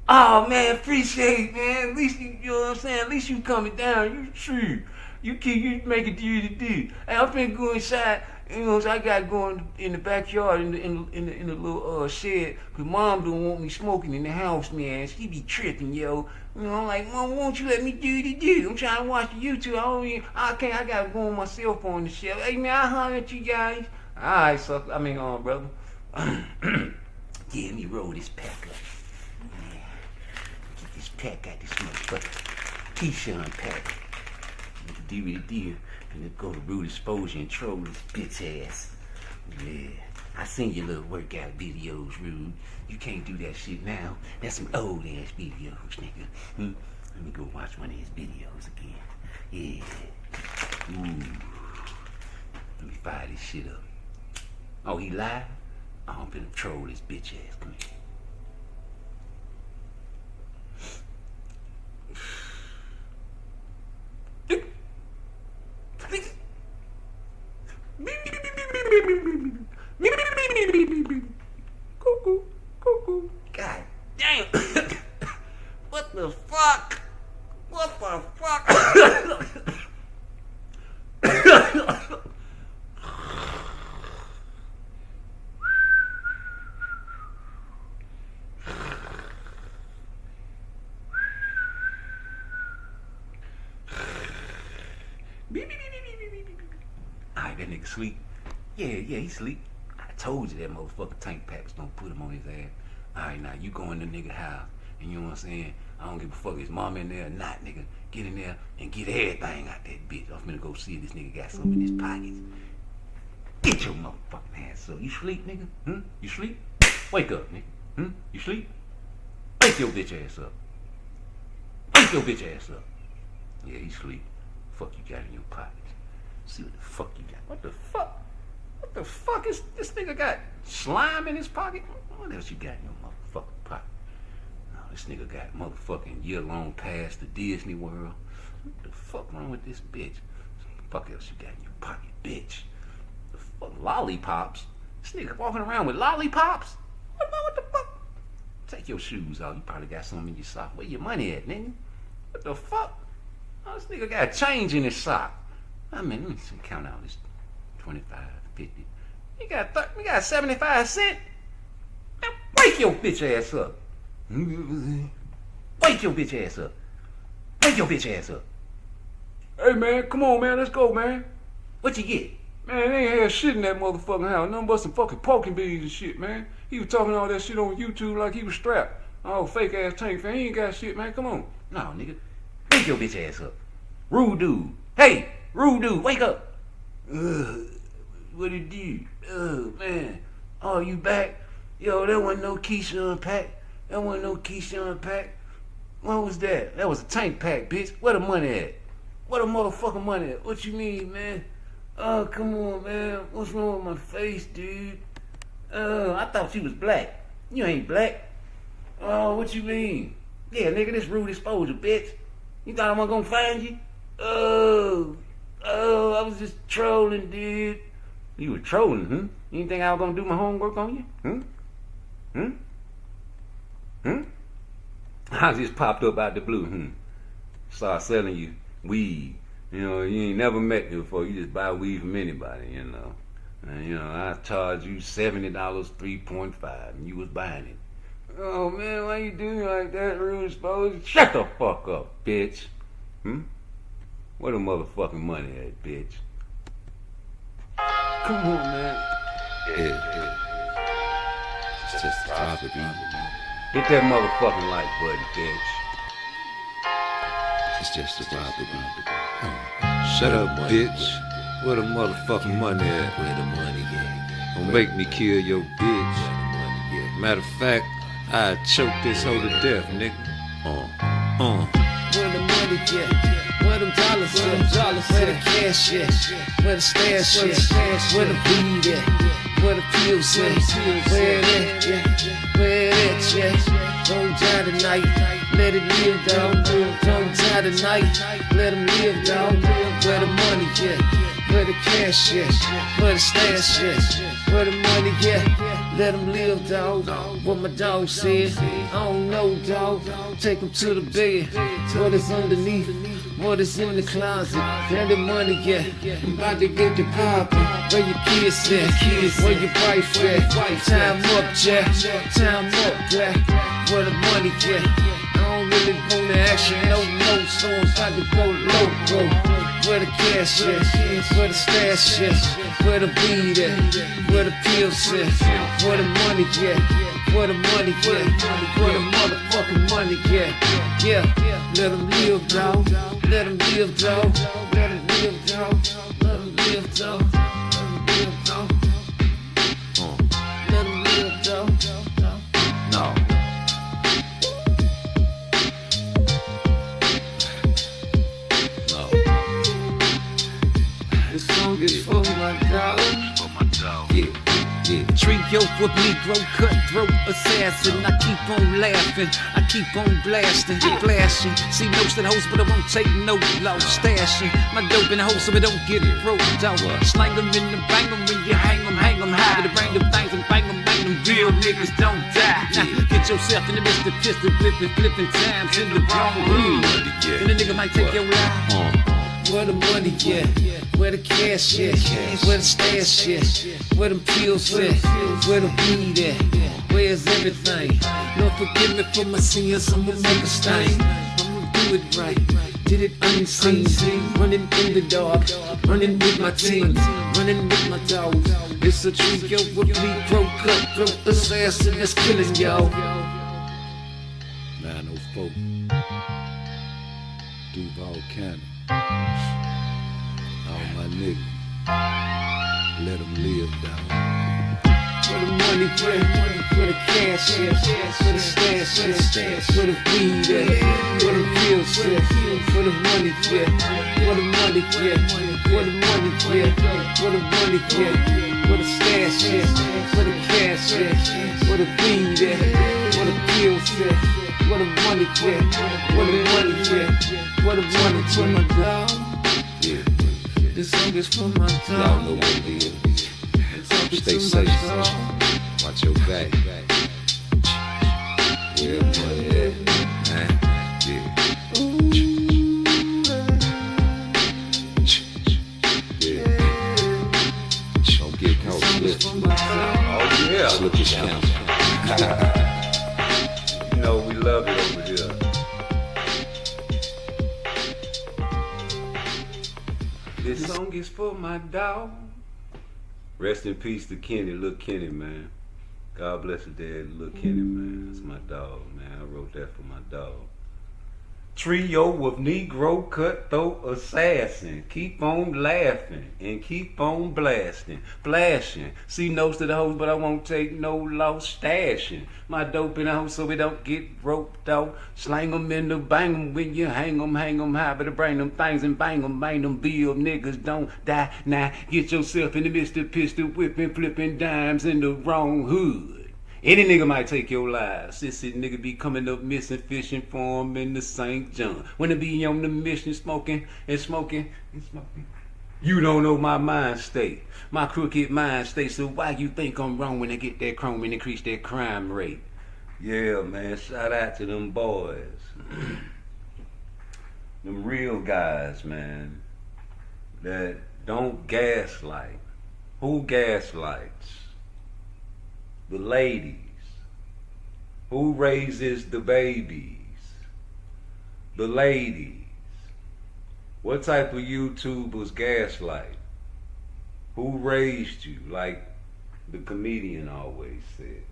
Oh man, appreciate it, man. At least you know what I'm saying. At least you coming down. You true. You make it do to do. Hey, I'm finna go inside. You know, so I got going in the backyard in the little shed. Cause mom don't want me smoking in the house, man. She be tripping, yo. You know, I'm like, Mom, won't you let me do the do? I'm trying to watch the YouTube. I gotta go on my cell phone and shit. Hey man, I'll holler at you guys. Alright, so brother. Yeah, let me roll this pack up. Yeah. Get this pack out this motherfucker. T-shirt pack. DVD and then go to root exposure and troll this bitch ass. Yeah. I seen your little workout videos, Rude. You can't do that shit now. That's some old ass videos, nigga. Let me go watch one of his videos again. Yeah. Ooh. Let me fire this shit up. Oh, he live? Oh, I'm finna troll this bitch ass. Come here. God damn. What the fuck? What the fuck? Alright, that nigga sleep. Yeah, he sleep. I told you that motherfucker tank pack was gonna put him on his ass. Alright, now you go in the nigga house, and you know what I'm saying? I don't give a fuck if his mom in there or not, nigga. Get in there and get everything out that bitch. I'm finna go see if this nigga got something in his pockets. Get your motherfucking ass up. You sleep, nigga? You sleep? Wake up, nigga. You sleep? Wake your bitch ass up. Wake your bitch ass up. Yeah, he sleep. Fuck you got in your pockets. See what the fuck you got. What the fuck? What the fuck is this nigga got? Slime in his pocket? What else you got in your motherfucking pocket? No, this nigga got motherfucking year-long pass to Disney World. What the fuck wrong with this bitch? What the fuck else you got in your pocket, bitch? The fuck lollipops? This nigga walking around with lollipops? What the fuck? Take your shoes off. You probably got something in your sock. Where your money at, nigga? What the fuck? Oh, this nigga got change in his sock. I mean, let me count out this 25, 50. We got 75 cents. Man, wake your bitch ass up. Wake your bitch ass up. Wake your bitch ass up. Hey man, come on man, let's go man. What you get? Man, they ain't had shit in that motherfucking house. Nothing but some fucking poking beans and shit, man. He was talking all that shit on YouTube like he was strapped. Oh, fake ass tank fan. He ain't got shit, man. Come on. No, nigga. Wake your bitch ass up. Rude dude. Hey, rude dude, wake up. What it do? Oh, man. Oh, you back? Yo, that wasn't no Keyshawn pack. That wasn't no Keyshawn pack. What was that? That was a tank pack, bitch. Where the money at? Where the motherfucking money at? What you mean, man? Oh, come on, man. What's wrong with my face, dude? I thought you was black. You ain't black. Oh, what you mean? Yeah, nigga, this rude exposure, bitch. You thought I wasn't gonna find you? Oh, I was just trolling, dude. You were trolling, huh? You didn't think I was gonna do my homework on you? I just popped up out the blue, Start selling you weed. You know, you ain't never met me before. You just buy weed from anybody, you know. And, you know, I charge you $70, 3.5, and you was buying it. Oh, man, why you doing like that, rude exposure? Shut the fuck up, bitch. Where the motherfucking money at, bitch? Come on, man. Yeah. It's just a property. Hit that motherfucking like button, bitch. It's just a property. Shut up, bitch. Where the motherfucking money at? Where the money at? Don't make me kill your bitch. Matter of fact, I choke this hoe to death, nigga. Where the money at? Where them dollars at? Where the cash at? Where the stash at? Where the weed at? Where the pills at? Where it at? Where it at? Don't die tonight. Let it live, dog. Don't die tonight. Let them live, dog. Where the money at? Where the cash at? Where the stash at? Where the money at? Let him live, dog. What my dog said, I don't know, dog. Take him to the bed. What is underneath? What is in the closet? Where the money at? I'm about to get the poppin'. Where your kids at? Where your wife at? Time up, Jack. Time up, Black. Where the money at? I don't really want the action, no, so I'm about to go loco. Where the cash at? Where the stash at? Where the weed at? Where the pills at? Where the money at? Where the money at? Where the motherfucking money at? Yeah, let them live, dog. Let them live, dog. Let them live, dog. Let them live, dog. Let them live, dog. Let them live, dog. No. This song is for my dog. For my dog. Yeah. Trio with Negro, cutthroat assassin. I keep on laughing, I keep on blasting, flashing. See no that hoes, but I won't take no loss. Stashing my dope in the hole so it don't get broke out. Slang them in the bang them when you hang them high. With the brand of things and bang them. Real niggas don't die. Now, get yourself in the midst of pistol whipping, flipping times in the wrong hood. And the nigga might take your life. Where the money at? Where the cash at? Where the stash at? Where them pills at? Where the weed at? Where's everything? Lord forgive me for my sins, I'ma make a stain. I'ma do it right, did it unseen. Running in the dark, running with my team, running with my dogs. It's a trio with Negro, cutthroat assassin that's killing y'all. 904 Duval County. All my niggas, let them live, dog. Where the money at? Where the cash at? Where the stash at? Where the weed at? Where the pills at? Where the money at? Where the money at? Where the money at? Where the money at? Where the stash at? Where the cash at? Where the weed at? Where the pills at? Where the money at? Where the money at? Where the money to my dog? Yeah. This song is for my dog. Y'all know what it is. Stay safe. Watch your back. Where money at? Yeah. Don't get caught slipping. Oh yeah. Slip your count. You know we love it over here. This song is for my dog. Rest in peace to Kenny, Lil Kenny, man. God bless his dad, Lil Kenny, man. That's my dog, man. I wrote that for my dog. Trio of Negro, cutthroat assassin. Keep on laughing and keep on blasting, flashing. See notes to the hoes, but I won't take no loss. Stashing my dope in the house so we don't get roped out. Slang them in the bang them when you hang them high. Better bring them things and bang them. Bill niggas don't die. Now get yourself in the midst of pistol whipping, flipping dimes in the wrong hood. Any nigga might take your life. Sissy nigga be coming up missing, fishing for him in the St. John. When I be on the mission, smoking and smoking and smoking. You don't know my mind state, my crooked mind state. So why you think I'm wrong when I get that chrome and increase that crime rate? Yeah, man, shout out to them boys. Them real guys, man, that don't gaslight. Who gaslights? The ladies. Who raises the babies? The ladies. What type of YouTubers gaslight? Who raised you, like the comedian always says?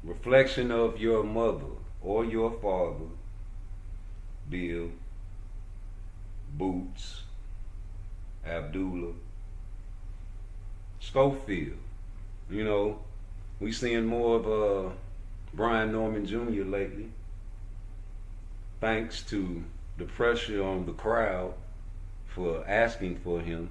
Reflection of your mother or your father, Bill, Boots, Abdullah, Schofield. You know, we seeing more of Brian Norman Jr. lately, thanks to the pressure on the crowd for asking for him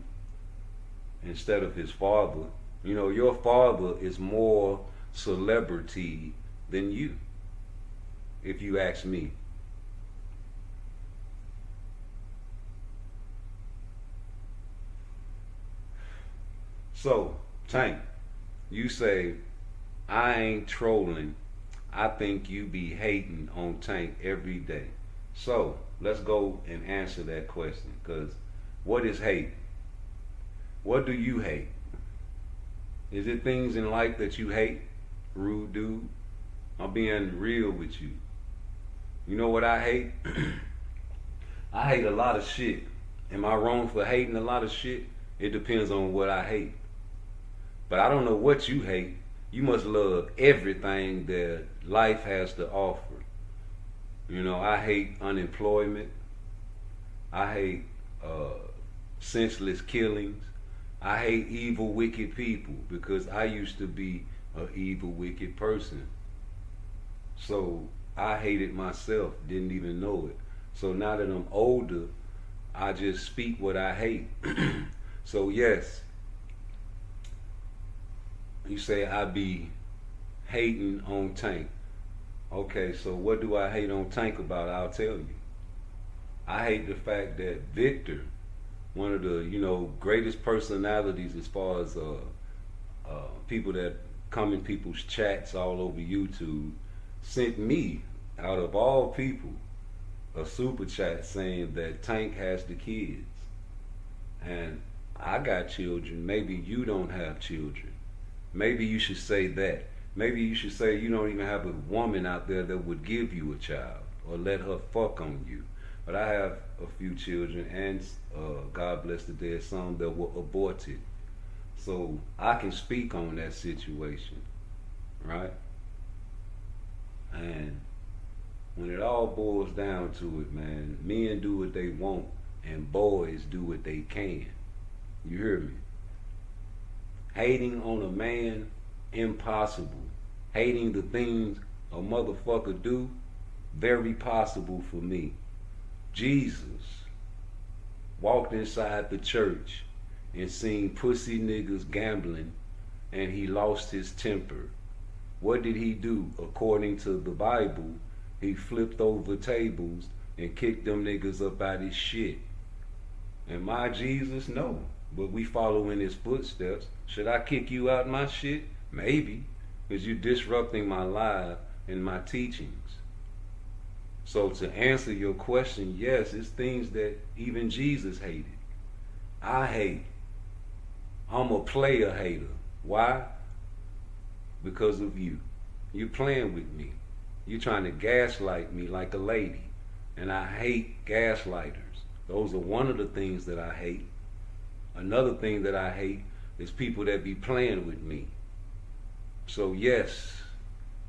instead of his father. You know, your father is more celebrity than you, if you ask me. So, Tank, You say, I ain't trolling. I think you be hating on Tank every day. So let's go and answer that question. Because what is hate? What do you hate? Is it things in life that you hate? Rude dude. I'm being real with you. You know what I hate? I hate a lot of shit. Am I wrong for hating a lot of shit? It depends on what I hate. But I don't know what you hate. You must love everything that life has to offer. You know, I hate unemployment. I hate senseless killings. I hate evil, wicked people because I used to be an evil, wicked person. So I hated myself, didn't even know it. So now that I'm older, I just speak what I hate. So yes, you say I be hating on Tank. Okay, so what do I hate on Tank about? I'll tell you. I hate the fact that Victor, one of the, greatest personalities as far as people that come in people's chats all over YouTube, sent me, out of all people, a super chat saying that Tank has the kids. And I got children. Maybe you don't have children. Maybe you should say that. Maybe you should say you don't even have a woman out there that would give you a child or let her fuck on you. But I have a few children, and God bless the dead, some that were aborted. So I can speak on that situation, right? And when it all boils down to it, man, men do what they want and boys do what they can. You hear me? Hating on a man, impossible. Hating the things a motherfucker do, very possible for me. Jesus walked inside the church and seen pussy niggas gambling, and he lost his temper. What did he do? According to the Bible, he flipped over tables and kicked them niggas up out his shit. And my Jesus, no. But we follow in his footsteps. Should I kick you out my shit? Maybe. Because you're disrupting my life and my teachings. So to answer your question, yes, it's things that even Jesus hated. I hate. I'm a player hater. Why? Because of you. You're playing with me. You're trying to gaslight me like a lady. And I hate gaslighters. Those are one of the things that I hate. Another thing that I hate is people that be playing with me. So yes,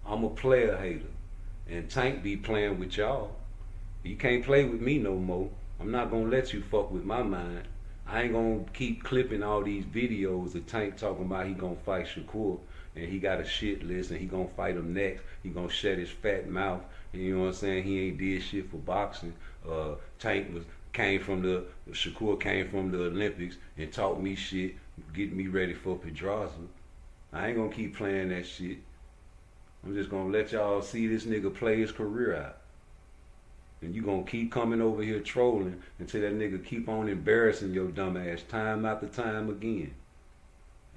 I'm a player hater. And Tank be playing with y'all. You can't play with me no more. I'm not gonna let you fuck with my mind. I ain't gonna keep clipping all these videos of Tank talking about he gonna fight Shakur and he got a shit list and he gonna fight him next. He gonna shut his fat mouth. And you know what I'm saying? He ain't did shit for boxing. Shakur came from the Olympics and taught me shit, getting me ready for Pedraza. I ain't gonna keep playing that shit. I'm just gonna let y'all see this nigga play his career out. And you gonna keep coming over here trolling until that nigga keep on embarrassing your dumb ass time after time again.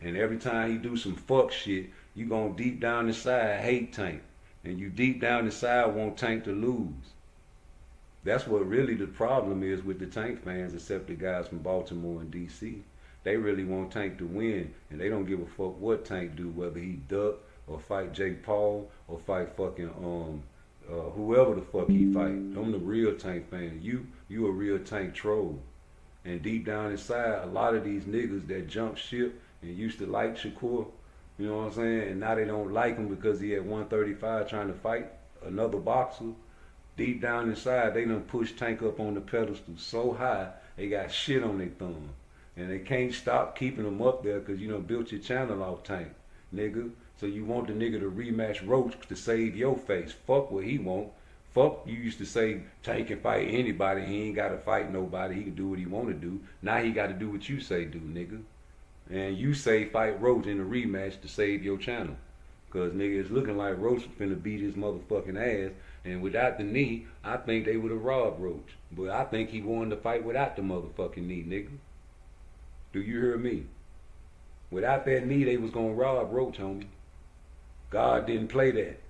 And every time he do some fuck shit, you gonna deep down inside hate Tank. And you deep down inside want Tank to lose. That's what really the problem is with the Tank fans, except the guys from Baltimore and DC. They really want Tank to win, and they don't give a fuck what Tank do, whether he duck or fight Jake Paul or fight fucking whoever the fuck he fight. I'm the real Tank fan. You a real Tank troll. And deep down inside, a lot of these niggas that jump ship and used to like Shakur, you know what I'm saying, and now they don't like him because he at 135 trying to fight another boxer. Deep down inside, they done push Tank up on the pedestal so high, they got shit on their thumb. And they can't stop keeping them up there because you done built your channel off Tank, nigga. So you want the nigga to rematch Roach to save your face. Fuck what he want. Fuck, you used to say Tank can fight anybody. He ain't got to fight nobody. He can do what he want to do. Now he got to do what you say do, nigga. And you say fight Roach in a rematch to save your channel. Because, nigga, it's looking like Roach was finna beat his motherfucking ass. And without the knee, I think they would have robbed Roach. But I think he wanted to fight without the motherfucking knee, nigga. Do you hear me? Without that knee, they was gonna rob Roach, homie. God didn't play that.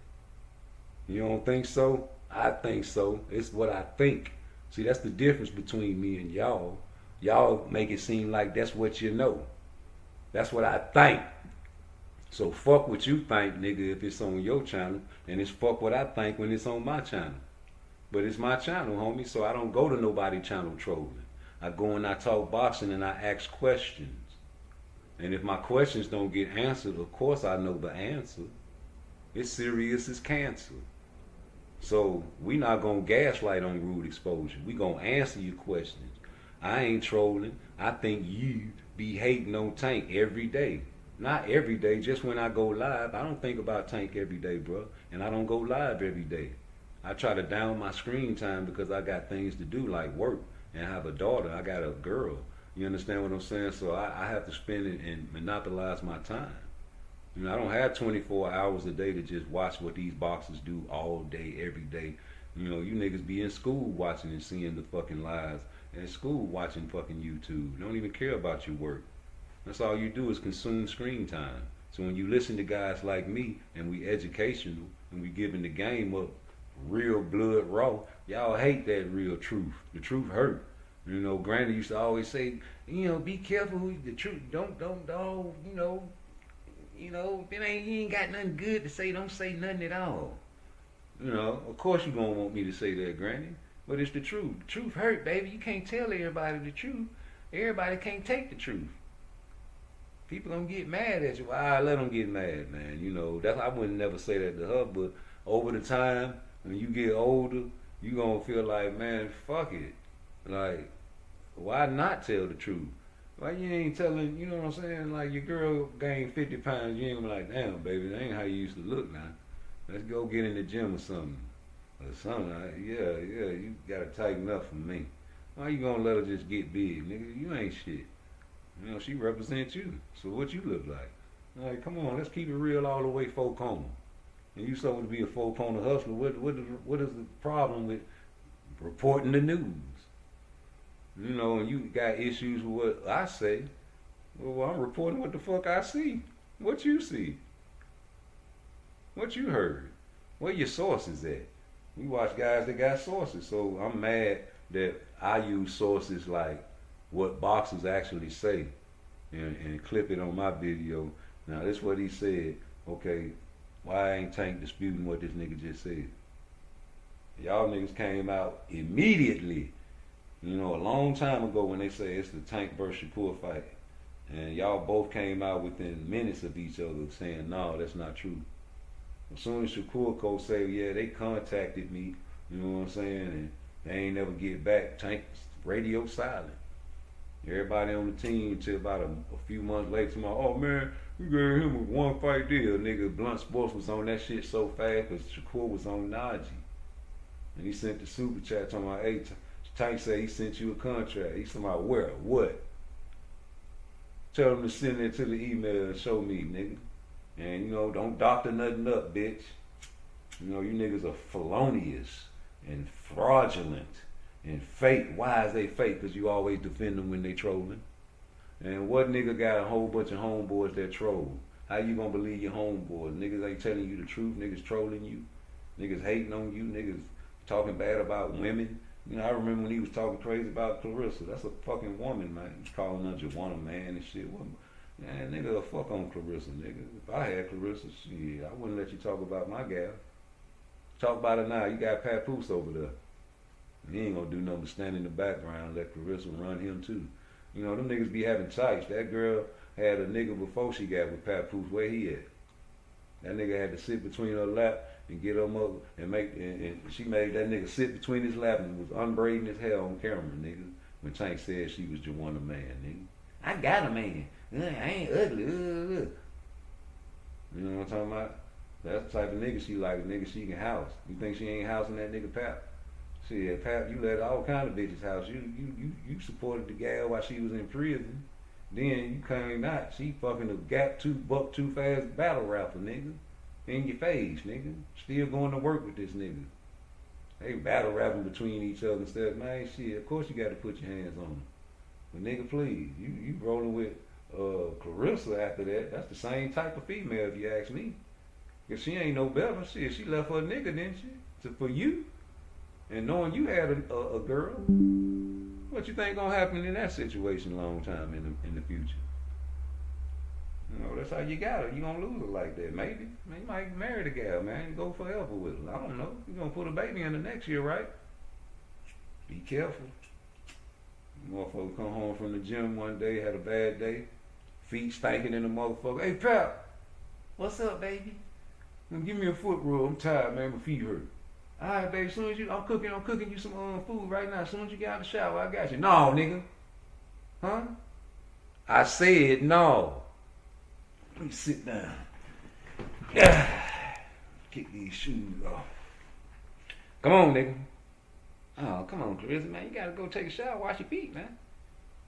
You don't think so? I think so. It's what I think. See, that's the difference between me and y'all. Y'all make it seem like that's what you know. That's what I think. So fuck what you think, nigga, if it's on your channel, and it's fuck what I think when it's on my channel. But it's my channel, homie, so I don't go to nobody channel trolling. I go and I talk boxing and I ask questions. And if my questions don't get answered, of course I know the answer. It's serious as cancer. So we not gonna gaslight on Rude Exposure. We gonna answer your questions. I ain't trolling. I think you be hating on Tank every day. Not every day, just when I go live. I don't think about Tank every day, bro. And I don't go live every day. I try to down my screen time because I got things to do like work and I have a daughter. I got a girl. You understand what I'm saying? So I have to spend it and monopolize my time. You know, I don't have 24 hours a day to just watch what these boxers do all day, every day. You know, you niggas be in school watching and seeing the fucking lives. And in school watching fucking YouTube. You don't even care about your work. That's all you do is consume screen time. So when you listen to guys like me and we educational and we giving the game up real blood raw, y'all hate that real truth. The truth hurt. You know, Granny used to always say, you know, be careful who the truth. Don't, you know, if it ain't, you ain't got nothing good to say, don't say nothing at all. You know, of course you gonna want me to say that, Granny, but it's the truth. The truth hurt, baby. You can't tell everybody the truth. Everybody can't take the truth. People gonna get mad at you. Well, I let them get mad, man. You know, that's I wouldn't never say that to her, but over the time, when you get older, you gonna feel like, man, fuck it. Like, why not tell the truth? Why you ain't telling, you know what I'm saying? Like, your girl gained 50 pounds, you ain't gonna be like, damn, baby, that ain't how you used to look now. Let's go get in the gym or something. Or something. Yeah, you gotta tighten up for me. Why you gonna let her just get big, nigga? You ain't shit. You know, she represents you. So what you look like? Like, come on, let's keep it real all the way 4 corner. And you supposed to be a 4 corner hustler. What is the problem with reporting the news? You know, and you got issues with what I say. Well, I'm reporting what the fuck I see. What you see? What you heard? Where your sources at? We watch guys that got sources. So I'm mad that I use sources like what boxers actually say and clip it on my video. Now this is what he said. Okay, why ain't Tank disputing what this nigga just said? Y'all niggas came out immediately, you know, a long time ago when they say it's the Tank versus Shakur fight. And y'all both came out within minutes of each other saying, no, that's not true. As soon as Shakur Co say, yeah, they contacted me, you know what I'm saying, and they ain't never get back, Tank radio silent. Everybody on the team until about a few months later, tomorrow, oh man, we gave him a 1 fight deal. Nigga, Blunt Sports was on that shit so fast because Shakur was on Najee. And he sent the super chat talking about, hey, Tank said he sent you a contract. He's talking about where? What? Tell him to send it to the email and show me, nigga. And you know, don't doctor nothing up, bitch. You know, you niggas are felonious and fraudulent and fake. Why is they fake? Because you always defend them when they trolling. And what nigga got a whole bunch of homeboys that troll? How you gonna believe your homeboys? Niggas ain't telling you the truth. Niggas trolling you. Niggas hating on you. Niggas talking bad about women. You know, I remember when he was talking crazy about Clarissa. That's a fucking woman, man. He's calling her Joanna man and shit. Man, nigga, fuck on Clarissa, nigga. If I had Clarissa, shit, I wouldn't let you talk about my gal. Talk about it now. You got Papoose over there. He ain't gonna do nothing but stand in the background, let Clarissa run him too. You know, them niggas be having tights. That girl had a nigga before she got with Papoose. Where he at? That nigga had to sit between her lap and get him up and and she made that nigga sit between his lap and was unbraiding his hair on camera, nigga. When Tank said she was Joanna man, nigga. I got a man. I ain't ugly. You know what I'm talking about? That's the type of nigga she like, a nigga she can house. You think she ain't housing that nigga Pap? Shit, Pap, you let all kind of bitches house. You supported the gal while she was in prison. Then you came out, she fucking a gap buck too fast battle rapper, nigga. In your face, nigga. Still going to work with this nigga. They battle rapping between each other instead. Man, shit, of course you got to put your hands on them. But nigga, please, you rolling with Clarissa after that. That's the same type of female, if you ask me. If she ain't no better, she left her nigga, didn't she? For you. And knowing you had a girl, what you think gonna happen in that situation a long time in the future? You know, that's how you got her. You gonna lose her like that, maybe. Man, you might marry the gal, man. Go forever with her. I don't know. You gonna put a baby in the next year, right? Be careful. Motherfucker come home from the gym one day, had a bad day, feet stinking in the motherfucker. Hey, pal, what's up, baby? Give me a foot rub. I'm tired, man. My feet hurt. All right, baby. As soon as I'm cooking you some food right now. As soon as you get out of the shower, I got you. No, nigga. Huh? I said no. Let me sit down. Kick these shoes off. Come on, nigga. Oh, come on, Clarissa, man. You gotta go take a shower, wash your feet, man.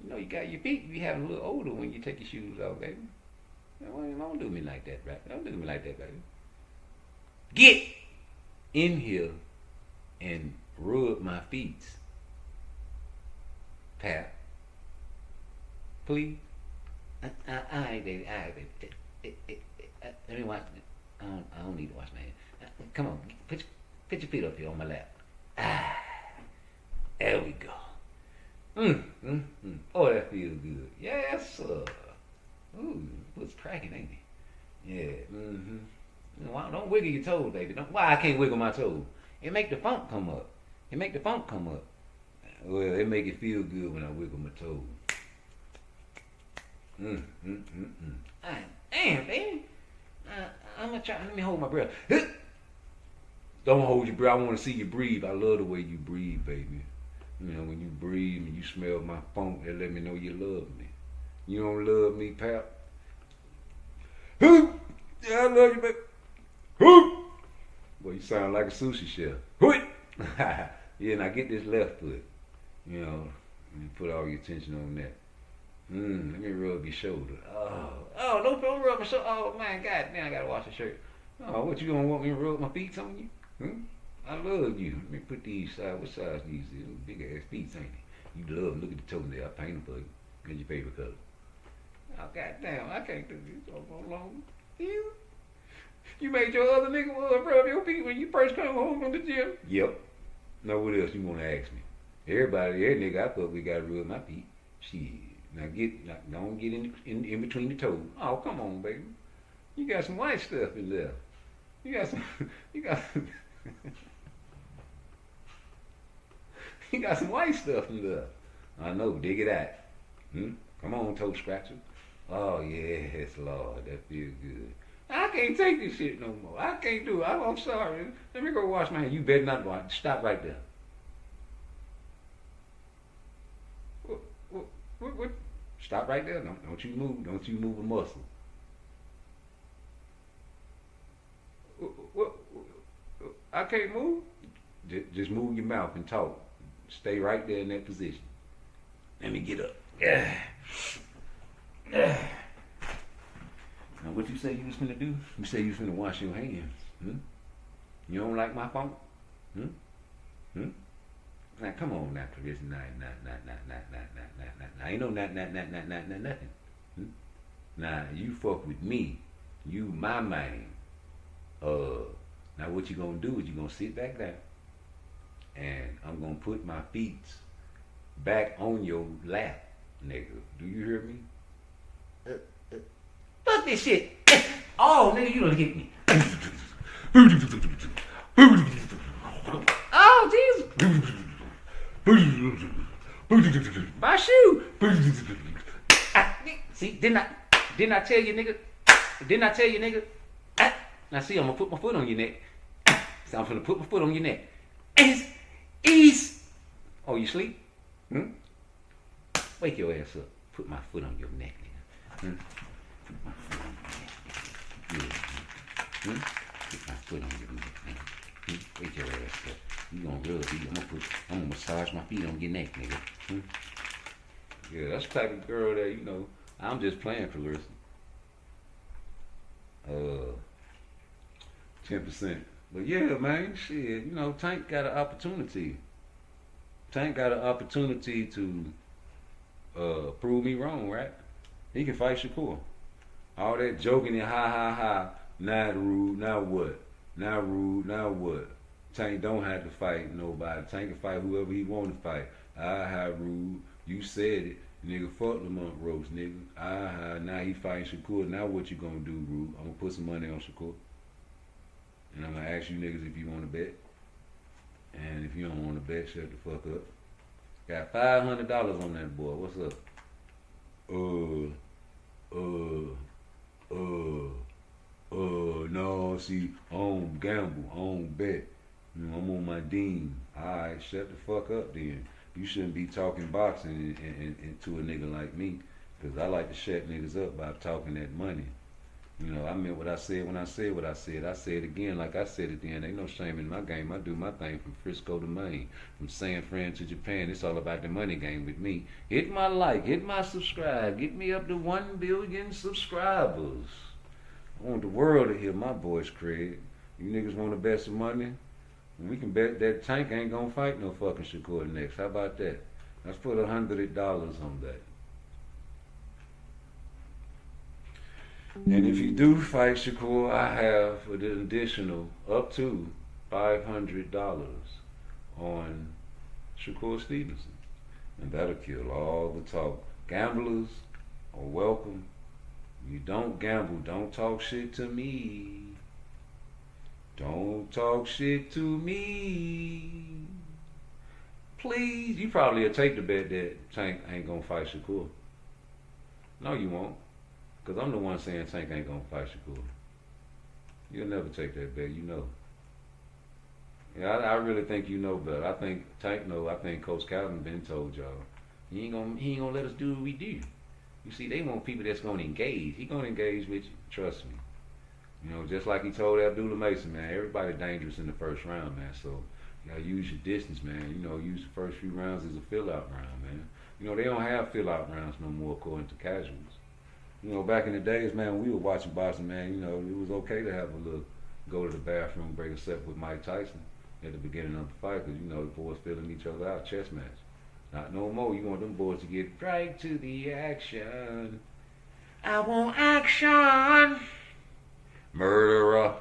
You know you got your feet be having a little older when you take your shoes off, baby. Don't do me like that, right? Don't do me like that, baby. Get in here and rub my feet. Pat. Please. All right, baby. All right, baby. Let me wash it. I don't need to wash my hands. Come on. Put your feet up here on my lap. There we go. Oh, that feels good. Yes, sir. Ooh, it's cracking, ain't it? Yeah. Don't wiggle your toes, baby. Why I can't wiggle my toes? It make the funk come up. Well, it make it feel good when I wiggle my toes. Damn, baby. I'm gonna try. Let me hold my breath. Don't hold your breath. I want to see you breathe. I love the way you breathe, baby. You know, when you breathe and you smell my funk, that let me know you love me. You don't love me, pal? Yeah, I love you, baby. Boy, you sound like a sushi chef. Yeah, now get this left foot. You know, and put all your attention on that. Let me rub your shoulder. Oh, don't rub my shoulder. Oh, man, God damn, I gotta wash the shirt. Oh, what, you gonna want me to rub my feet on you? I love you. Let me put these what size these is? Big ass feet, ain't they? You love them. Look at the toenail. I paint them for you. Get your favorite color. Oh, God damn, I can't do this all long. You made your other nigga rub your feet when you first come home from the gym? Yep. Now what else you wanna ask me? Every nigga I fuck with gotta rub my feet. Shit. Now don't get in between the toes. Oh, come on, baby. You got some white stuff in there. You got some white stuff in there. I know, dig it out. Come on, toe scratcher. Oh yes, Lord, that feels good. I can't take this shit no more. I can't do it. I'm sorry. Let me go wash my hands. You better not go. Stop right there. What? Stop right there. Don't you move. Don't you move a muscle. What? I can't move? Just move your mouth and talk. Stay right there in that position. Let me get up. Now, what you say you was finna do? You say you was finna wash your hands. You don't like my funk? Now, come on now, Clarissa. Nah. Ain't no nothing. Now, you fuck with me. You my man. Now what you gonna do is you gonna sit back down and I'm gonna put my feet back on your lap, nigga. Do you hear me? Fuck this shit. Oh, nigga, you done hit me. Oh, Jesus. My shoe. See, didn't I tell you, nigga? Didn't I tell you, nigga? Now see, I'm gonna put my foot on your neck. So I'm gonna put my foot on your neck. Ease. Oh, you sleep? Wake your ass up. Put my foot on your neck, nigga. Put my foot on your neck. Yeah. Put my foot on your neck, nigga. Wake your ass up. You gonna rub me. I'm gonna massage my feet on your neck, nigga. Yeah, that's the type of girl that, you know, I'm just playing for Clarissa. 10%. But yeah, man, shit, you know, Tank got an opportunity. Tank got an opportunity to prove me wrong, right? He can fight Shakur. All that joking and ha. Not rude. Now what? Not rude. Now what? Tank don't have to fight nobody. Tank can fight whoever he want to fight. Ha rude. You said it. Nigga, fuck Lamont Rose, nigga. Now he fighting Shakur. Now what you gonna do, rude? I'm gonna put some money on Shakur. And I'm gonna ask you niggas if you wanna bet. And if you don't wanna bet, shut the fuck up. Got $500 on that boy. What's up? No, see, I don't gamble, I don't bet. You know, I'm on my dean. Alright, shut the fuck up then. You shouldn't be talking boxing and to a nigga like me, because I like to shut niggas up by talking that money. You know, I meant what I said when I said what I said. I say it again like I said it then. Ain't no shame in my game. I do my thing from Frisco to Maine, from San Fran to Japan. It's all about the money game with me. Hit my like, hit my subscribe. Get me up to 1 billion subscribers. I want the world to hear my voice, Craig. You niggas want to bet some money? We can bet that Tank ain't gonna fight no fucking Shakur next. How about that? Let's put $100 on that. And if you do fight Shakur, I have an additional up to $500 on Shakur Stevenson. And that'll kill all the talk. Gamblers are welcome. You don't gamble, don't talk shit to me. Don't talk shit to me. Please. You probably will take the bet that Tank ain't gonna fight Shakur. No, you won't. Because I'm the one saying Tank ain't gonna fight Shakur. You'll never take that bet, you know. Yeah, I really think you know better. I think Tank know. I think Coach Calvin been told y'all. He ain't gonna let us do what we do. You see, they want people that's gonna engage. He gonna engage with you. Trust me. You know, just like he told Abdullah Mason, man, everybody dangerous in the first round, man. So you gotta use your distance, man. You know, use the first few rounds as a fill-out round, man. You know, they don't have fill-out rounds no more according to casuals. You know, back in the days, man, when we were watching boxing, man, you know, it was okay to have a little go to the bathroom, break a step with Mike Tyson at the beginning of the fight, because, you know, the boys filling each other out, chess match. Not no more. You want them boys to get right to the action. I want action. Murderer.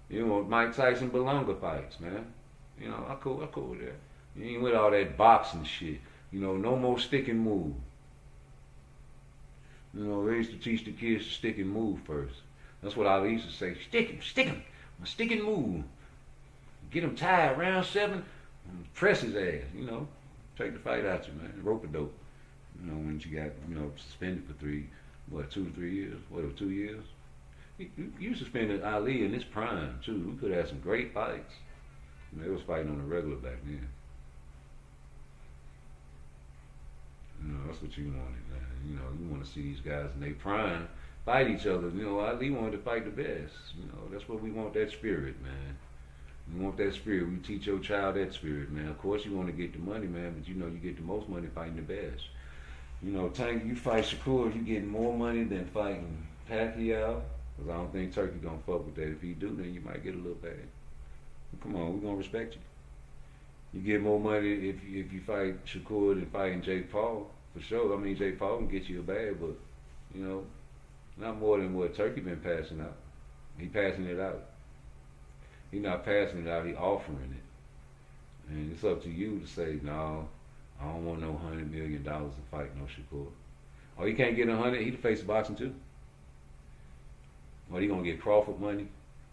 You want Mike Tyson Belonga fights, man. You know, I'm cool with that. You ain't with all that boxing shit. You know, no more stick and move. You know, they used to teach the kids to stick and move first. That's what I used to say. Stick him. Stick and move. Get him tied, round 7, press his ass, you know. Take the fight out you, man. Rope-a-dope. You know, when you got, you know, suspended for 2 to 3 years? 2 years? You suspended Ali in his prime, too. We could have had some great fights. You know, they was fighting on the regular back then. You know, that's what you wanted, man. You know, you want to see these guys in their prime fight each other. You know, Ali wanted to fight the best. You know, that's what we want, that spirit, man. You want that spirit. We teach your child that spirit, man. Of course you want to get the money, man, but you know you get the most money fighting the best. You know, Tank, you fight Shakur, you getting more money than fighting Pacquiao. Because I don't think Turkey gonna fuck with that. If he do, then you might get a little bag. Come on, we gonna respect you. You get more money if you fight Shakur than fighting Jake Paul, for sure. I mean, Jake Paul can get you a bag, but, you know, not more than what Turkey been passing out. He passing it out. He not passing it out, he offering it. And it's up to you to say, no, I don't want no $100 million to fight no Shakur. Or he can't get 100, he can face boxing too. Or he gonna get Crawford money.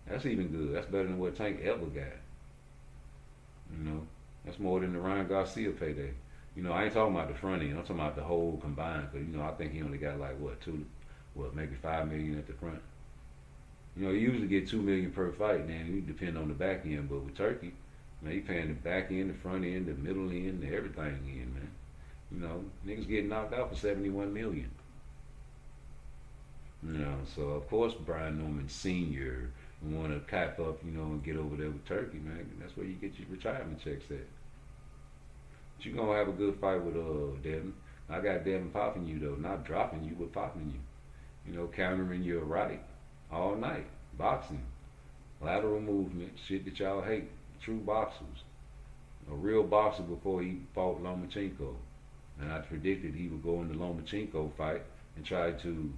That's even good. That's better than what Tank ever got. You know, that's more than the Ryan Garcia payday. You know, I ain't talking about the front end. I'm talking about the whole combined. Cause you know, I think he only got like maybe $5 million at the front. You know, he usually get $2 million per fight. Then you depend on the back end. But with Turkey, man, he paying the back end, the front end, the middle end, the everything in, man. You know, niggas getting knocked out for $71 million. You know, so of course Brian Norman Sr. want to cap up, you know, and get over there with Turkey, man. That's where you get your retirement checks at. But you're gonna have a good fight with Devin. I got Devin popping you though, not dropping you, but popping you. You know, countering your right all night. Boxing. Lateral movement, shit that y'all hate. True boxers. A real boxer before he fought Lomachenko. And I predicted he would go in the Lomachenko fight and tried to,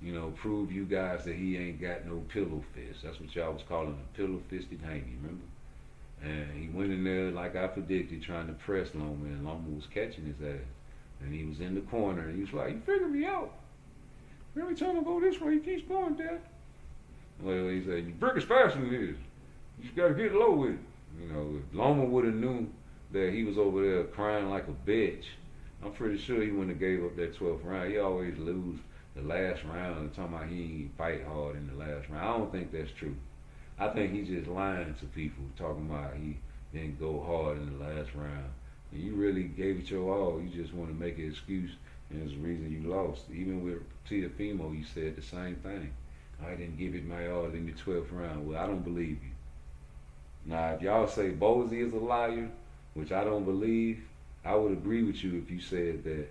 you know, prove you guys that he ain't got no pillow fist. That's what y'all was calling a pillow-fisted hanky, remember? And he went in there like I predicted, trying to press Loma, and Loma was catching his ass. And he was in the corner, and he was like, "You figure me out. Every time I go this way, he keeps going, Dad." Well, he said, "You brick is faster than this. You just gotta get low with it." You know, if Loma would have knew that he was over there crying like a bitch, I'm pretty sure he wouldn't have gave up that 12th round. He always lose the last round and talking about he ain't fight hard in the last round. I don't think that's true. I think he's just lying to people, talking about he didn't go hard in the last round. And you really gave it your all. You just want to make an excuse, and it's the reason you lost. Even with Tiafimo, you said the same thing. I didn't give it my all in the 12th round. Well, I don't believe you. Now, if y'all say Bozy is a liar, which I don't believe, I would agree with you if you said that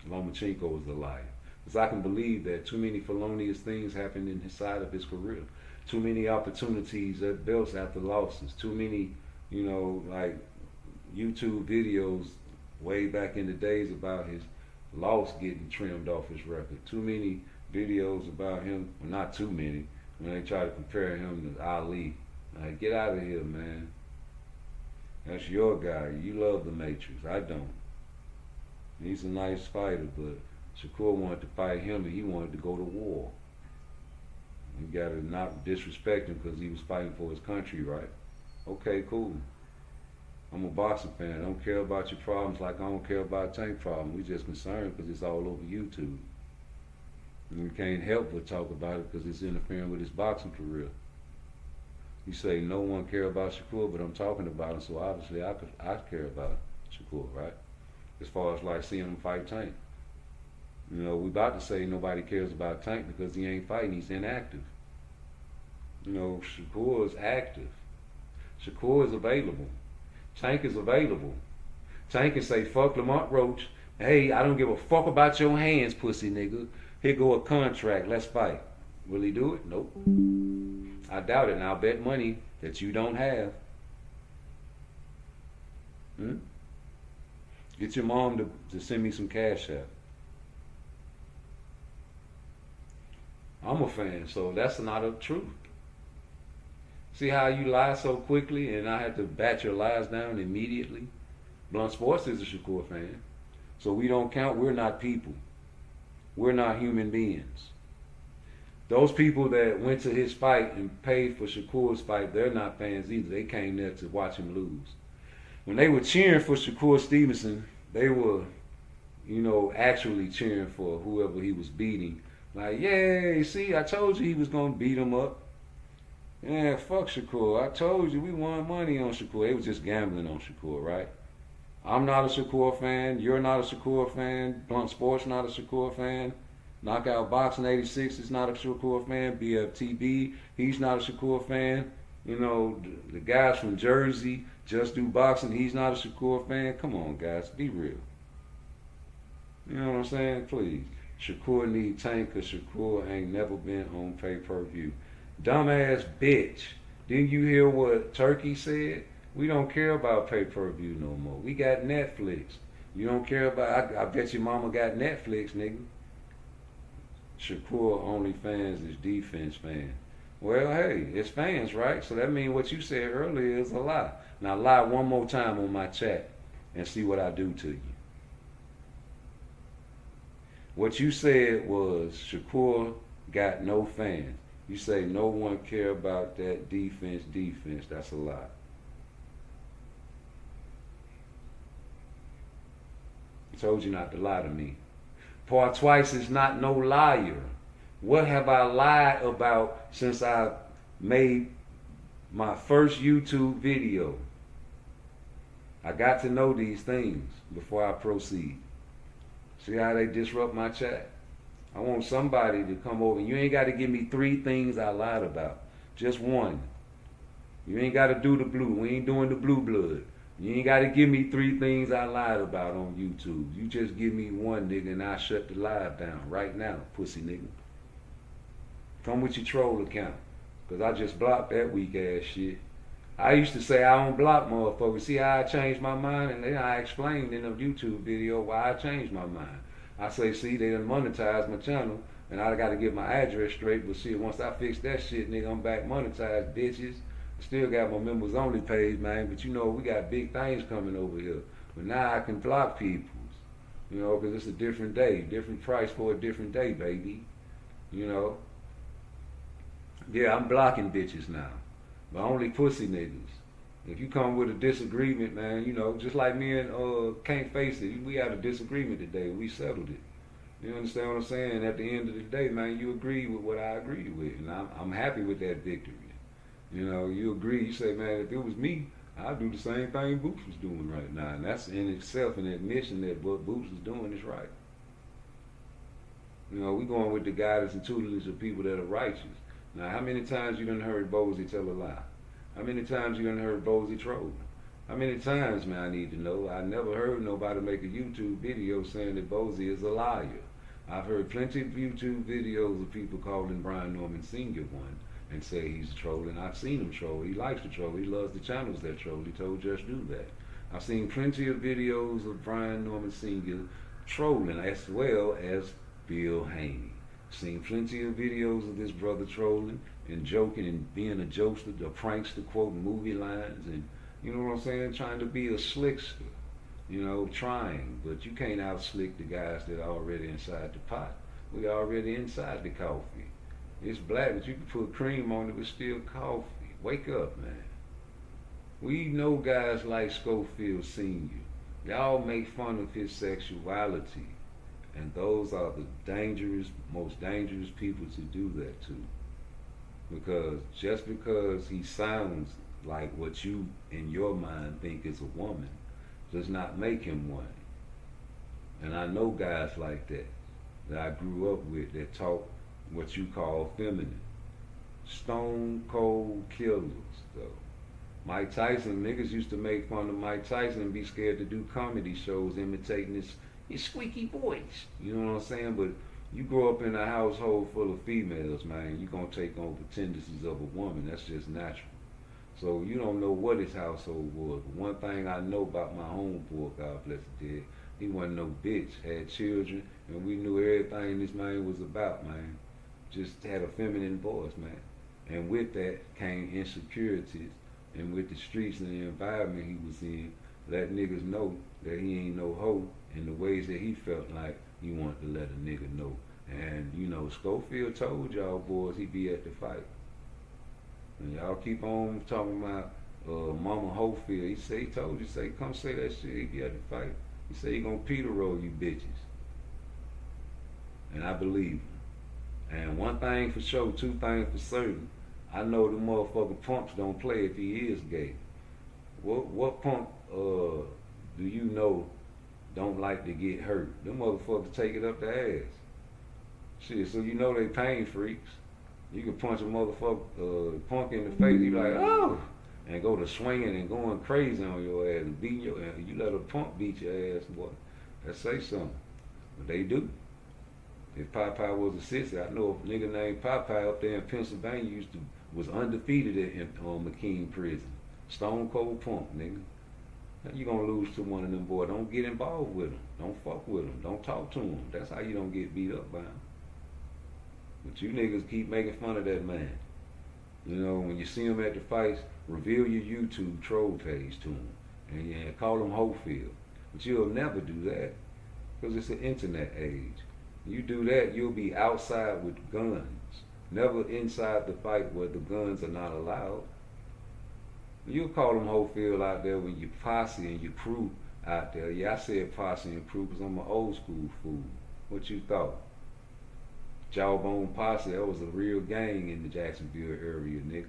Lomachenko was a liar. Because I can believe that too many felonious things happened in his side of his career. Too many opportunities at belts after losses. Too many, you know, like YouTube videos way back in the days about his loss getting trimmed off his record. Too many videos about him, well, not too many, when they try to compare him to Ali. Like, get out of here, man. That's your guy. You love the Matrix. I don't. He's a nice fighter, but Shakur wanted to fight him, and he wanted to go to war. You gotta not disrespect him because he was fighting for his country, right? Okay, cool. I'm a boxing fan. I don't care about your problems like I don't care about Tank problem. We just concerned because it's all over YouTube. And we can't help but talk about it because it's interfering with his boxing career. You say no one care about Shakur, but I'm talking about him, so obviously I care about Shakur, right? As far as like seeing him fight Tank. You know, we about to say nobody cares about Tank because he ain't fighting, he's inactive. You know, Shakur is active. Shakur is available. Tank is available. Tank can say, "Fuck Lamont Roach. Hey, I don't give a fuck about your hands, pussy nigga. Here go a contract, let's fight." Will he do it? Nope. I doubt it, and I'll bet money that you don't have. Get your mom to send me some cash out. I'm a fan, so that's not a truth. See how you lie so quickly and I had to bat your lies down immediately? Blunt Sports is a Shakur fan. So we don't count, we're not people. We're not human beings. Those people that went to his fight and paid for Shakur's fight, they're not fans either. They came there to watch him lose. When they were cheering for Shakur Stevenson, they were, you know, actually cheering for whoever he was beating. Like, yay, see, I told you he was going to beat him up. Yeah, fuck Shakur. I told you we won money on Shakur. They was just gambling on Shakur, right? I'm not a Shakur fan. You're not a Shakur fan. Blunt Sports not a Shakur fan. Knockout Boxing 86 is not a Shakur fan. BFTB, he's not a Shakur fan. You know, the guys from Jersey, Just Do Boxing, he's not a Shakur fan. Come on, guys, be real. You know what I'm saying? Please. Shakur need Tank because Shakur ain't never been on pay-per-view. Dumbass bitch. Didn't you hear what Turkey said? We don't care about pay-per-view no more. We got Netflix. You don't care about, I bet your mama got Netflix, nigga. Shakur OnlyFans is defense fan. Well, hey, it's fans, right? So that means what you said earlier is a lie. Now lie one more time on my chat and see what I do to you. What you said was Shakur got no fans. You say no one care about that defense. That's a lie. I told you not to lie to me. PARTTWICE is not no liar. What have I lied about since I made my first YouTube video? I got to know these things before I proceed. See how they disrupt my chat? I want somebody to come over. You ain't got to give me 3 things I lied about. Just one. You ain't got to do the blue. We ain't doing the blue blood. You ain't got to give me 3 things I lied about on YouTube. You just give me one, nigga, and I'll shut the live down right now, pussy nigga. Come with your troll account, because I just blocked that weak ass shit. I used to say I don't block motherfuckers. See how I changed my mind? And then I explained in a YouTube video why I changed my mind. I say, see, they done monetized my channel, and I got to get my address straight. But see, once I fix that shit, nigga, I'm back monetized, bitches. Still got my members only page, man. But you know, we got big things coming over here. But now I can block people, you know, because it's a different day, different price for a different day, baby. You know. Yeah, I'm blocking bitches now, but only pussy niggas. If you come with a disagreement, man, you know, just like me and Can't Face It, we had a disagreement today. We settled it. You understand what I'm saying? At the end of the day, man, you agree with what I agree with, and I'm happy with that victory. You know, you agree. You say, man, if it was me, I'd do the same thing Boots was doing right now, and that's in itself an admission that what Boots is doing is right. You know, we going with the guidance and tutelage of people that are righteous. Now, how many times you done heard Bozy tell a lie? How many times you done heard Bozy troll? How many times, man, I need to know? I never heard nobody make a YouTube video saying that Bozy is a liar. I've heard plenty of YouTube videos of people calling Brian Norman Sr. one and say he's trolling. I've seen him troll. He likes to troll. He loves the channels that troll. He told Just Do that. I've seen plenty of videos of Brian Norman Sr. trolling as well as Bill Haney. Seen plenty of videos of this brother trolling and joking and being a jokester, a prankster, quoting movie lines, and you know what I'm saying, trying to be a slickster, you know, trying, but you can't out slick the guys that are already inside the pot. We already inside the coffee. It's black, but you can put cream on it, but still coffee. Wake up, man. We know guys like Schofield Sr. Y'all make fun of his sexuality. And those are the dangerous, most dangerous people to do that to. Because just because he sounds like what you in your mind think is a woman does not make him one. And I know guys like that I grew up with that talk what you call feminine. Stone cold killers, though. Mike Tyson, niggas used to make fun of Mike Tyson and be scared to do comedy shows imitating his squeaky voice. You know what I'm saying? But you grow up in a household full of females, man, you're going to take on the tendencies of a woman. That's just natural. So you don't know what his household was. But one thing I know about my homeboy, God bless him dead, he wasn't no bitch. Had children, and we knew everything this man was about, man. Just had a feminine voice, man. And with that came insecurities. And with the streets and the environment he was in, let niggas know that he ain't no hoe in the ways that he felt like he wanted to let a nigga know. And, you know, Schofield told y'all boys he'd be at the fight. And y'all keep on talking about Mama Hofield. He told you, come say that shit, he'd be at the fight. He said he gonna Peter roll you bitches. And I believe him. And one thing for sure, two things for certain. I know the motherfucking punks don't play if he is gay. What punk do you know don't like to get hurt? Them motherfuckers take it up their ass. Shit, so you know they pain freaks. You can punch a motherfucker punk in the face, he like, oh, and go to swinging and going crazy on your ass and beating your ass. You let a punk beat your ass, boy. That say something. But they do. If Popeye was a sissy, I know a nigga named Popeye up there in Pennsylvania was undefeated in McKean prison. Stone cold punk, nigga. Now you gonna lose to one of them boys. Don't get involved with them. Don't fuck with them. Don't talk to them. That's how you don't get beat up by them. But you niggas keep making fun of that man. You know, when you see him at the fights, reveal your YouTube troll page to him. And call him Hofield. But you'll never do that. Because it's an internet age. You do that, you'll be outside with guns. Never inside the fight where the guns are not allowed. You'll call them Hofield out there when your posse and your crew out there. Yeah, I said posse and crew because I'm an old school fool. What you thought? Jawbone Posse, that was a real gang in the Jacksonville area, nigga.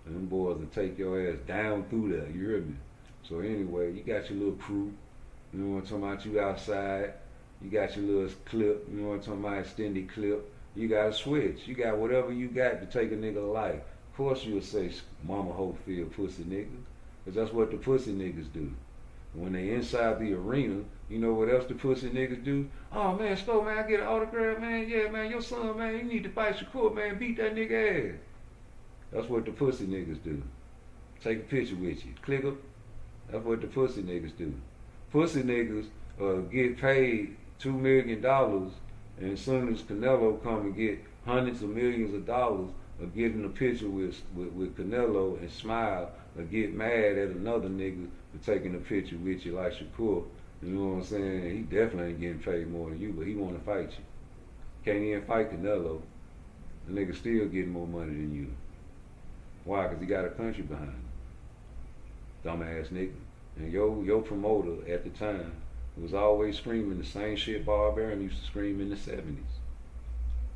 And them boys will take your ass down through there, you hear me? So anyway, you got your little crew. You know what I'm talking about? You outside. You got your little clip, you know what I'm talking about, extended clip. You got a switch. You got whatever you got to take a nigga life. Of course you'll say, Mama Hofield, pussy nigga. Because that's what the pussy niggas do. When they inside the arena, you know what else the pussy niggas do? Oh man, Spo, man, I get an autograph, man. Yeah, man, your son, man, you need to fight Shakur, man. Beat that nigga ass. That's what the pussy niggas do. Take a picture with you. Click up. That's what the pussy niggas do. Pussy niggas get paid $2 million, and as soon as Canelo come and get hundreds of millions of dollars of getting a picture with Canelo and smile, or get mad at another nigga for taking a picture with you like Shakur, you know what I'm saying? He definitely ain't getting paid more than you, but he want to fight you. Can't even fight Canelo. The nigga still getting more money than you. Why? Because he got a country behind him. Dumbass nigga. And your promoter at the time was always screaming the same shit Bob Arum used to scream in the 70s.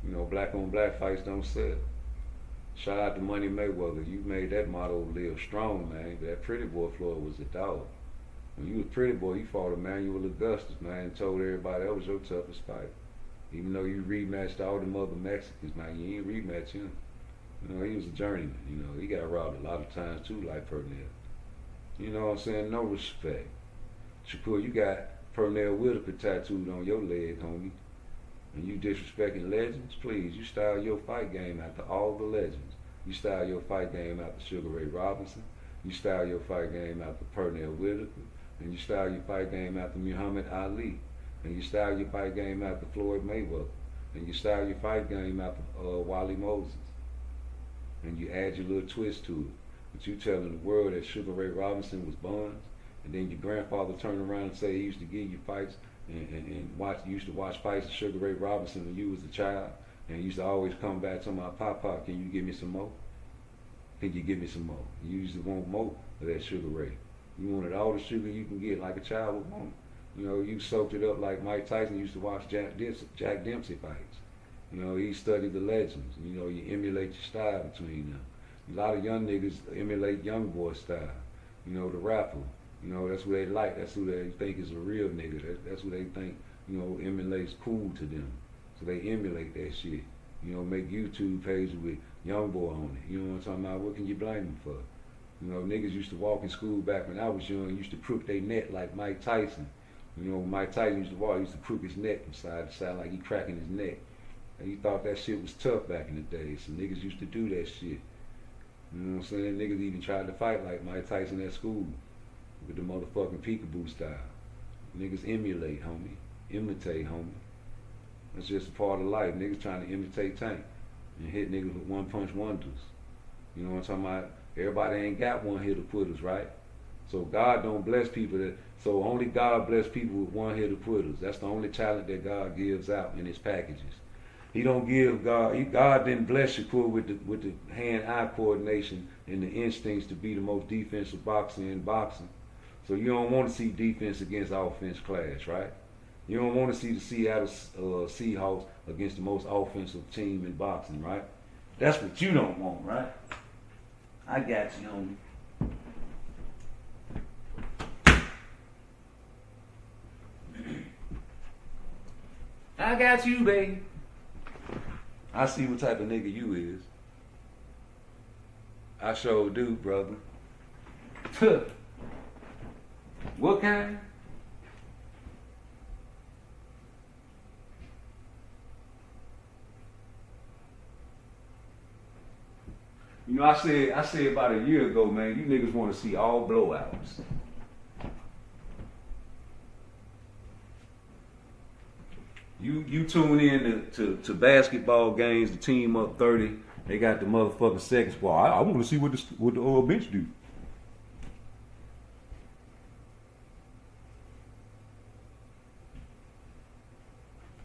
You know, black on black fights don't sell. Shout out to Money Mayweather. You made that motto live strong, man. That Pretty Boy Floyd was a dog. When you was Pretty Boy, you fought Emmanuel Augustus, man, and told everybody that was your toughest fight. Even though you rematched all them other Mexicans, man, you ain't rematch him. You know, he was a journeyman. You know, he got robbed a lot of times too, like Pernell. You know what I'm saying? No respect. Shakur, you got Pernell Whitaker tattooed on your leg, homie. And you disrespecting legends? Please, you style your fight game after all the legends. You style your fight game after Sugar Ray Robinson. You style your fight game after Pernell Whitaker. And you style your fight game after Muhammad Ali. And you style your fight game after Floyd Mayweather. And you style your fight game after Wally Moses. And you add your little twist to it. But you telling the world that Sugar Ray Robinson was Buns, and then your grandfather turned around and say he used to give you fights and you used to watch fights of Sugar Ray Robinson when you was a child, and you used to always come back to my Papa, can you give me some more? Can you give me some more? You used to want more of that Sugar Ray. You wanted all the sugar you can get like a child would want. You know, you soaked it up like Mike Tyson used to watch Jack Dempsey fights. You know, he studied the legends. You know, you emulate your style between them. A lot of young niggas emulate young boy style. You know, the rapper. You know, that's who they like. That's who they think is a real nigga. That's who they think, you know, emulates cool to them. So they emulate that shit. You know, make YouTube pages with young boy on it. You know what I'm talking about? What can you blame them for? You know, niggas used to walk in school back when I was young, used to crook their neck like Mike Tyson. You know, when Mike Tyson used to walk, he used to crook his neck from side to side like he cracking his neck. And he thought that shit was tough back in the day. So niggas used to do that shit. You know what I'm saying? Niggas even tried to fight like Mike Tyson at school with the motherfucking peekaboo style. Niggas emulate, homie. Imitate, homie. That's just a part of life. Niggas trying to imitate Tank and hit niggas with one-punch wonders. You know what I'm talking about? Everybody ain't got one-hitter quitters, right? So God don't bless people so only God bless people with one-hitter quitters. That's the only talent that God gives out in his packages. He don't give God didn't bless Shakur with the hand-eye coordination and the instincts to be the most defensive boxer in boxing. So you don't want to see defense against offense clash, right? You don't want to see the Seattle Seahawks against the most offensive team in boxing, right? That's what you don't want, right? I got you, homie. I got you, baby. I see what type of nigga you is. I sure do, brother. What kind? You know, I said about a year ago, man, you niggas want to see all blowouts. You tune in to basketball games, the team up 30, they got the motherfucking seconds. Well, I want to see what the bench do.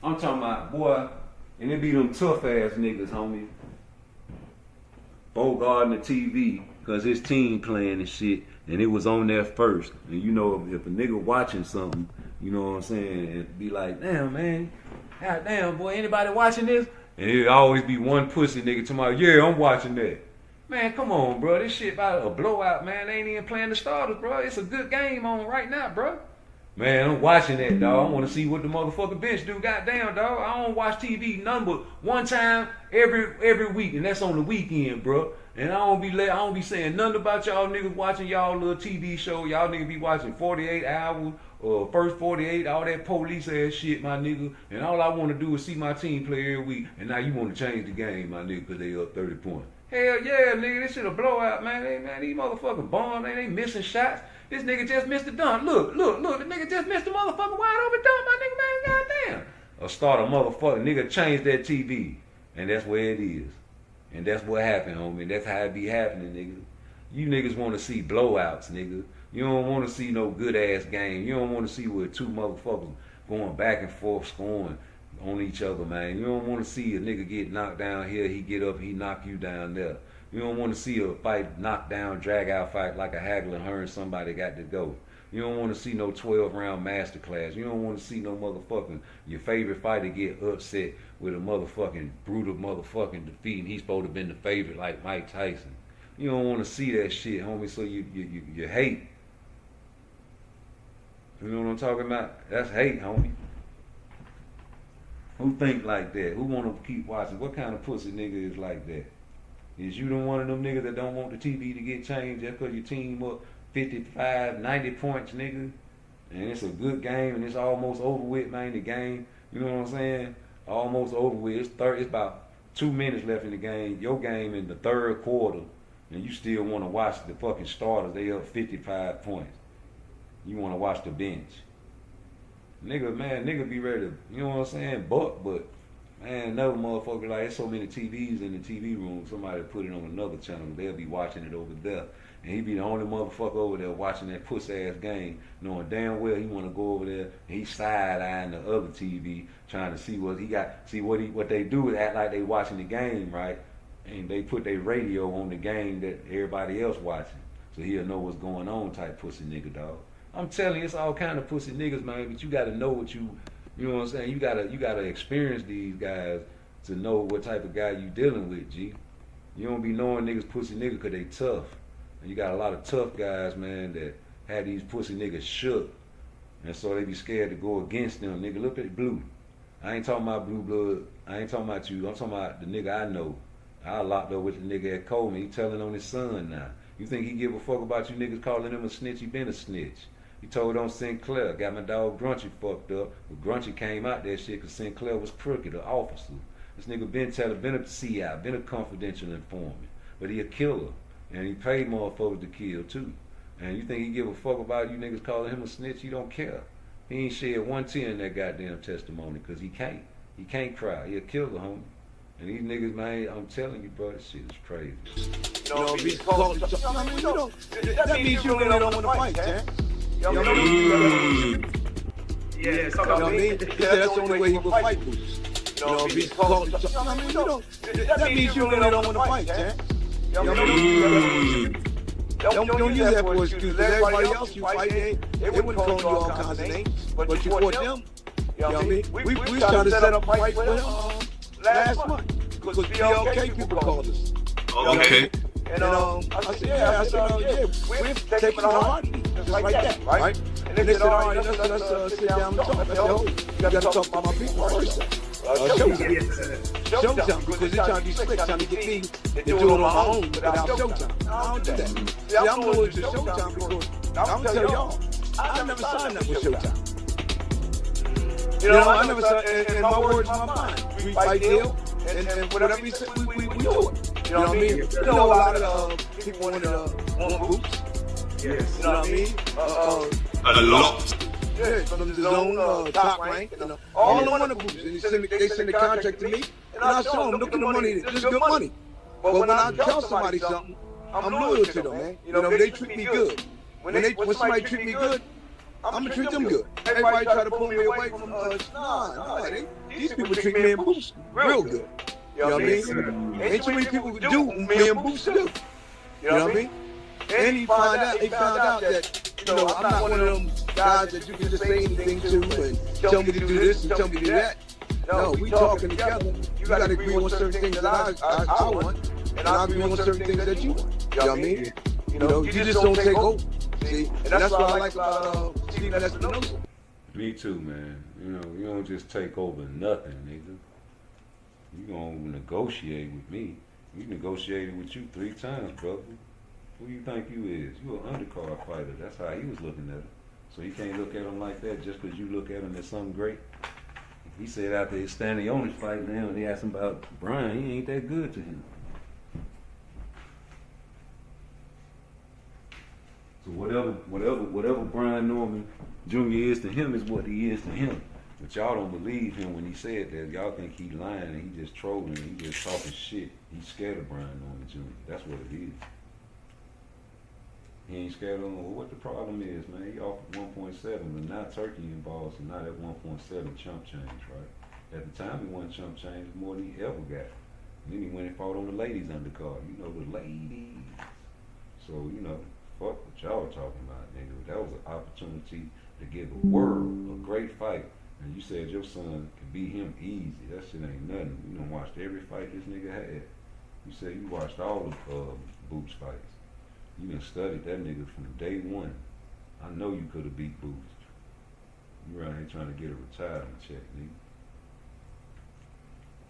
I'm talking about, boy, and it be them tough ass niggas, homie. Bogarting the TV because his team playing and shit, and it was on there first. And you know, if a nigga watching something, you know what I'm saying, and be like, damn, man, god damn, boy, anybody watching this? And it always be one pussy nigga tomorrow, yeah, I'm watching that. Man, come on, bro, this shit about a blowout, man. They ain't even playing the starters, bro. It's a good game on right now, bro. Man, I'm watching that, dog. I want to see what the motherfucking bench do. Goddamn, dog. I don't watch TV none but one time every week, and that's on the weekend, bro. And I don't be saying nothing about y'all niggas watching y'all little TV show. Y'all niggas be watching 48 hours or first 48, all that police ass shit, my nigga. And all I want to do is see my team play every week. And now you want to change the game, my nigga, because they up 30 points. Hell yeah, nigga, this shit a blowout, man. These motherfuckers bombs, they missing shots. This nigga just missed the dunk. Look, the nigga just missed the motherfucking wide open dunk, my nigga, man, goddamn. Or start a motherfucker, nigga change that TV. And that's where it is. And that's what happened, homie. That's how it be happening, nigga. You niggas want to see blowouts, nigga. You don't want to see no good ass game. You don't want to see where two motherfuckers going back and forth scoring on each other, man. You don't want to see a nigga get knocked down here, he get up, he knock you down there. You don't want to see a fight, knockdown, drag out fight like a Hagler and Hearn, somebody got to go. You don't want to see no 12-round masterclass. You don't want to see no motherfucking, your favorite fighter get upset with a motherfucking brutal motherfucking defeat and he's supposed to have been the favorite like Mike Tyson. You don't want to see that shit, homie, so you hate. You know what I'm talking about? That's hate, homie. Who think like that? Who want to keep watching? What kind of pussy nigga is like that? Is you one of them niggas that don't want the TV to get changed just because your team up 55, 90 points, nigga? And it's a good game and it's almost over with, man, the game. You know what I'm saying? Almost over with. It's about 2 minutes left in the game. Your game in the third quarter. And you still want to watch the fucking starters. They up 55 points. You want to watch the bench. Nigga be ready to, you know what I'm saying, buck, but man, another motherfucker, like, there's so many TVs in the TV room, somebody put it on another channel, they'll be watching it over there. And he be the only motherfucker over there watching that puss-ass game, knowing damn well he want to go over there and he side-eyeing the other TV, trying to see what he got, what they do is act like they watching the game, right? And they put their radio on the game that everybody else watching. So he'll know what's going on type pussy nigga, dog. I'm telling you, it's all kind of pussy niggas, man, but you gotta know what you know what I'm saying? You gotta experience these guys to know what type of guy you dealing with, G. You don't be knowing niggas pussy niggas cause they tough. And you got a lot of tough guys, man, that had these pussy niggas shook. And so they be scared to go against them. Nigga, look at Blue. I ain't talking about Blue Blood. I ain't talking about you. I'm talking about the nigga I know. I locked up with the nigga at Coleman. He telling on his son now. You think he give a fuck about you niggas calling him a snitch? He been a snitch. He told on Sinclair, got my dog Grunchy fucked up. But Grunchy came out that shit because Sinclair was crooked, an officer. This nigga been a CI, been a confidential informant. But he a killer. And he paid motherfuckers to kill too. And you think he give a fuck about you niggas calling him a snitch? He don't care. He ain't shed one tear in that goddamn testimony because he can't. He can't cry. He a killer, homie. And these niggas, man, I'm telling you, bro, this shit is crazy. You know, be called, I mean, you know, that means you really don't want to fight, man. You know what I mean? Yeah, you know what I mean? That's the only way he will fight Bruce. You know, be called, I mean, you know, that means you really don't want to fight, man. You know what I mean? Don't use that for excuse, because everybody else you fight, they wouldn't call you all kinds of names, but you fought them. You know what I mean? We was trying to set up a fight with them last month, because BLK people called us. Okay. And I said, yeah, we're taking it on heartbeat, just like that, right? And they said, all right, let's sit down and talk. I said, oh, you got to talk about my people first. Showtime, because they're trying to be slick, trying to get me to do it on my own without Showtime. I don't do that. See, I'm loyal to Showtime because I'm tell y'all, I never signed up with Showtime. You know, I never signed, and my word's my mind. We fight deal, and whatever we say, we do it. You know what I mean? You know, a lot of people want boots. Yes. You know what I mean? A lot. Yeah, from the zone, top rank, all of them want boots. And they send the contract to me, and I show them, look at the money, this is good money. But when I tell somebody something, I'm loyal to them, man. You know, they treat me good. When somebody treat me good, I'm gonna treat them good. Everybody try to pull me away from nah, these people treat me and Boots real good. You know what I mean? Ain't too many people who do me and Boots do. You know what I mean? And he found out that, you know, I'm not one of them guys that you can just say anything to and tell me to do this and tell me to do that. No, we talking together. You gotta agree on certain things that I want, and I agree on certain things that you want. You know what I mean? You know, you just don't take over. See, and that's what I like about Stephen Espinosa. Me too, man. You know, you don't just take over nothing, nigga. You gonna negotiate with me. We negotiated with you 3 times, brother. Who you think you is? You an undercard fighter. That's how he was looking at him. So you can't look at him like that just because you look at him as something great. He said after his Stanley Owens fight now, and they asked him about Brian, he ain't that good to him. So whatever Brian Norman Jr. is to him is what he is to him. But y'all don't believe him when he said that. Y'all think he lying and he just trolling and he just talking shit. He's scared of Brian Norman Jr. That's what it is. He ain't scared of him. Well, what the problem is, man? He offered 1.7, but now Turkey involved, so now that 1.7 chump change, right? At the time, he won chump change more than he ever got. And then he went and fought on the ladies undercard. You know, the ladies. So, you know, fuck what y'all talking about, nigga. That was an opportunity to give the world a great fight. And you said your son could beat him easy. That shit ain't nothing. You done watched every fight this nigga had. You said you watched all the Boots fights. You done studied that nigga from day one. I know you could have beat Boots. You around here trying to get a retirement check,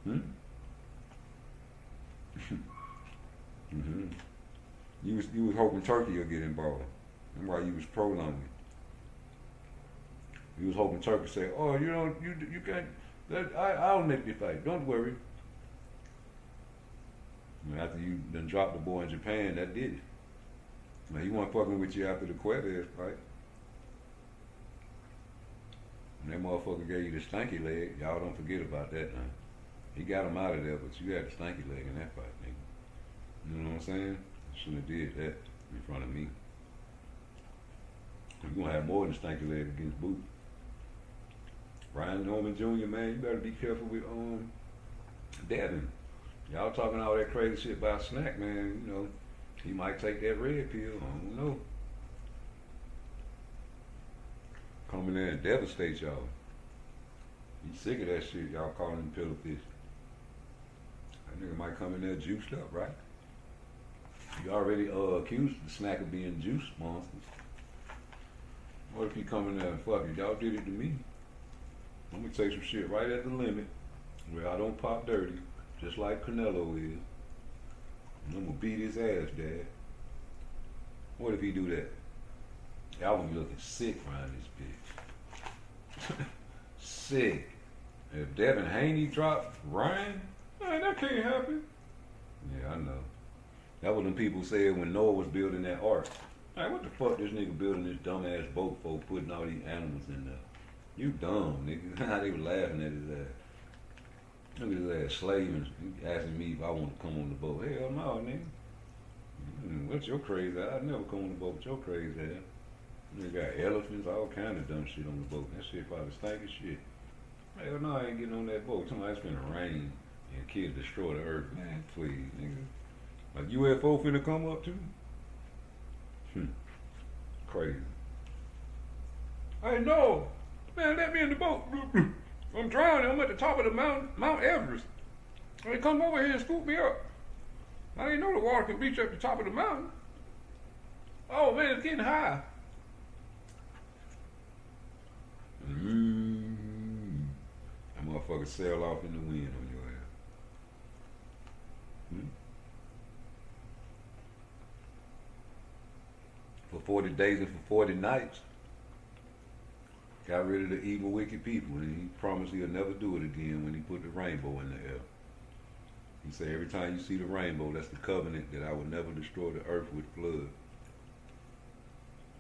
nigga. You was hoping Turkey would get involved. That's why you was prolonging. You was hoping Turkey say, "Oh, you can't. I'll make you fight. Don't worry." And after you done dropped the boy in Japan, that did it. Now he wasn't fucking with you after the Cuevas fight. And that motherfucker gave you the stanky leg. Y'all don't forget about that now. He got him out of there, but you had the stanky leg in that fight, nigga. You know what I'm saying? Shouldn't have did that in front of me. You're gonna have more than stanky leg against Boots. Brian Norman Jr., man, you better be careful with Devin. Y'all talking all that crazy shit about Snack, man. You know, he might take that red pill. I don't know. Come in there and devastate y'all. He's sick of that shit. Y'all calling him pillow fish. That nigga might come in there juiced up, right? You already accused the Snack of being juice monsters. What if he come in there and fuck you? Y'all did it to me. I'm gonna take some shit right at the limit where I don't pop dirty, just like Canelo is. And I'm gonna beat his ass, Dad. What if he do that? Y'all gonna be looking sick around this bitch. Sick. If Devin Haney dropped Ryan, man, that can't happen. Yeah, I know. That what them people said when Noah was building that ark. Like, what the fuck this nigga building this dumbass boat for, putting all these animals in there? You dumb, nigga. They were laughing at his ass. Look at his ass slaving. He asking me if I want to come on the boat. Hell no, nigga. What's your crazy ass? I'd never come on the boat with your crazy ass. Nigga got elephants, all kind of dumb shit on the boat. That shit probably stank as shit. Hell no, I ain't getting on that boat. Somebody's finna rain and kids destroy the earth. Man, please, nigga. Like UFO finna come up too? Crazy. Hey, no. Man, let me in the boat. I'm drowning. I'm at the top of the Mount Everest. They come over here and scoop me up. I didn't know the water can reach up the top of the mountain. Oh man, it's getting high. That motherfucker sail off in the wind on your ass. For 40 days and for 40 nights. Got rid of the evil, wicked people, and he promised he'll never do it again when he put the rainbow in the air. He said every time you see the rainbow, that's the covenant that I will never destroy the earth with flood.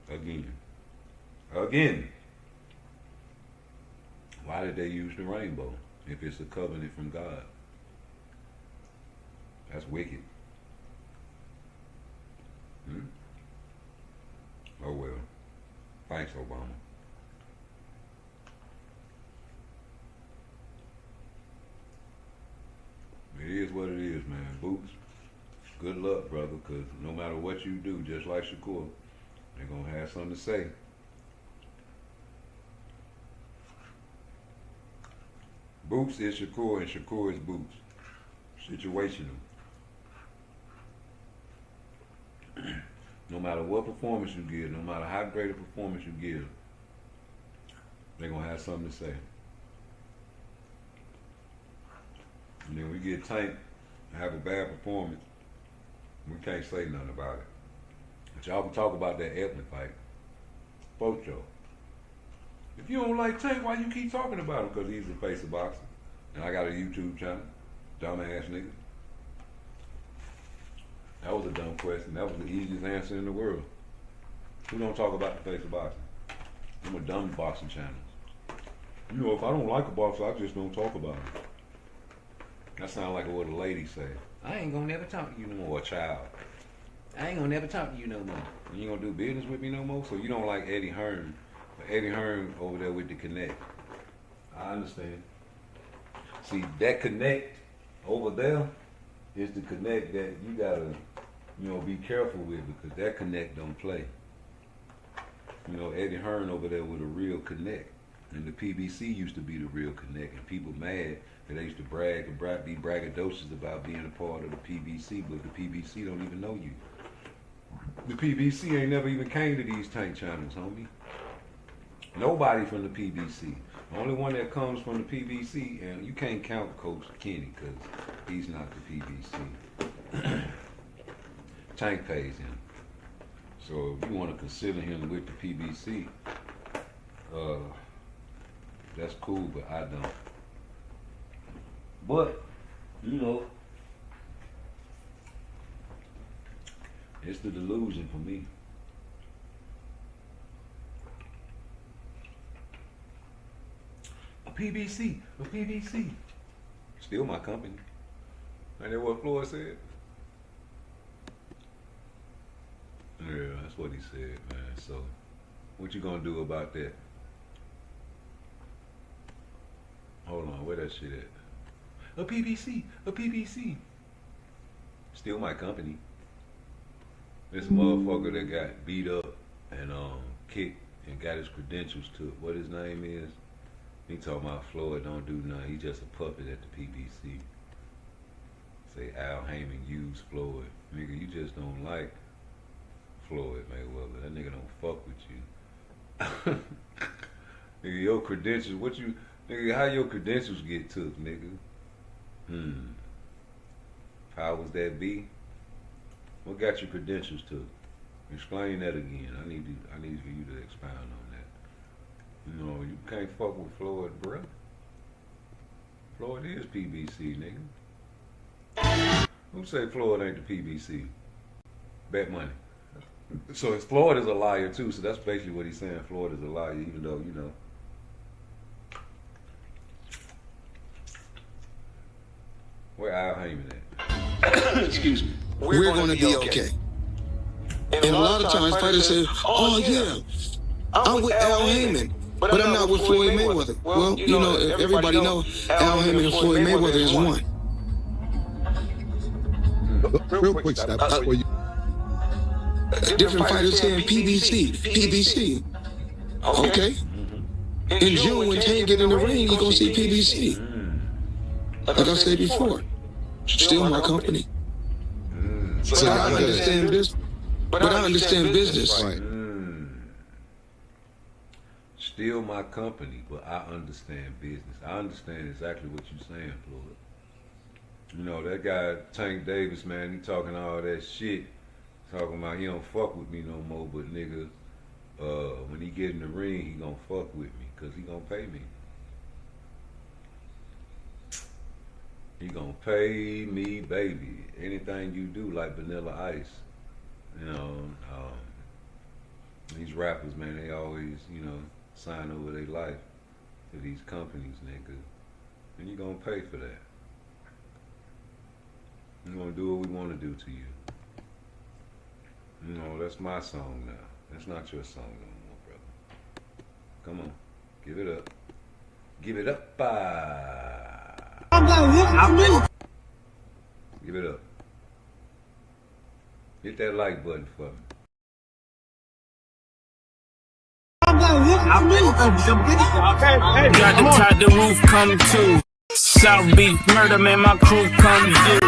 Again. Again. Why did they use the rainbow if it's a covenant from God? That's wicked. Oh well. Thanks, Obama. It is what it is, man. Boots, good luck, brother, because no matter what you do, just like Shakur, they're going to have something to say. Boots is Shakur, and Shakur is Boots. Situational. No matter what performance you give, no matter how great a performance you give, they're going to have something to say. And then we get tanked and have a bad performance, we can't say nothing about it. But y'all can talk about that ethnic fight. Both y'all. If you don't like Tank, why you keep talking about him? Because he's the face of boxing. And I got a YouTube channel. Dumbass nigga. That was a dumb question. That was the easiest answer in the world. Who don't talk about the face of boxing? I'm a dumb boxing channels. You know, if I don't like a boxer, I just don't talk about it. That sounds like what a lady say. I ain't gonna never talk to you no more, a child. I ain't gonna never talk to you no more. You ain't gonna do business with me no more? So you don't like Eddie Hearn. But Eddie Hearn over there with the connect. I understand. See, that connect over there is the connect that you gotta, you know, be careful with, because that connect don't play. You know, Eddie Hearn over there with a real connect. And the PBC used to be the real connect, and people mad that they used to brag and be braggadocious about being a part of the PBC, but the PBC don't even know you. The PBC ain't never even came to these tank channels, homie. Nobody from the PBC. The only one that comes from the PBC, and you can't count Coach Kenny because he's not the PBC. Tank pays him. So if you want to consider him with the PBC, that's cool, but I don't. But, you know, it's the delusion for me. A PBC. Still my company. Ain't that what Floyd said? Yeah, that's what he said, man. So, what you gonna do about that? Hold on, where that shit at? A PBC. Still my company. This motherfucker that got beat up and kicked and got his credentials took. What his name is? He talking about Floyd don't do nothing. He just a puppet at the PBC. Say Al Heyman used Floyd. Nigga, you just don't like Floyd Mayweather. That nigga don't fuck with you. Nigga, your credentials, nigga, how your credentials get took, nigga? Powers that be? What got your credentials took? Explain that again. I need for you to expound on that. You know, you can't fuck with Floyd, bruh. Floyd is PBC, nigga. Who say Floyd ain't the PBC? Bet money. So Floyd is a liar too, so that's basically what he's saying. Floyd is a liar, even though, you know. Where Al Heyman at? Excuse me. We're going to be okay. And a lot of times fighters say, oh yeah, I'm with Al Heyman, but I'm not with Floyd Mayweather. Well, you know, everybody knows Al Heyman and Floyd Mayweather is one. Real quick, step. Different fighters saying PBC. Okay. In June, when Tank get in the ring, you gonna see PBC. Like I said before, still my company. So I understand this, but I understand business. Right. Still my company, but I understand business. I understand exactly what you're saying, Floyd. You know, that guy, Tank Davis, man, he talking all that shit. Talking about he don't fuck with me no more, but nigga, when he get in the ring, he gonna fuck with me, cause he gonna pay me. He gonna pay me, baby. Anything you do, like Vanilla Ice. You know, these rappers, man, they always, you know, sign over their life to these companies, nigga. And you gonna pay for that. You gonna do what we wanna do to you. You know, that's my song now. That's not your song no more, brother. Come on, give it up. Give it up. Give it up. Hit that like button for me. Got the top, the roof come to. South Beach murder, man, my crew come through.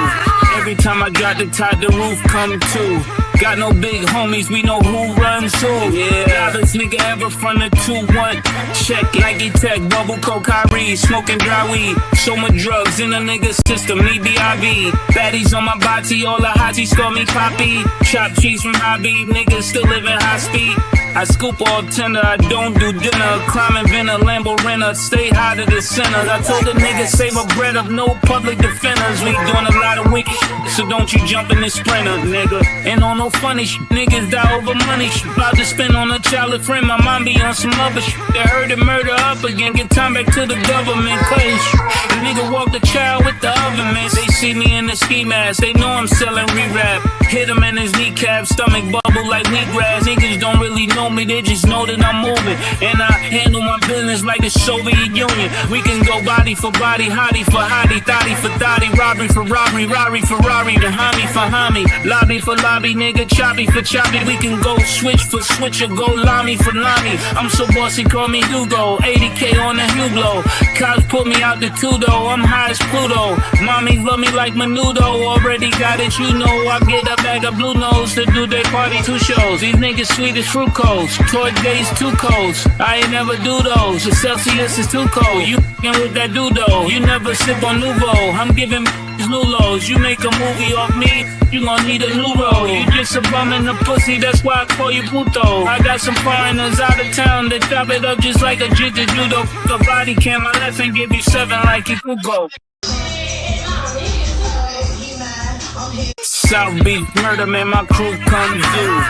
Every time I drop the top, the roof come to. Got no big homies, we know who runs who. Yeah, loudest nigga ever from the 2-1. Check Nike Tech, bubble coke, Kyrie, smoking dry weed. So much drugs in a nigga's system, need BIV. Baddies on my body, all the hotties call me Poppy. Chop cheese from Hobby, niggas still living high speed. I scoop all tender, I don't do dinner. Crime inventor, Lambo renter, stay high to the sinners. I told the niggas save a bread of no public defenders. We doing a lot of wicked shit, so don't you jump in this sprinter, nigga. Ain't on no funny shit, niggas die over money shit. About to spend on a child friend, my mom be on some other shit. They heard the murder up again, get time back to the government. Cutting shit, the nigga walk the child with the oven, man. They see me in the ski mask, they know I'm selling re-rap. Hit him in his kneecap, stomach bubble like wheatgrass. Niggas don't really know me, they just know that I'm moving. And I handle my business like the Soviet Union. We can go body for body, hottie for hottie, thotty for thotty, robbery for robbery, Rari for Rari, the homie for homie, lobby for lobby, nigga, choppy for choppy. We can go switch for switch or go lami for lami. I'm so bossy, call me Hugo, 80K on the Hugo. Cops put me out the Tudo, I'm high as Pluto. Mommy love me like Menudo, already got it, you know. I get a bag of blue nose to do their party 2 shows. These niggas sweet as fruit codes, toy days 2 codes. I ain't never do those, the Celsius is too cold. You f***ing with that dudo, you never sip on Nouveau. I'm giving new lows, you make a movie off me, you gon' need a new role. You just a bum in the pussy, that's why I call you puto. I got some foreigners out of town that chop it up just like a jitter judo. A body cam, I left and give you 7 like you could go. South Beach murder, man, my crew come through.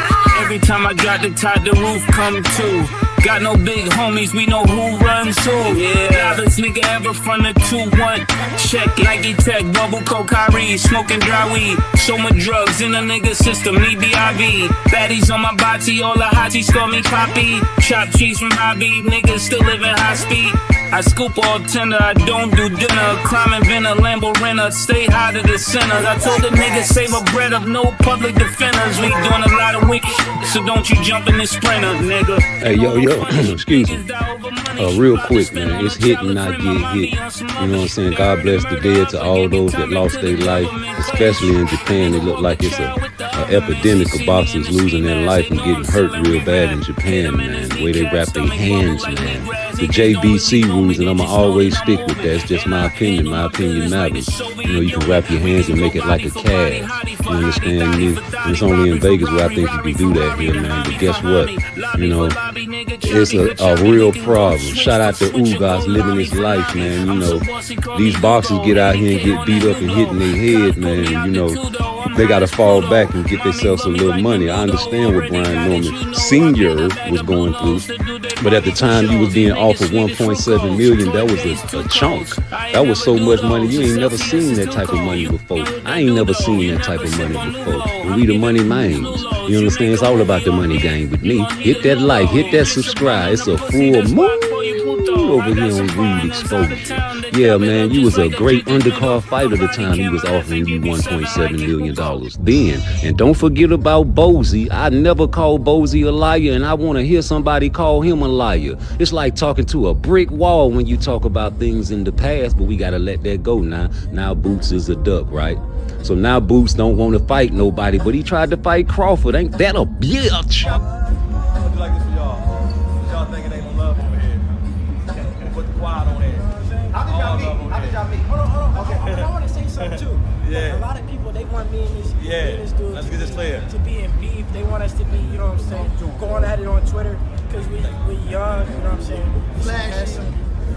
Every time I drop the top, the roof come too. Got no big homies, we know who runs who. Yeah, this nigga ever from the 2-1. Check Nike Tech, bubble coke, Kyrie, smoking dry weed. So much drugs in a nigga system, need BIV. Baddies on my body, all the hotties call me Poppy. Chop cheese from Hobby, niggas still living high speed. I scoop all tender, I don't do dinner. Crime inventor, Lambo renter, stay high to the sinners. I told the niggas save a bread of no public defenders. We doing a lot of wicked shit, so don't you jump in this sprinter, nigga. Hey, yo, excuse me. Real quick, man. It's hit and not get hit. You know what I'm saying? God bless the dead to all those that lost their life, especially in Japan. It look like it's a epidemic of boxers losing their life and getting hurt real bad in Japan, man. The way they wrap their hands, man. The JBC rules, and I'ma always stick with that. It's just my opinion. My opinion matters. You know, you can wrap your hands and make it like a cast. You understand me? And it's only in Vegas where I think you can do that here, man. But guess what? You know, it's a real problem. Shout out to Ugas living his life, man. You know, these boxers get out here and get beat up and hit in their head, man. You know, they got to fall back and get themselves a little money. I understand what Brian Norman Sr. was going through. But at the time you was being offered $1.7 million, that was a chunk. That was so much money. You ain't never seen that type of money before. I ain't never seen that type of money before. And we the money minds. You understand? It's all about the money game with me. Hit that like, hit that subscribe. It's a full moon over here on Rude Exposure. Yeah, man, you was a great undercard fighter the time he was offering you $1.7 million then. And don't forget about Bozy. I never called Bozy a liar, and I want to hear somebody call him a liar. It's like talking to a brick wall when you talk about things in the past, but we got to let that go now. Now Boots is a duck, right? So now Boots don't want to fight nobody, but he tried to fight Crawford. Ain't that a bitch? I'll do like this for y'all. Y'all thinking ain't no love over here. Put the quiet on there. How did y'all meet? How did y'all meet? Hold on. Okay. I want to say something too. Yeah. A lot of people, they want me and this dude let's get this clear. to be in beef. They want us to be, you know what I'm saying, going at it on Twitter because we young, you know what I'm saying,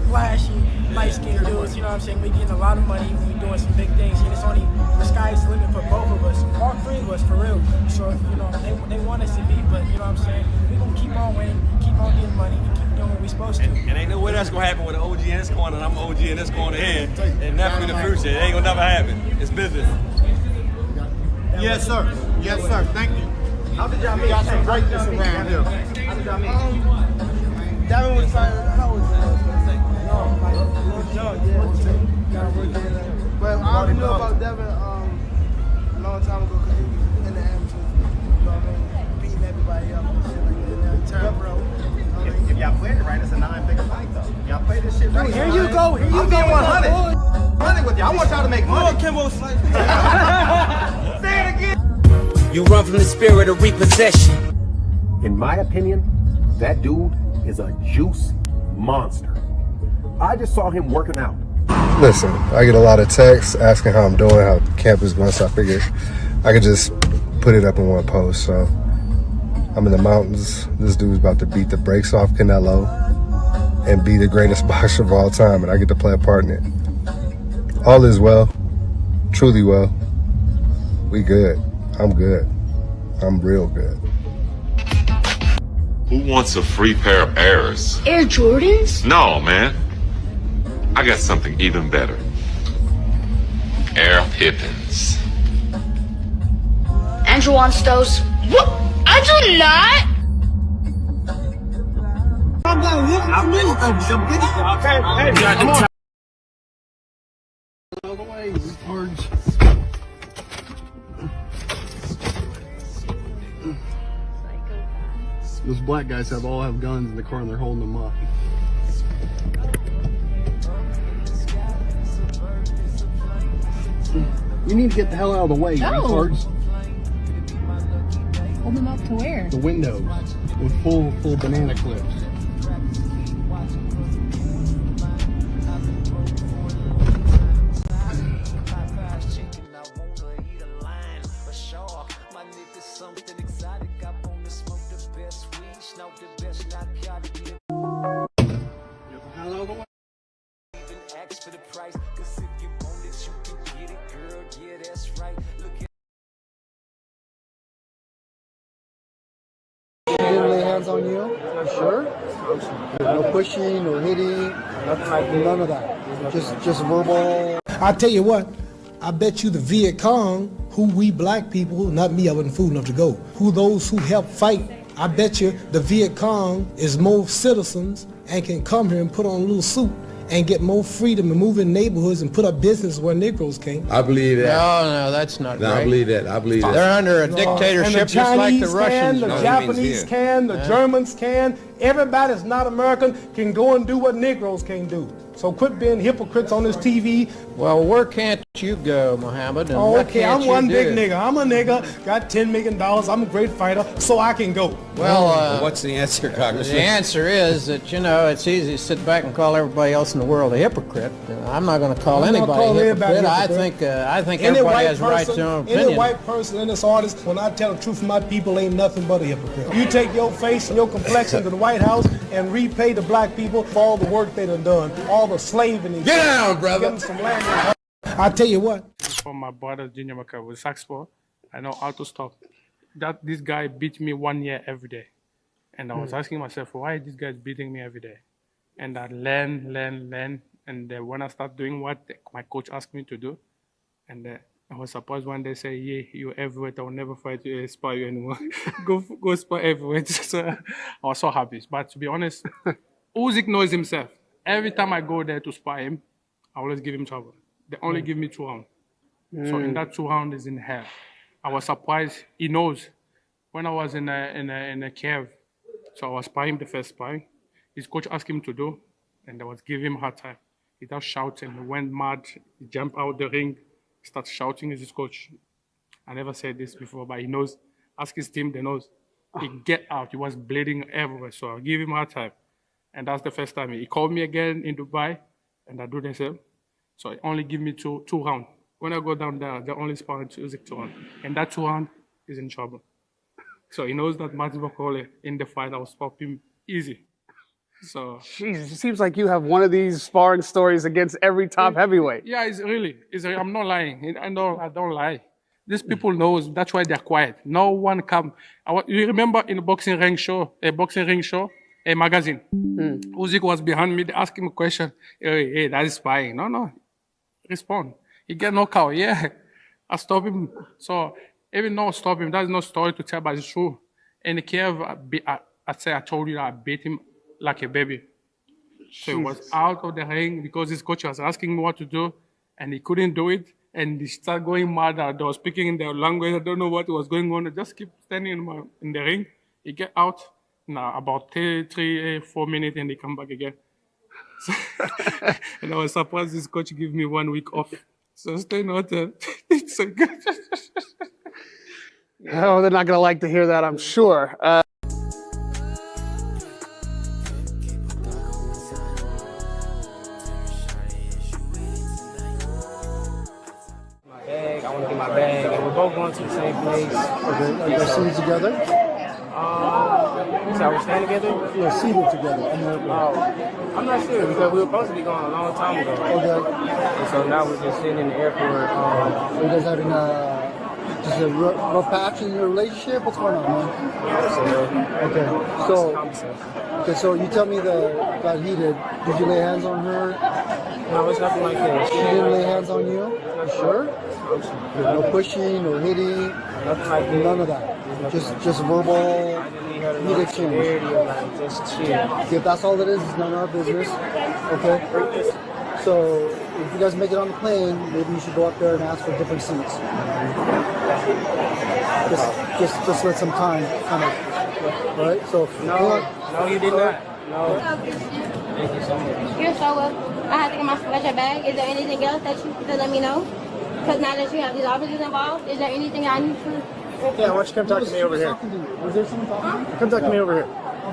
flashy, light-skinned dudes, you know what I'm saying, we getting a lot of money, we doing some big things, and it's only, the sky's the limit for both of us, all 3 of us, for real. So, you know, they want us to be, but, you know what I'm saying, we gonna keep on winning, keep on getting money, and keep doing what we supposed to. And ain't no way that's gonna happen with an OG in this corner, and I'm OG in this corner here, and that's in the future. It ain't gonna never happen. It's business. Yes, sir. Yes, sir. Thank you. How did y'all meet? Got some greatness around here. How did y'all meet? Devin was like, how was it? But I already knew about Devin a long time ago because he was in the amateurs, you know what I mean, beating everybody up and shit like that. Turn pro. If y'all played it right, it's a 9-figure fight though. Y'all play this shit right. Here you go. Here you I'm go. being 100 with y'all. I want y'all to make money. Say it again. You run from the spirit of repossession. In my opinion, that dude is a juice monster. I just saw him working out. Listen, I get a lot of texts asking how I'm doing, how camp is going, so I figured I could just put it up in one post. So I'm in the mountains. This dude's about to beat the brakes off Canelo and be the greatest boxer of all time, and I get to play a part in it. All is well, truly well. We good. I'm good. I'm real good. Who wants a free pair of Airs? Air Jordans? No, man. I got something even better. Air Pippins. Andrew wants those. What? I do not! Those black guys all have guns in the car and they're holding them up. You need to get the hell out of the way, you retards. Hold them up to where? The windows with full banana clips. Didn't lay hands on you? You sure? No pushing, no hitting, nothing like that. None of that. Just verbal. I tell you what, I bet you the Viet Cong, who we black people, not me, I wasn't fool enough to go, who those who help fight, I bet you the Viet Cong is more citizens and can come here and put on a little suit and get more freedom and move in neighborhoods and put up business where Negroes can't. I believe that. No, that's not right. I believe that. I believe that. They're under a dictatorship just like the Russians. The Japanese can, the Germans can. Everybody that's not American can go and do what Negroes can do. So quit being hypocrites on this TV. Well, where can't you go, Muhammad? And Oh, okay, I'm one big nigga. nigga. I'm a nigga, got $10 million. I'm a great fighter, so I can go. Well, what's the answer, Congressman? The answer is that, you know, it's easy to sit back and call everybody else in the world a hypocrite. I'm not going to call anybody a hypocrite. I think everybody has a right to their own opinion. Any white person in this artist, when I tell the truth, my people ain't nothing but a hypocrite. You take your face and your complexion to the White House and repay the black people for all the work they done, all the slaving. Get down, brother. Give them some land. I tell you what. For my brother Junior Maka with Saxpo, I know how to stop. This guy beat me 1 year every day. And I was asking myself, why this guy is beating me every day? And I learn. And when I start doing what my coach asked me to do, and I was surprised when they say, yeah, you're heavyweight, I will never fight you, spar you anymore. go spar heavyweight. So I was so happy. But to be honest, Usyk knows himself. Every time I go there to spar him, I always give him trouble. They only give me 2 rounds. So in that 2 rounds is in hell. I was surprised. He knows. When I was in a cave, so I was sparring the first sparring. His coach asked him to do, and I was giving him a hard time. He was shouting. He went mad. He jumped out the ring. He started shouting at his coach. I never said this before, but he knows. Ask his team, they knows. He get out. He was bleeding everywhere. So I give him a hard time. And that's the first time. He called me again in Dubai, and I do the same. So he only give me two rounds. When I go down there, they only sparring Usyk 2 rounds. And that 2 rounds is in trouble. So he knows that Max Bokole in the fight, I will stop him easy. So. Jeez, it seems like you have one of these sparring stories against every top heavyweight. Yeah, it's really. I'm not lying. I don't lie. These people knows. That's why they're quiet. No one come. You remember in a boxing ring show, a magazine. Usyk was behind me. They asked him a question. Hey, that is spying. No. Respond. He get knocked out. Yeah. I stop him. So even though I stop him, that's no story to tell, but it's true. In Kiev, I told you that I beat him like a baby. So he was out of the ring because his coach was asking me what to do, and he couldn't do it. And he started going mad. I was speaking in their language. I don't know what was going on. I just keep standing in the ring. He get out. Now, about 3-4 minutes, and they come back again. So, and I was surprised this coach give me 1 week off. So stay not it's so good. Oh, they're not going to like to hear that, I'm sure. My bag, I want to get my bag, and we're both going to the same place. Okay, are you guys sitting together? So we're staying together? We're seated together in the airport. Oh, I'm not sure because we were supposed to be going a long time ago. Okay. And so now we're just sitting in the airport. So you guys having just a rough patch in your relationship? What's going on, man? Okay. So you tell me that got heated. Did you lay hands on her? No, it's nothing like that. She didn't lay hands on you? You sure? No pushing, no hitting? Nothing like that. None of that. Just verbal heat exchange. Just chill. If that's all it is, it's none of our business. Okay? So if you guys make it on the plane, maybe you should go up there and ask for different seats. Just let some time kind of, right? So no, you did not. No. Thank you so much. You're so welcome. I have to get my special bag. Is there anything else that you could let me know? Because now that you have these officers involved, is there anything I need to? Yeah, why don't you come talk to me over here? Was there someone talking to you? Come talk to me over here.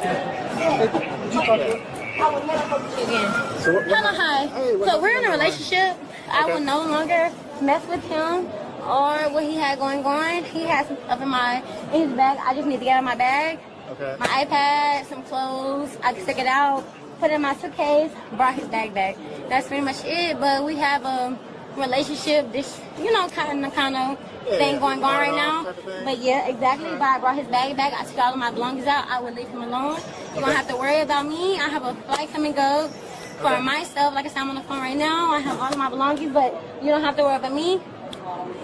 Did you talk to her? I will never talk to you again. Hello, hi. Hey, So we're in a relationship. I will no longer mess with him or what he had going on. He has some stuff in his bag. I just need to get out of my bag. Okay. My iPad, some clothes. I can stick it out, put it in my suitcase, brought his bag back. That's pretty much it. But we have a relationship, this kind of thing going on right now. But yeah, exactly. But I brought his bag back. I took all of my belongings out. I would leave him alone. You don't have to worry about me. I have a flight coming up for myself. Like I said, I'm on the phone right now. I have all of my belongings, but you don't have to worry about me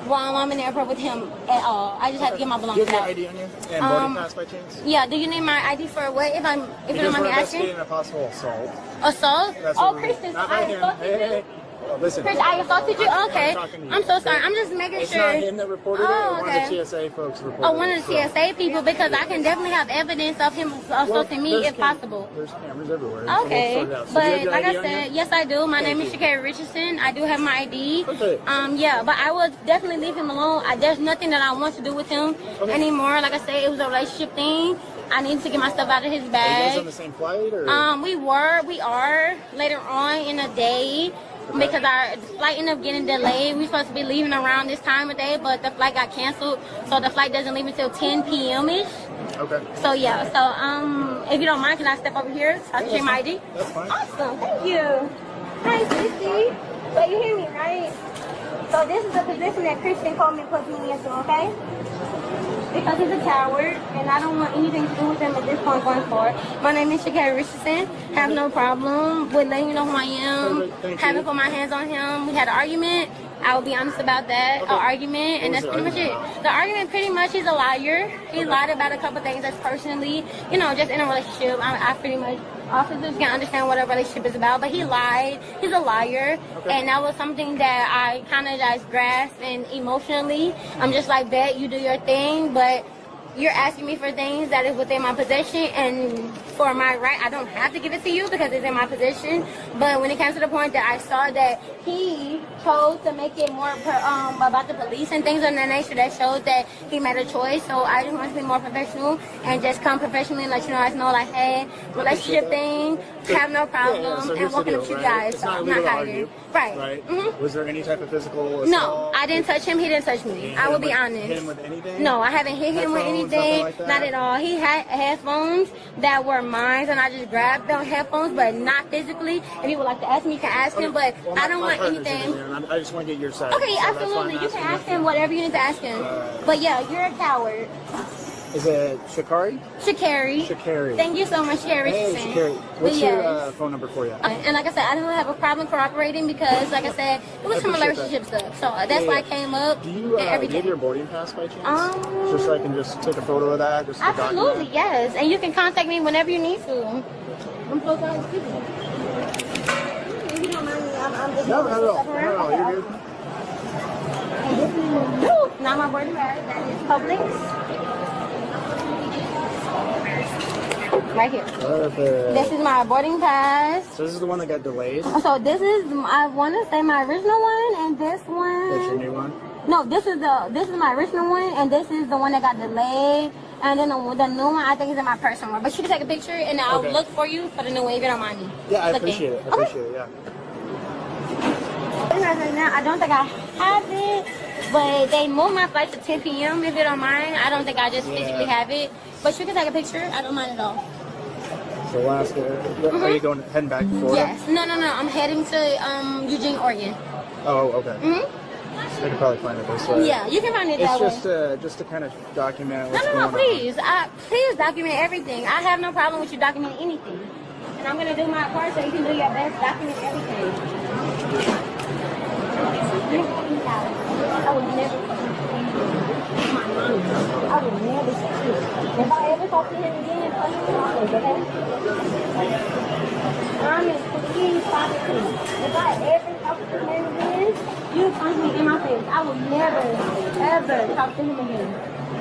while I'm in the airport with him at all. I just have to get my belongings Do you out. have your ID on you? And boarding pass by chance? Yeah. Do you need my ID for what? If you don't mind me asking. Investigating a possible assault. Assault? That's Oh, what we're- Christian, Not I right here. assaulted you? Hey. Oh, listen. Chris, I assaulted you? Okay. I'm talking to you. I'm so sorry. I'm just making It's sure. not him that reported it. Oh, One okay. of the TSA folks reported Oh, one of it. the TSA people, because I can definitely have evidence of him assaulting me if possible. There's cameras everywhere. Okay, So we'll sort it out. So do you have but your like ID I on you? said, yes I do. My Thank name is you. Shakira Richardson. I do have my ID. Okay. Yeah, but I would definitely leave him alone. There's nothing that I want to do with him anymore. Like I said, it was a relationship thing. I need to get my stuff out of his Are you bag. guys on the same flight? Or? We are later on in the day. Because our flight ended up getting delayed. We were supposed to be leaving around this time of day, but the flight got canceled. So the flight doesn't leave until 10 p.m.-ish. Okay. So yeah, if you don't mind, can I step over here so I can show you my ID? That's fine. Awesome, thank you. Hi, Sissy. So you hear me, right? So this is the position that Christian Coleman put me into, okay? Because he's a coward, and I don't want anything to do with him at this point going forward. My name is Shakira Richardson. Have no problem with letting you know who I am. Haven't put my hands on him. We had an argument. I will be honest about that. An argument, and that's pretty much it. The argument, pretty much, he's a liar. He lied about a couple things that's personally, just in a relationship. I pretty much, officers can understand what a relationship is about, but he lied. He's a liar, and that was something that I kind of just grasped, and emotionally, I'm just like, bet you do your thing, but you're asking me for things that is within my possession, and for my right, I don't have to give it to you because it's in my possession. But when it comes to the point that I saw that he chose to make it more about the police and things of that nature, that shows that he made a choice. So I just want to be more professional and just come professionally and let you guys know, like, hey, relationship thing, have no problem, So and here's the walking deal, up to you right? guys. It's So not I'm illegal not to hiding. argue, Right. right? Was there any type of physical assault? No, I didn't touch him. He didn't touch me. I will be honest. Hit him with anything? No, I haven't hit him with Headphones, anything. nothing like that? Not at all. He had headphones that were mine, and I just grabbed the headphones, but not physically. If you would like to ask me, you can ask him, but Well, I don't my want partner's in anything. here, and I just want to get your side. Okay, so that's why absolutely. I'm You can asking ask him whatever you need to ask him. But yeah, you're a coward. Is it Shakari? Shakari. Shakari. Thank you so much, Shakari. Hey, Shakari. What's your phone number for you? And like I said, I don't have a problem cooperating because, like I said, it was some relationship stuff. So that's why I came up. Do you and everything. have your boarding pass by chance? Just so I can just take a photo of that. Just to Absolutely, document. yes. And you can contact me whenever you need to. I'm so sorry. Excuse me. If you don't mind me, I'm just No, moving not at all. stuff Not around. at all. You're good. And this is not my boarding pass. That is Publix. Right here. Perfect. This is my boarding pass. So this is the one that got delayed? So this is, I want to say, my original one, and this one. That's your new one? No, this is my original one, and this is the one that got delayed. And then the new one, I think, is in my personal one. But you can take a picture, and I'll look for you for the new one if you don't mind me. Yeah, I looking. appreciate it. I appreciate it, yeah. Right now, I don't think I have it. But they moved my flight to 10 p.m. if you don't mind. I don't think I just physically have it. But you can take a picture. I don't mind at all. So Alaska, are you heading back to Florida? Yes. No. I'm heading to Eugene, Oregon. Oh, okay. I can probably find it this way. Yeah, you can find it that way. It's just to kind of document what's going on. Please. Please document everything. I have no problem with you documenting anything. And I'm going to do my part so you can do your best, document everything. I would never say it. If I ever talk to him again, punch him in my face, okay? Promise, please, Father, please. If I ever talk to him again, you punch me in my face. I will never, ever talk to him again.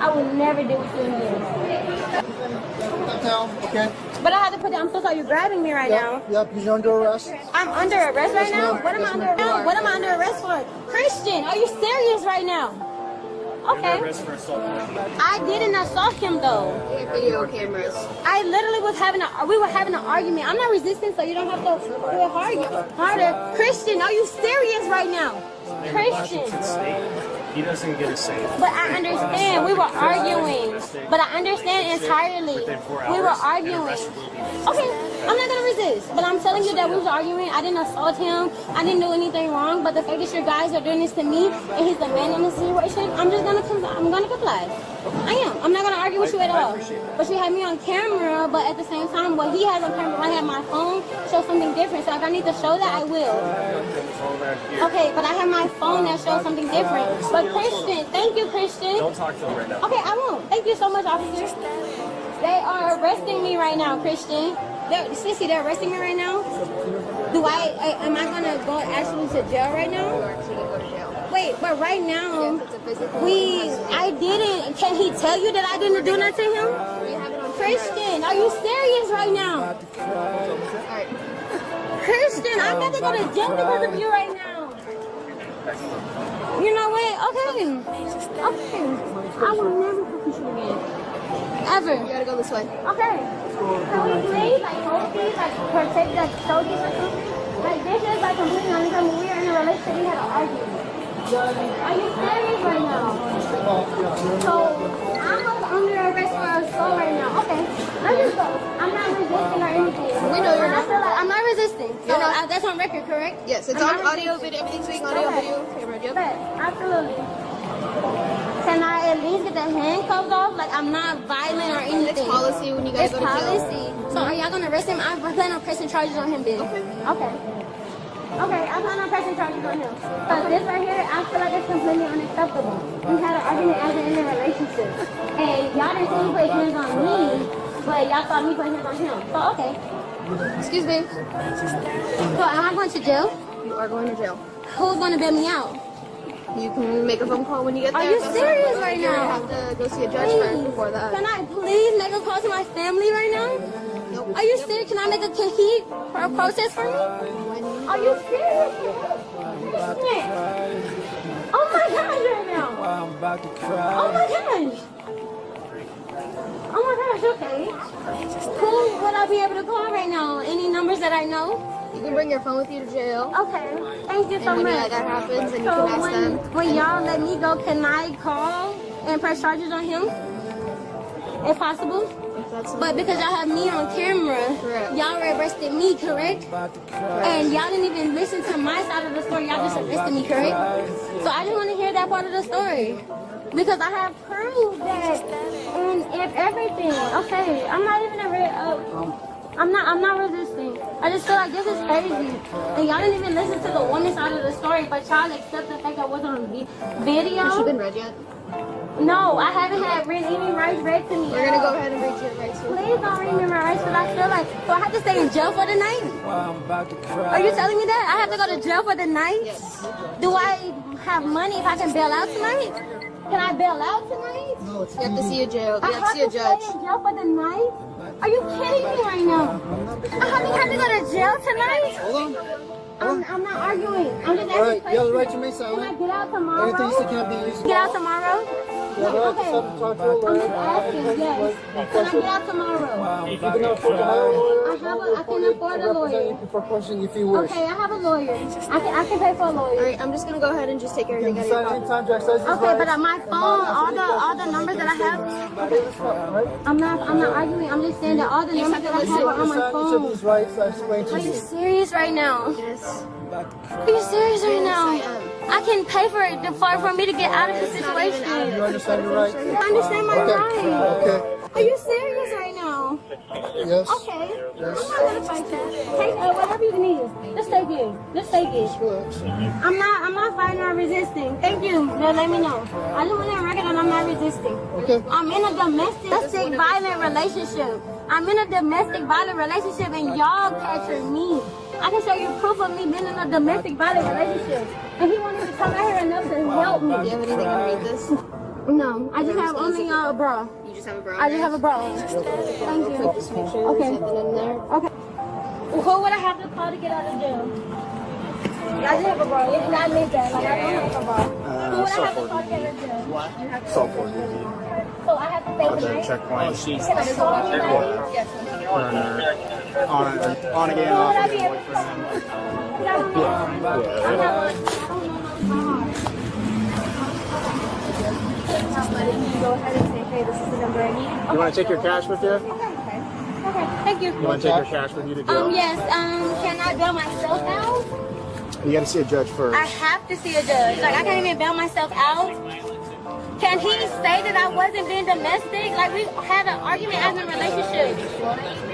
I will never do it to him again. Okay. But I have to put down, I'm so sorry, you're grabbing me right now. Yep, you're under arrest. I'm under arrest right now? What am I under arrest for? What am I under arrest for? Christian, are you serious right now? Okay. I didn't assault him though. Video cameras. I literally we were having an argument. I'm not resisting, so you don't have to do it harder. Christian, are you serious right now? Christian. He doesn't get a say. But I understand. We were arguing. But I understand entirely. We were arguing. Okay, I'm not going to resist. But I'm telling you that we was arguing. I didn't assault him. I didn't do anything wrong. But the fact that you guys are doing this to me and he's the man in this situation, I'm going to comply. I am. I'm not going to argue with you at all. But you have me on camera. But at the same time, what he has on camera, I have my phone, show something different. So if I need to show that, I will. Okay, but I have my phone that shows something different. But Christian, thank you, Christian. Don't talk to him right now. Okay, I won't. Thank you so much, officer. They are arresting me right now, Christian. Sissy, they're arresting me right now. Am I gonna go actually to jail right now? You're actually gonna go to jail. Wait, but right now, Yes, it's a physical I didn't. Can he tell you that I didn't do nothing to him? Christian, are you serious right now? Christian, I'm about to go to jail because of you right now. You know what? Okay. I will never fucking shoot again. Ever. You gotta go this way. Okay. Can we please, hold these, protect the soldiers or something? This is completely unacceptable. We are in a relationship. We had an argument. Are you serious right now? So, I'm under arrest for assault right now. Okay. Let's just go. I'm not resisting or anything. We know you're not. I'm not resisting. So, that's on record, correct? Yes, it's on audio, video, everything's being audio, video, camera, yep. Absolutely. Can I at least get the handcuffs off? Like, I'm not violent or anything. It's policy when you guys go to jail. It's policy. So are y'all gonna arrest him? I plan on pressing charges on him then. Okay. Okay, I plan on pressing charges on him. Because this right here, I feel like it's completely unacceptable. We had an argument as in a relationship. And y'all didn't see me put hands on me, but y'all saw me put hands on him. So, okay. Excuse me. So am I going to jail? You are going to jail. Who's going to bail me out? You can make a phone call when you get there. Are you serious right now? You have to go see a judge first before that. Can I please make a call to my family right now? Nope. Are you serious? Can he protest for me? Are you serious? Oh my gosh, right now. I'm about to cry. Oh my gosh. Oh my gosh, okay. Who would I be able to call right now? Any numbers that I know? You can bring your phone with you to jail. Okay, thank you so and when much. that happens, then you can ask them. When y'all let me go, can I call and press charges on him? If possible? But because y'all have me on camera, y'all arrested me, correct? And y'all didn't even listen to my side of the story. Y'all just arrested me, correct? So I just want to hear that part of the story. Because I have proof that, and if everything, okay, I'm not even I'm not resisting. I just feel like this is crazy. And y'all didn't even listen to the woman's side of the story, but y'all accept the fact that I wasn't on video. Has she been read yet? No, I haven't had any rights read to me. We're gonna go ahead and read your rights. Please don't read me my rights, because I feel like, so I have to stay in jail for the night? Are you telling me that? I have to go to jail for the night? Yes. Do I have money if I can bail out tonight? Can I bail out tonight? No, you have to see a jail. You have to see a judge. I have to stay in jail for the night? Are you kidding me right now? I have to go to jail tonight? Hold on. I'm not arguing. I'm just asking Alright, questions. you have the right to remain silent. Can I get out tomorrow? Anything you say can't be used. Get out tomorrow? You have the right to self-talk to a lawyer. I'm just asking, yes. Can I get out tomorrow? You can afford to hire a lawyer. I can afford a lawyer. For questioning if you wish. Okay, I have a lawyer. I can pay for a lawyer. All right, I'm just gonna go ahead and just take everything out of your pocket. Okay, but on my phone, all the numbers that I have. I'm not arguing. I'm just saying that all the numbers that I have are on my phone. These rights I explained to Are you. you serious right now? Yes. Are you serious right now? I can pay for it for me to get out of this situation. You understand your rights? I understand my rights. Okay. Are you serious right now? Yes. Okay. I'm not gonna fight that. Take whatever you need. Just take it. Just take it. I'm not fighting or resisting. Thank you. No, let me know. I just want to record and I'm not resisting. Okay. I'm in a domestic violent relationship. I'm in a domestic violent relationship and y'all captured me. I can show you proof of me being in a domestic violent relationship. And he wanted to come out here enough to help me. Do you have anything underneath this? No, I just have only a bra. You just have a bra? I just have a bra. Thank you. Just make sure Okay. there's nothing in there. Okay. Who would I have to call to get out of jail? I just have a bra. And I admit that. Like, I don't have a bra. Who would I have to call to get out of jail? What? Salt for you. So I have to pay for it? Checkpoint. Can I call anybody? Yes. On again, off Would I be again. able to? I don't know. I don't know. Go ahead and say, hey, this is the number I need. You want to take your cash with you? Okay, thank you. You want to take your cash with you to jail? Yes, can I bail myself out? You got to see a judge first. I have to see a judge. Like, I can't even bail myself out. Can he say that I wasn't being domestic? Like, we had an argument as a relationship.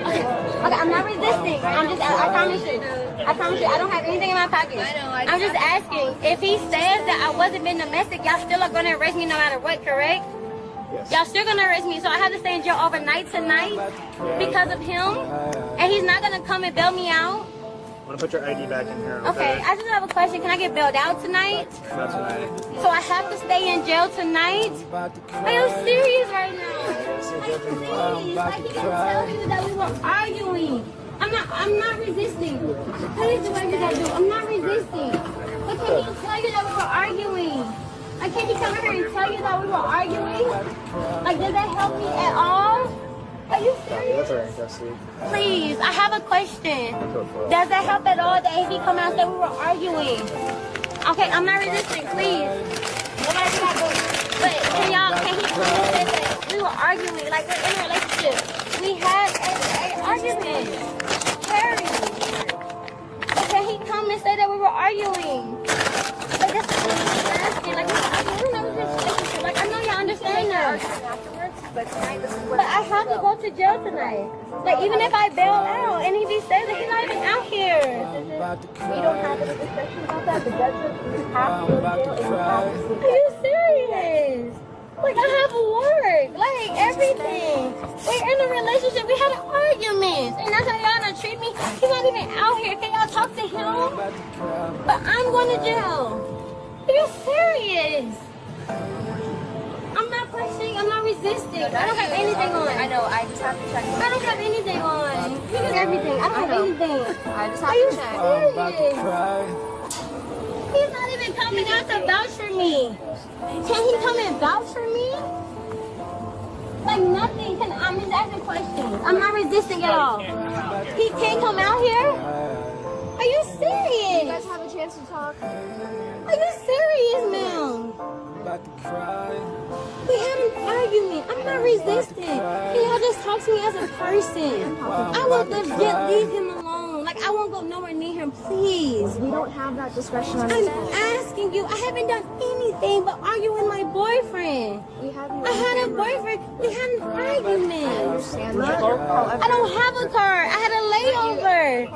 Okay, I'm not resisting. I promise you. I promise you, I don't have anything in my pocket. I'm just asking. If he says that I wasn't being domestic, y'all still are going to arrest me no matter what, correct? Yes. Y'all still going to arrest me, so I have to stay in jail overnight tonight because of him? And he's not going to come and bail me out? I'm going to put your ID back in here. Okay, I just have a question. Can I get bailed out tonight? Not tonight. So I have to stay in jail tonight? Are you serious right now? Are you serious? Like, he can tell you that we were arguing. I'm not resisting. Please do what you gotta do. I'm not resisting. But can he tell you that we were arguing? Like, can he come here and tell you that we were arguing? Like, does that help me at all? Are you serious? That's all right, Jesse. Please, I have a question. Does that help at all that if he come out and say we were arguing? Okay, I'm not resisting, please. Nobody got to. But can he come and say that we were arguing, like we're in a relationship? We had an argument. Harry. But can he come and say that we were arguing? Like, that's what I'm asking. Like, we're not in a relationship. Like, I know y'all understand that. But I have to go to jail tonight. Like, even if I bail out, and if he says that he's not even out here. We don't have any discussion about that. The judge has to jail. Are you serious? Like, I have work. Like, everything. We're in a relationship. We had an argument. And that's how y'all gonna treat me? He's not even out here. Can y'all talk to him? But I'm going to jail. Are you serious? I'm not questioning, I'm not resisting. I don't have anything on. I know, I just have to check. I don't have anything on. You get everything. I don't have anything. I just have to check. Are you serious? He's not even coming out to vouch for me. Can he come and vouch for me? Like nothing. I'm just asking questions. I'm not resisting at all. He can't come out here? Are you serious? You guys have a chance to talk. Are you serious, ma'am? We had an argument. I'm not resisting. Can y'all just talk to me as a person? I will just leave him alone. Like, I won't go nowhere near him, please. We don't have that discretion on this. I'm asking you. I haven't done anything but argue with my boyfriend. I had a boyfriend. We had an argument. I understand that. I don't have a car. I had a layover.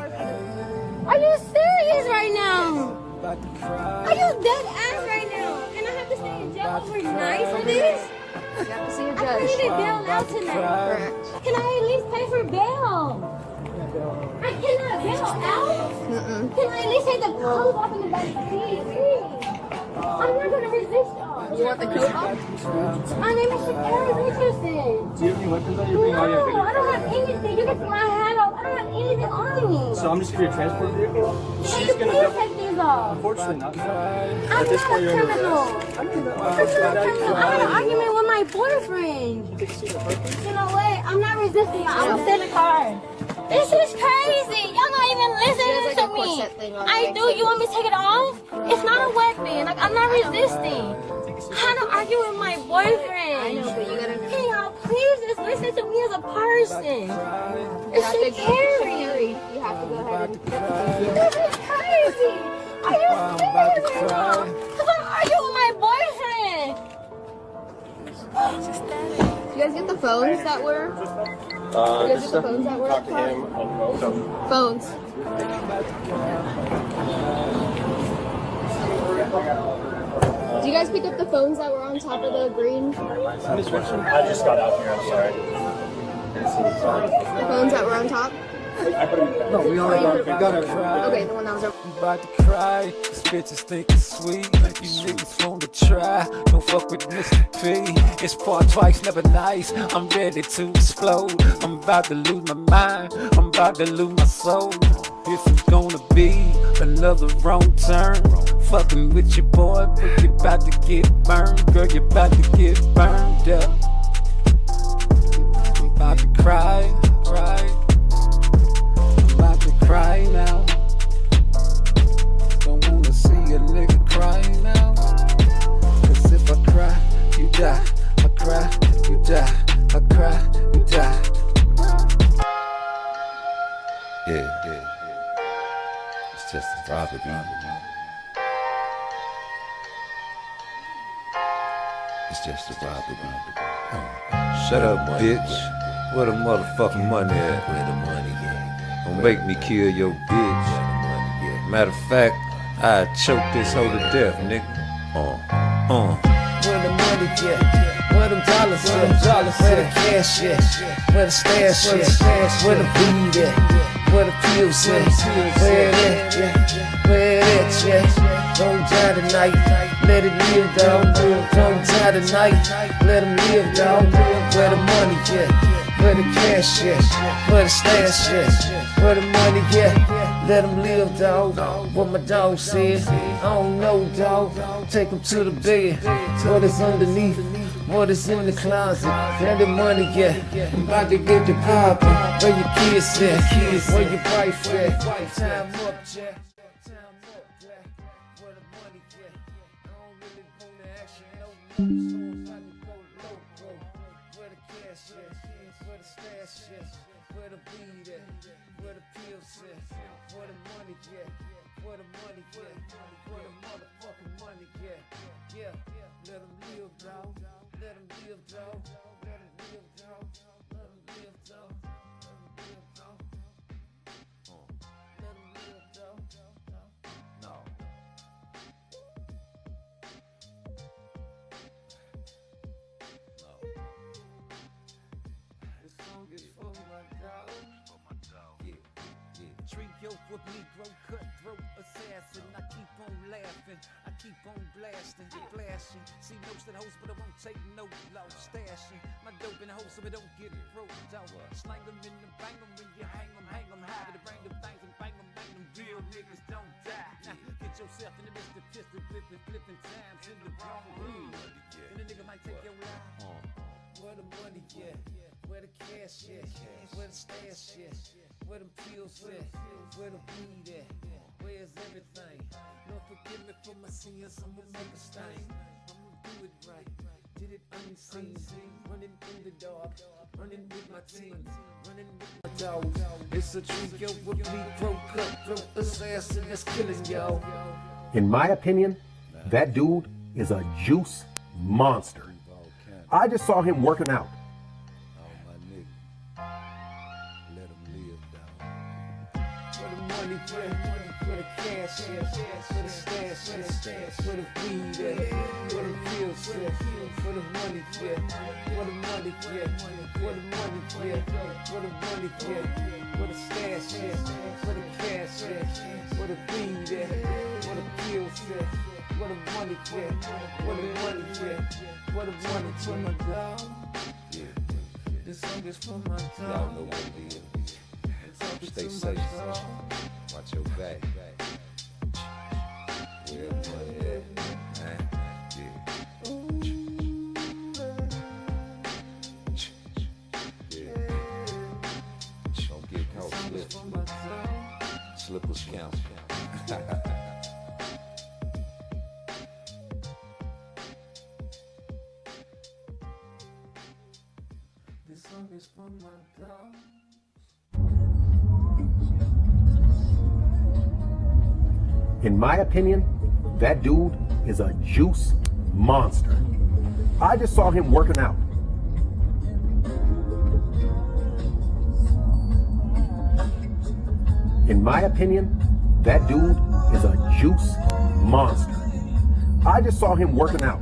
Are you serious right now? Are you dead ass right now? And I have to stay in jail overnight for this? You have to see a I judge. can't even bail out tonight. Can I at least pay for bail? I cannot bail out? Can I at least take the clothes off in the back seat? Please. I'm not going to resist y'all. You want the coat off? My name is Shakira Richardson. Do you have any weapons on your No, I don't have anything. You can see my hat off. I don't have anything on me. So I'm just for your transport vehicle? Can you please take these off? Unfortunately not. I'm not a criminal. I'm not a criminal. I had an argument with my boyfriend. You know what? I'm not resisting. I'm gonna sit in the car. This is crazy. Y'all not even listening to me. I do. You want me to take it off? It's not a weapon. Like, I'm not resisting. I'm not arguing with my boyfriend. I know, but you gotta. Can y'all please just listen to me as a person? It's scary. You have to go ahead and. This is crazy. Are you serious right now? Because I'm arguing with my boyfriend. Did you guys get the phones that were? Did you guys get the phones that were? Talk to him. Phones. Did you guys pick up the phones that were on top of the green? I just got out here. I'm sorry. The phones that were on top? No, we only got it. Okay, the one that was over. I'm about to cry. These bitches think it's sweet. You niggas want to try. Don't fuck with Mr. P. It's part twice, never nice. I'm ready to explode. I'm about to lose my mind. I'm about to lose my soul. This is gonna be another wrong turn. Fucking with your boy, but you about to get burned. Girl, you about to get burned up. I'm about to cry. About to cry now. Don't wanna see a nigga cry now. Cause if I cry, you die. I cry, you die. I cry, you die. Yeah. It's just a property. It's just a property. Shut up, bitch. Where the motherfucking money at? Where the money at? Don't make me kill your bitch. Matter of fact, I choke this hoe to death, nigga. Where the money at? Where them dollars at? Where the cash at? Where the stash at? Where the weed at? Where the pills at? Where it at? Where it at? Don't die tonight, let it live, dawg. Don't die tonight, let them live, dawg. Where the money at? Where the cash at? Where the stash at? Where the money at? Let them live, dawg. What my dog said, I don't know, dawg. Take them to the bed. What is underneath? What is in the closet? Where the money at? I'm about to get the poppin'. Where your kids at? Where your wife at? Time up, Jack. Where the money at? I don't really wanna ask you no more. So I'm about to go loco. Where the cash at? Where the stash at? Where the weed at? Where the pills at? Where the money at? Where the money at? Where the motherfucking money at? Yeah, let them live, dawg. Let them live, dawg. Let them live, dawg. Let them live, dawg. Let them live, dawg. Let them live, dawg. No. This song is for my dog. Yeah. Trio with Negro, cutthroat assassin. I keep on laughing, I keep on blasting, flashing. See most of the hoes, but I won't take no loss. Stashing my dope in the hole so it don't get broke out. Slang them in the bang them when you hang them high. To bring them things and bang them. Real niggas don't die. Now get yourself in the midst of pistol flipping times in the wrong room. And the nigga might take your life. Where the money at? Where the cash at? Where the stash at? Where them pills at? Where the weed at? Where's everything? Lord forgive me for my sins, I'ma make a stain. I'ma do it right, did it unseen. Running in the dark, running with my team, running with my dogs. It's a trio with me, cutthroat assassin that's killing y'all. In my opinion, that dude is a juice monster. I just saw him working out. Where the money at? Where the cash at? Where the stash at? Where the weed at? Where the pills at? Where the money at? Where the money at? Where the money at? Where the money at? Where the stash at? Where the cash at? Where the weed at? Where the pills at? Where the money at? Where the money at? Where the money for my dog? This song is for my dog. Y'all know what it is. Stay safe. Watch your back. Where money at? Yeah. Don't get caught. shit. Slippers count. This song is for my dog. In my opinion, that dude is a juice monster. I just saw him working out. In my opinion, that dude is a juice monster. I just saw him working out.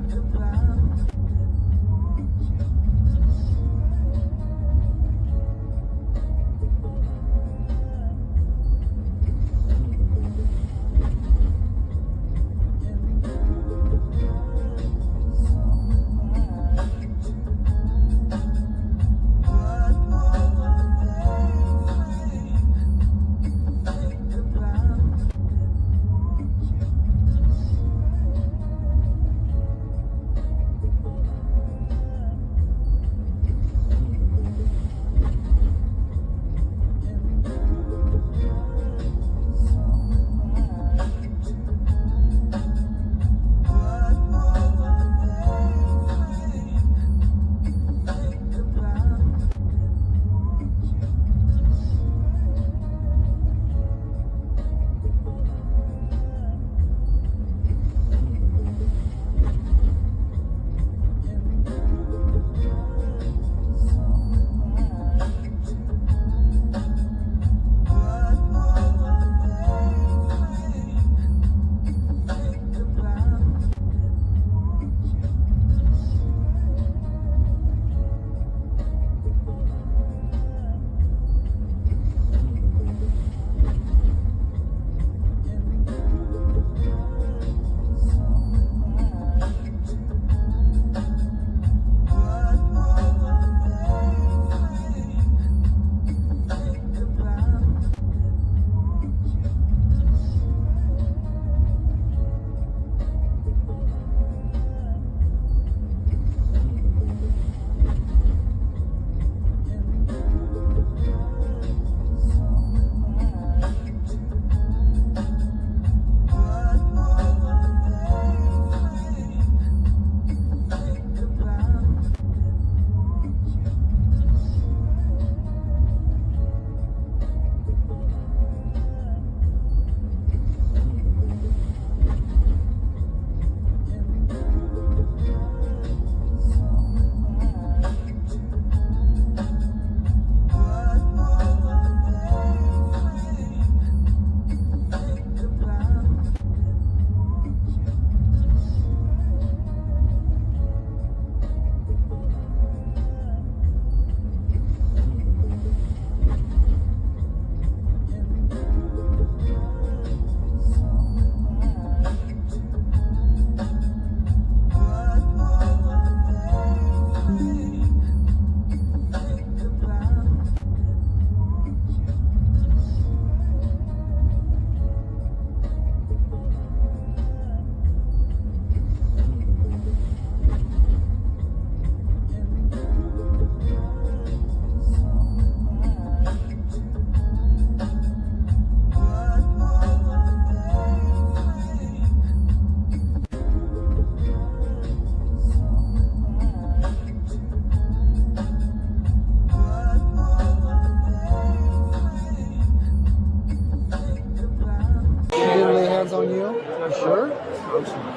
On you? Sure.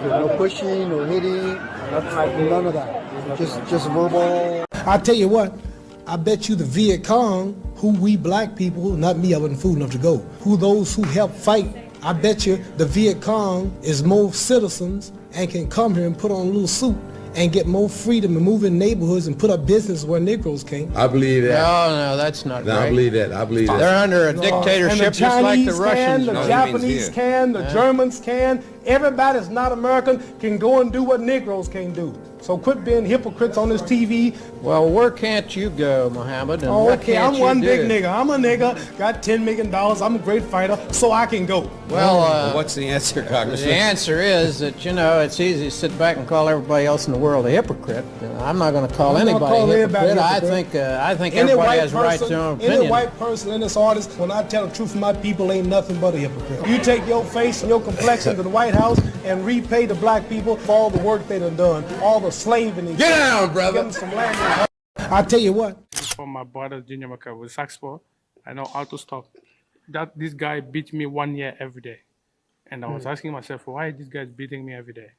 No pushing or hitting. Nothing like that. None of that. Just verbal. I tell you what. I bet you the Viet Cong, who we black people, not me, I wasn't fool enough to go, who those who help fight, I bet you the Viet Cong is more citizens and can come here and put on a little suit and get more freedom and move in neighborhoods and put up business where Negroes can't. I believe that. No, that's not right. I believe that. I believe that. They're under a dictatorship just like the Russians. The Japanese can, the Germans can. Everybody that's not American can go and do what Negroes can't do. So quit being hypocrites on this TV. Well, where can't you go, Muhammad? And Oh, what okay, can't I'm you one do? big nigga. I'm a nigga, got $10 million. I'm a great fighter, so I can go. Well, what's the answer, Congressman? The answer is that, you know, it's easy to sit back and call everybody else in the world a hypocrite. I'm not going to call anybody a hypocrite. I think everybody has a right to their own opinion. Any white person in this artist, when I tell the truth, my people ain't nothing but a hypocrite. You take your face and your complexion to the White House and repay the black people for all the work they done, all the slaving. Get down, brother. Give them some land. I tell you what. From my brother Junior Maka with Saxport, I know how to stop. This guy beat me 1 year every day. And I was asking myself, why this guy is beating me every day?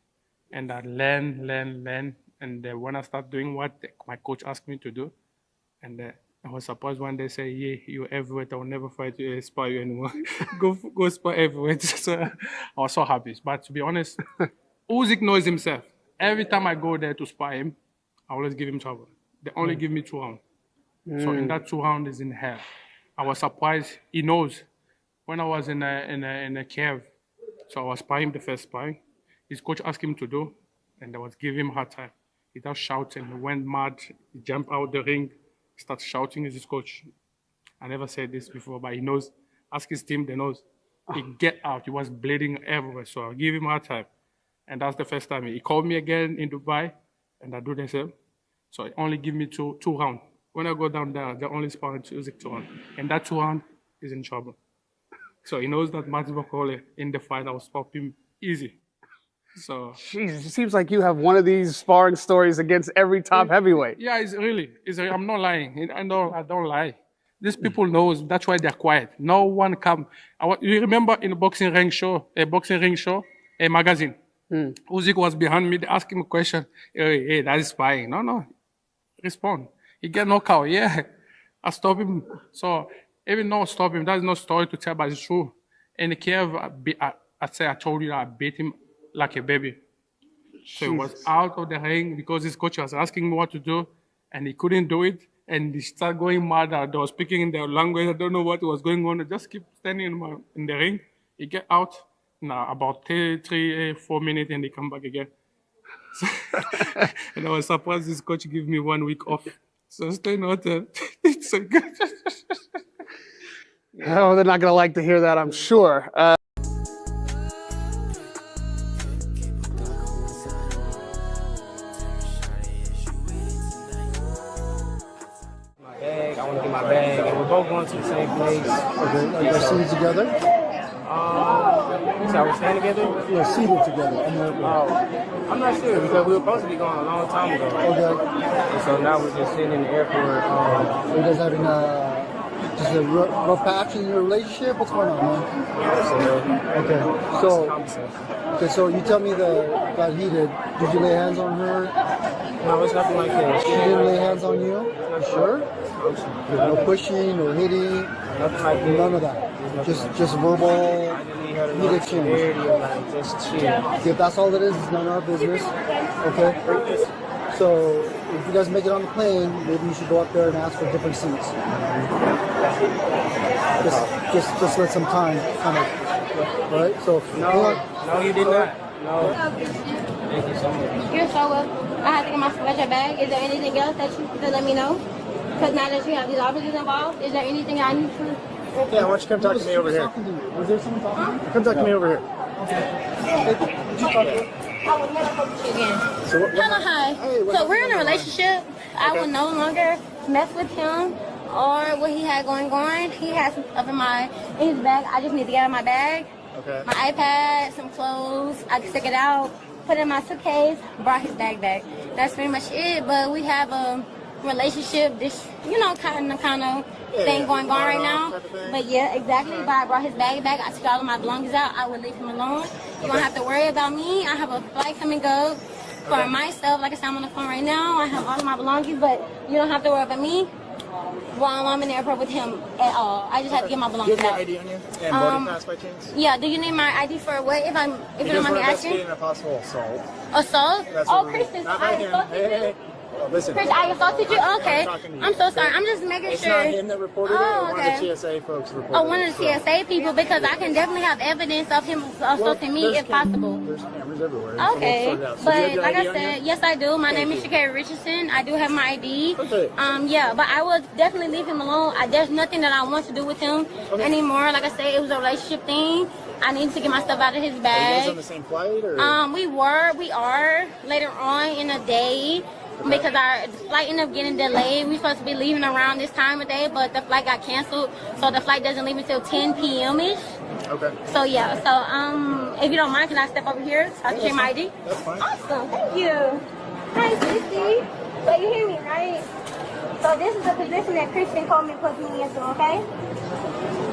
And I learn. And when I start doing what my coach asked me to do, and I was surprised when they say, yeah, you're heavyweight, I will never fight you, spar you anymore. go spar heavyweight. So I was so happy. But to be honest, Usyk knows himself. Every time I go there to spar him, I always give him trouble. They only give me 2 rounds. So in that 2 rounds is in hell. I was surprised. He knows. When I was in a cave, so I was sparring the first sparring. His coach asked him to do, and I was giving him a hard time. He was shouting. He went mad. He jumped out the ring. He started shouting at his coach. I never said this before, but he knows. Ask his team, they knows. He get out. He was bleeding everywhere. So I give him a hard time. And that's the first time. He called me again in Dubai, and I do the same. So he only give me two rounds. When I go down there, they only sparring Usyk 2 rounds. And that 2 rounds is in trouble. So he knows that Max Bokole in the fight, I will stop him easy. So. Jeez, it seems like you have one of these sparring stories against every top heavyweight. Yeah, it's really. I'm not lying. I don't lie. These people knows. That's why they're quiet. No one come. You remember in a boxing ring show, a magazine. Usyk was behind me. They asked him a question. Hey, that is spying. No. Respond. He get knocked out. Yeah. I stop him. So even though I stop him, that's no story to tell, but it's true. In Kiev, I told you that I beat him like a baby. So he was out of the ring because his coach was asking me what to do, and he couldn't do it. And he started going mad. I was speaking in their language. I don't know what was going on. I just keep standing in the ring. He get out. Now about 3-4 minutes, and he come back again. So, and I was surprised this coach give me 1 week off. So stay not it's so good. Oh, they're not going to like to hear that, I'm sure. I want to get my bag, and we're both going to the same place. Okay, are you seated together? So we're staying together? You're seated together. I'm not sure because we were supposed to be going a long time ago. Okay. And so now we're just sitting in the airport. Are you guys having just a rough patch in your relationship? What's going on, man? Okay. So you tell me that got heated. Did you lay hands on her? No, it's nothing like that. She didn't lay hands on you? You sure? No pushing, no hitting? Nothing like that. None of that? Just verbal heat exchange? Just chill. If that's all it is, it's none of our business. Okay? So if you guys make it on the plane, maybe you should go up there and ask for different seats. Just let some time kind of, right? So no, you did not. No. Thank you so much. You're so welcome. I have to get my special bag. Is there anything else that you could let me know? Because now that you have these officers involved, is there anything I need to? Yeah, why don't you come talk to me over here? Was there someone talking to you? Come talk to me over here. I would never talk to you again. Hello, hi. So we're in a relationship. I will no longer mess with him or what he had going on. He has some stuff in his bag. I just need to get out of my bag. Okay. My iPad, some clothes. I can stick it out, put it in my suitcase, brought his bag back. That's pretty much it. But we have a relationship, this, kind of thing going on right now. But yeah, exactly. But I brought his bag back. I took all of my belongings out. I would leave him alone. You don't have to worry about me. I have a flight coming up for my stuff. Like I said, I'm on the phone right now. I have all of my belongings, but you don't have to worry about me while I'm in the airport with him at all. I just have to get my belongings out. Do you have your ID on you? And boarding pass by chance? Yeah. Do you need my ID for what? If you don't mind me asking? Investigating a possible assault. Assault? That's Oh, what Kristen, not I right here. assaulted you? Listen. Chris, I assaulted you? Okay. I'm so sorry. I'm just making It's sure. not him that reported it. Oh, One okay. of the TSA folks reported Oh, one of the it. TSA people, because I can definitely have evidence of him assaulting me if possible. There's cameras everywhere. Okay, So we'll sort it out. So but do you have your like ID I on you? said, yes I do. My Thank name is you. Shakira Richardson. I do have my ID. Okay. Yeah, but I will definitely leave him alone. There's nothing that I want to do with him anymore. Like I said, it was a relationship thing. I need to get my stuff out of his Are you bag. guys on the same flight or? We are later on in the day. Because our flight ended up getting delayed. We were supposed to be leaving around this time of day, but the flight got canceled. So the flight doesn't leave until 10 p.m.-ish. Okay. So yeah, so if you don't mind, can I step over here so I can show you my ID? That's fine. Awesome, thank you. Hi, Sissy. So you hear me, right? So this is the position that Christian Coleman puts me into, okay?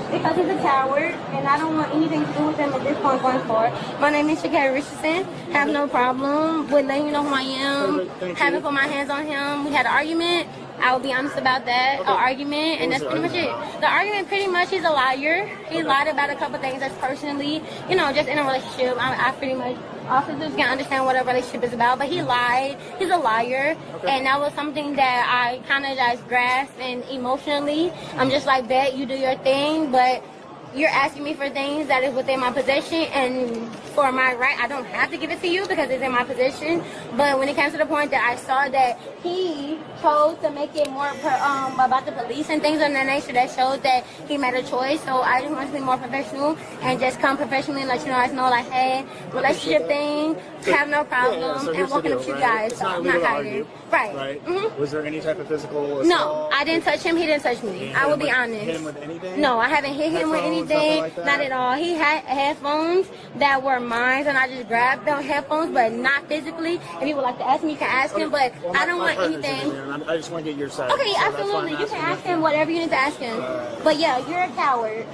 Because he's a coward, and I don't want anything to do with him at this point going forward. My name is Shakira Richardson. Have no problem with letting you know who I am. Haven't put my hands on him. We had an argument. I will be honest about that. An argument, and that's pretty much it. The argument, pretty much, he's a liar. He lied about a couple things that's personally, just in a relationship. I pretty much, officers can understand what a relationship is about, but he lied. He's a liar, and that was something that I kind of just grasped, and emotionally, I'm just like, bet you do your thing, but you're asking me for things that is within my possession, and for my right, I don't have to give it to you because it's in my possession. But when it comes to the point that I saw that he chose to make it more about the police and things of that nature, that showed that he made a choice. So I just want to be more professional and just come professionally and let you guys know, like, hey, relationship thing, have no problem, So and here's the walking deal, up to you right? guys. It's So not I'm illegal not to hiding. argue, Right. right? Was there any type of physical assault? No, I didn't touch him. He didn't touch me. I will be honest. Hit him with anything? No, I haven't hit him with Headphones, anything. nothing like that? Not at all. He had headphones that were mine, and I just grabbed the headphones, but not physically. If you would like to ask me, you can ask him, but Well, I don't my want partner's in anything. here, and I just want to get your side. Okay, so that's why absolutely. I'm You can asking ask him whatever you need to ask him. But yeah, you're a coward.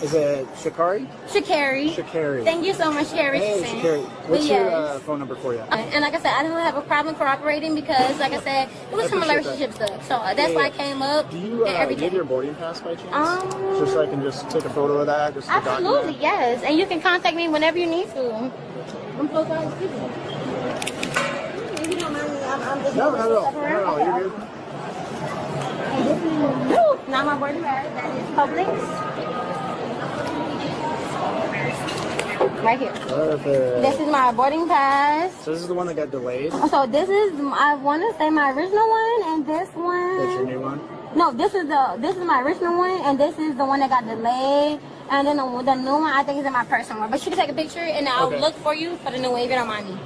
Is it Shakari? Shakari. Shakari. Thank you so much, Shakari. Hey, Shakari. What's your phone number for you? And like I said, I don't have a problem cooperating because, like I said, it was some relationship stuff. So that's why I came up. Do you and everything. have your boarding pass by chance? Just so I can just take a photo of that. Just to Absolutely, document. yes. And you can contact me whenever you need to. I'm so sorry. Excuse me. If you don't mind me, I'm just No, moving no, stuff around. no, you're good. And this is not my boarding pass. That is Publix. Right here. Perfect. This is my boarding pass. So this is the one that got delayed? So this is, I want to say, my original one, and this one. That's your new one? No, this is my original one, and this is the one that got delayed. And then the new one, I think, is in my personal one. But you can take a picture, and I'll look for you for the new one if you don't mind me.